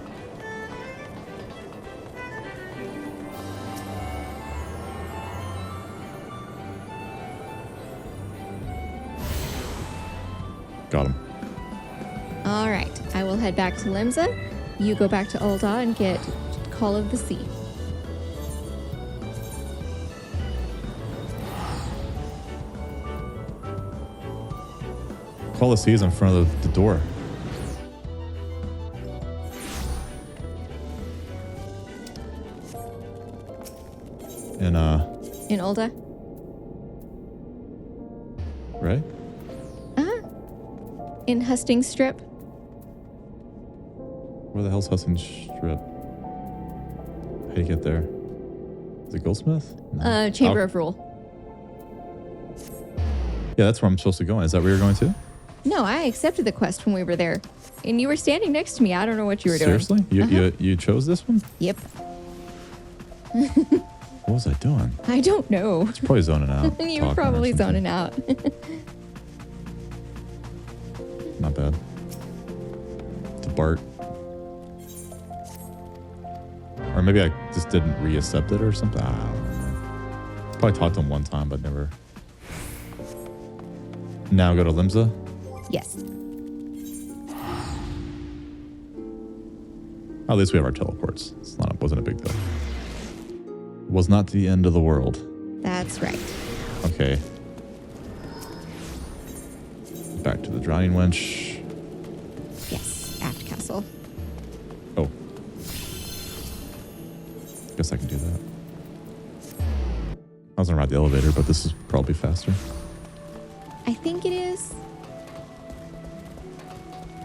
Got him. All right. I will head back to Limsa. You go back to Ul'dah and get Call of the Sea. Call the Seas in front of the door. In Ul'dah? Right? In Hustings Strip? Where the hell's Hustings Strip? How do you get there? Is it Goldsmith? No. Chamber of Rule. Yeah, that's where I'm supposed to go. Is that where you're going to? No, I accepted the quest when we were there. And you were standing next to me. I don't know what you were Seriously? doing. You chose this one? Yep. What was I doing? I don't know. It's probably zoning out. You were probably zoning out. Not bad. To Bart. Or maybe I just didn't re-accept it or something. I don't know. Probably talked to him one time, but never. Now go to Limsa? Yes. At least we have our teleports. Wasn't a big deal. Was not the end of the world. That's right. Okay. Back to the drowning wench. Yes, Aft Castle. Oh. Guess I can do that. I was gonna ride the elevator, but this is probably faster. I think it is.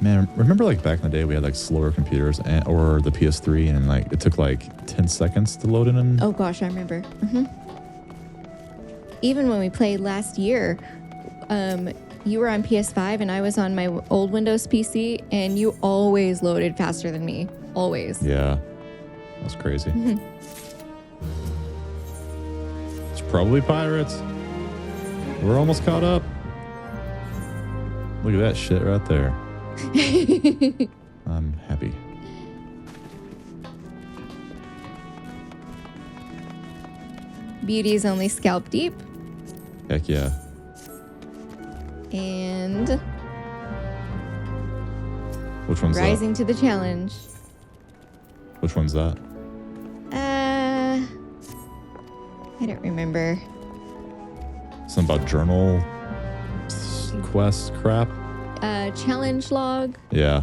Man, remember like back in the day we had like slower computers or the PS3 and like it took like 10 seconds to load in and Oh gosh, I remember. Even when we played last year, you were on PS5 and I was on my old Windows PC and you always loaded faster than me. Always. Yeah. That's crazy. It's probably pirates. We're almost caught up. Look at that shit right there. I'm happy. Beauty is only scalp deep. Heck yeah. And Which one's rising to the challenge. Which one's that? I don't remember. Something about journal quest crap? Challenge log. Yeah.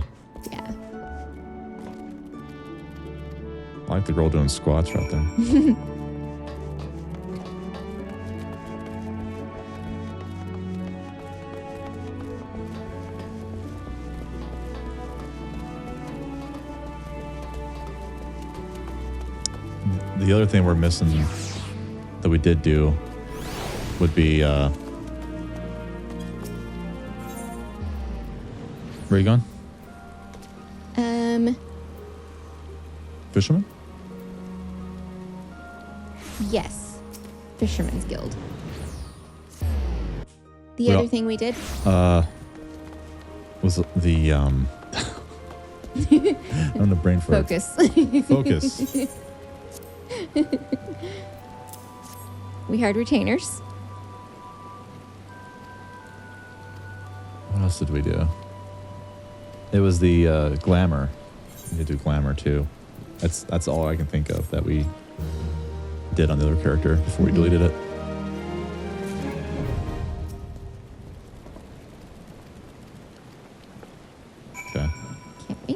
Yeah. I like the girl doing squats right there. The other thing we're missing that we did do would be where are you going? Fisherman? Yes. Fisherman's Guild. The other thing we did? Was the I'm the brain fart. Focus. Focus. We hired retainers. What else did we do? It was the glamour. We did do glamour too. That's all I can think of that we did on the other character before we deleted it. Okay. Okay.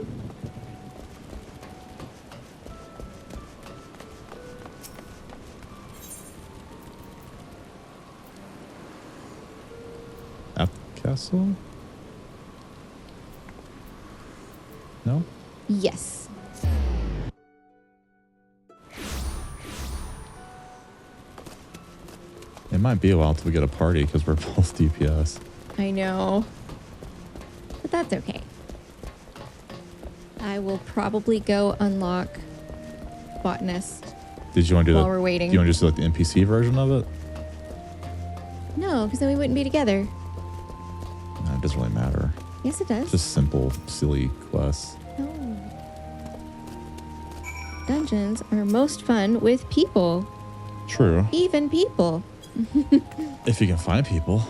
At the castle? No? Yes. It might be a while till we get a party because we're both DPS. I know. But that's okay. I will probably go unlock Botanist Did you want to do while that? we're waiting. Do you want to just do like the NPC version of it? No, because then we wouldn't be together. No, it doesn't really matter. Yes, it does. Just simple, silly quests. No. Dungeons are most fun with people. True. Even people. If you can find people.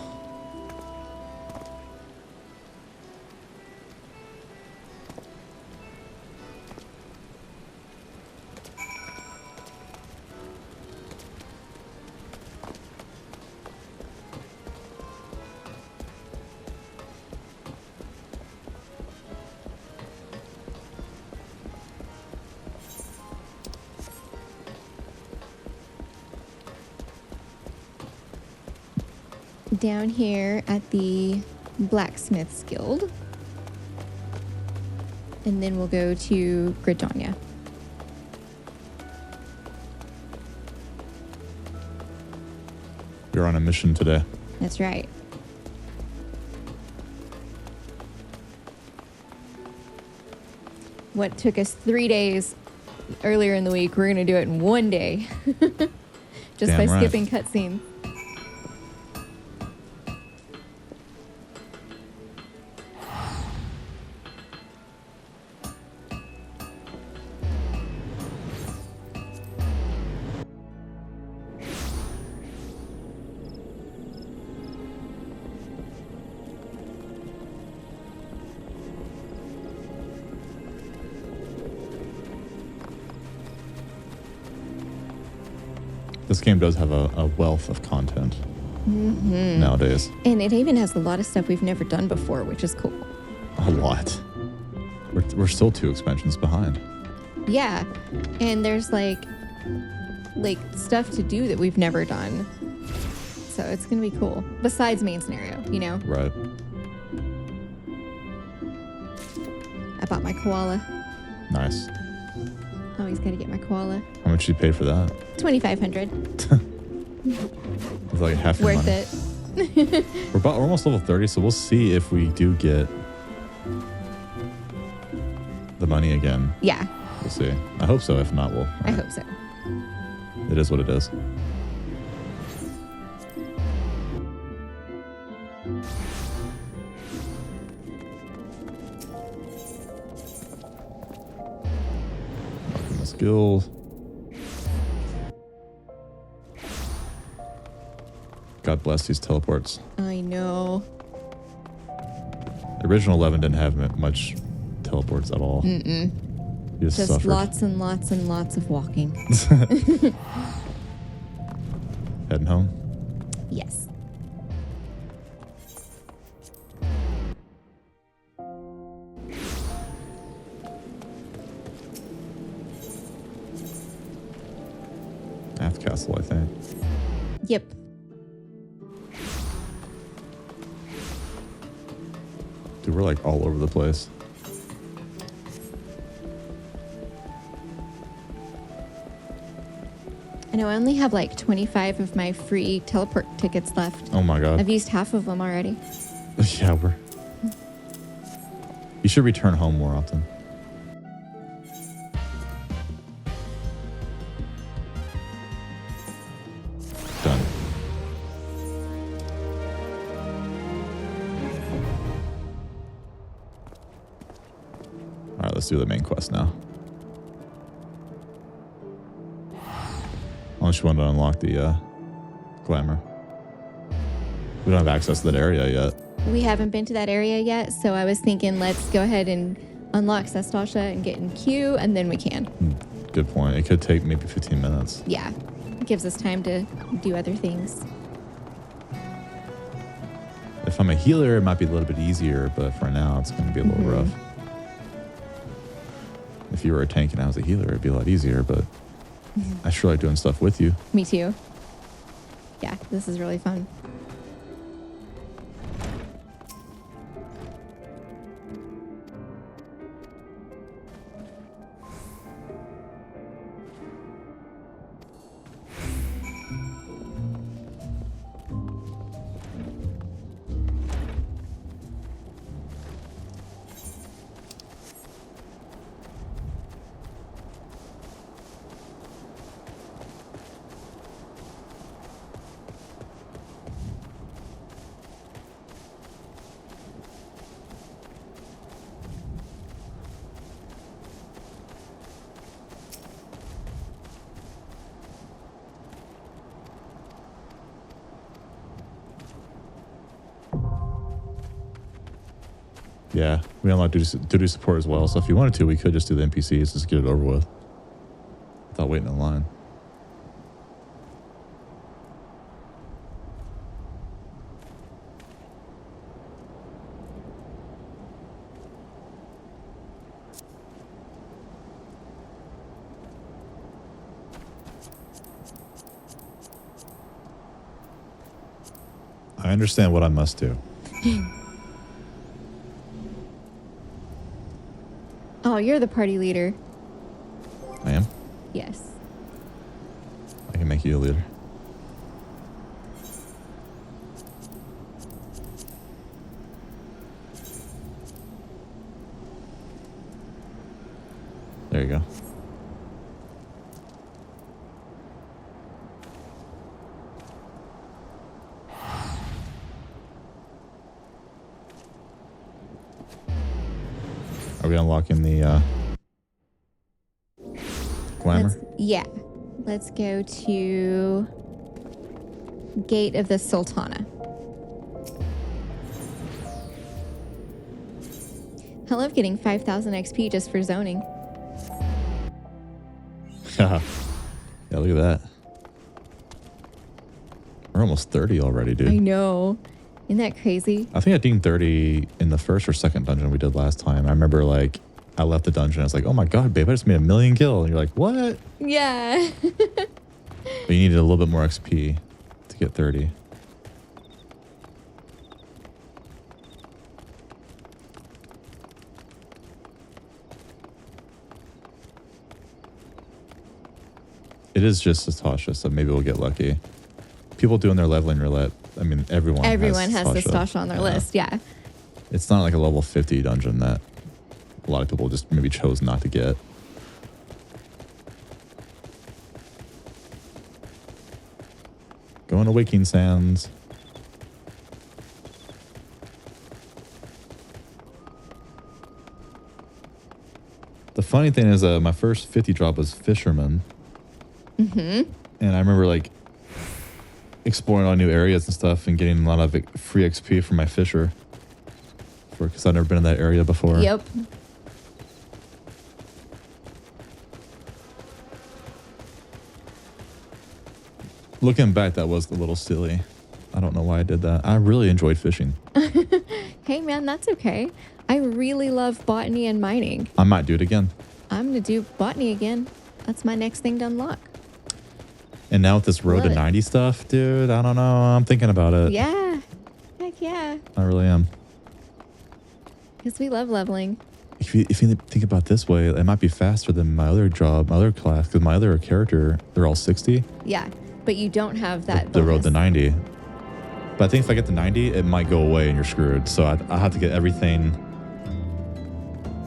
Down here at the Blacksmith's Guild. And then we'll go to Gridania. You're on a mission today. That's right. What took us 3 days earlier in the week, we're going to do it in 1 day. Just by Damn right. skipping cutscenes. This game does have a wealth of content nowadays. And it even has a lot of stuff we've never done before, which is cool. A lot. We're still 2 expansions behind. Yeah. And there's like stuff to do that we've never done. So it's going to be cool. Besides main scenario, you know? Right. I bought my koala. Nice. Always got to get my koala. How much did you pay for that? $2,500. It's like half your Worth money. it. We're almost level 30, so we'll see if we do get the money again. Yeah. We'll see. I hope so. If not, we'll. I hope so. It is what it is. Alchemist Guild. God bless these teleports. I know. The original 11 didn't have much teleports at all. Mm-mm. You just suffered. lots and lots and lots of walking. Heading home? Yes. Aft Castle, I think. Yep. Dude, we're like all over the place. I know I only have like 25 of my free teleport tickets left. Oh my god. I've used half of them already. Yeah, you should return home more often. Done. Alright, let's do the main quest now. Unless you want to unlock the glamour. We don't have access to that area yet. We haven't been to that area yet, so I was thinking let's go ahead and unlock SASTASHA and get in queue, and then we can. Good point. It could take maybe 15 minutes. Yeah. It gives us time to do other things. If I'm a healer, it might be a little bit easier, but for now, it's going to be a little rough. If you were a tank and I was a healer, it'd be a lot easier, but I sure like doing stuff with you. Me too. Yeah, this is really fun. Yeah, we unlocked to do support as well. So if you wanted to, we could just do the NPCs, just get it over with without waiting in line. I understand what I must do. Oh, you're the party leader. I am? Yes. I can make you a leader. There you go. Are we unlocking the glamour? Yeah. Let's go to Gate of the Sultana. I love getting 5,000 XP just for zoning. Yeah, look at that. We're almost 30 already, dude. I know. Isn't that crazy? I think I dinged 30 in the first or second dungeon we did last time. I remember, like, I left the dungeon. I was like, oh my God, babe, I just made 1 million kills. And you're like, what? Yeah. But you needed a little bit more XP to get 30. It is just SASTASHA, so maybe we'll get lucky. People doing their leveling roulette. I mean, everyone has SASTASHA on their list, yeah. It's not like a level 50 dungeon that a lot of people just maybe chose not to get. Going to Waking Sands. The funny thing is my first 50 drop was Fisherman. Mm-hmm. And I remember like exploring all new areas and stuff and getting a lot of free XP from my fisher. Because I've never been in that area before. Yep. Looking back, that was a little silly. I don't know why I did that. I really enjoyed fishing. Hey, man, that's okay. I really love botany and mining. I might do it again. I'm going to do botany again. That's my next thing to unlock. And now with this Road to 90 stuff, dude, I don't know. I'm thinking about it. Yeah. Heck yeah. I really am. Because we love leveling. If you think about it this way, it might be faster than my other job, my other class, because my other character, they're all 60. Yeah, but you don't have that the Road to 90. But I think if I get to 90, it might go away and you're screwed. So I have to get everything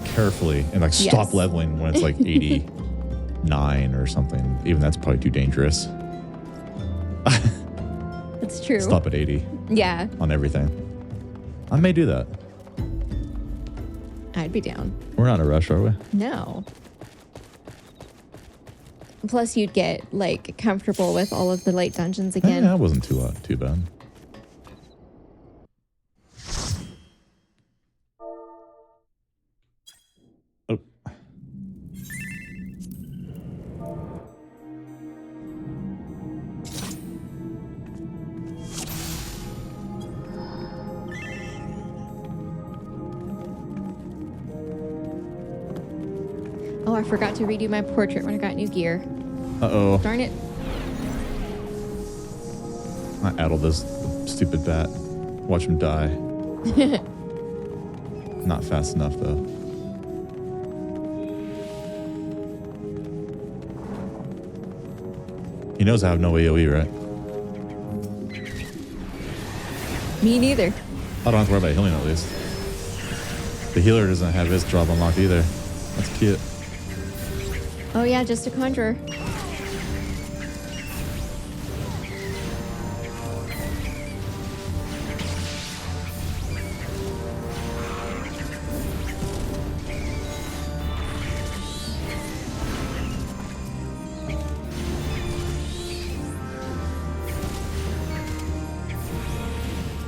carefully and like stop leveling when it's like 89 or something. Even that's probably too dangerous. That's true. Stop at 80. Yeah. On everything. I may do that. I'd be down. We're not in a rush, are we? No. Plus, you'd get like comfortable with all of the late dungeons again. Yeah, that wasn't too bad. Oh. Oh, I forgot to redo my portrait when I got new gear. Uh-oh. Darn it. I addled this stupid bat. Watch him die. Not fast enough, though. He knows I have no AoE, right? Me neither. I don't have to worry about healing, at least. The healer doesn't have his job unlocked either. That's cute. Oh yeah, just a conjurer.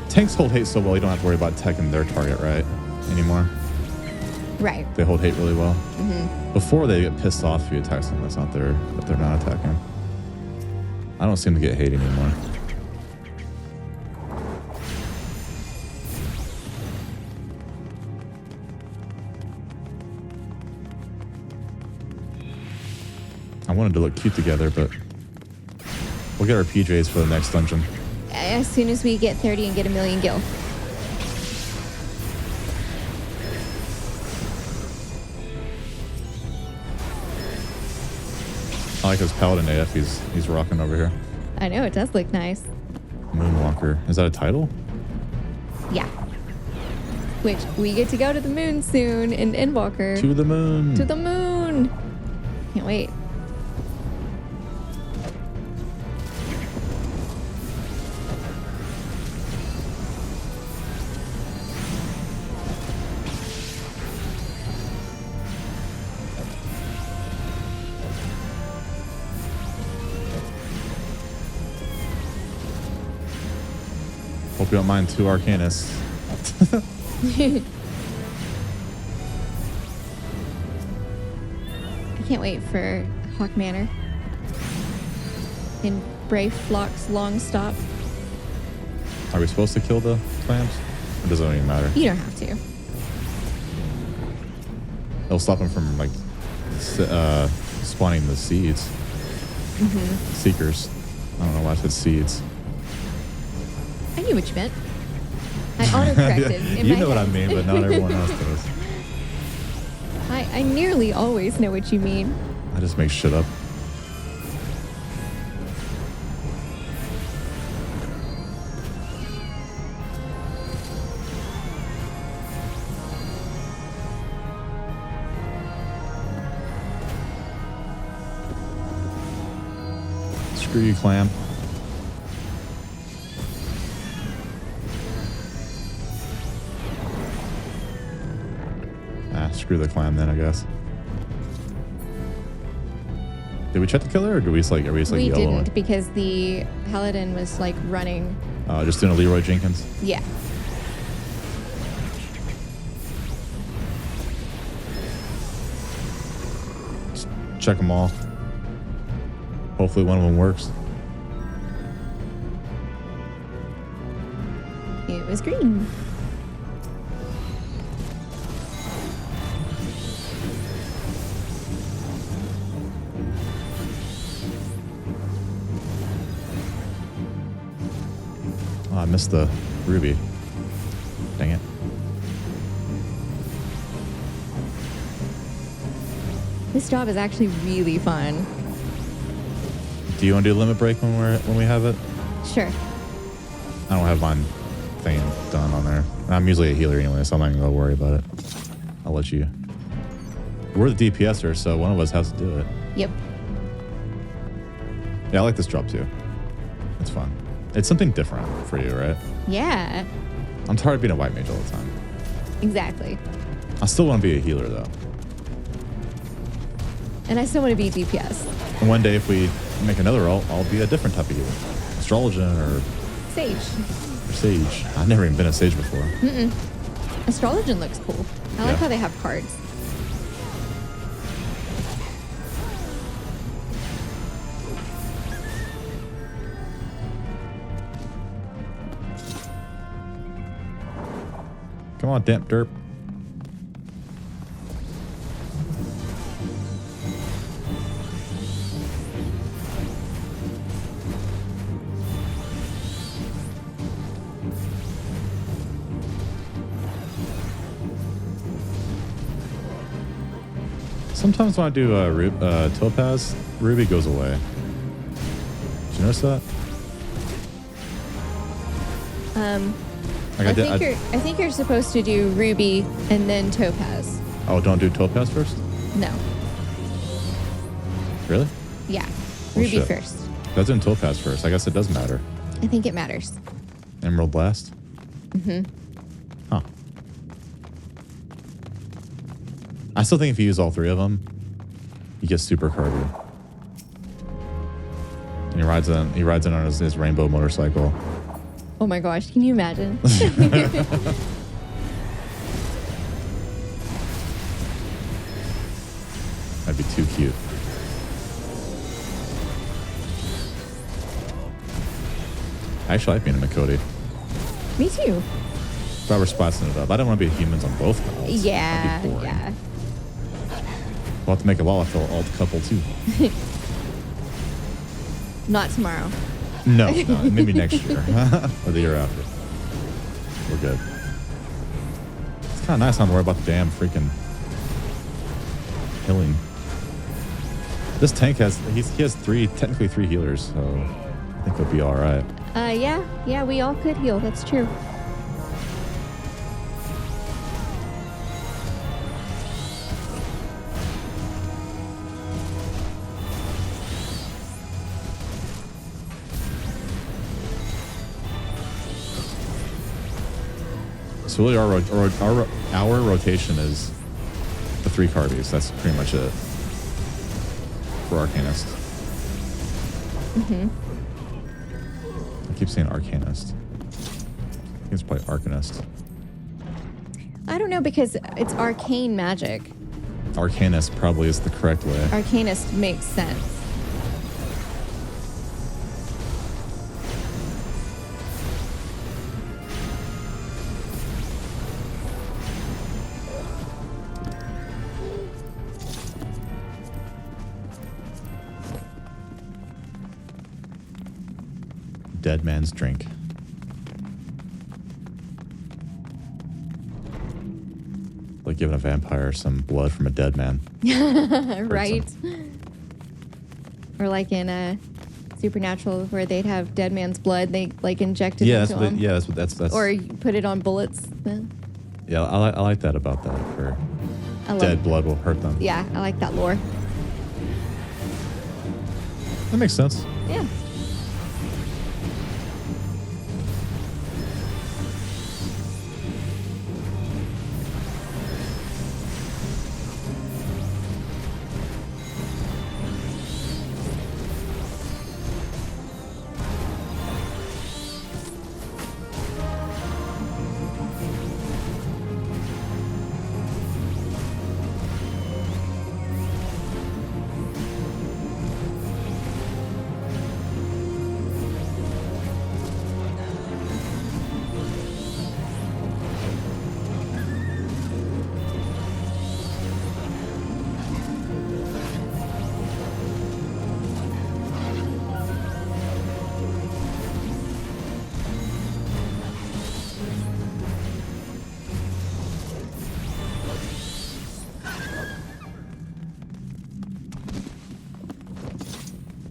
Tanks hold hate so well you don't have to worry about teching their target, right? anymore. Right. They hold hate really well. Mm-hmm. Before they get pissed off if you attack someone that's not there, that they're not attacking. I don't seem to get hate anymore. I wanted to look cute together, but we'll get our PJs for the next dungeon. As soon as we get 30 and get 1,000,000 gil. I like his Paladin AF he's rocking over here. I know, it does look nice. Moonwalker. Is that a title? Yeah. Which we get to go to the moon soon in Endwalker. To the moon. To the moon. Can't wait. Hope you don't mind 2 Arcanists. I can't wait for Hawk Manor. In Brave Flock's long stop. Are we supposed to kill the clams? It doesn't even matter. You don't have to. It'll stop them from like spawning the seeds. Mm-hmm. Seekers. I don't know why I said seeds. I knew what you meant. I auto-corrected in You my know what I head. mean, but not everyone else does. I nearly always know what you mean. I just make shit up. Screw you, clam. Screw the clam then, I guess. Did we check the killer, or do we just like? Are we just like We yellow? didn't, because the paladin was like running. Just doing a Leroy Jenkins. Yeah. Just check them all. Hopefully one of them works. It was green. Oh, I missed the ruby. Dang it. This job is actually really fun. Do you want to do limit break when we have it? Sure. I don't have mine thing done on there. I'm usually a healer anyway, so I'm not even gonna worry about it. I'll let you. We're the DPSer, so one of us has to do it. Yep. Yeah, I like this job too. It's fun. It's something different for you, right? Yeah. I'm tired of being a white mage all the time. Exactly. I still want to be a healer though. And I still want to be DPS. And one day if we make another role, I'll be a different type of healer. Astrologian or Sage. Sage. I've never even been a Sage before. Mm-mm. Astrologian looks cool. I like Yeah. how they have cards. Come on, damp derp. Sometimes when I do Topaz, Ruby goes away. Did you notice that? Like I think you're supposed to do Ruby and then Topaz. Oh, don't do Topaz first? No. Really? Yeah. Well, Ruby shit. first. That's in Topaz first. I guess it does matter. I think it matters. Emerald Blast? Mm-hmm. Huh. I still think if you use all 3 of them, you get super Kirby. And he rides in on his rainbow motorcycle. Oh my gosh, can you imagine? That'd be too cute. I actually like being a Miqo'te. Me too. If I were spicing it up. I don't want to be humans on both mods. Yeah, That'd be boring. yeah. We'll have to make a Lalafell alt couple too. Not tomorrow. No, maybe next year. Or the year after. We're good. It's kind of nice not to worry about the damn freaking healing. This tank has, he has technically three healers, so I think it'll be all right. Yeah, we all could heal. That's true. So really our rotation is the 3 Carbies. That's pretty much it for Arcanist. Mm-hmm. I keep saying Arcanist. I think it's probably Arcanist. I don't know because it's arcane magic. Arcanist probably is the correct way. Arcanist makes sense. Dead man's drink. Like giving a vampire some blood from a dead man. Right? Or like in Supernatural where they'd have dead man's blood, they like injected it into them. Yeah, that's or you put it on bullets. Yeah, I like that about that. For dead blood will hurt them. Yeah, I like that lore. That makes sense. Yeah.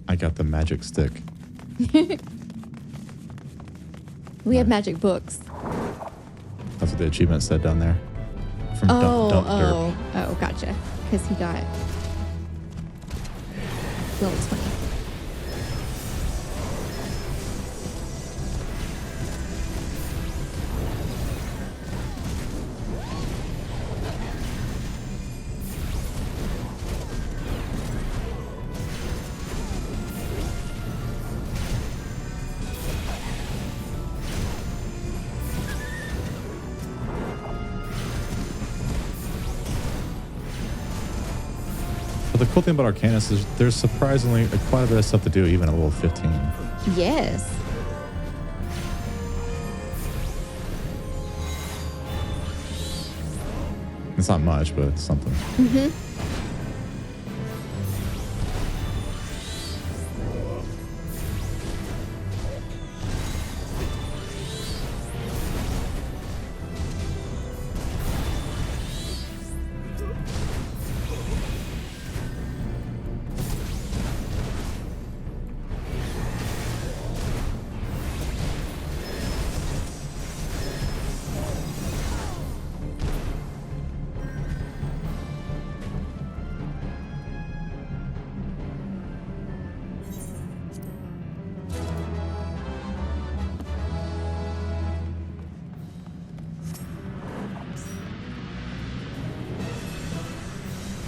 I got the magic stick. We have magic books. That's what the achievement said down there. From Dump Derp. Oh, gotcha. Because he got level 20. But the cool thing about Arcanist is there's surprisingly quite a bit of stuff to do even at level 15. Yes. It's not much, but it's something. Mm-hmm.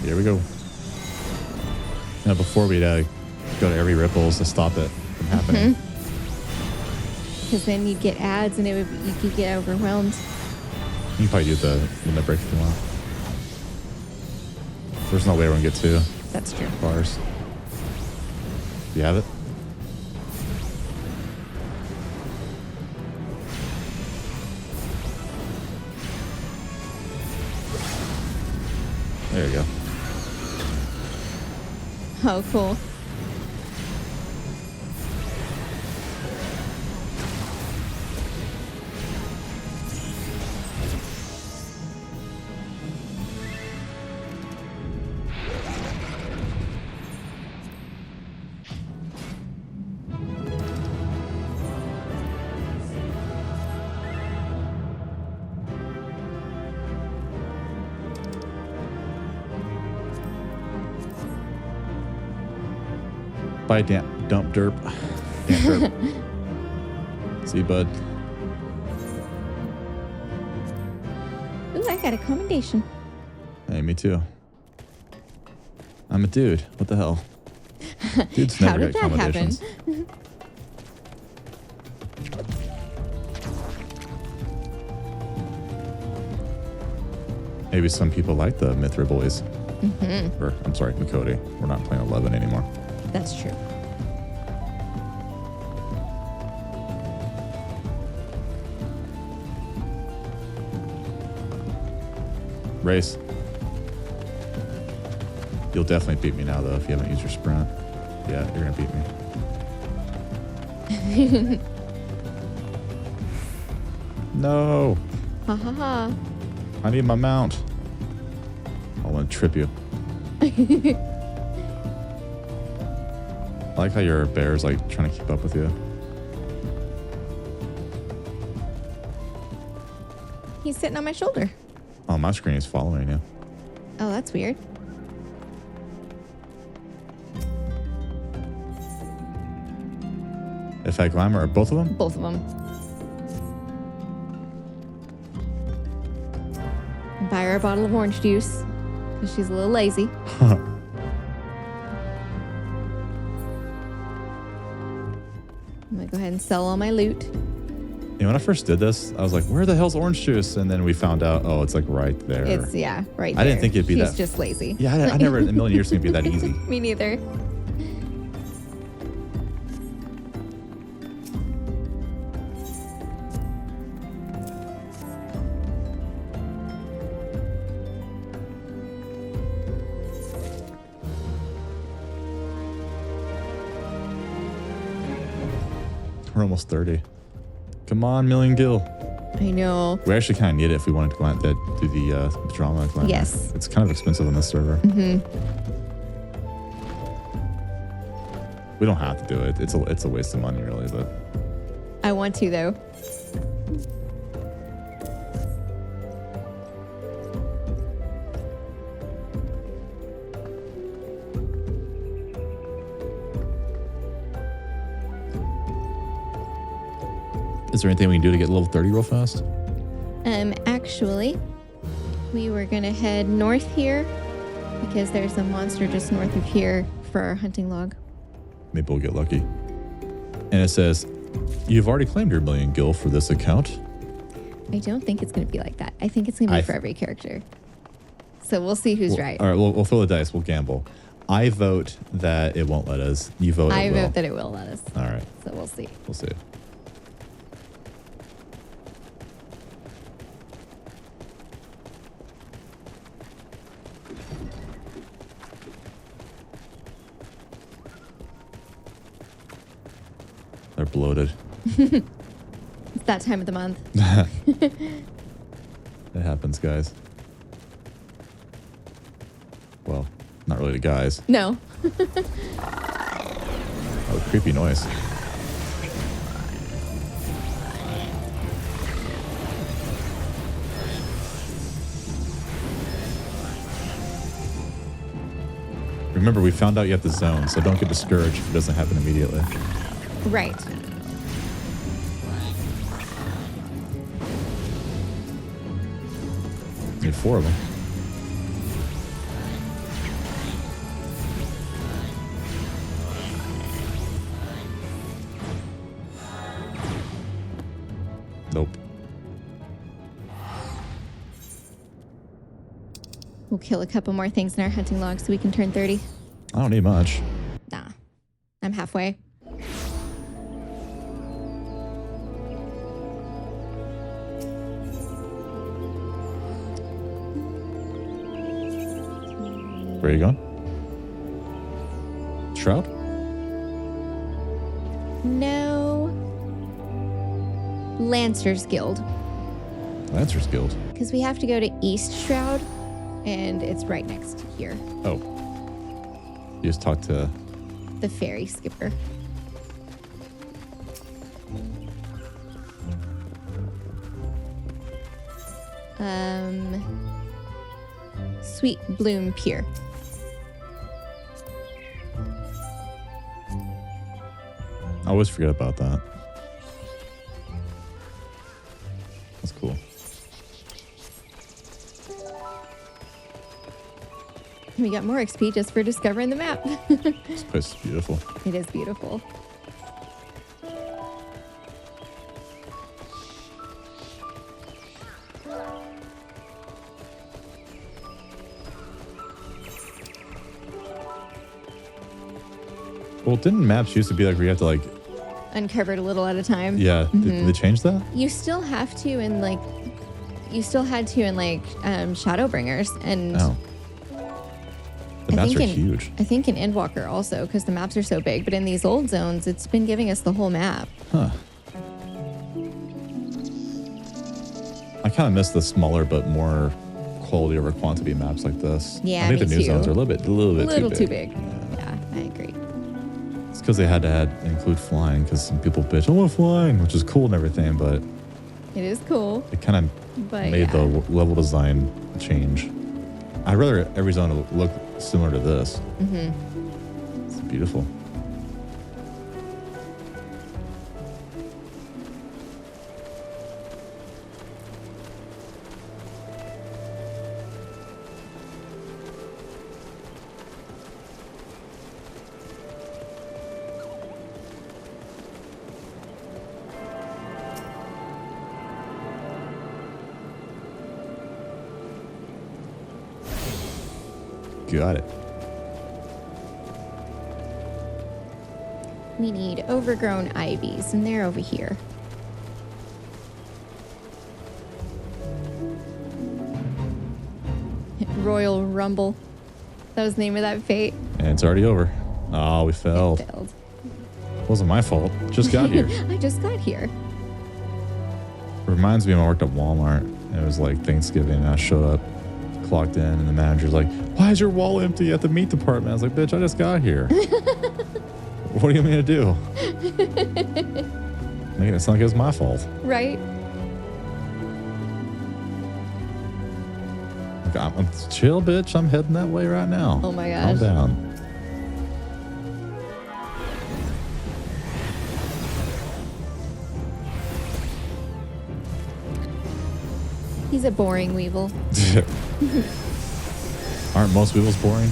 Here we go. Now, before we'd go to every ripples to stop it from happening. Because then you'd get ads and you could get overwhelmed. You can probably do the limit break if you want. There's no way we're gonna get 2 That's true. bars. Do you have it? There you go. Oh, cool. Bye, dump derp. Damp derp. See you, bud. Ooh, I got a commendation. Hey, me too. I'm a dude. What the hell? Dudes How never did get that happen? commendations. Maybe some people like the Mithra boys. Mm-hmm. Or, I'm sorry, Miqo'te. We're not playing 11 anymore. That's true. Race. You'll definitely beat me now, though, if you haven't used your sprint. Yeah, you're going to beat me. No. Ha ha ha. I need my mount. I want to trip you. I like how your bear's like trying to keep up with you. He's sitting on my shoulder. Oh, my screen is following you. Oh, that's weird. If I glamour, both of them? Both of them. Buy her a bottle of orange juice because she's a little lazy. I'm gonna go ahead and sell all my loot. Yeah, when I first did this, I was like, where the hell's orange juice? And then we found out, oh, it's like right there. It's, yeah, right there. I didn't think it'd be She's that. just lazy. Yeah, I never in a million years think it'd be that easy. Me neither. We're almost 30. Come on, Million Gil. I know. We actually kind of need it if we wanted to do the drama. Glamour. Yes. It's kind of expensive on this server. Mm-hmm. We don't have to do it. It's a waste of money, really. But I want to, though. is there anything we can do to get level 30 real fast? Actually, we were gonna head north here because there's a monster just north of here for our hunting log. Maybe we'll get lucky. And it says, you've already claimed your million gil for this account. I don't think it's gonna be like that. I think it's gonna be for every character. So we'll see who's right. All right, we'll throw the dice. We'll gamble. I vote that it won't let us. You vote I it will. vote that it will let us. All right. So we'll see. We'll see. They're bloated. It's that time of the month. It happens, guys. Well, not really to guys. No. Oh, creepy noise. Remember, we found out you have the zone, so don't get discouraged if it doesn't happen immediately. Right. Need 4 of them. Nope. We'll kill a couple more things in our hunting log so we can turn 30. I don't need much. Nah, I'm halfway. Where are you going? Shroud? No. Lancers Guild. Lancers Guild. Because we have to go to East Shroud, and it's right next to here. Oh. You just talked to... The ferry skipper. Sweet Bloom Pier. I always forget about that. That's cool. We got more XP just for discovering the map. This place is beautiful. It is beautiful. Well, didn't maps used to be like where you have to like... Uncovered a little at a time. Yeah. Mm-hmm. Did they change that? You still have to in like... You still had to in like Shadowbringers and... Oh. The maps are huge. I think in Endwalker also, because the maps are so big. But in these old zones, it's been giving us the whole map. Huh. I kind of miss the smaller but more quality over quantity maps like this. Yeah, I think me the new too. zones are a little bit too big. Yeah, I agree. It's because they had to include flying because some people bitch, I want flying, which is cool and everything, but It is cool. it kind of But made yeah. the level design change. I'd rather every zone look similar to this. Mm-hmm. It's beautiful. Got it. We need overgrown ivies, and they're over here. Royal Rumble. That was the name of that fate. And it's already over. Oh, we failed. Failed. Wasn't my fault. Just got here. I just got here. Reminds me when I worked at Walmart. And it was like Thanksgiving, and I showed up, clocked in, and the manager's like, "Why is your wall empty at the meat department?" I was like, "Bitch, I just got here." What do you want me to do? Making it sound like it was my fault. Right? Like, I'm chill, bitch. I'm heading that way right now. Oh my Calm gosh. down. He's a boring weevil. Aren't most weevils boring?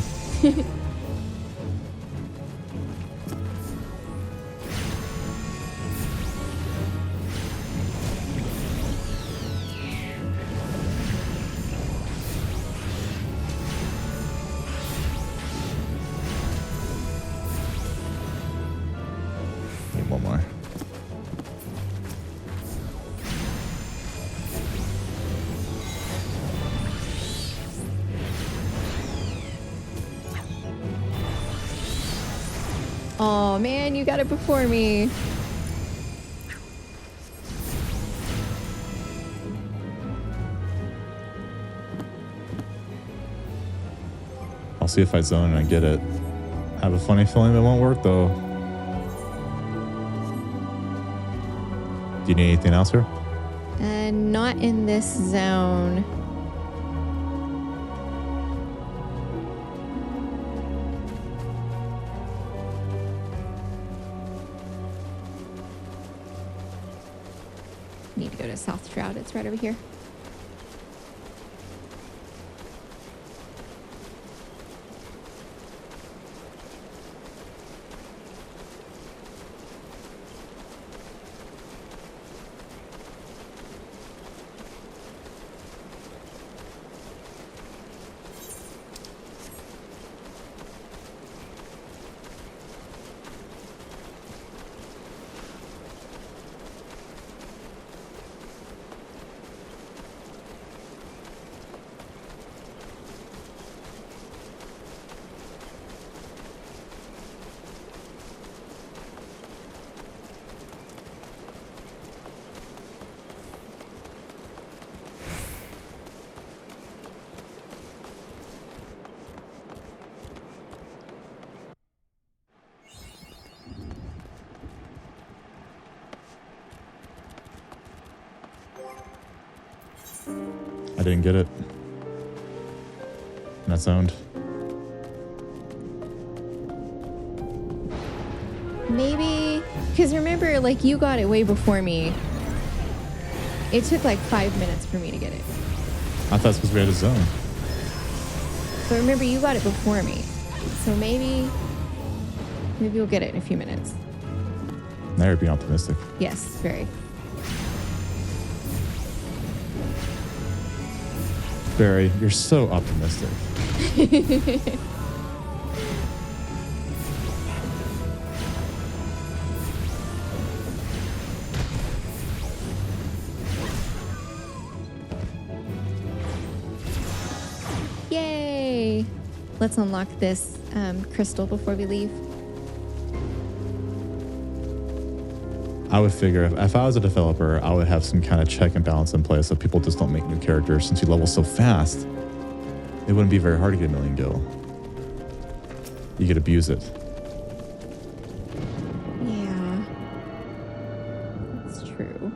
Need one more. Oh man, you got it before me. I'll see if I zone and I get it. I have a funny feeling it won't work though. Do you need anything else here? Not in this zone. Need to go to South Shroud. It's right over here. didn't get it. And that's owned. Maybe, because remember, like, you got it way before me. It took like 5 minutes for me to get it. I thought it's because we had a zone. But remember, you got it before me. So maybe you'll get it in a few minutes. Now you're being optimistic. Yes, very. Barry, you're so optimistic. Yay! Let's unlock this crystal before we leave. I would figure if I was a developer, I would have some kind of check and balance in place so people just don't make new characters. Since you level so fast, it wouldn't be very hard to get a million gil. You could abuse it. Yeah. That's true.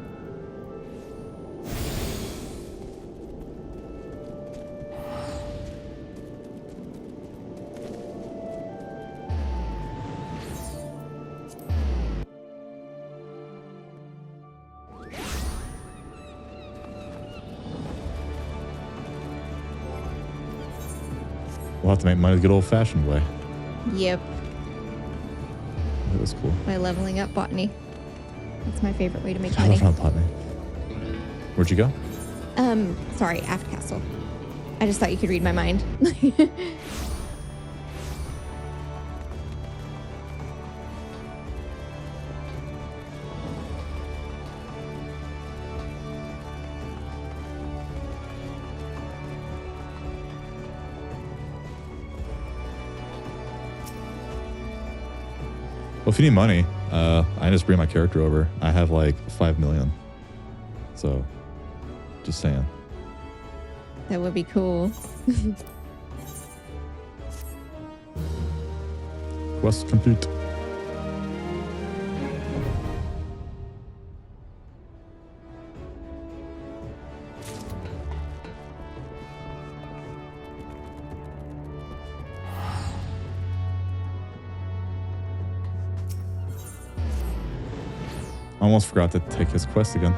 We'll have to make money the good old-fashioned way. Yep. That was cool. By leveling up botany. That's my favorite way to make I money. love botany. Where'd you go? Sorry, Aft Castle. I just thought you could read my mind. Well, if you need money, I just bring my character over. I have like 5 million. So, just saying. That would be cool. Quest complete. Almost forgot to take his quest again.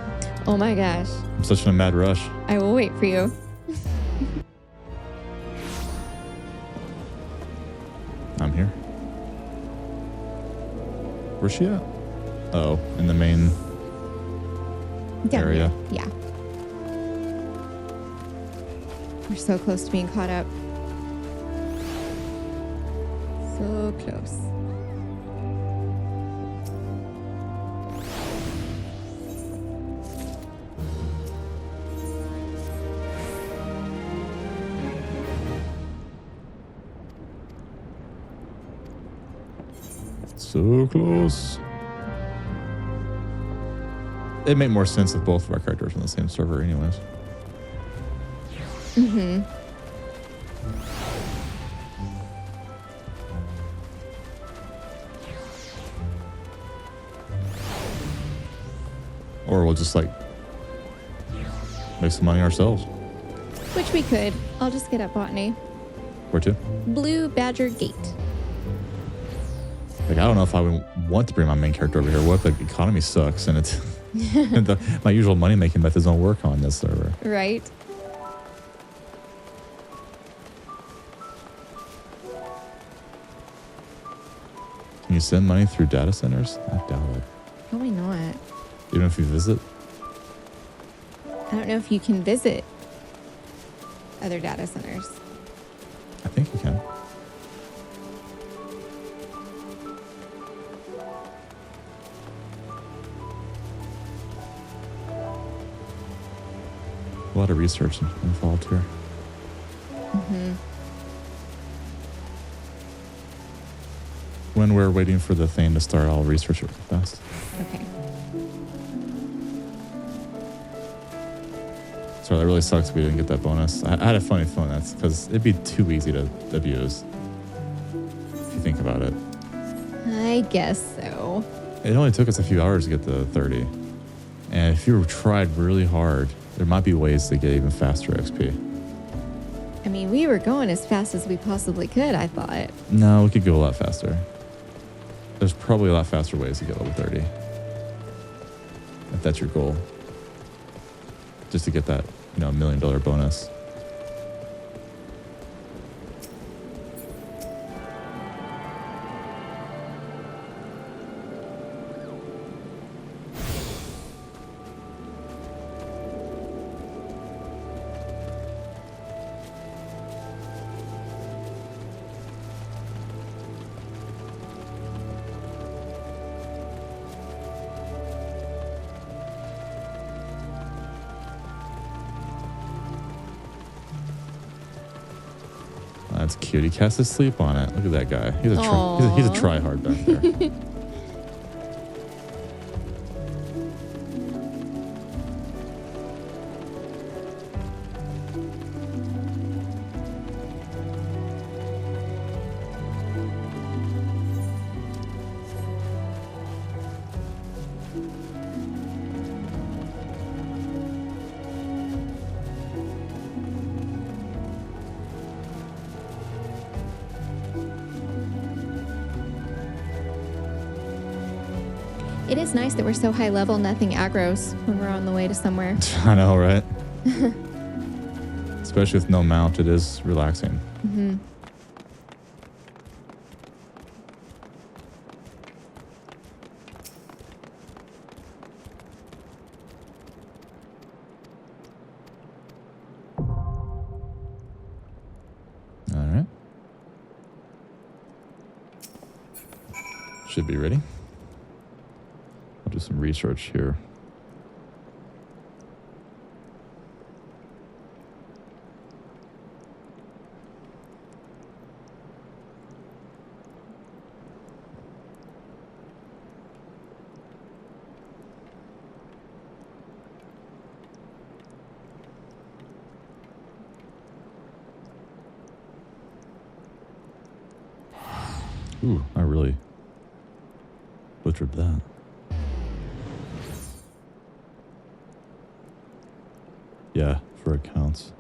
Oh my gosh. I'm such in a mad rush. I will wait for you. I'm here. Where's she at? Oh, in the main Down area. here. Yeah. We're so close to being caught up. So close. So close. It'd make more sense if both of our characters were on the same server anyways. Mm-hmm. Or we'll just like make some money ourselves. Which we could. I'll just get up botany. Where to? Blue Badger Gate. Like, I don't know if I would want to bring my main character over here. What if the economy sucks and it's my usual money making methods don't work on this server? Right. Can you send money through data centers? I doubt it. Probably not. Even if you visit? I don't know if you can visit other data centers. I think you can. A lot of research involved here. Mm-hmm. When we're waiting for the thing to start, I'll research it real fast. Okay. So that really sucks we didn't get that bonus. I had a funny feeling that's because it'd be too easy to abuse if you think about it. I guess so. It only took us a few hours to get the 30. And if you tried really hard, there might be ways to get even faster XP. I mean, we were going as fast as we possibly could, I thought. No, we could go a lot faster. There's probably a lot faster ways to get level 30. If that's your goal. Just to get that, $1 million bonus. That's cute. He cast his sleep on it. Look at that guy. He's a try-hard back there. It is nice that we're so high level, nothing aggro's when we're on the way to somewhere. I know, right? Especially with no mount, it is relaxing. Mm-hmm. All right. Should be ready. I'll do some research here. Ooh, I really butchered that. Yeah, for accounts.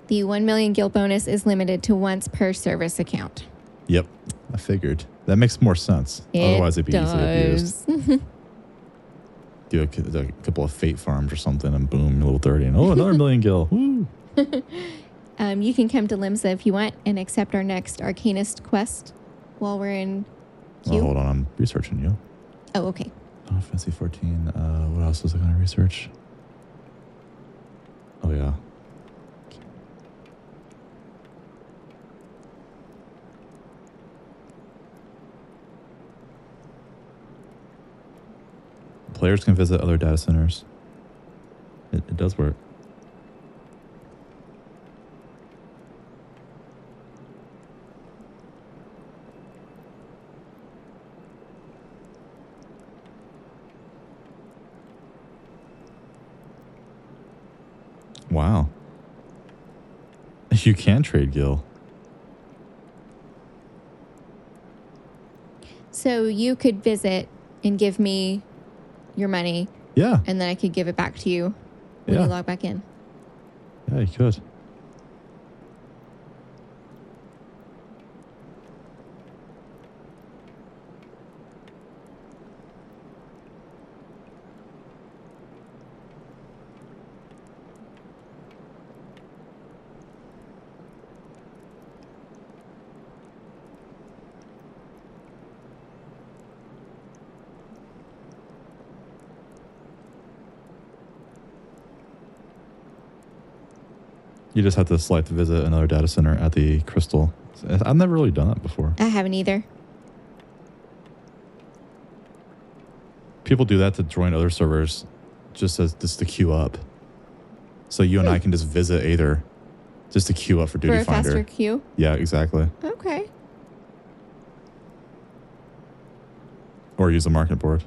The 1 million guild bonus is limited to once per service account. Yep, I figured. That makes more sense. Otherwise, it'd be easily abused. Do a couple of fate farms or something, and boom, level 30, and another million gil. Woo! You can come to Limsa if you want and accept our next Arcanist quest while we're in queue. Oh, hold on, I'm researching you. Oh, okay. Oh, Fancy 14. What else was I going to research? Oh, yeah. Players can visit other data centers. It does work. Wow. You can trade Gil. So you could visit and give me your money. Yeah. And then I could give it back to you when you log back in. Yeah, you could. You just have to select to visit another data center at the crystal. I've never really done that before. I haven't either. People do that to join other servers just to queue up. So you and I can just visit Aether just to queue up for Duty Finder. For a faster queue? Yeah, exactly. Okay. Or use a market board.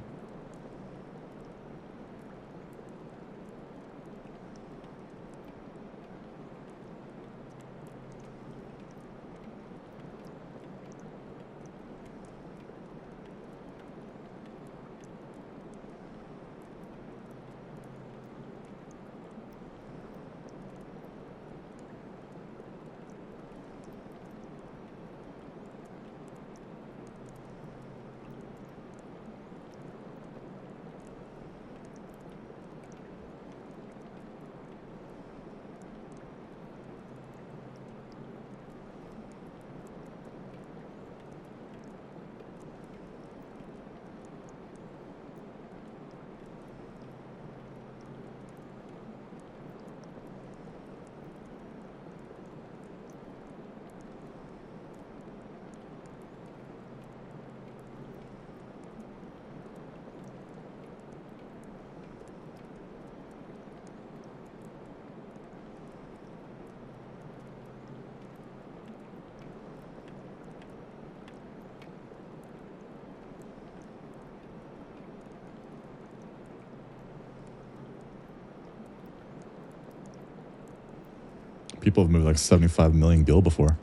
People have moved like 75 million gil before.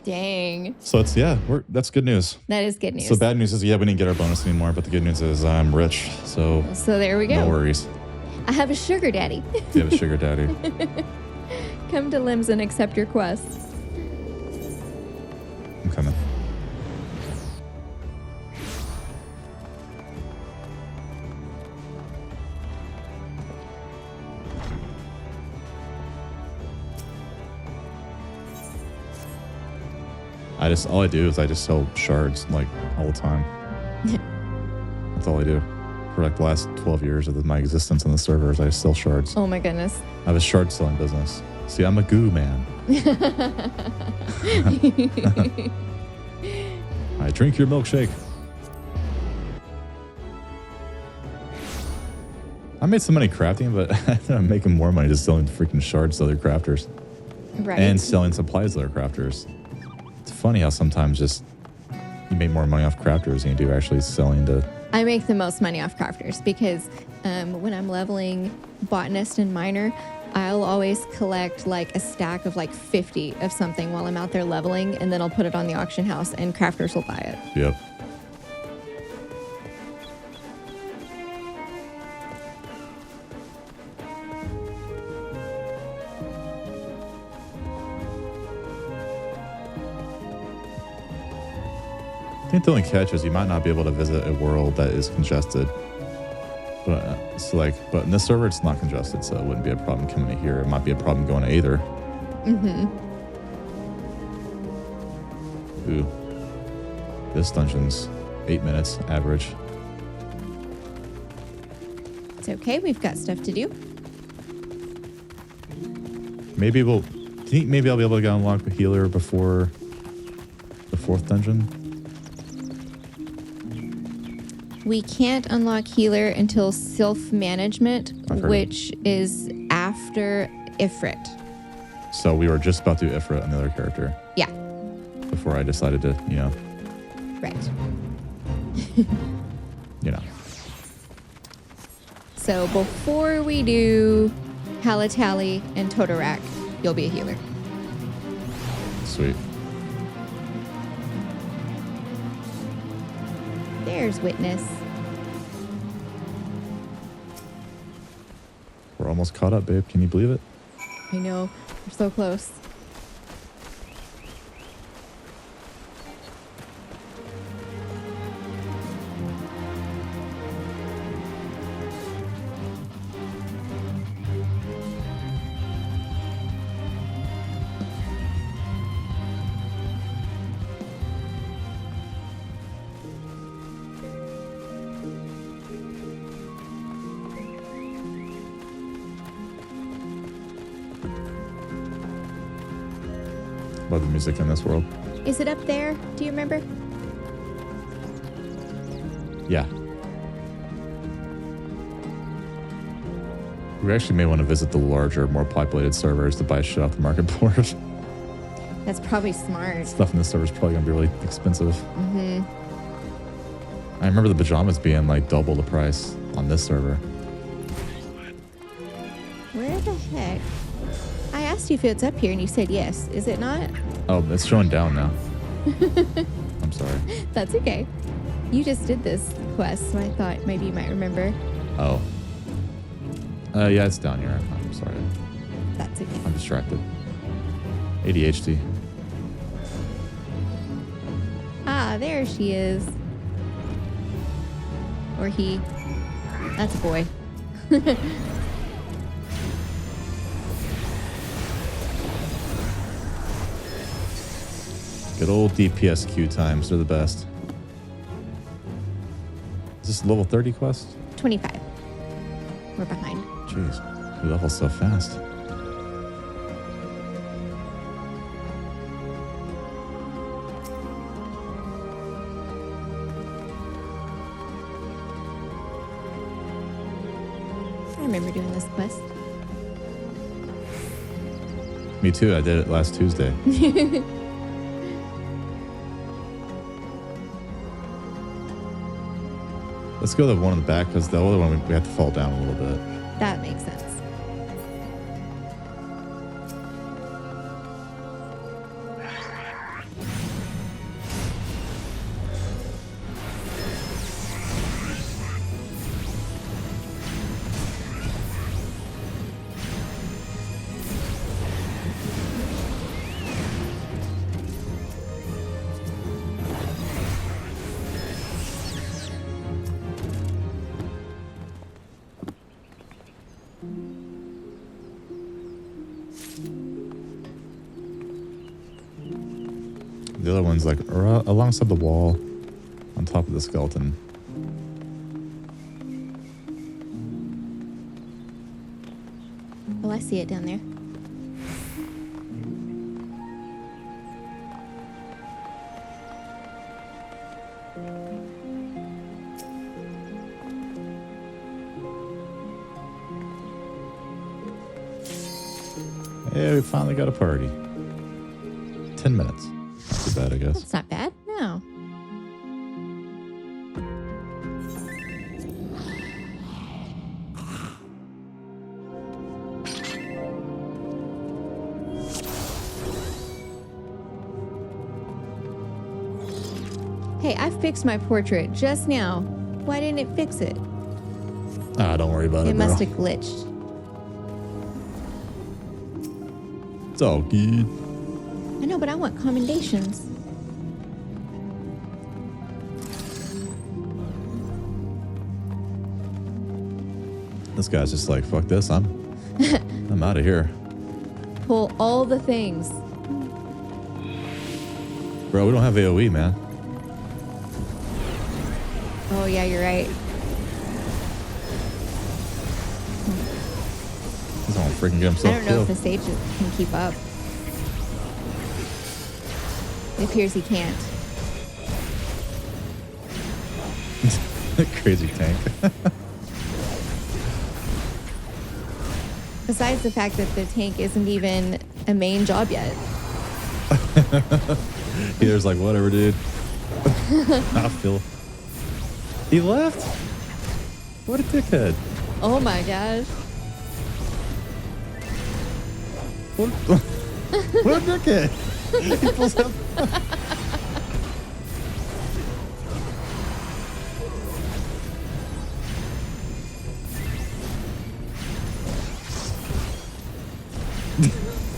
Dang. So it's, that's good news. That is good news. So bad news is, we didn't get our bonus anymore, but the good news is I'm rich. So there we go. No worries. I have a sugar daddy. You have a sugar daddy. Come to Limsa and accept your quests. I'm coming. All I do is I just sell shards like all the time. That's all I do. For like the last 12 years of my existence on the servers, I sell shards. Oh my goodness. I have a shard selling business. See, I'm a goo man. I drink your milkshake. I made some money crafting, but I'm making more money just selling freaking shards to other crafters. Right. And selling supplies to other crafters. It's funny how sometimes just you make more money off crafters than you do actually selling to... I make the most money off crafters because when I'm leveling botanist and miner, I'll always collect like a stack of like 50 of something while I'm out there leveling, and then I'll put it on the auction house and crafters will buy it. Yep. I think the only catch is you might not be able to visit a world that is congested. But but in this server it's not congested, so it wouldn't be a problem coming to here. It might be a problem going to Aether. Mm-hmm. Ooh. This dungeon's 8 minutes average. It's okay, we've got stuff to do. Maybe I'll be able to go unlock the healer before the 4th dungeon. We can't unlock healer until self-management, which is after Ifrit. So we were just about to do Ifrit, another character. Yeah. Before I decided to, Right. So before we do Halatali and Totorak, you'll be a healer. Sweet. There's Witness. We're almost caught up, babe. Can you believe it? I know. We're so close. Love the music in this world. Is it up there? Do you remember? Yeah. We actually may want to visit the larger, more populated servers to buy shit off the market board. That's probably smart. Stuff in this server is probably going to be really expensive. Mm-hmm. I remember the pajamas being like double the price on this server. Where the heck? I asked you if it's up here and you said yes. Is it not? Oh, it's showing down now. I'm sorry. That's okay. You just did this quest, so I thought maybe you might remember. Oh. Yeah, it's down here. I'm sorry. That's okay. I'm distracted. ADHD. Ah, there she is. Or he. That's a boy. Good old DPS queue times. They're the best. Is this level 30 quest? 25. We're behind. Jeez. We level so fast. I remember doing this quest. Me too. I did it last Tuesday. Let's go to the one in the back because the other one we have to fall down a little bit. That makes sense. The other one's like alongside the wall on top of the skeleton. Oh, I see it down there. Yeah, we finally got a party. 10 minutes. Not too bad, I guess. That's not bad. No. Hey, I fixed my portrait just now. Why didn't it fix it? Ah, don't worry about it, It bro. must have glitched. It's all good. I know, but I want commendations. This guy's just like, fuck this. I'm out of here. Pull all the things. Bro, we don't have AoE, man. Oh, yeah, you're right. He's gonna freaking get I himself don't know if killed. the sage can keep up. It appears he can't. Crazy tank. Besides the fact that the tank isn't even a main job yet. Peter's like, whatever, dude. I feel. He left? What a dickhead. Oh my gosh. What a dickhead. He pulls up.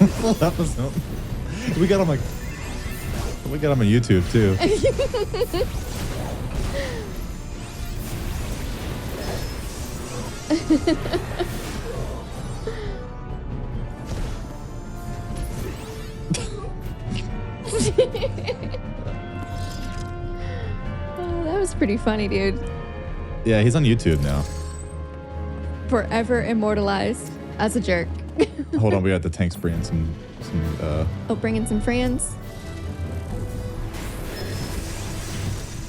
Full episode. We got him like. We got him on YouTube too. Oh, that was pretty funny, dude. Yeah, he's on YouTube now. Forever immortalized as a jerk. Hold on, we got the tanks bringing some Oh, bringing some friends.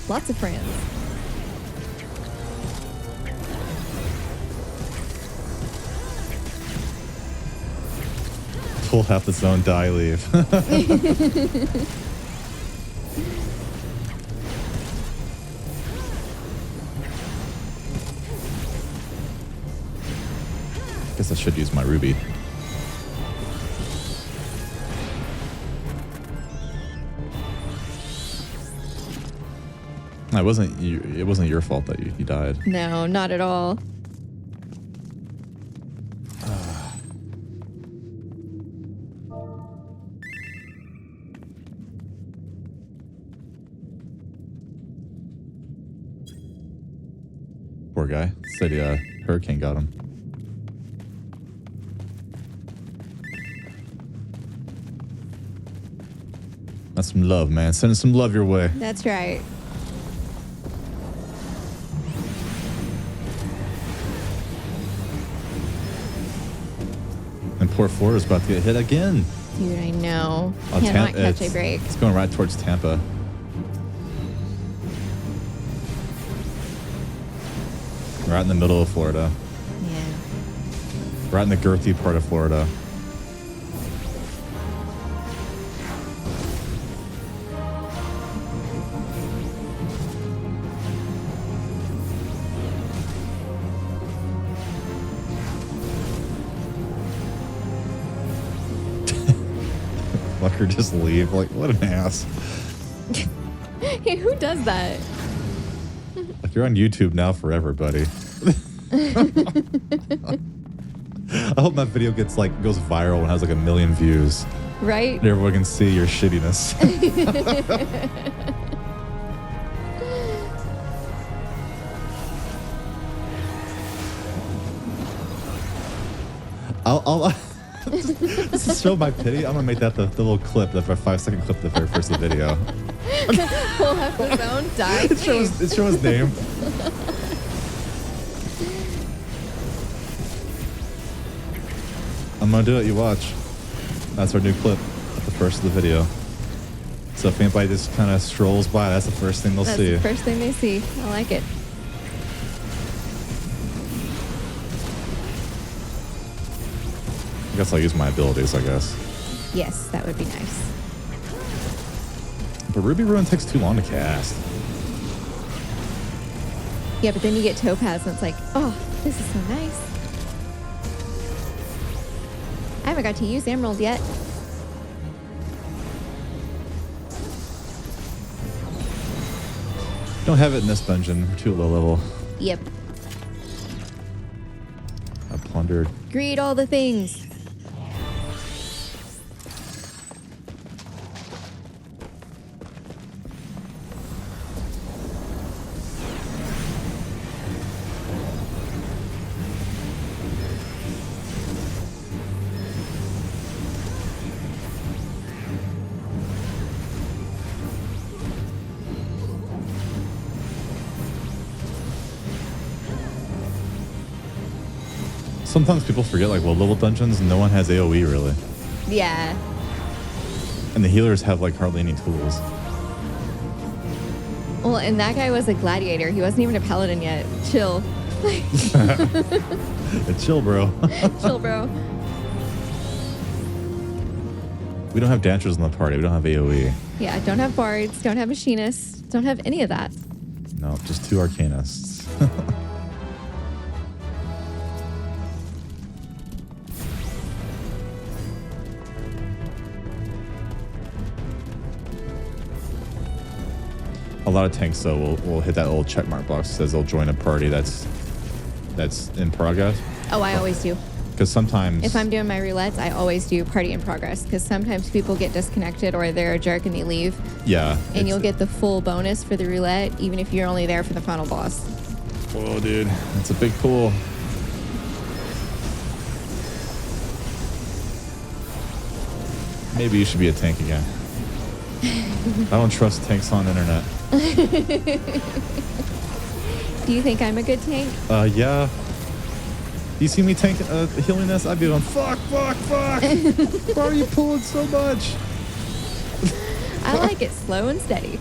Lots of friends. pull half the zone, die, leave. Guess I should use my ruby. It wasn't your fault that you died. No, not at all. Poor guy. Said hurricane got him. That's some love, man. Sending some love your way. That's right. And poor Florida's about to get hit again. Dude, I know. Oh, Cannot catch a break. It's going right towards Tampa. Right in the middle of Florida. Yeah. Right in the girthy part of Florida. Let her just leave. Like, what an ass. Hey, who does that? Like, you're on YouTube now forever, buddy. I hope that video goes viral and has like 1 million views. Right? And everyone can see your shittiness. This is show my pity. I'm gonna make that the little clip, the 5-second clip, the very first of the video. We'll have his own die. It shows his name. I'm gonna do it. You watch. That's our new clip at the first of the video. So if anybody just kind of strolls by, that's the first thing they'll see. That's the first thing they see. I like it. I guess I'll use my abilities, I guess. Yes, that would be nice. But Ruby Ruin takes too long to cast. Yeah, but then you get Topaz and it's like, oh, this is so nice. I haven't got to use Emerald yet. Don't have it in this dungeon. We're too low level. Yep. I plundered. Greed all the things. Sometimes people forget, like, low-level dungeons, no one has AoE, really. Yeah. And the healers have, like, hardly any tools. Well, and that guy was a gladiator. He wasn't even a paladin yet. Chill. Chill, bro. Chill, bro. We don't have dancers in the party. We don't have AoE. Yeah, don't have bards, don't have machinists, don't have any of that. No, just 2 arcanists. A lot of tanks, though, will hit that old checkmark box that says they'll join a party that's in progress. Oh, I always do. Because sometimes... If I'm doing my roulettes, I always do party in progress. Because sometimes people get disconnected or they're a jerk and they leave. Yeah. And you'll get the full bonus for the roulette, even if you're only there for the final boss. Whoa, dude. That's a big pool. Maybe you should be a tank again. I don't trust tanks on internet. Do you think I'm a good tank? Yeah. You see me tank healing this? I'd be going, fuck. Why are you pulling so much? I like it slow and steady.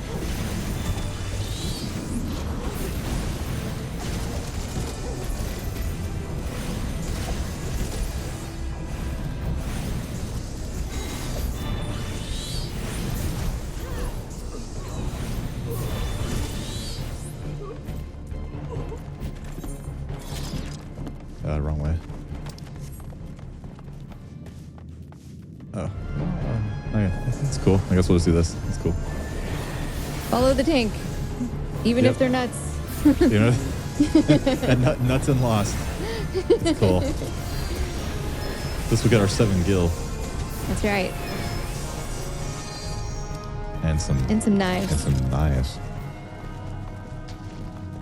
Wrong way. Oh. Okay. That's cool. I guess we'll just do this. It's cool. Follow the tank. Even Yep. if they're nuts. You know? And nuts and lost. It's cool. This will get our 7 gil. That's right. And some knives. And some knives.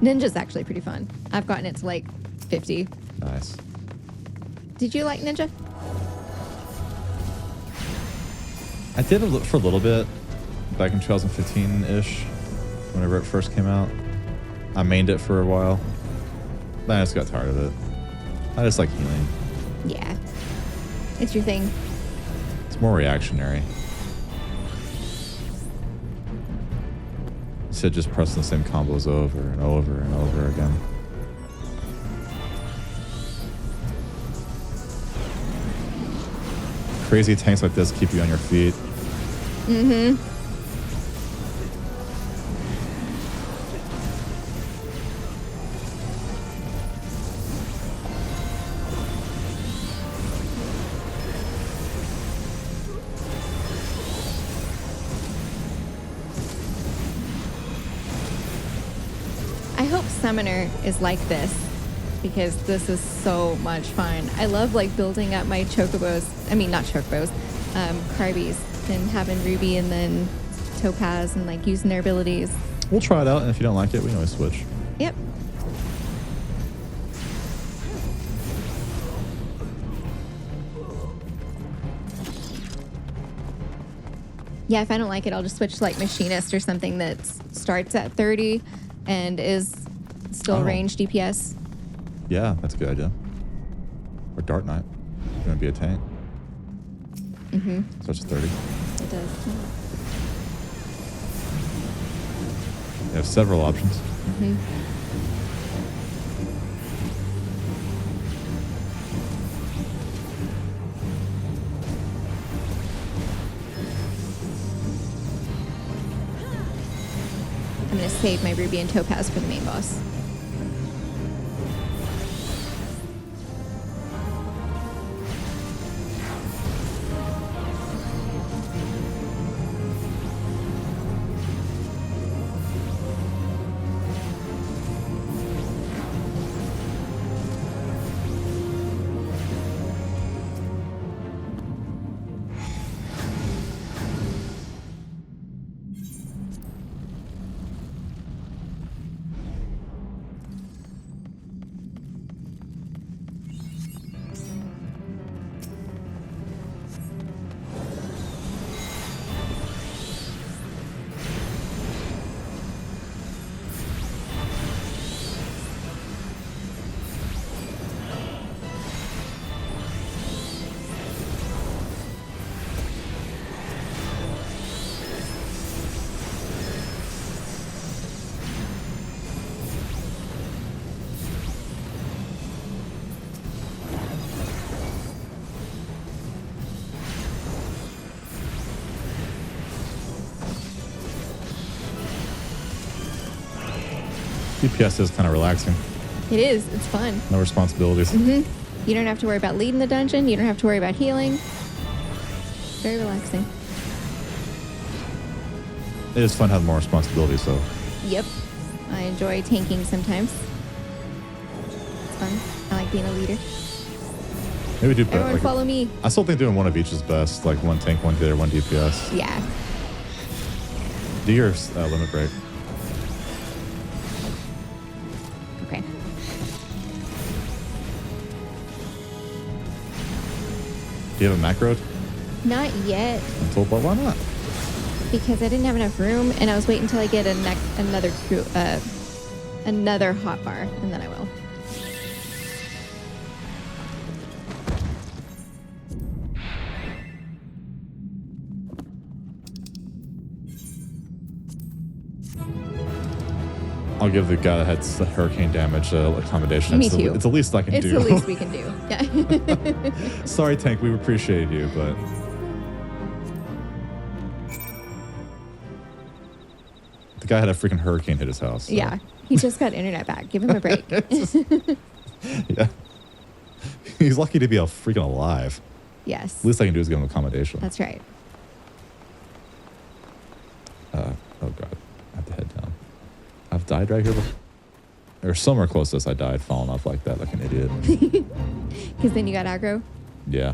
Ninja's actually pretty fun. I've gotten it to like 50. Nice. Did you like Ninja? I did for a little bit back in 2015-ish, whenever it first came out. I mained it for a while. Then I just got tired of it. I just like healing. Yeah. It's your thing. It's more reactionary. Instead of just pressing the same combos over and over and over again. Crazy tanks like this keep you on your feet. Mm-hmm. I hope Summoner is like this, because this is so much fun. I love like building up my chocobos. I mean, not chocobos, Carbies, and having Ruby and then Topaz and like using their abilities. We'll try it out, and if you don't like it, we can always switch. Yep. Yeah, if I don't like it, I'll just switch to like Machinist or something that starts at 30 and is still range DPS. Yeah, that's a good idea. Or Dart Knight. You're going to be a tank. Mm-hmm. So it's 30. It does. You have several options. Mm-hmm. I'm going to save my Ruby and Topaz for the main boss. DPS is kind of relaxing. It is. It's fun. No responsibilities. Mm-hmm. You don't have to worry about leading the dungeon. You don't have to worry about healing. Very relaxing. It is fun having more responsibilities, though. Yep. I enjoy tanking sometimes. It's fun. I like being a leader. Maybe do Everyone like, follow me. I still think doing one of each is best. Like one tank, one hitter, one DPS. Yeah. Do your limit break. Okay. Do you have a macro? Not yet, Until, but why not? because I didn't have enough room, and I was waiting until I get another hotbar, and then I will. I'll give the guy that had the hurricane damage accommodation. Me too. It's the least I can do. It's the least we can do. Yeah. Sorry, Tank. We appreciate you, but the guy had a freaking hurricane hit his house. So. Yeah. He just got internet back. Give him a break. Yeah. He's lucky to be freaking alive. Yes. Least I can do is give him accommodation. That's right. Oh god, I have to head down. I've died right here before. Or somewhere close to this, I died falling off like that, like an idiot. Because then you got aggro. Yeah.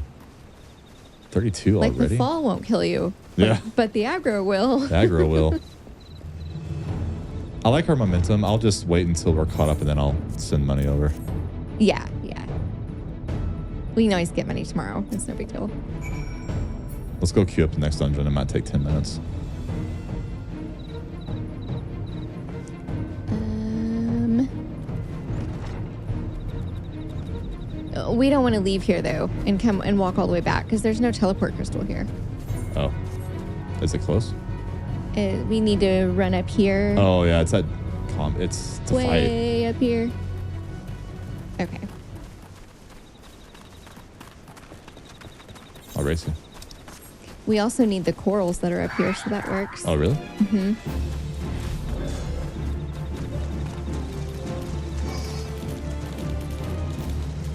32 Like already? the fall won't kill you. Yeah. But the aggro will. The aggro will. I like our momentum. I'll just wait until we're caught up and then I'll send money over. Yeah, yeah. We can always get money tomorrow. It's no big deal. Let's go queue up the next dungeon. It might take 10 minutes. We don't want to leave here though and come and walk all the way back because there's no teleport crystal here. Oh. Is it close? We need to run up here. Oh yeah, it's at it's to way up here. Okay. I'll race you. We also need the corals that are up here, so that works. Oh really? Mm-hmm.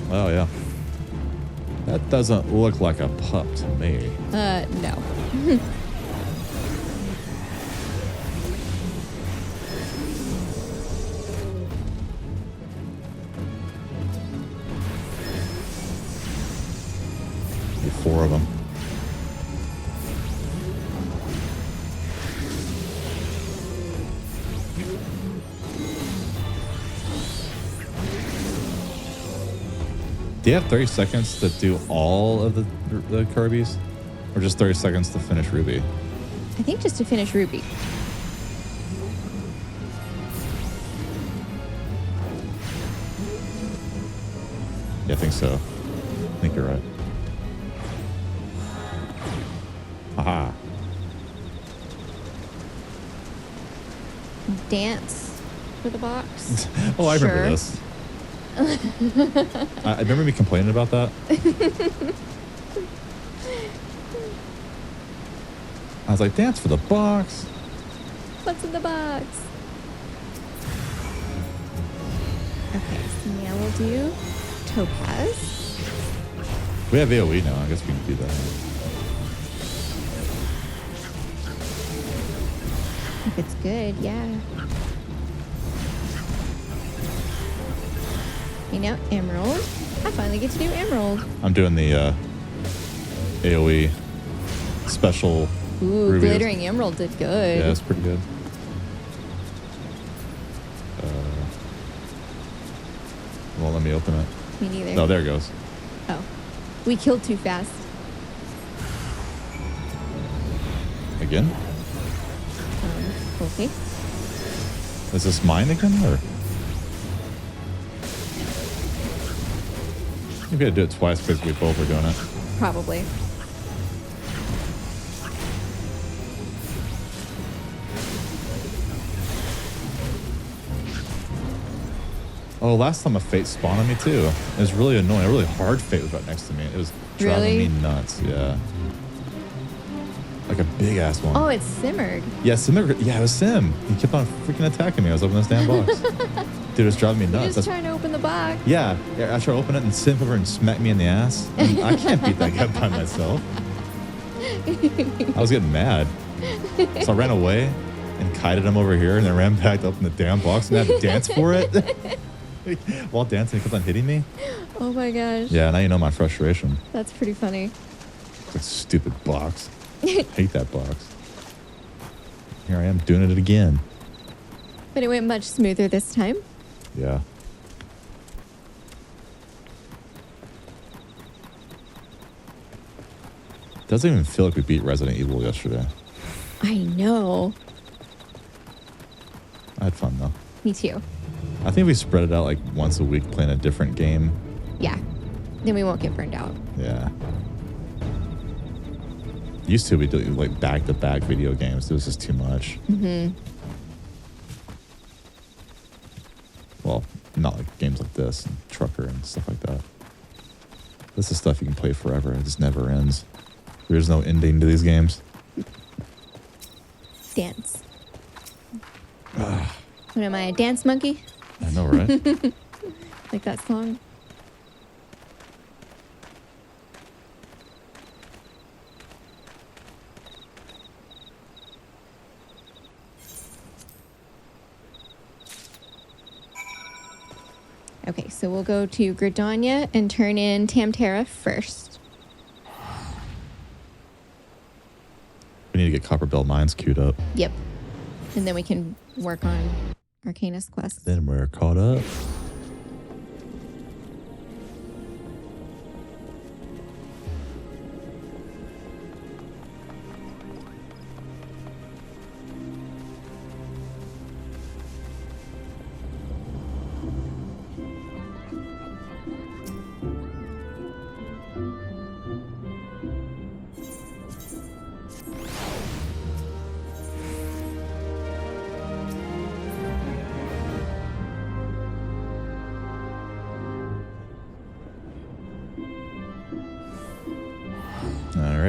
Oh yeah. That doesn't look like a pup to me. No. Need 4 of them. Do you have 30 seconds to do all of the Kirby's? Or just 30 seconds to finish Ruby? I think just to finish Ruby. Yeah, I think so. I think you're right. Haha. Dance for the box. Oh, I Sure. remember this. I remember me complaining about that. I was like, dance for the box. What's in the box? Okay, so now we'll do Topaz. We have AoE now. I guess we can do that. If it's good, yeah. Okay, now Emerald. I finally get to do Emerald. I'm doing the AoE special. Ooh, Ruby. Glittering Emerald did good. Yeah, it's pretty good. Well, let me open it. Me neither. Oh, there it goes. Oh. We killed too fast. Again? Okay. Is this mine again, or? Maybe I do it twice because we both are doing it. Probably. Oh, last time a fate spawned on me too. It was really annoying. A really hard fate was right next to me. It was driving me nuts. Yeah. Like a big ass one. Oh, it's simmered. Yeah, yeah, it was Sim. He kept on freaking attacking me. I was opening this damn box. Dude, it was driving me You're nuts. just trying to open the box. Yeah, I tried to open it and Sim over and smacked me in the ass. And I can't beat that guy by myself. I was getting mad. So I ran away and kited him over here and then ran back to open the damn box and I had to dance for it. While dancing, he kept on hitting me. Oh my gosh. Yeah, now you know my frustration. That's pretty funny. That stupid box. I hate that box. Here I am doing it again. But it went much smoother this time. Yeah. Doesn't even feel like we beat Resident Evil yesterday. I know. I had fun though. Me too. I think we spread it out like once a week playing a different game. Yeah. Then we won't get burned out. Yeah. Used to we do like back-to-back video games. It was just too much. Mm-hmm. Well, not like games like this and Trucker and stuff like that. This is stuff you can play forever. It just never ends. There's no ending to these games. Dance. What am I, a dance monkey? I know, right? Like that song? Okay, so we'll go to Gridania and turn in TAM-TARA first. We need to get Copperbell Mines queued up. Yep. And then we can work on Arcanist quests. Then we're caught up.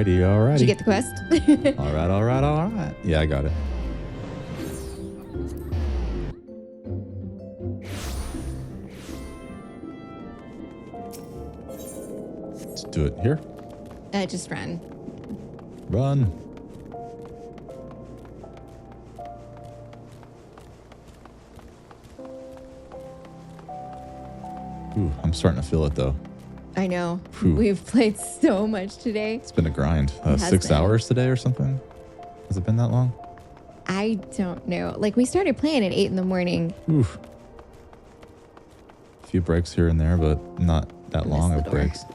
Alrighty. Did you get the quest? Alright. Yeah, I got it. Let's do it here. Just run. Run. Ooh, I'm starting to feel it though. I know. Whew. We've played so much today. It's been a grind. It has 6 been. hours today or something? Has it been that long? I don't know. Like, we started playing at 8 in the morning. Oof. A few breaks here and there, but not that long of breaks.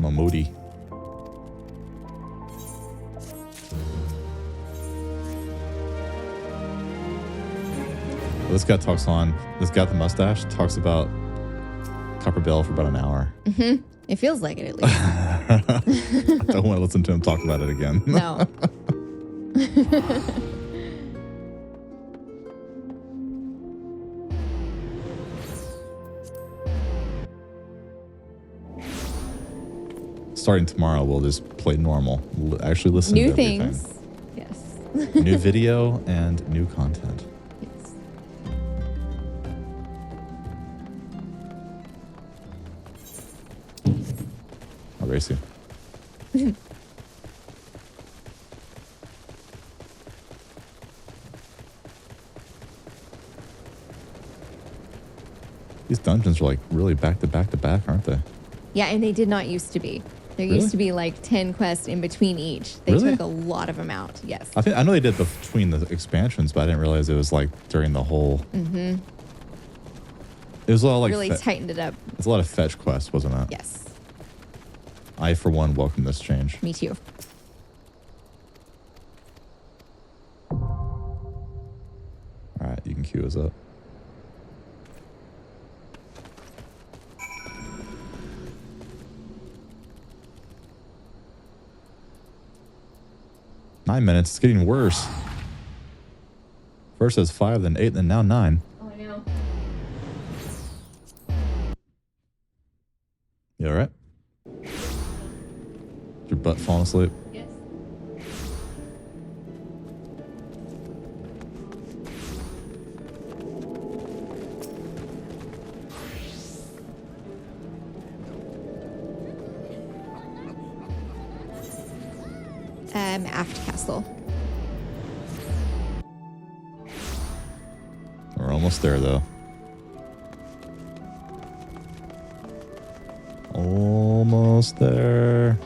Mamudi. Well, this guy talks on. This guy with the mustache talks about COPPERBELL for about an hour. Mm-hmm. It feels like it at least. I don't want to listen to him talk about it again. No. Starting tomorrow, we'll just play normal. We'll actually listen new to everything. things. Yes. New video and new content. Yes. I'll race you. These dungeons are like really back to back to back, aren't they? Yeah, and they did not used to be. There Really? used to be like 10 quests in between each. They Really? took a lot of them out. Yes. I know they did between the expansions, but I didn't realize it was like during the whole. Mm-hmm. It was a lot like Really tightened it up. It's a lot of fetch quests, wasn't it? Yes. I, for one, welcome this change. Me too. All right, you can queue us up. Nine minutes. It's getting worse. First it was 5, then 8, then now 9. Oh, I know. You all right? Your butt falling asleep? Yes. Aft Castle. We're almost there, though. Almost there.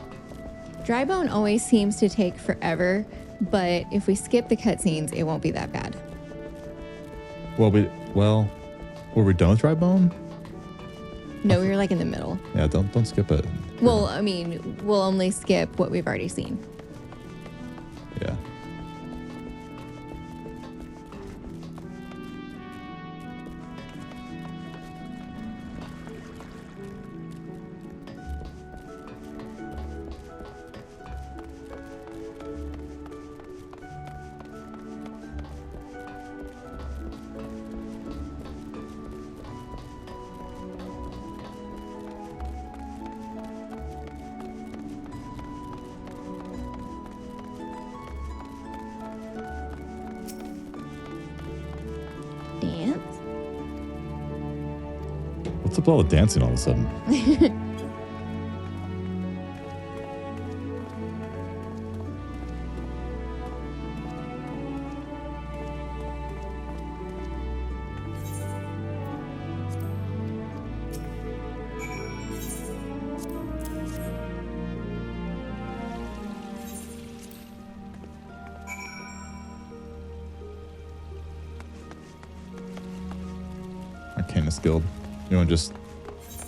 Drybone always seems to take forever, but if we skip the cutscenes, it won't be that bad. Well, were we done with Drybone? No, we were like in the middle. Yeah, don't skip it. Well, I mean, we'll only skip what we've already seen. Yeah. Dance? What's up with all the dancing all of a sudden? Arcanist Guild. You want to just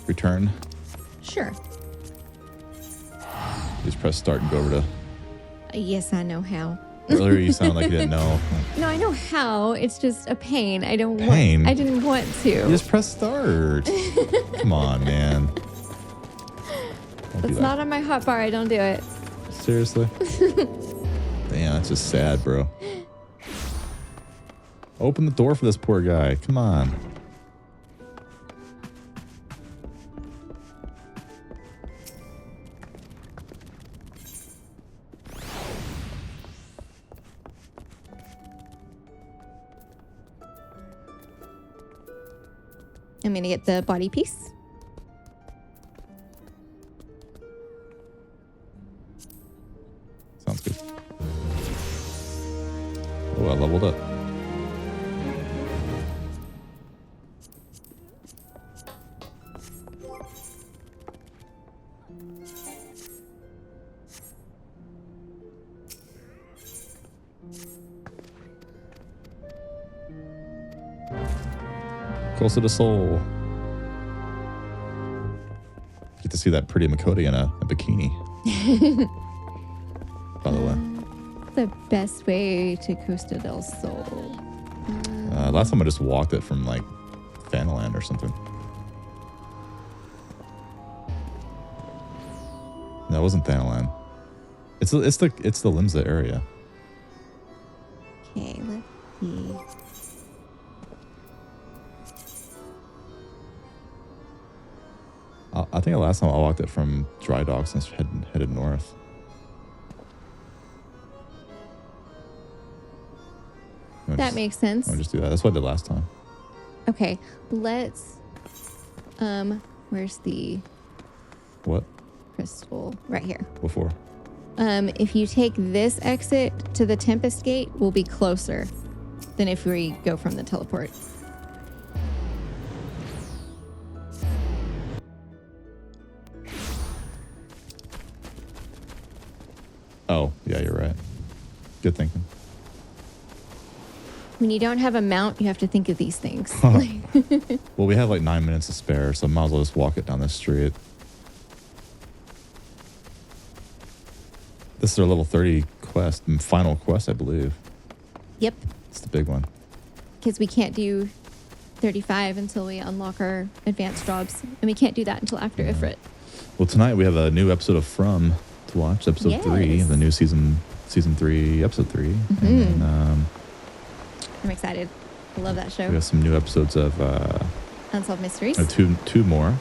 return? Sure. Just press start and go over to. Yes, I know how. Earlier you sounded like you didn't know. No, I know how. It's just a pain. I don't Pain? want. I didn't want to. You just press start. Come on, man. Don't do It's that. not on my hotbar. I don't do it. Seriously? Damn, that's just sad, bro. Open the door for this poor guy. Come on. I'm gonna get the body piece. Sounds good. Oh, I leveled up. Closer to soul. Get to see that pretty Miqo'te in a bikini. By the way. The best way to Costa del Sol. Last time I just walked it from like Fanaland or something. No, it wasn't Thanaland. It's the Limsa area. Okay, let's see. I think the last time I walked it from Dry Docks and headed north. That makes sense. I'll just do that. That's what I did last time. Okay, let's. Where's the What? crystal? Right here. Before? If you take this exit to the Tempest Gate, we'll be closer than if we go from the teleport. Oh, yeah, you're right. Good thinking. When you don't have a mount, you have to think of these things. Well, we have like 9 minutes to spare, so might as well just walk it down the street. This is our level 30 quest, final quest, I believe. Yep. It's the big one. Because we can't do 35 until we unlock our advanced jobs. And we can't do that until after Ifrit. Well, tonight we have a new episode of From to watch, episode 3, the new season 3, episode 3. Mm-hmm. And then, I'm excited. I love that show. we have some new episodes of Unsolved Mysteries. two more.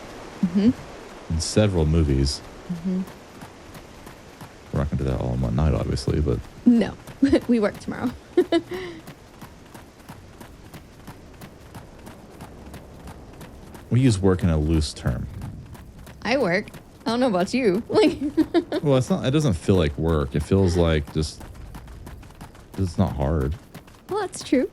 Mm-hmm. And several movies. Mm-hmm. We're not going to do that all in one night, obviously, but... No. We work tomorrow. We use work in a loose term. I work. I don't know about you. Well, it's not. It doesn't feel like work. It feels like just... It's not hard. Well, that's true.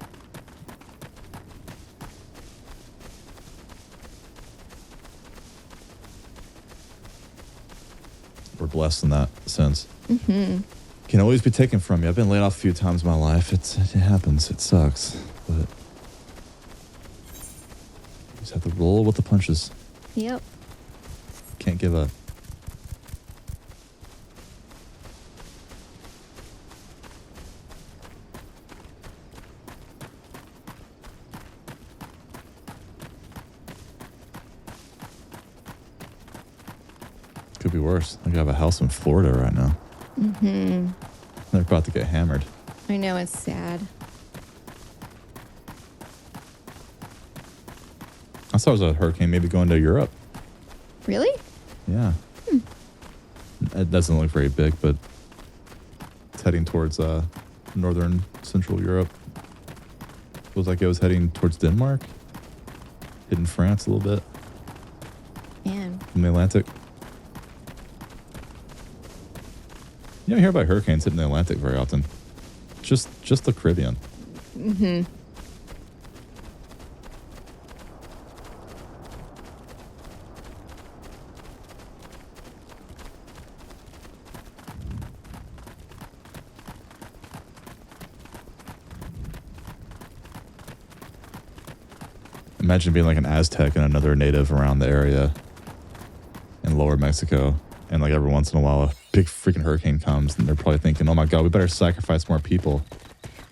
We're blessed in that sense. Mm-hmm. Can always be taken from you. I've been laid off a few times in my life. It happens. It sucks. But you just have to roll with the punches. Yep. Can't give up. Could be worse. I could have a house in Florida right now. Mm-hmm. They're about to get hammered. I know, it's sad. I thought it was a hurricane maybe going to Europe. Really? Yeah. It doesn't look very big, but it's heading towards northern central Europe. Feels like it was heading towards Denmark. Hitting France a little bit. Man. From the Atlantic. You don't hear about hurricanes hitting the Atlantic very often. Just the Caribbean. Mm-hmm. Imagine being like an Aztec and another native around the area in lower Mexico. And like every once in a while, a big freaking hurricane comes and they're probably thinking, oh my God, we better sacrifice more people.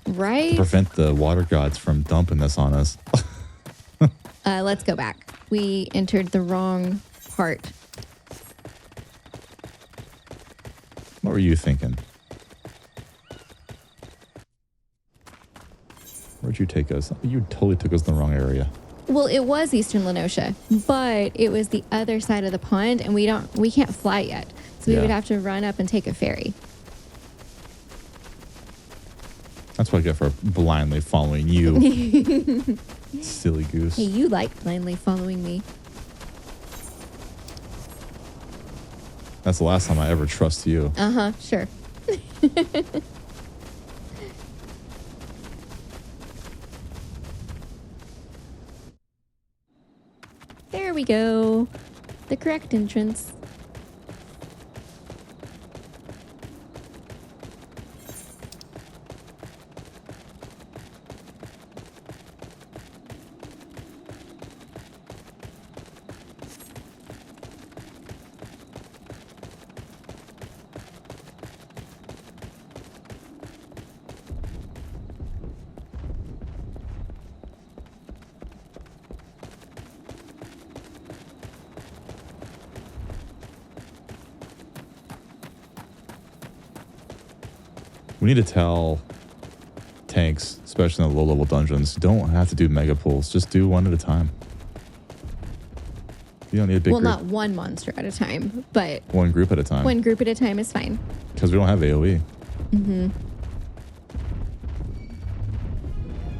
Right? To prevent the water gods from dumping this on us. Let's go back. We entered the wrong part. What were you thinking? Where'd you take us? You totally took us in the wrong area. Well, it was Eastern Lenosha, but it was the other side of the pond, and we can't fly yet. So we would have to run up and take a ferry. That's what I get for blindly following you. Silly goose. Hey, you like blindly following me. That's the last time I ever trust you. Uh-huh, sure. There we go. The correct entrance. We need to tell tanks, especially in the low-level dungeons, you don't have to do mega pulls. Just do one at a time. You don't need a big group. Not one monster at a time, but one group at a time. One group at a time is fine. Because we don't have AoE. Mm-hmm.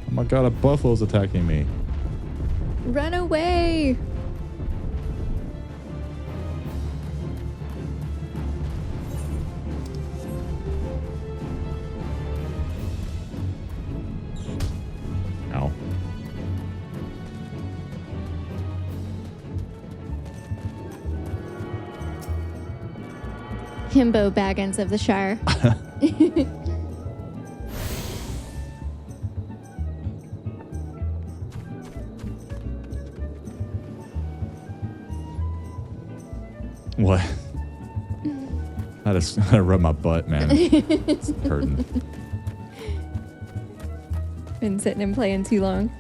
Oh my god, a buffalo's attacking me. Run away! Ow. Himbo Baggins of the Shire. What? I just rub my butt, man. It's hurting. Been sitting and playing too long.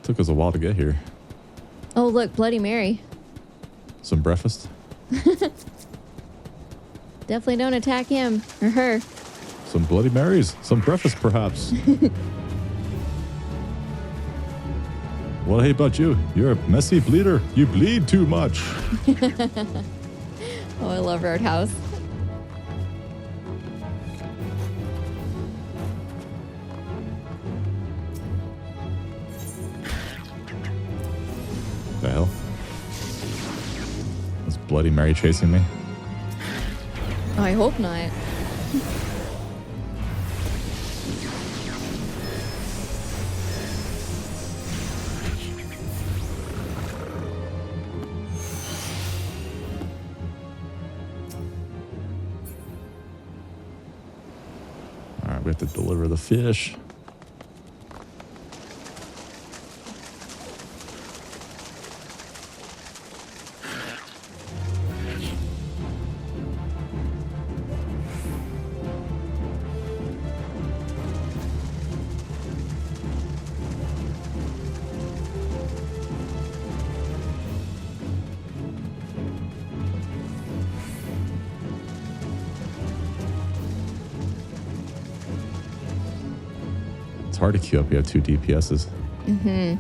Took us a while to get here. Oh, look, Bloody Mary. Some breakfast? Definitely don't attack him or her. Some Bloody Marys. Some breakfast, perhaps. What I hate about you, you're a messy bleeder. You bleed too much. Oh, I love Roadhouse. The hell? Is Bloody Mary chasing me? I hope not. All right, we have to deliver the fish. It's hard to queue up. You have 2 DPSs. Mm-hmm.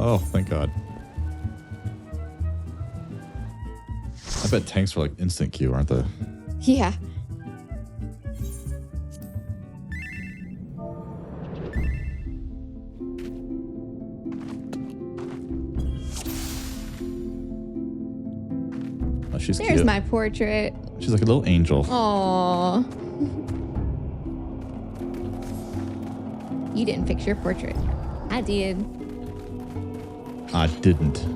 Oh, thank God. I bet tanks are like instant queue, aren't they? Yeah. Oh, she's There's cute. my portrait. She's like a little angel. Aww. You didn't fix your portrait. I did. I didn't.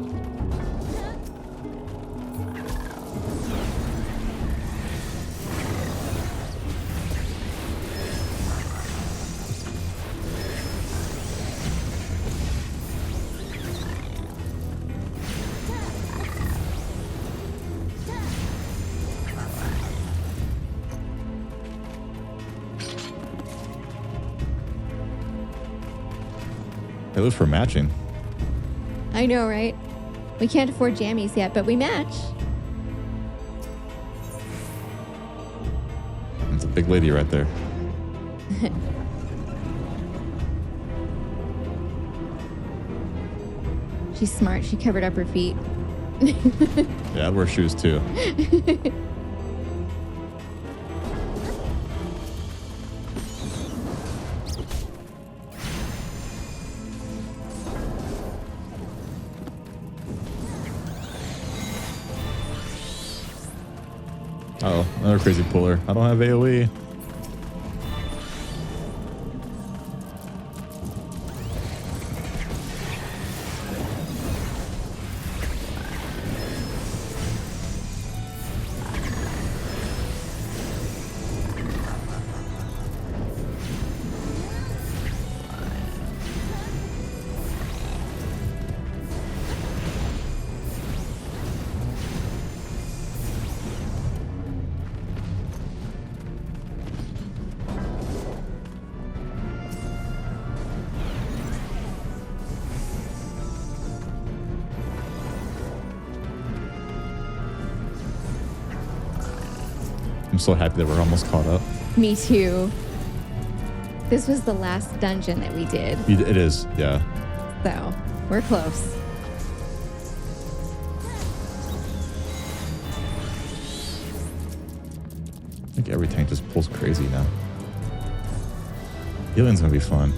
It was for matching. I know, right? We can't afford jammies yet, but we match. It's a big lady right there. She's smart. She covered up her feet. Yeah, I'd wear shoes too. Uh-oh, another crazy puller. I don't have AoE. I'm so happy that we're almost caught up. Me too. This was the last dungeon that we did. It is, yeah. So, we're close. I think every tank just pulls crazy now. Healing's gonna be fun.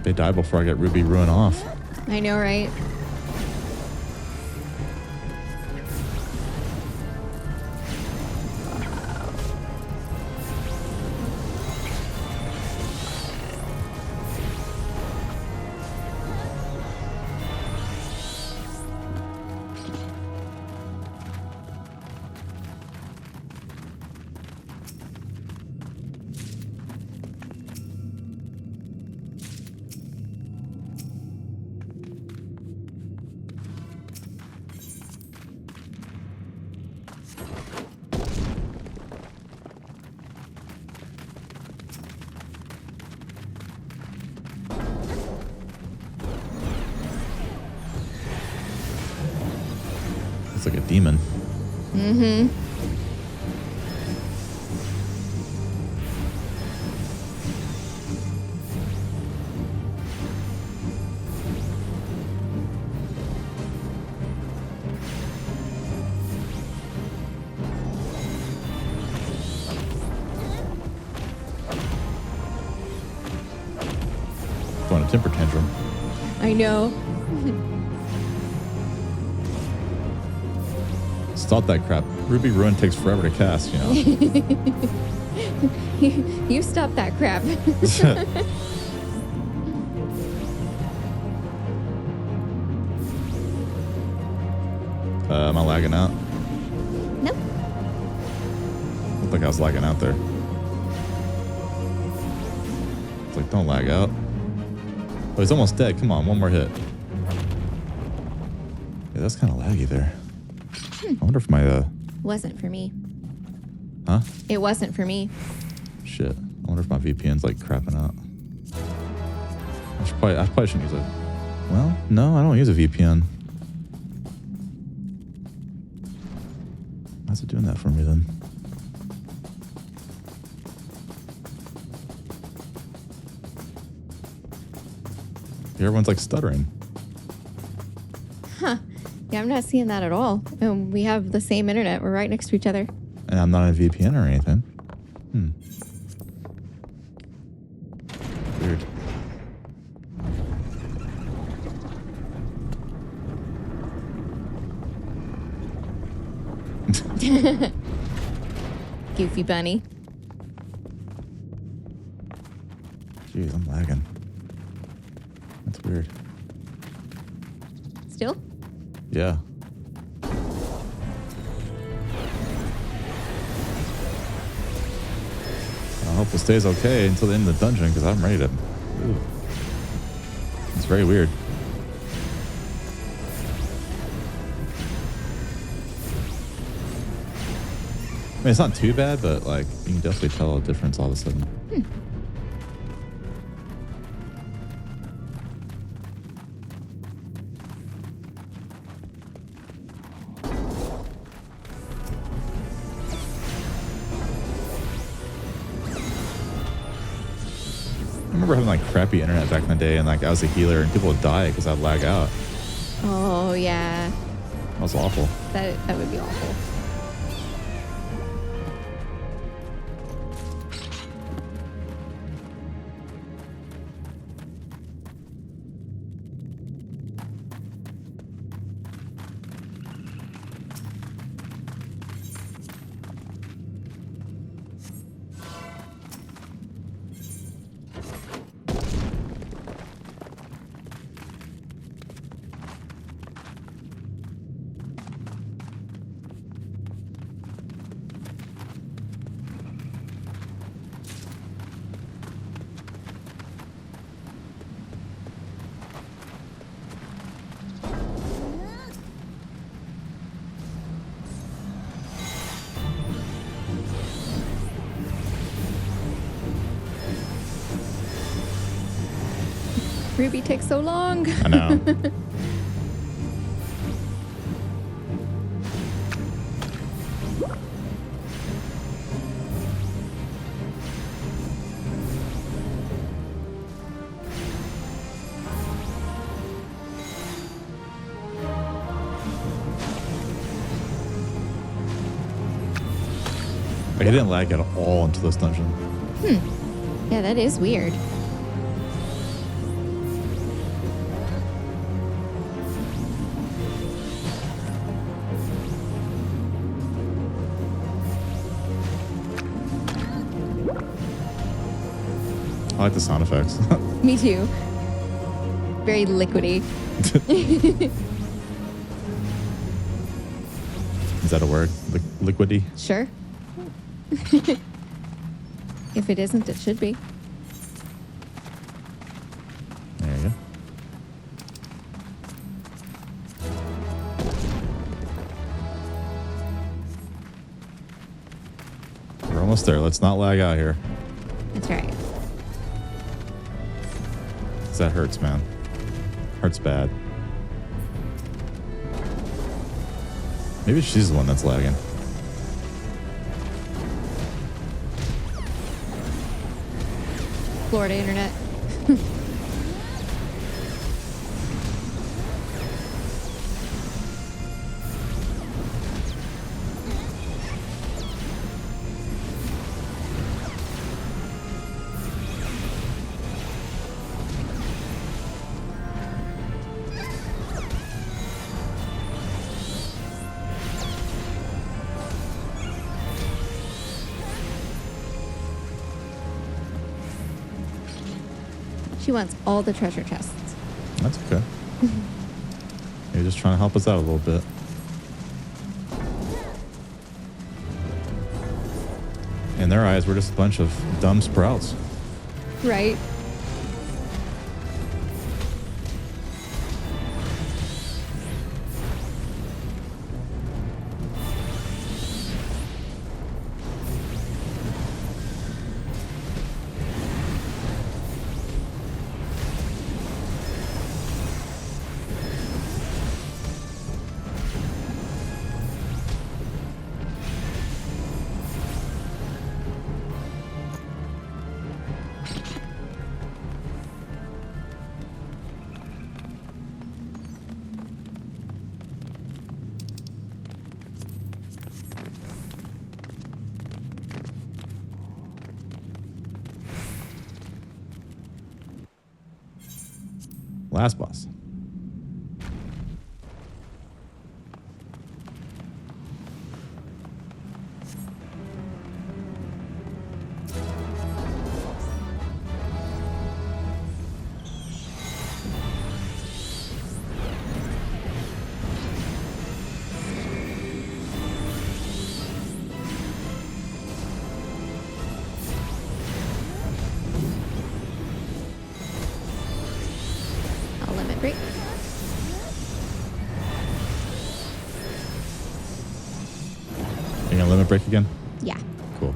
They die before I get Ruby Ruin off. I know, right? It's like a demon. Mm-hmm. Throwing a temper tantrum. I know. Stop that crap. Ruby Ruin takes forever to cast, you know. You stop that crap. Am I lagging out? No. Looked like I was lagging out there. It's like, don't lag out. Oh, he's almost dead. Come on, one more hit. Yeah, that's kind of laggy there. I wonder if my, Wasn't for me. huh? It wasn't for me. Shit. I wonder if my VPN's like crapping out. I probably shouldn't use it. Well, no, I don't use a VPN. How's it doing that for me then? Everyone's like stuttering. Huh. Yeah, I'm not seeing that at all. We have the same internet. We're right next to each other. And I'm not on a VPN or anything. Weird. Goofy bunny. Jeez, I'm lagging. That's weird. Still? Yeah. I hope it stays okay until the end of the dungeon because I'm ready to. Ooh. It's very weird. I mean, it's not too bad, but like you can definitely tell a difference all of a sudden. I remember having like crappy internet back in the day, and like I was a healer, and people would die because I'd lag out. Oh, yeah. That was awful. That would be awful. Ruby takes so long. I know. Like, it didn't lag at all into this dungeon. Yeah, that is weird. I like the sound effects. Me too. Very liquidy. Is that a word? Liquidy? Sure. If it isn't, it should be. There you go. We're almost there. Let's not lag out here. That's right. 'Cause that hurts, man. Hurts bad. Maybe she's the one that's lagging. Florida internet. She wants all the treasure chests. That's okay. You're just trying to help us out a little bit. In their eyes, we're just a bunch of dumb sprouts. Right. Last boss. I'll limit break. You gonna limit break again? Yeah. Cool.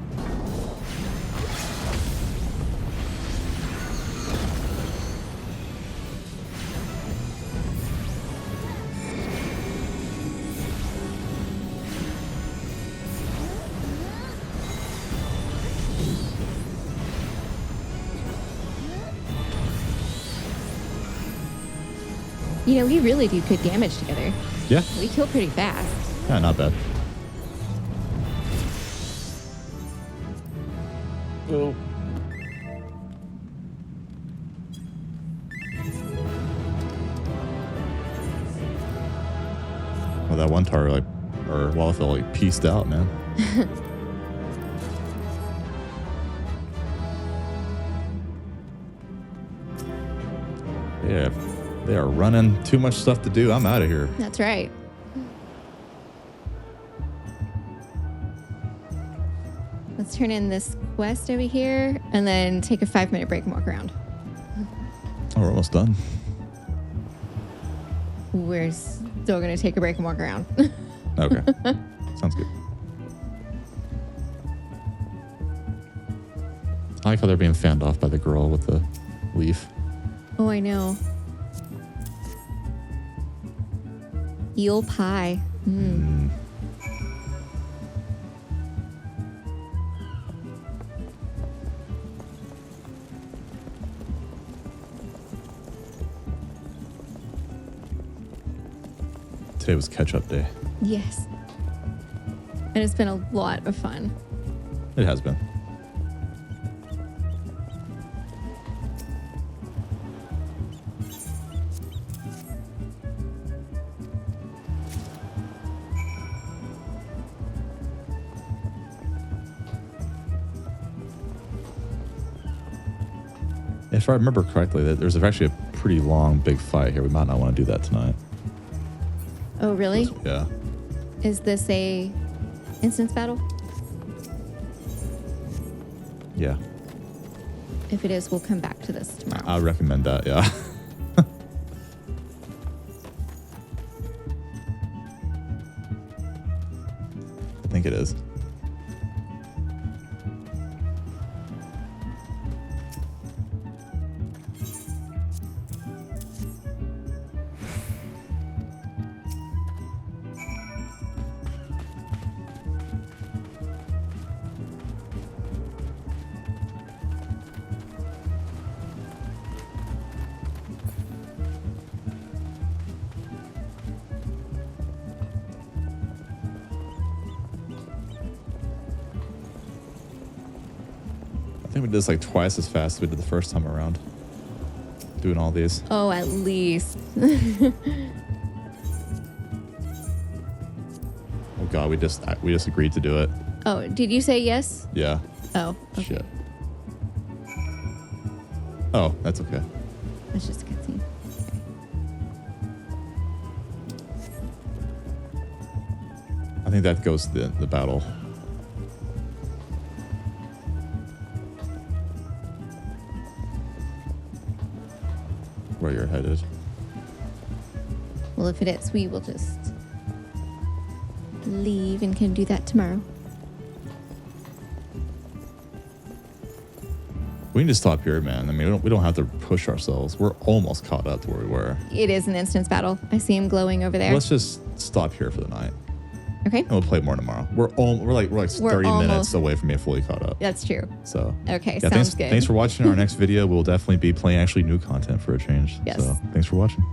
You know, we really do good damage together. Yeah. We kill pretty fast. Yeah, not bad. Oh. Well, that one TARA, like, or Wallafell, like, pieced out, man. Yeah, if they are running too much stuff to do, I'm out of here. That's right. Let's turn in this quest over here and then take a 5-minute break and walk around. Oh, we're almost done. We're still going to take a break and walk around. Okay. Sounds good. I like how they're being fanned off by the girl with the leaf. Oh, I know. Eel pie. Mm. Today was catch-up day. Yes. And it's been a lot of fun. It has been. If I remember correctly, there's actually a pretty long, big fight here. We might not want to do that tonight. Oh, really? Yeah. Is this a instance battle? Yeah. If it is, we'll come back to this tomorrow. I recommend that, yeah. I think it is. I think we did this like twice as fast as we did the first time around. Doing all these. Oh, at least. Oh god, we just agreed to do it. Oh, did you say yes? Yeah. Oh, okay. Shit. Oh, that's okay. That's just a cutscene. I think that goes to the battle. Where you're headed. Well, if it is, we will just leave and can do that tomorrow. We can just stop here, man. I mean, we don't have to push ourselves. We're almost caught up to where we were. It is an instance battle. I see him glowing over there. Let's just stop here for the night. Okay. And we'll play more tomorrow. We're like 30 minutes away from being fully caught up. That's true. So okay, yeah, sounds good. Thanks for watching our next video. We'll definitely be playing actually new content for a change. Yes. So thanks for watching.